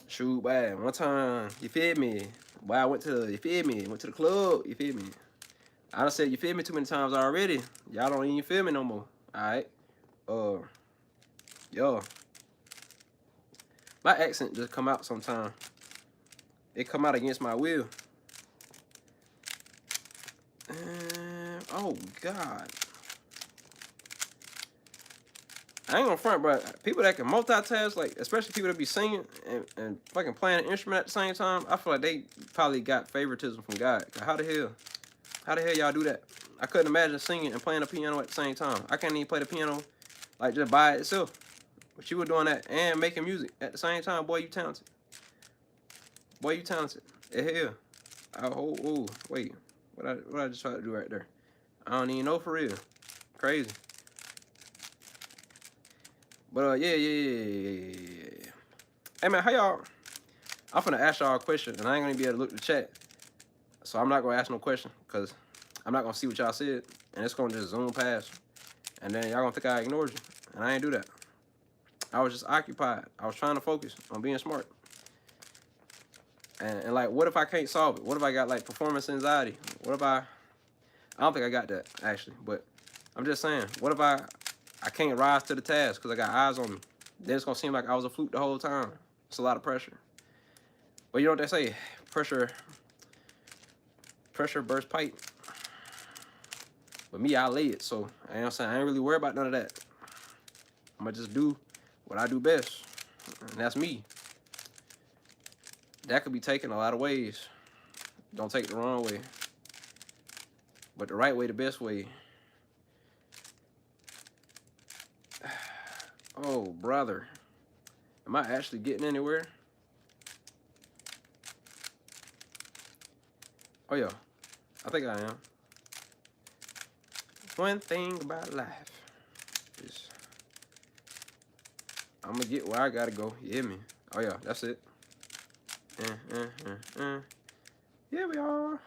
Shoot, boy, one time, you feel me? Boy, I went to the club, you feel me? I done said you feel me too many times already. Y'all don't even feel me no more. Alright. Yo. My accent just come out sometime. It come out against my will. Oh God. I ain't gonna front, bro. People that can multitask, like especially people that be singing and fucking playing an instrument at the same time, I feel like they probably got favoritism from God. How the hell y'all do that? I couldn't imagine singing and playing the piano at the same time. I can't even play the piano like just by itself. But you were doing that and making music at the same time. Boy, you talented. Boy, you talented. Hell. Oh, wait. What I just tried to do right there? I don't even know for real. Crazy. But yeah. Hey man, how y'all? I'm finna ask y'all a question, and I ain't gonna be able to look at the chat, so I'm not gonna ask no question, cause I'm not gonna see what y'all said, and it's gonna just zoom past, and then y'all gonna think I ignored you, and I ain't do that. I was just occupied. I was trying to focus on being smart. And like, what if I can't solve it? What if I got like performance anxiety? What if I don't think I got that actually, but I'm just saying, what if I can't rise to the task because I got eyes on me? Then it's gonna seem like I was a fluke the whole time. It's a lot of pressure. But you know what they say? Pressure bursts pipe. But me, I lay it. So you know what I'm saying, I ain't really worried about none of that. I'm gonna just do what I do best. And that's me. That could be taken a lot of ways. Don't take it the wrong way. But the right way, the best way. Oh, brother. Am I actually getting anywhere? Oh, yeah. I think I am. One thing about life is I'm going to get where I got to go. You hear me? Oh, yeah. That's it. Here we are.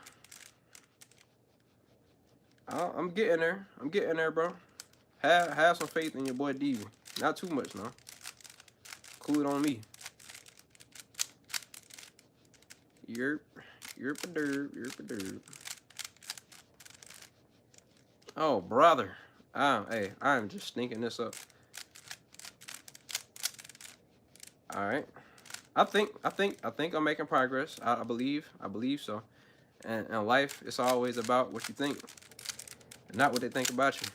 I'm getting there. I'm getting there, bro. Have some faith in your boy Diva. Not too much, no. Cool it on me. Yerp a derp. Oh, brother. Hey, I'm just sneaking this up. All right. I think I'm making progress. I believe so. And in life, it's always about what you think, not what they think about you.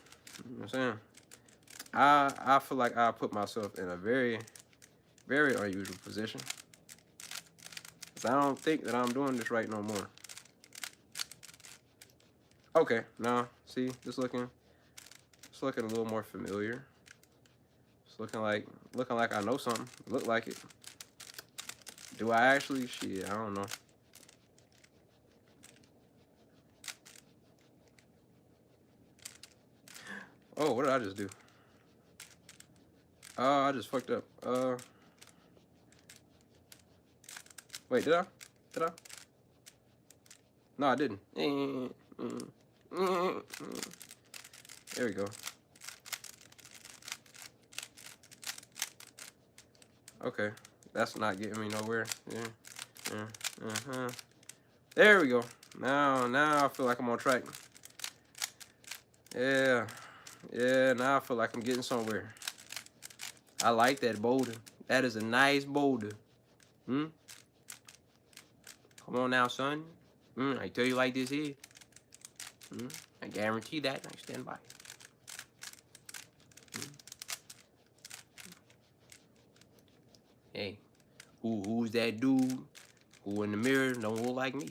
You know what I'm saying? I feel like I put myself in a very, very unusual position. Cause I don't think that I'm doing this right no more. Okay, now see, it's looking a little more familiar. It's looking like I know something. Look like it. Do I actually? Shit, I don't know. Oh, what did I just do? I just fucked up. Wait, did I? No, I didn't. There we go. Okay, that's not getting me nowhere. Yeah. There we go. Now I feel like I'm on track. Yeah. Now I feel like I'm getting somewhere. I like that boulder. That is a nice boulder. Come on now, son. I tell you like this here. I guarantee that. I stand by. Hey, who's that dude who in the mirror don't look like me?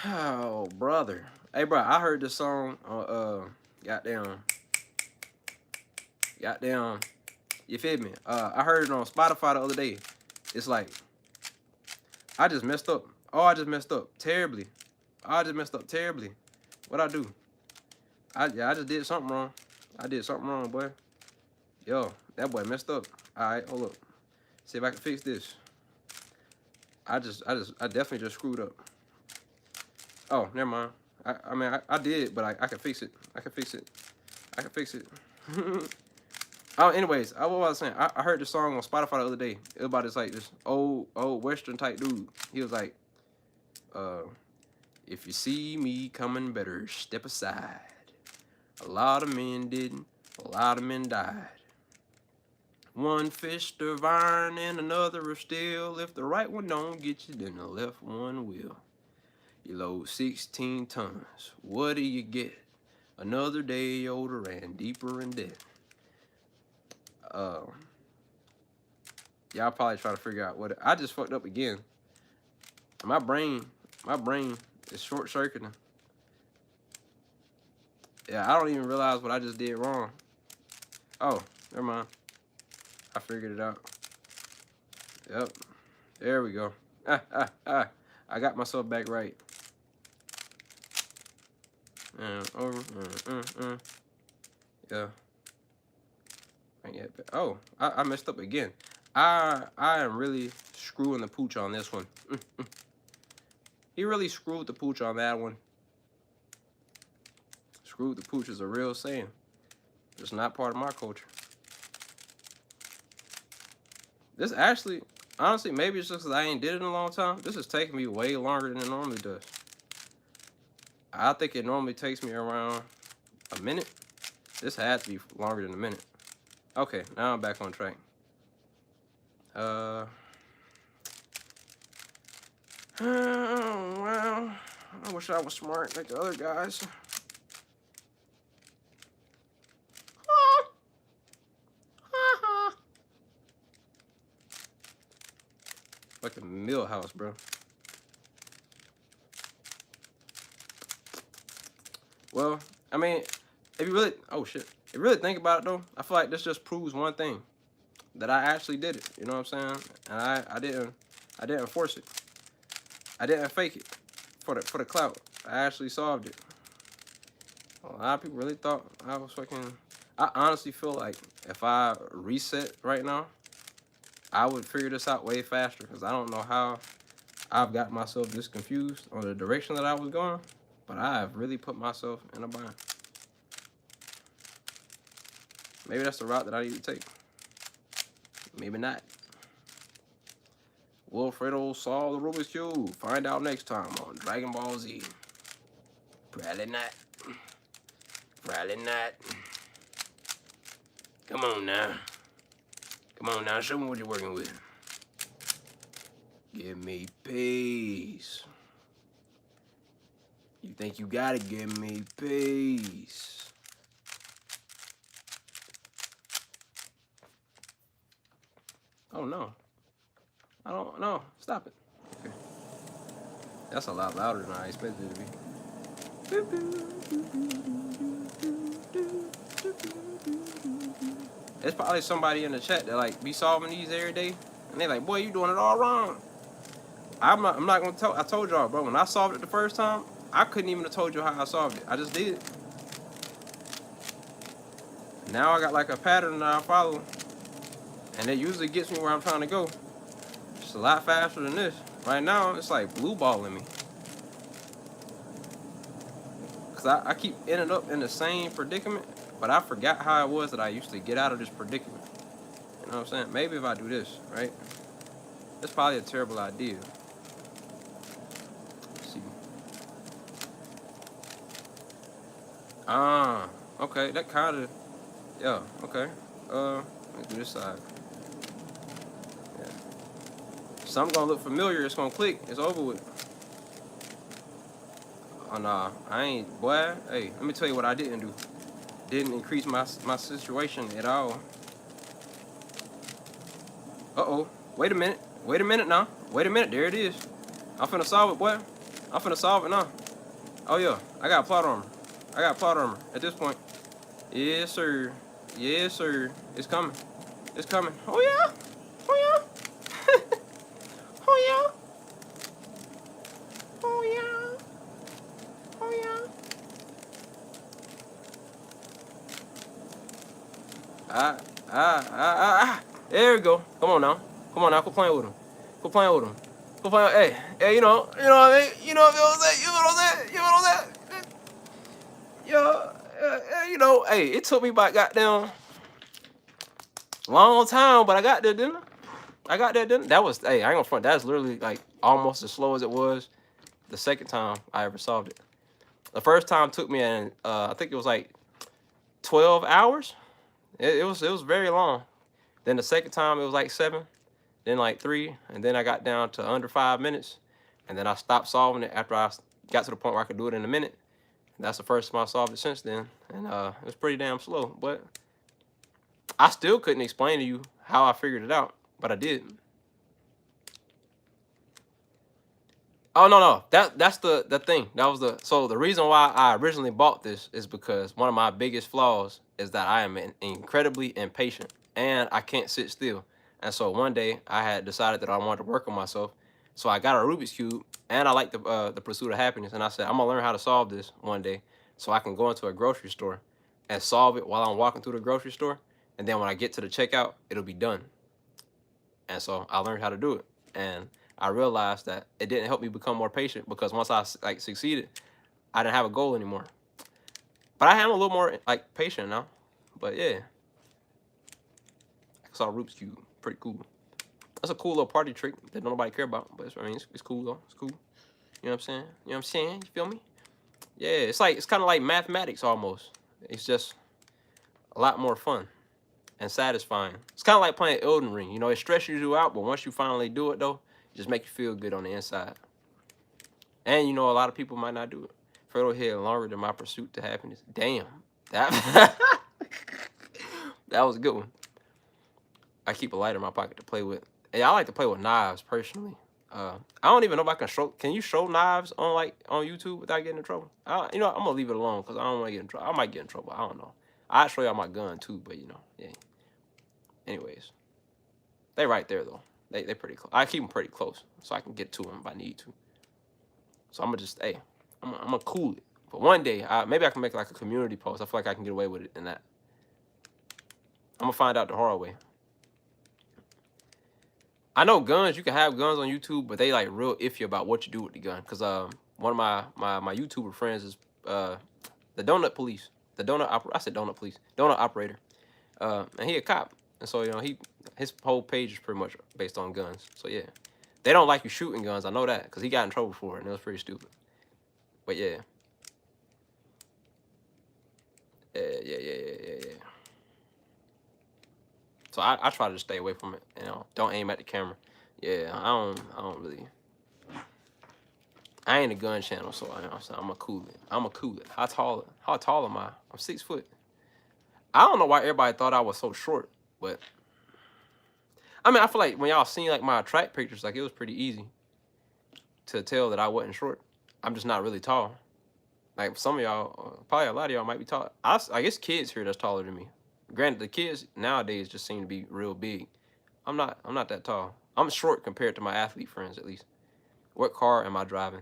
Oh, brother. Hey, bro, I heard this song on goddamn. You feel me? I heard it on Spotify the other day. It's like I just messed up. Oh, I just messed up terribly. What I do? I just did something wrong. I did something wrong, boy. Yo, that boy messed up. All right, hold up. See if I can fix this. I definitely just screwed up. Oh, never mind. I did, but I can fix it. I can fix it. Oh, anyways, what was I saying? I heard this song on Spotify the other day. It was about this old Western type dude. He was like, if you see me coming, better step aside. A lot of men didn't. A lot of men died. One fist of iron and another of steel. If the right one don't get you, then the left one will. You load 16 tons. What do you get? Another day older and deeper in debt. Y'all probably try to figure out what I just fucked up again. My brain is short circuiting. Yeah, I don't even realize what I just did wrong. Oh, never mind. I figured it out. Yep. There we go. I got myself back right. Yeah. Oh, I messed up again. I am really screwing the pooch on this one. He really screwed the pooch on that one. Screwed the pooch is a real saying. It's not part of my culture. This actually, honestly, maybe it's just because I ain't did it in a long time. This is taking me way longer than it normally does. I think it normally takes me around a minute. This had to be longer than a minute. Okay, now I'm back on track. Well, I wish I was smart like the other guys. Like the Millhouse, bro. Well, I mean, if you really, oh shit, if you really think about it though, I feel like this just proves one thing, that I actually did it. You know what I'm saying? And I didn't force it. I didn't fake it for the clout. I actually solved it. A lot of people really thought I was fucking. I honestly feel like if I reset right now, I would figure this out way faster, because I don't know how I've got myself this confused on the direction that I was going, but I have really put myself in a bind. Maybe that's the route that I need to take. Maybe not. Wilfredo solved the Rubik's Cube. Find out next time on Dragon Ball Z. Probably not. Probably not. Come on now. Come on now, show me what you're working with. Give me peace. You think you gotta give me peace. Oh no. I don't know. Stop it. Okay. That's a lot louder than I expected it to be. There's probably somebody in the chat that like be solving these every day, and they like, boy, you doing it all wrong. I'm not gonna tell. I told y'all, bro. When I solved it the first time, I couldn't even have told you how I solved it. I just did it. Now I got like a pattern that I follow, and it usually gets me where I'm trying to go. It's a lot faster than this. Right now, it's like blue balling me. Because I keep ending up in the same predicament, but I forgot how it was that I used to get out of this predicament. You know what I'm saying? Maybe if I do this, right? That's probably a terrible idea. Let's see. Okay, that kind of, yeah, okay. Let's do this side. Yeah. Something gonna look familiar, it's gonna click, it's over with. Oh, nah, I ain't, boy, hey, let me tell you what I didn't do. Didn't increase my situation at all. Uh-oh, wait a minute now. Wait a minute, there it is. I'm finna solve it, boy. I'm finna solve it now. Oh yeah, I got plot armor. I got plot armor at this point. Yes, sir. Yes, sir. It's coming. It's coming. Oh yeah. Oh yeah. Oh yeah. Oh yeah. Oh yeah. There we go. Come on now. Come on now. Quit playing with him. Quit playing with him. Quit playing. Hey, you know what I mean? You know what I'm saying? You know what I'm saying? You know what I'm saying? You know, hey, it took me about goddamn long time, but I got there, didn't I? I got there, didn't I? That was, hey, I ain't gonna front. That's literally like almost as slow as it was the second time I ever solved it. The first time took me, I think it was like 12 hours. It was very long. Then the second time it was like 7, then like 3, and then I got down to under 5 minutes, and then I stopped solving it after I got to the point where I could do it in a minute. That's the first time I solved it since then, and it was pretty damn slow. But I still couldn't explain to you how I figured it out, but I did. Oh no, that's the thing. That was so the reason why I originally bought this is because one of my biggest flaws is that I am incredibly impatient and I can't sit still. And so one day I had decided that I wanted to work on myself. So I got a Rubik's Cube, and I like the pursuit of happiness. And I said, I'm gonna learn how to solve this one day so I can go into a grocery store and solve it while I'm walking through the grocery store. And then when I get to the checkout, it'll be done. And so I learned how to do it. And I realized that it didn't help me become more patient, because once I like succeeded, I didn't have a goal anymore. But I am a little more like patient now. But yeah, I saw Rubik's Cube, pretty cool. That's a cool little party trick that nobody care about, but it's cool though. It's cool. You know what I'm saying? You know what I'm saying? You feel me? Yeah, it's kind of like mathematics almost. It's just a lot more fun and satisfying. It's kind of like playing Elden Ring. You know, it stresses you out, but once you finally do it though, it just makes you feel good on the inside. And you know, a lot of people might not do it. Fredo here longer than my pursuit to happiness. Damn, that that was a good one. I keep a lighter in my pocket to play with. Hey, I like to play with knives personally. I don't even know if I can show. Can you show knives on on YouTube without getting in trouble? You know, I'm gonna leave it alone because I don't want to get in trouble. I might get in trouble. I don't know. I'd show y'all my gun too, but you know, yeah. Anyways, they right there though. They pretty close. I keep them pretty close so I can get to them if I need to. So I'm gonna just I'm gonna cool it. But one day, maybe I can make like a community post. I feel like I can get away with it in that. I'm gonna find out the hard way. I know guns. You can have guns on YouTube, but they like real iffy about what you do with the gun. Cause one of my YouTuber friends is the donut police, I said donut police, donut operator, and he a cop, and so you know his whole page is pretty much based on guns. So yeah, they don't like you shooting guns. I know that because he got in trouble for it, and it was pretty stupid. But yeah, yeah. So I try to just stay away from it. You know, don't aim at the camera. Yeah, I don't really. I ain't a gun channel, so you know what I'm saying, I'm a cool it. I'm a cool it. How tall am I? I'm 6 foot. I don't know why everybody thought I was so short, but I mean I feel like when y'all seen like my track pictures, like it was pretty easy to tell that I wasn't short. I'm just not really tall. Like some of y'all, probably a lot of y'all might be tall. I guess kids here that's taller than me. Granted, the kids nowadays just seem to be real big. I'm not that tall. I'm short compared to my athlete friends at least. What car am I driving?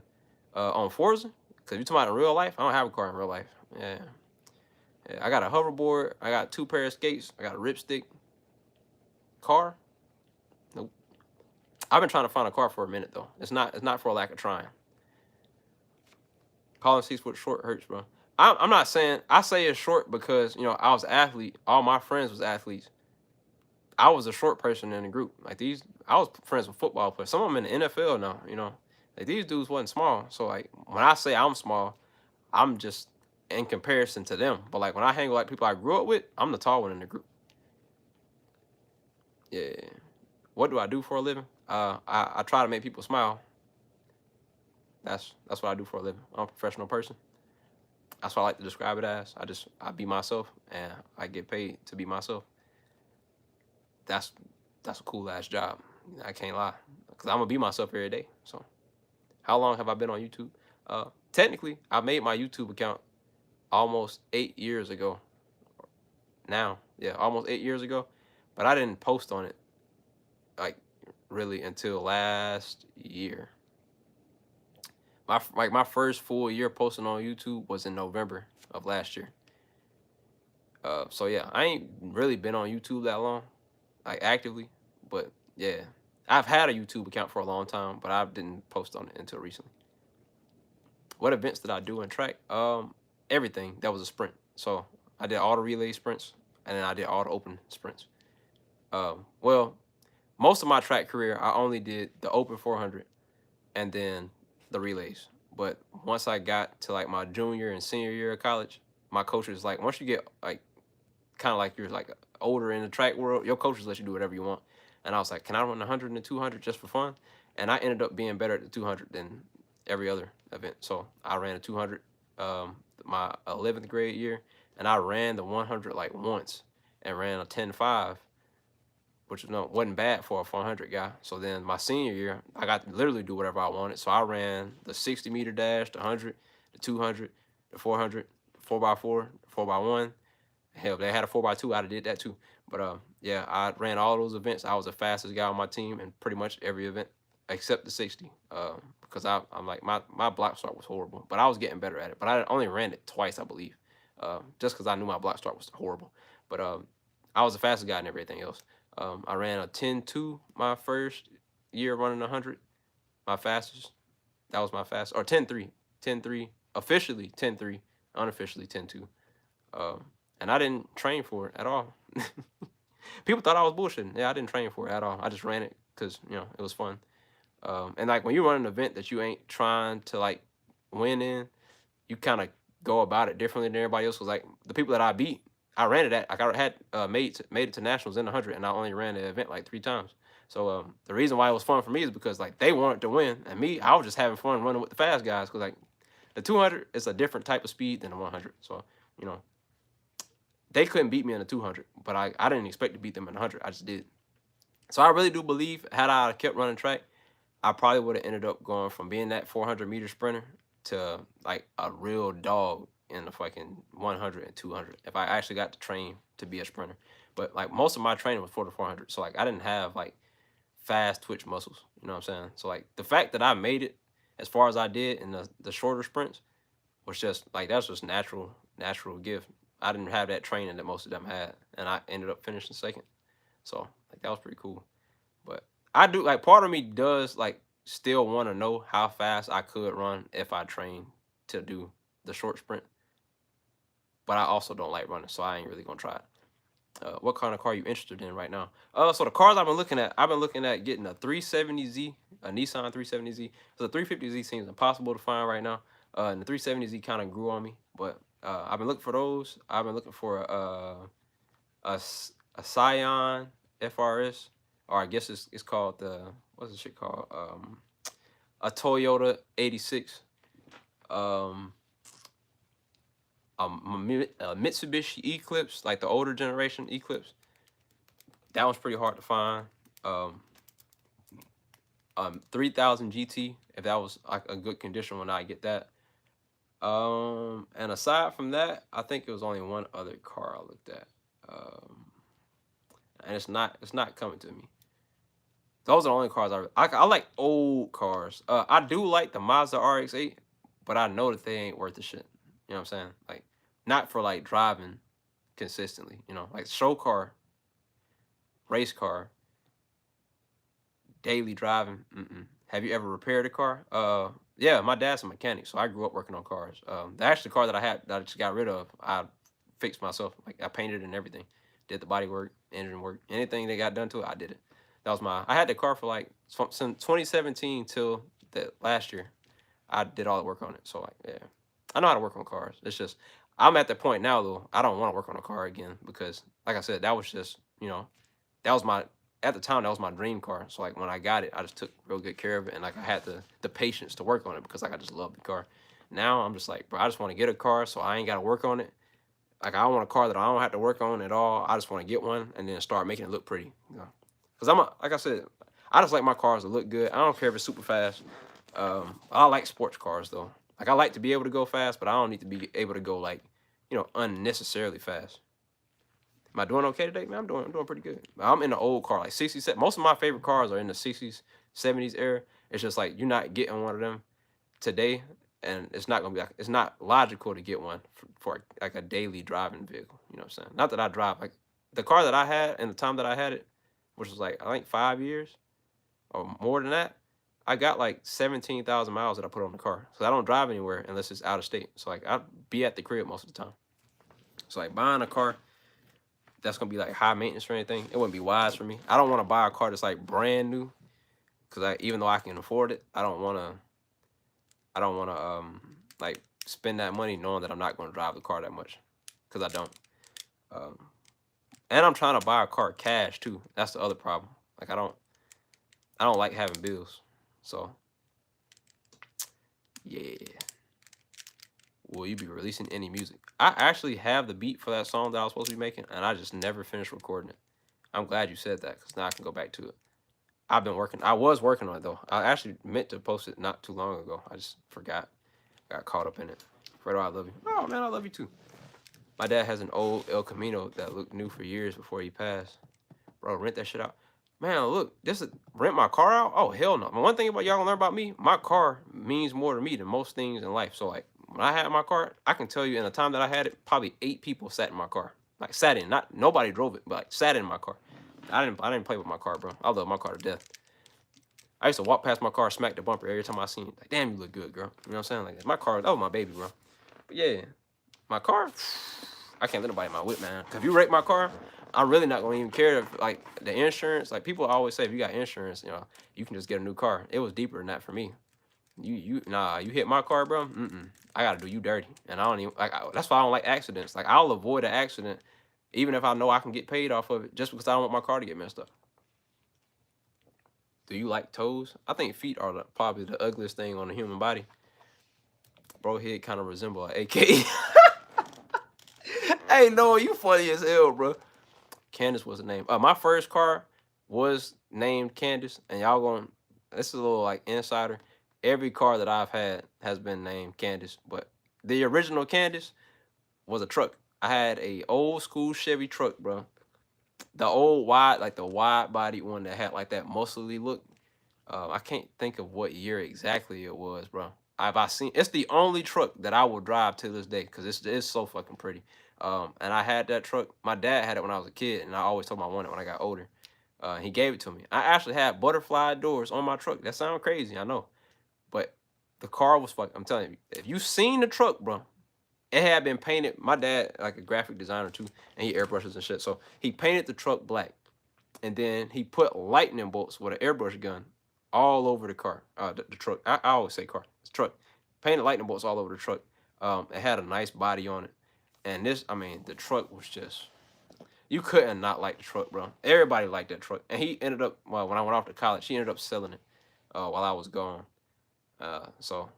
On Forza? Because you talking about in real life? I don't have a car in real life. Yeah. I got a hoverboard. I got 2 pair of skates. I got a ripstick. Car? Nope. I've been trying to find a car for a minute though. It's not for a lack of trying. Calling 6 foot short hurts, bro. I'm not saying, I say it's short because you know I was an athlete. All my friends was athletes. I was a short person in the group. Like I was friends with football players. Some of them in the NFL now. You know, like these dudes wasn't small. So like when I say I'm small, I'm just in comparison to them. But like when I hang with like people I grew up with, I'm the tall one in the group. Yeah. What do I do for a living? I try to make people smile. That's what I do for a living. I'm a professional person. That's what I like to describe it as. I be myself and I get paid to be myself. That's a cool ass job. I can't lie. Cause I'm gonna be myself every day. So how long have I been on YouTube? Technically, I made my YouTube account almost 8 years ago. Now, yeah, almost 8 years ago. But I didn't post on it like really until last year. My first full year posting on YouTube was in November of last year. So yeah, I ain't really been on YouTube that long, like actively. But yeah, I've had a YouTube account for a long time, but I didn't post on it until recently. What events did I do in track? Everything that was a sprint. So I did all the relay sprints, and then I did all the open sprints. Well, most of my track career, I only did the open 400, and then the relays. But once I got to like my junior and senior year of college, my coach was like, once you get like kind of like you're like older in the track world, your coaches let you do whatever you want. And I was like, can I run the 100 and the 200 just for fun? And I ended up being better at the 200 than every other event. So I ran a 200 my 11th grade year, and I ran the 100 like once and ran a 10.5, which wasn't bad for a 400 guy. So then my senior year, I got to literally do whatever I wanted. So I ran the 60-meter dash, the 100, the 200, the 400, 4x4, 4x1. Hell, they had a 4x2. I'd have did that too. But yeah, I ran all those events. I was the fastest guy on my team in pretty much every event except the 60. Because I'm like my block start was horrible, but I was getting better at it. But I only ran it twice, I believe, just because I knew my block start was horrible. But I was the fastest guy in everything else. I ran a 10.2 my first year running 100. My fastest. That was my fastest. Or 10.3. 10.3. Officially 10.3. Unofficially 10.2. And I didn't train for it at all. People thought I was bullshitting. Yeah, I didn't train for it at all. I just ran it because, you know, it was fun. And like when you run an event that you ain't trying to like win in, you kind of go about it differently than everybody else. Cause like the people that I beat, I ran it at. Like I had made it to nationals in the 100, and I only ran the event like 3 times. So the reason why it was fun for me is because like they wanted to win, and me, I was just having fun running with the fast guys. Cause like the 200 is a different type of speed than the 100. So you know, they couldn't beat me in the 200, but I didn't expect to beat them in the 100. I just did. So I really do believe had I kept running track, I probably would have ended up going from being that 400-meter sprinter to like a real dog in the fucking 100 and 200 if I actually got to train to be a sprinter. But like most of my training was for the 400, so like I didn't have like fast twitch muscles. You know what I'm saying? So like the fact that I made it as far as I did in the shorter sprints was just like that's just natural gift. I didn't have that training that most of them had, and I ended up finishing second. So like that was pretty cool. But I do like part of me does like still want to know how fast I could run if I trained to do the short sprint. But I also don't like running, so I ain't really gonna try it. What kind of car are you interested in right now? So the cars I've been looking at getting a 370Z, a Nissan 370Z. So the 350Z seems impossible to find right now. And the 370Z kind of grew on me, but I've been looking for those. I've been looking for a Scion FRS, or I guess it's called what's the shit called? A Toyota 86. A Mitsubishi Eclipse, like the older generation Eclipse. That was pretty hard to find. 3000 GT, if that was like a good condition when I get that. And aside from that, I think it was only one other car I looked at. And it's not coming to me. Those are the only cars I like old cars. I do like the Mazda RX-8, but I know that they ain't worth the shit. You know what I'm saying? Like, not for like driving consistently. You know, like show car, race car, daily driving. Have you ever repaired a car? Yeah, my dad's a mechanic, so I grew up working on cars. The actual car that I had that I just got rid of, I fixed myself. Like I painted it and everything, did the body work, engine work, anything that got done to it, I did it. That was I had the car for like since 2017 till the last year. I did all the work on it. So like, yeah, I know how to work on cars. It's just I'm at the point now though. I don't want to work on a car again because, like I said, that was just that was my at the time that was my dream car. So like when I got it, I just took real good care of it, and like I had the patience to work on it because like I just love the car. Now I'm just like, bro, I just want to get a car so I ain't got to work on it. Like I don't want a car that I don't have to work on at all. I just want to get one and then start making it look pretty. Because like I said, I just like my cars to look good. I don't care if it's super fast. I like sports cars though. Like I like to be able to go fast, but I don't need to be able to go like, unnecessarily fast. Am I doing okay today, man? I'm doing pretty good. I'm in the old car, like 60s. Most of my favorite cars are in the 60s, 70s era. It's just like you're not getting one of them today, and it's not gonna be like it's not logical to get one for like a daily driving vehicle. You know what I'm saying? Not that I drive like the car that I had and the time that I had it, which was like I think 5 years or more than that. I got like 17,000 miles that I put on the car, so I don't drive anywhere unless it's out of state. So like I'd be at the crib most of the time. So like buying a car that's gonna be like high maintenance or anything, it wouldn't be wise for me. I don't want to buy a car that's like brand new, because even though I can afford it, I don't want to like spend that money knowing that I'm not going to drive the car that much, because I don't. And I'm trying to buy a car cash too. That's the other problem. Like I don't like having bills. So yeah. Will you be releasing any music? I actually have the beat for that song that I was supposed to be making, and I just never finished recording it. I'm glad you said that, because now I can go back to it. I was working on it though. I actually meant to post it not too long ago. I just forgot. Got caught up in it. Fredo, I love you. Oh man, I love you too. My dad has an old El Camino that looked new for years before he passed. Bro, rent that shit out. Man, look, rent my car out? Oh, hell no. One thing about y'all gonna learn about me, my car means more to me than most things in life. So like when I had my car, I can tell you in the time that I had it, probably 8 people sat in my car. Like sat in, not nobody drove it, but like sat in my car. I didn't play with my car, bro. I love my car to death. I used to walk past my car, smack the bumper every time I seen it. Like, damn, you look good, girl. You know what I'm saying? Like my car, that was my baby, bro. But yeah, my car, I can't let nobody in my whip, man. Cause if you wreck my car, I'm really not gonna even care if like the insurance. Like people always say, if you got insurance, you can just get a new car. It was deeper than that for me. You hit my car, bro. I gotta do you dirty, and I don't even like. That's why I don't like accidents. Like I'll avoid an accident, even if I know I can get paid off of it, just because I don't want my car to get messed up. Do you like toes? I think feet are probably the ugliest thing on the human body. Bro, head kind of resemble an AK. Hey, no, you funny as hell, bro. Candace was the name. My first car was named Candace, and y'all gonna this is a little like insider. Every car that I've had has been named Candace, but the original Candace was a truck. I had a old school Chevy truck, bro. The old wide, like the wide bodied one that had like that muscly look. I can't think of what year exactly it was, bro. I seen it's the only truck that I will drive to this day because it's so fucking pretty. And I had that truck. My dad had it when I was a kid, and I always told him I wanted it when I got older. He gave it to me. I actually had butterfly doors on my truck. That sounds crazy, I know, but the car was fucking. I'm telling you, if you seen the truck, bro, it had been painted. My dad, like a graphic designer too, and he airbrushes and shit. So he painted the truck black, and then he put lightning bolts with an airbrush gun all over the car, the truck. I always say car, it's truck. Painted lightning bolts all over the truck. It had a nice body on it, and this, I mean, the truck was just, you couldn't not like the truck, bro. Everybody liked that truck, and he ended up, well, when I went off to college, he ended up selling it while I was gone. So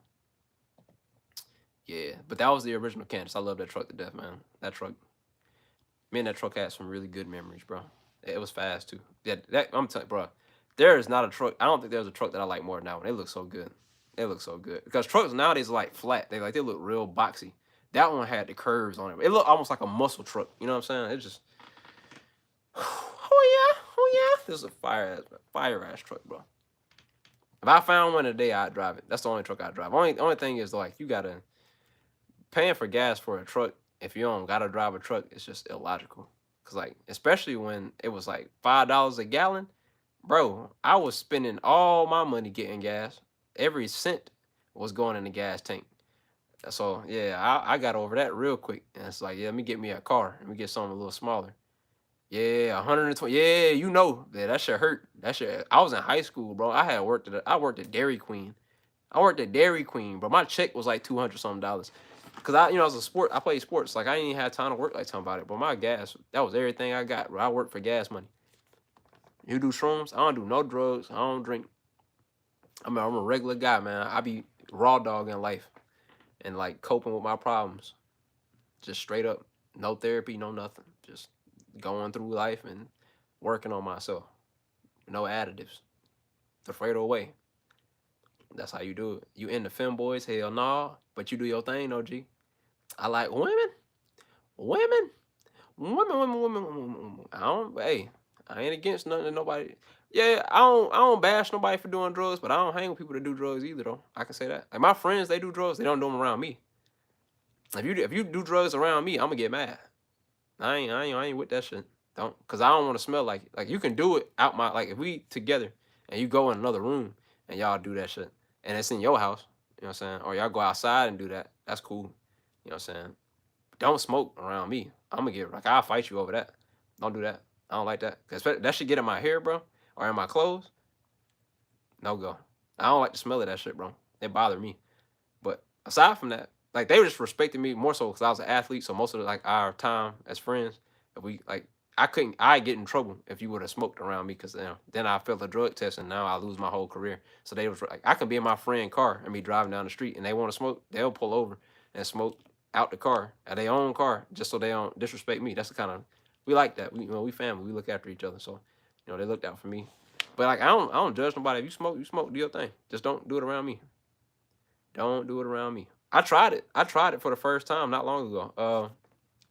yeah, but that was the original Candace. I love that truck to death, man. That truck, me and that truck had some really good memories, bro. It was fast too. Yeah, that I'm telling you, bro. There is not a truck. I don't think there's a truck that I like more than that one. They look so good. They look so good because trucks nowadays are like flat. They look real boxy. That one had the curves on it. It looked almost like a muscle truck. You know what I'm saying? It just, oh yeah, oh yeah. This is a fire ass truck, bro. If I found one today, I'd drive it. That's the only truck I'd drive. Only thing is like you gotta paying for gas for a truck. If you don't gotta drive a truck, it's just illogical. Cause like especially when it was like $5 a gallon, bro. I was spending all my money getting gas. Every cent was going in the gas tank. So yeah, I got over that real quick. And it's like, yeah, let me get me a car. Let me get something a little smaller. Yeah, 120. Yeah, you know, yeah, that shit hurt. That shit. I was in high school, bro. I worked at Dairy Queen. I worked at Dairy Queen, but my check was like 200 something dollars. Cause I was a sport. I played sports. Like I didn't even have time to work like somebody. But my gas, that was everything I got, bro. I worked for gas money. You do shrooms? I don't do no drugs. I don't drink. I'm a regular guy, man. I be raw dog in life and like coping with my problems. Just straight up, no therapy, no nothing. Just going through life and working on myself. No additives. The Fredo way. That's how you do it. You in the femboys? Hell nah. But you do your thing, though, G. I like women. Women. Women. I don't, hey, I ain't against nothing to nobody. Yeah, I don't bash nobody for doing drugs, but I don't hang with people that do drugs either though. I can say that. Like my friends, they do drugs, they don't do them around me. If you do drugs around me, I'm gonna get mad. I ain't with that shit. Don't, cause I don't want to smell like it. Like you can do it out my, like if we together and you go in another room and y'all do that shit and it's in your house, you know what I'm saying? Or y'all go outside and do that. That's cool. You know what I'm saying? Don't smoke around me. I'm gonna get, like, I'll fight you over that. Don't do that. I don't like that. Cause that shit get in my hair, bro, or in my clothes. No go. I don't like the smell of that shit, bro. It bothered me. But aside from that, like they were just respecting me more so because I was an athlete. So most of the, like our time as friends, if we like, I get in trouble if you would have smoked around me because then I failed a drug test and now I lose my whole career. So they was like, I could be in my friend car and be driving down the street and they want to smoke, they'll pull over and smoke out the car, at their own car, just so they don't disrespect me. That's the kind of, we like that. We family. We look after each other. So, they looked out for me. But like I don't judge nobody. If you smoke, do your thing. Just don't do it around me. Don't do it around me. I tried it. I tried it for the first time not long ago.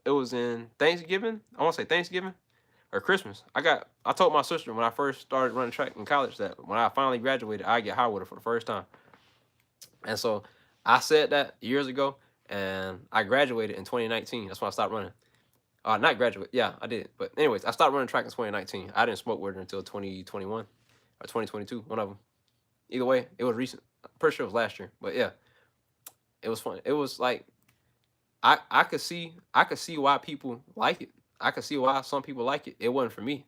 It was in Thanksgiving. I want to say Thanksgiving or Christmas. I told my sister when I first started running track in college that when I finally graduated, I get high with her for the first time. And so I said that years ago, and I graduated in 2019. That's when I stopped running. Not graduate. Yeah, I did. But anyways, I stopped running track in 2019. I didn't smoke with her until 2021 or 2022. One of them. Either way, it was recent. I'm pretty sure it was last year. But yeah, it was fun. It was like I could see why people like it. I could see why some people like it. It wasn't for me.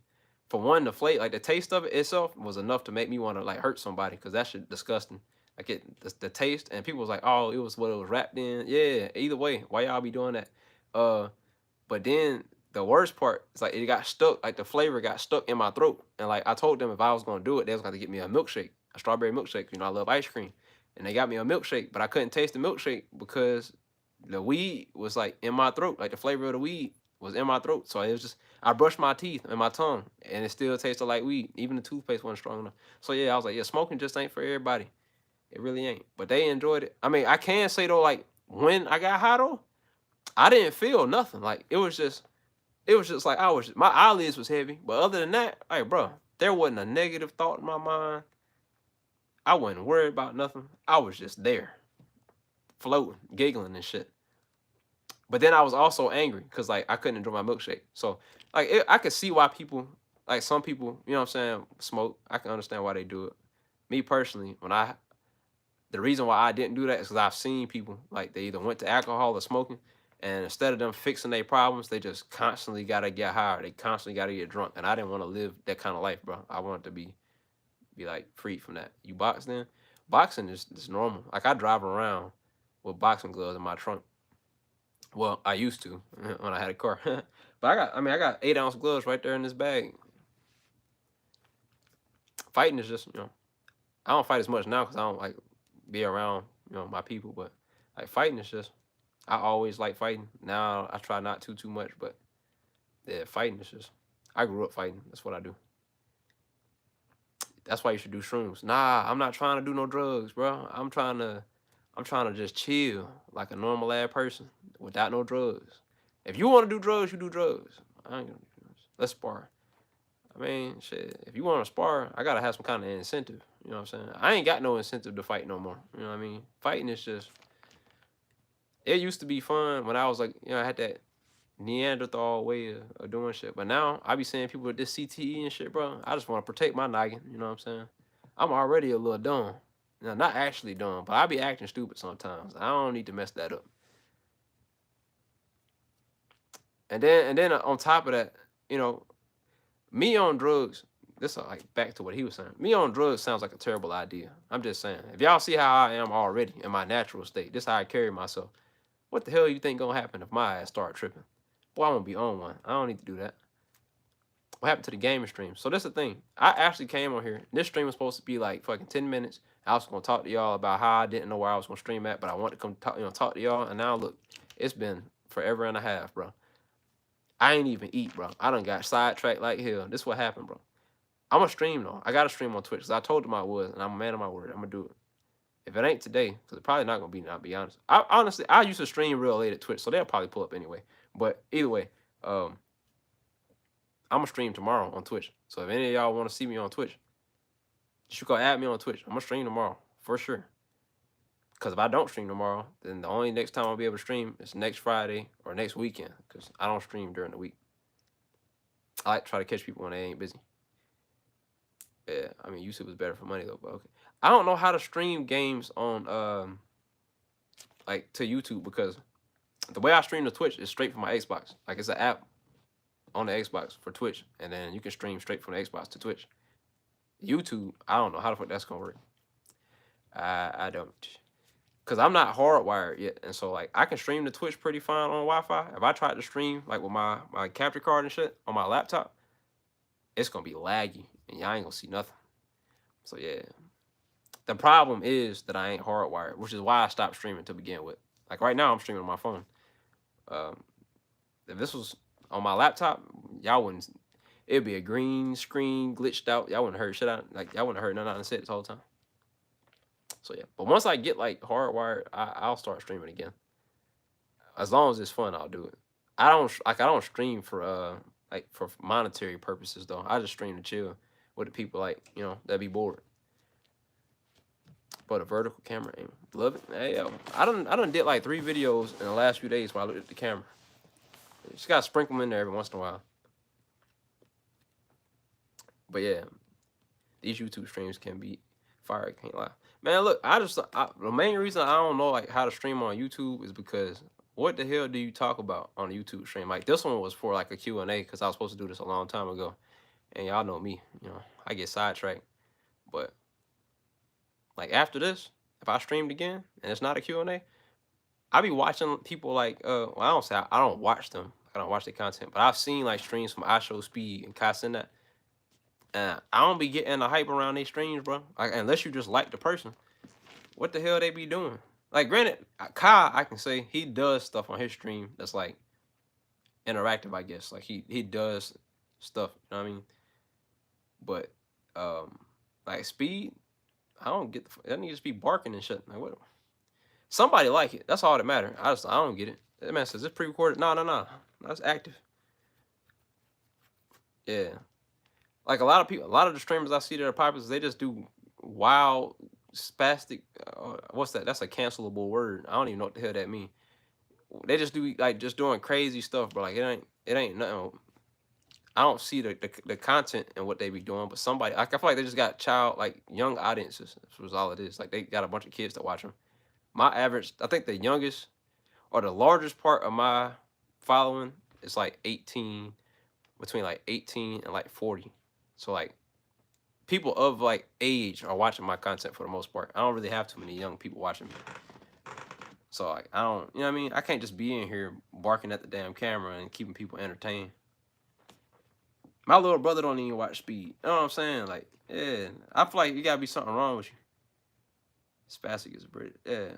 For one, the flavor, like the taste of it itself, was enough to make me want to like hurt somebody because that shit disgusting. Like the taste, and people was like, oh, it was what it was wrapped in. Yeah, either way, why y'all be doing that? But then the worst part is like it got stuck, like the flavor got stuck in my throat. And like I told them if I was gonna do it, they was gonna get me a milkshake, a strawberry milkshake. I love ice cream. And they got me a milkshake, but I couldn't taste the milkshake because the weed was like in my throat, like the flavor of the weed. was in my throat. So it was just I brushed my teeth and my tongue, and it still tasted like weed. Even the toothpaste wasn't strong enough. So yeah, I was like, yeah, smoking just ain't for everybody. It really ain't. But they enjoyed it. I mean, I can say though, like when I got high though, I didn't feel nothing. Like it was just like my eyelids was heavy. But other than that, like bro, there wasn't a negative thought in my mind. I wasn't worried about nothing. I was just there, floating, giggling and shit. But then I was also angry because like I couldn't enjoy my milkshake. So like I could see why people, like some people, you know what I'm saying, smoke. I can understand why they do it. Me personally, the reason why I didn't do that is because I've seen people like they either went to alcohol or smoking, and instead of them fixing their problems, they just constantly gotta get higher. They constantly gotta get drunk, and I didn't want to live that kind of life, bro. I wanted to be like free from that. You box then? Boxing is normal. Like I drive around with boxing gloves in my trunk. Well, I used to when I had a car. But I got 8-ounce gloves right there in this bag. Fighting is just, I don't fight as much now because I don't like be around, my people. But like fighting is just, I always like fighting. Now I try not to too much, but yeah, fighting is just, I grew up fighting. That's what I do. That's why you should do shrooms. Nah, I'm not trying to do no drugs, bro. I'm trying to just chill like a normal ass person without no drugs. If you want to do drugs, you do drugs. I ain't gonna do drugs. Let's spar. I mean, shit. If you want to spar, I gotta have some kind of incentive. You know what I'm saying? I ain't got no incentive to fight no more. You know what I mean? Fighting is just. It used to be fun when I was like, I had that Neanderthal way of doing shit. But now I be seeing people with this CTE and shit, bro. I just want to protect my noggin. You know what I'm saying? I'm already a little dumb. Not actually dumb, but I be acting stupid sometimes. I don't need to mess that up. And then on top of that, me on drugs. This is like back to what he was saying. Me on drugs sounds like a terrible idea. I'm just saying. If y'all see how I am already in my natural state, this is how I carry myself. What the hell you think gonna happen if my ass start tripping? Boy, I'm gonna be on one. I don't need to do that. What happened to the gaming stream? So that's the thing. I actually came on here. This stream was supposed to be like fucking 10 minutes. I was gonna talk to y'all about how I didn't know where I was gonna stream at, but I wanted to come talk to y'all. And now look, it's been forever and a half, bro. I ain't even eat, bro. I done got sidetracked like hell. This what happened, bro. I'm gonna stream though. I gotta stream on Twitch because I told them I was, and I'm a man of my word. I'm gonna do it. If it ain't today, because it's probably not gonna be. I'll be honest. I used to stream real late at Twitch, so they'll probably pull up anyway. But either way, I'm gonna stream tomorrow on Twitch. So if any of y'all want to see me on Twitch, you should go add me on Twitch. I'm gonna stream tomorrow for sure. Because if I don't stream tomorrow, then the only next time I'll be able to stream is next Friday or next weekend. Because I don't stream during the week. I like to try to catch people when they ain't busy. Yeah, I mean YouTube is better for money though, but okay. I don't know how to stream games on like to YouTube because the way I stream to Twitch is straight from my Xbox. Like it's an app on the Xbox for Twitch, and then you can stream straight from the Xbox to Twitch. YouTube, I don't know how the fuck that's gonna work. I don't, cause I'm not hardwired yet, and so like I can stream to Twitch pretty fine on Wi-Fi. If I tried to stream like with my capture card and shit on my laptop, it's gonna be laggy, and y'all ain't gonna see nothing. So yeah, the problem is that I ain't hardwired, which is why I stopped streaming to begin with. Like right now, I'm streaming on my phone. If this was on my laptop, y'all wouldn't. It'd be a green screen glitched out. Y'all wouldn't heard shit out. Like y'all wouldn't heard nothing I said this whole time. So yeah, but once I get like hardwired, I'll start streaming again. As long as it's fun, I'll do it. I don't stream for like for monetary purposes though. I just stream to chill with the people like that be bored. But a vertical camera aim, love it. Hey yo, I done did like 3 videos in the last few days while I looked at the camera. You just gotta sprinkle them in there every once in a while. But yeah, these YouTube streams can be fire. Can't lie, man. Look, the main reason I don't know like how to stream on YouTube is because what the hell do you talk about on a YouTube stream? Like this one was for like a Q&A because I was supposed to do this a long time ago, and y'all know me, I get sidetracked. But like after this, if I streamed again and it's not a Q&A, I be watching people like well, I don't watch them. I don't watch their content, but I've seen like streams from iShowSpeed and Kai that. And I don't be getting the hype around these streams, bro. Like, unless you just like the person. What the hell they be doing? Like, granted, Kai, I can say he does stuff on his stream that's like interactive, I guess. Like he does stuff, you know what I mean? But like Speed, I don't get that nigga just be barking and shit. Like what? Somebody like it. That's all that matter. I don't get it. That man says it's pre-recorded. No, no, no. That's active. Yeah. Like a lot of people, a lot of the streamers I see that are popular, they just do wild, spastic. What's that? That's a cancelable word. I don't even know what the hell that means. They just do like just doing crazy stuff, but like it ain't nothing. I don't see the content and what they be doing, but somebody like I feel like they just got like young audiences. This was all it is. Like they got a bunch of kids that watch them. My average, I think the youngest or the largest part of my following is like 18, between like 18 and like 40. So like people of like age are watching my content for the most part. I don't really have too many young people watching me. So like I don't, you know what I mean? I can't just be in here barking at the damn camera and keeping people entertained. My little brother don't even watch Speed. You know what I'm saying? Like, yeah, I feel like you gotta be something wrong with you. Spastic is British. Yeah.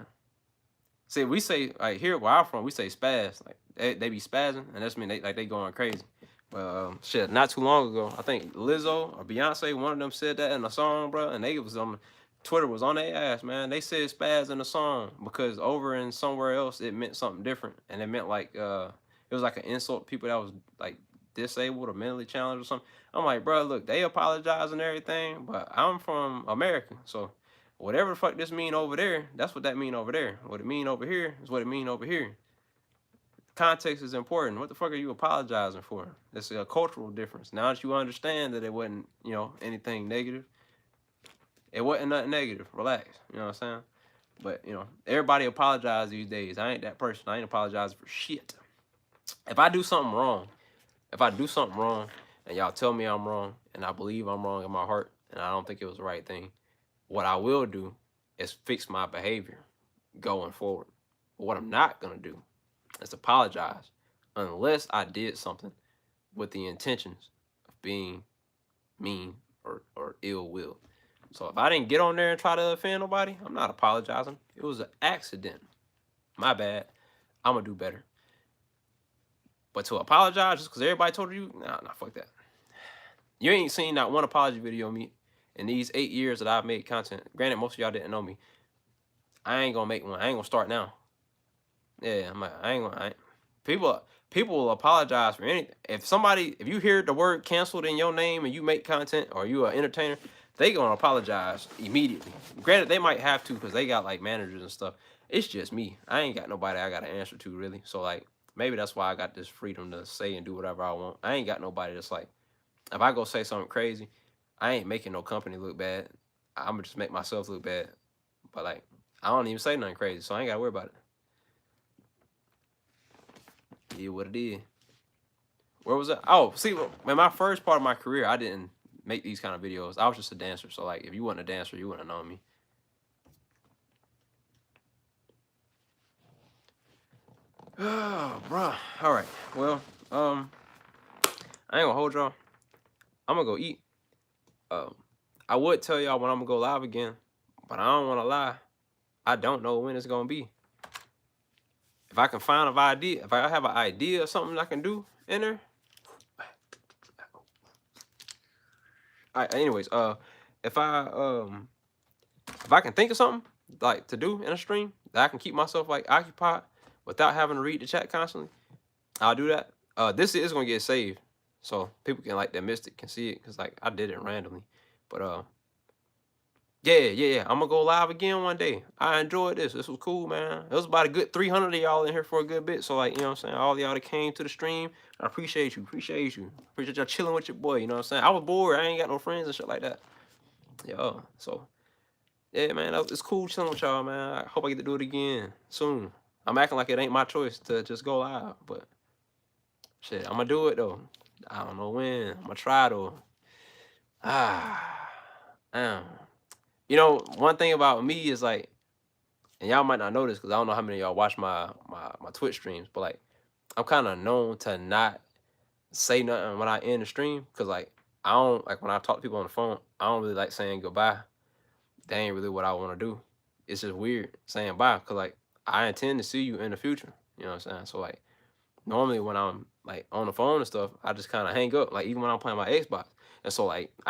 See, we say like here where I'm from, we say spaz. Like they be spazzing, and that's mean they going crazy. But shit, not too long ago, I think Lizzo or Beyonce, one of them said that in a song, bro, and they was on Twitter was on their ass, man. They said spaz in the song because over in somewhere else it meant something different, and it meant like it was like an insult to people that was like disabled or mentally challenged or something. I'm like, bro, look, they apologize and everything, but I'm from America, so whatever the fuck this mean over there, that's what that mean over there. What it mean over here is what it mean over here. Context is important. What the fuck are you apologizing for? It's a cultural difference. Now that you understand that it wasn't, you know, anything negative, it wasn't nothing negative. Relax. You know what I'm saying? But, you know, everybody apologize these days. I ain't that person. I ain't apologizing for shit. If I do something wrong, and y'all tell me I'm wrong, and I believe I'm wrong in my heart, and I don't think it was the right thing, what I will do is fix my behavior going forward. But what I'm not going to do is apologize unless I did something with the intentions of being mean or ill will. So if I didn't get on there and try to offend nobody, I'm not apologizing. It was an accident. My bad. I'm going to do better. But to apologize just because everybody told you, nah, fuck that. You ain't seen not one apology video of me in these 8 years that I've made content. Granted, most of y'all didn't know me. I ain't gonna make one. I ain't gonna start now. Yeah, I ain't gonna. People will apologize for anything. If you hear the word canceled in your name and you make content or you are an entertainer, they gonna apologize immediately. Granted, they might have to because they got like managers and stuff. It's just me. I ain't got nobody I gotta answer to really. So like maybe that's why I got this freedom to say and do whatever I want. I ain't got nobody that's like, if I go say something crazy, I ain't making no company look bad. I'm gonna just make myself look bad. But like, I don't even say nothing crazy, so I ain't gotta worry about it. Yeah, what it is. Where was that? Oh, see, in my first part of my career, I didn't make these kind of videos. I was just a dancer. So like, if you wasn't a dancer, you wouldn't have known me. Oh, bro. All right. Well, I ain't gonna hold y'all. I'm gonna go eat. I would tell y'all when I'm gonna go live again, but I don't want to lie. I don't know when it's gonna be. If I can find an idea, if I have an idea of something I can do in there. All right, anyways, if I can think of something like to do in a stream that I can keep myself like occupied without having to read the chat constantly, I'll do that. This is gonna get saved, so people can like that mystic can see it because like I did it randomly, but yeah. I'm gonna go live again one day. I enjoyed this. This was cool, man. It was about a good 300 of y'all in here for a good bit. So like, you know what I'm saying? All y'all that came to the stream, I appreciate you. Appreciate y'all chilling with your boy. You know what I'm saying? I was bored. I ain't got no friends and shit like that. Yeah. So yeah, man, it's cool chilling with y'all, man. I hope I get to do it again soon. I'm acting like it ain't my choice to just go live, but shit, I'm gonna do it though. I don't know when. I'm gonna try though. Damn. You know, one thing about me is like, and y'all might not know this because I don't know how many of y'all watch my Twitch streams, but like, I'm kind of known to not say nothing when I end the stream because like, I don't like when I talk to people on the phone, I don't really like saying goodbye. That ain't really what I want to do. It's just weird saying bye because like, I intend to see you in the future. You know what I'm saying? So like, normally when I'm like on the phone and stuff, I just kind of hang up. Like even when I'm playing my Xbox, and so like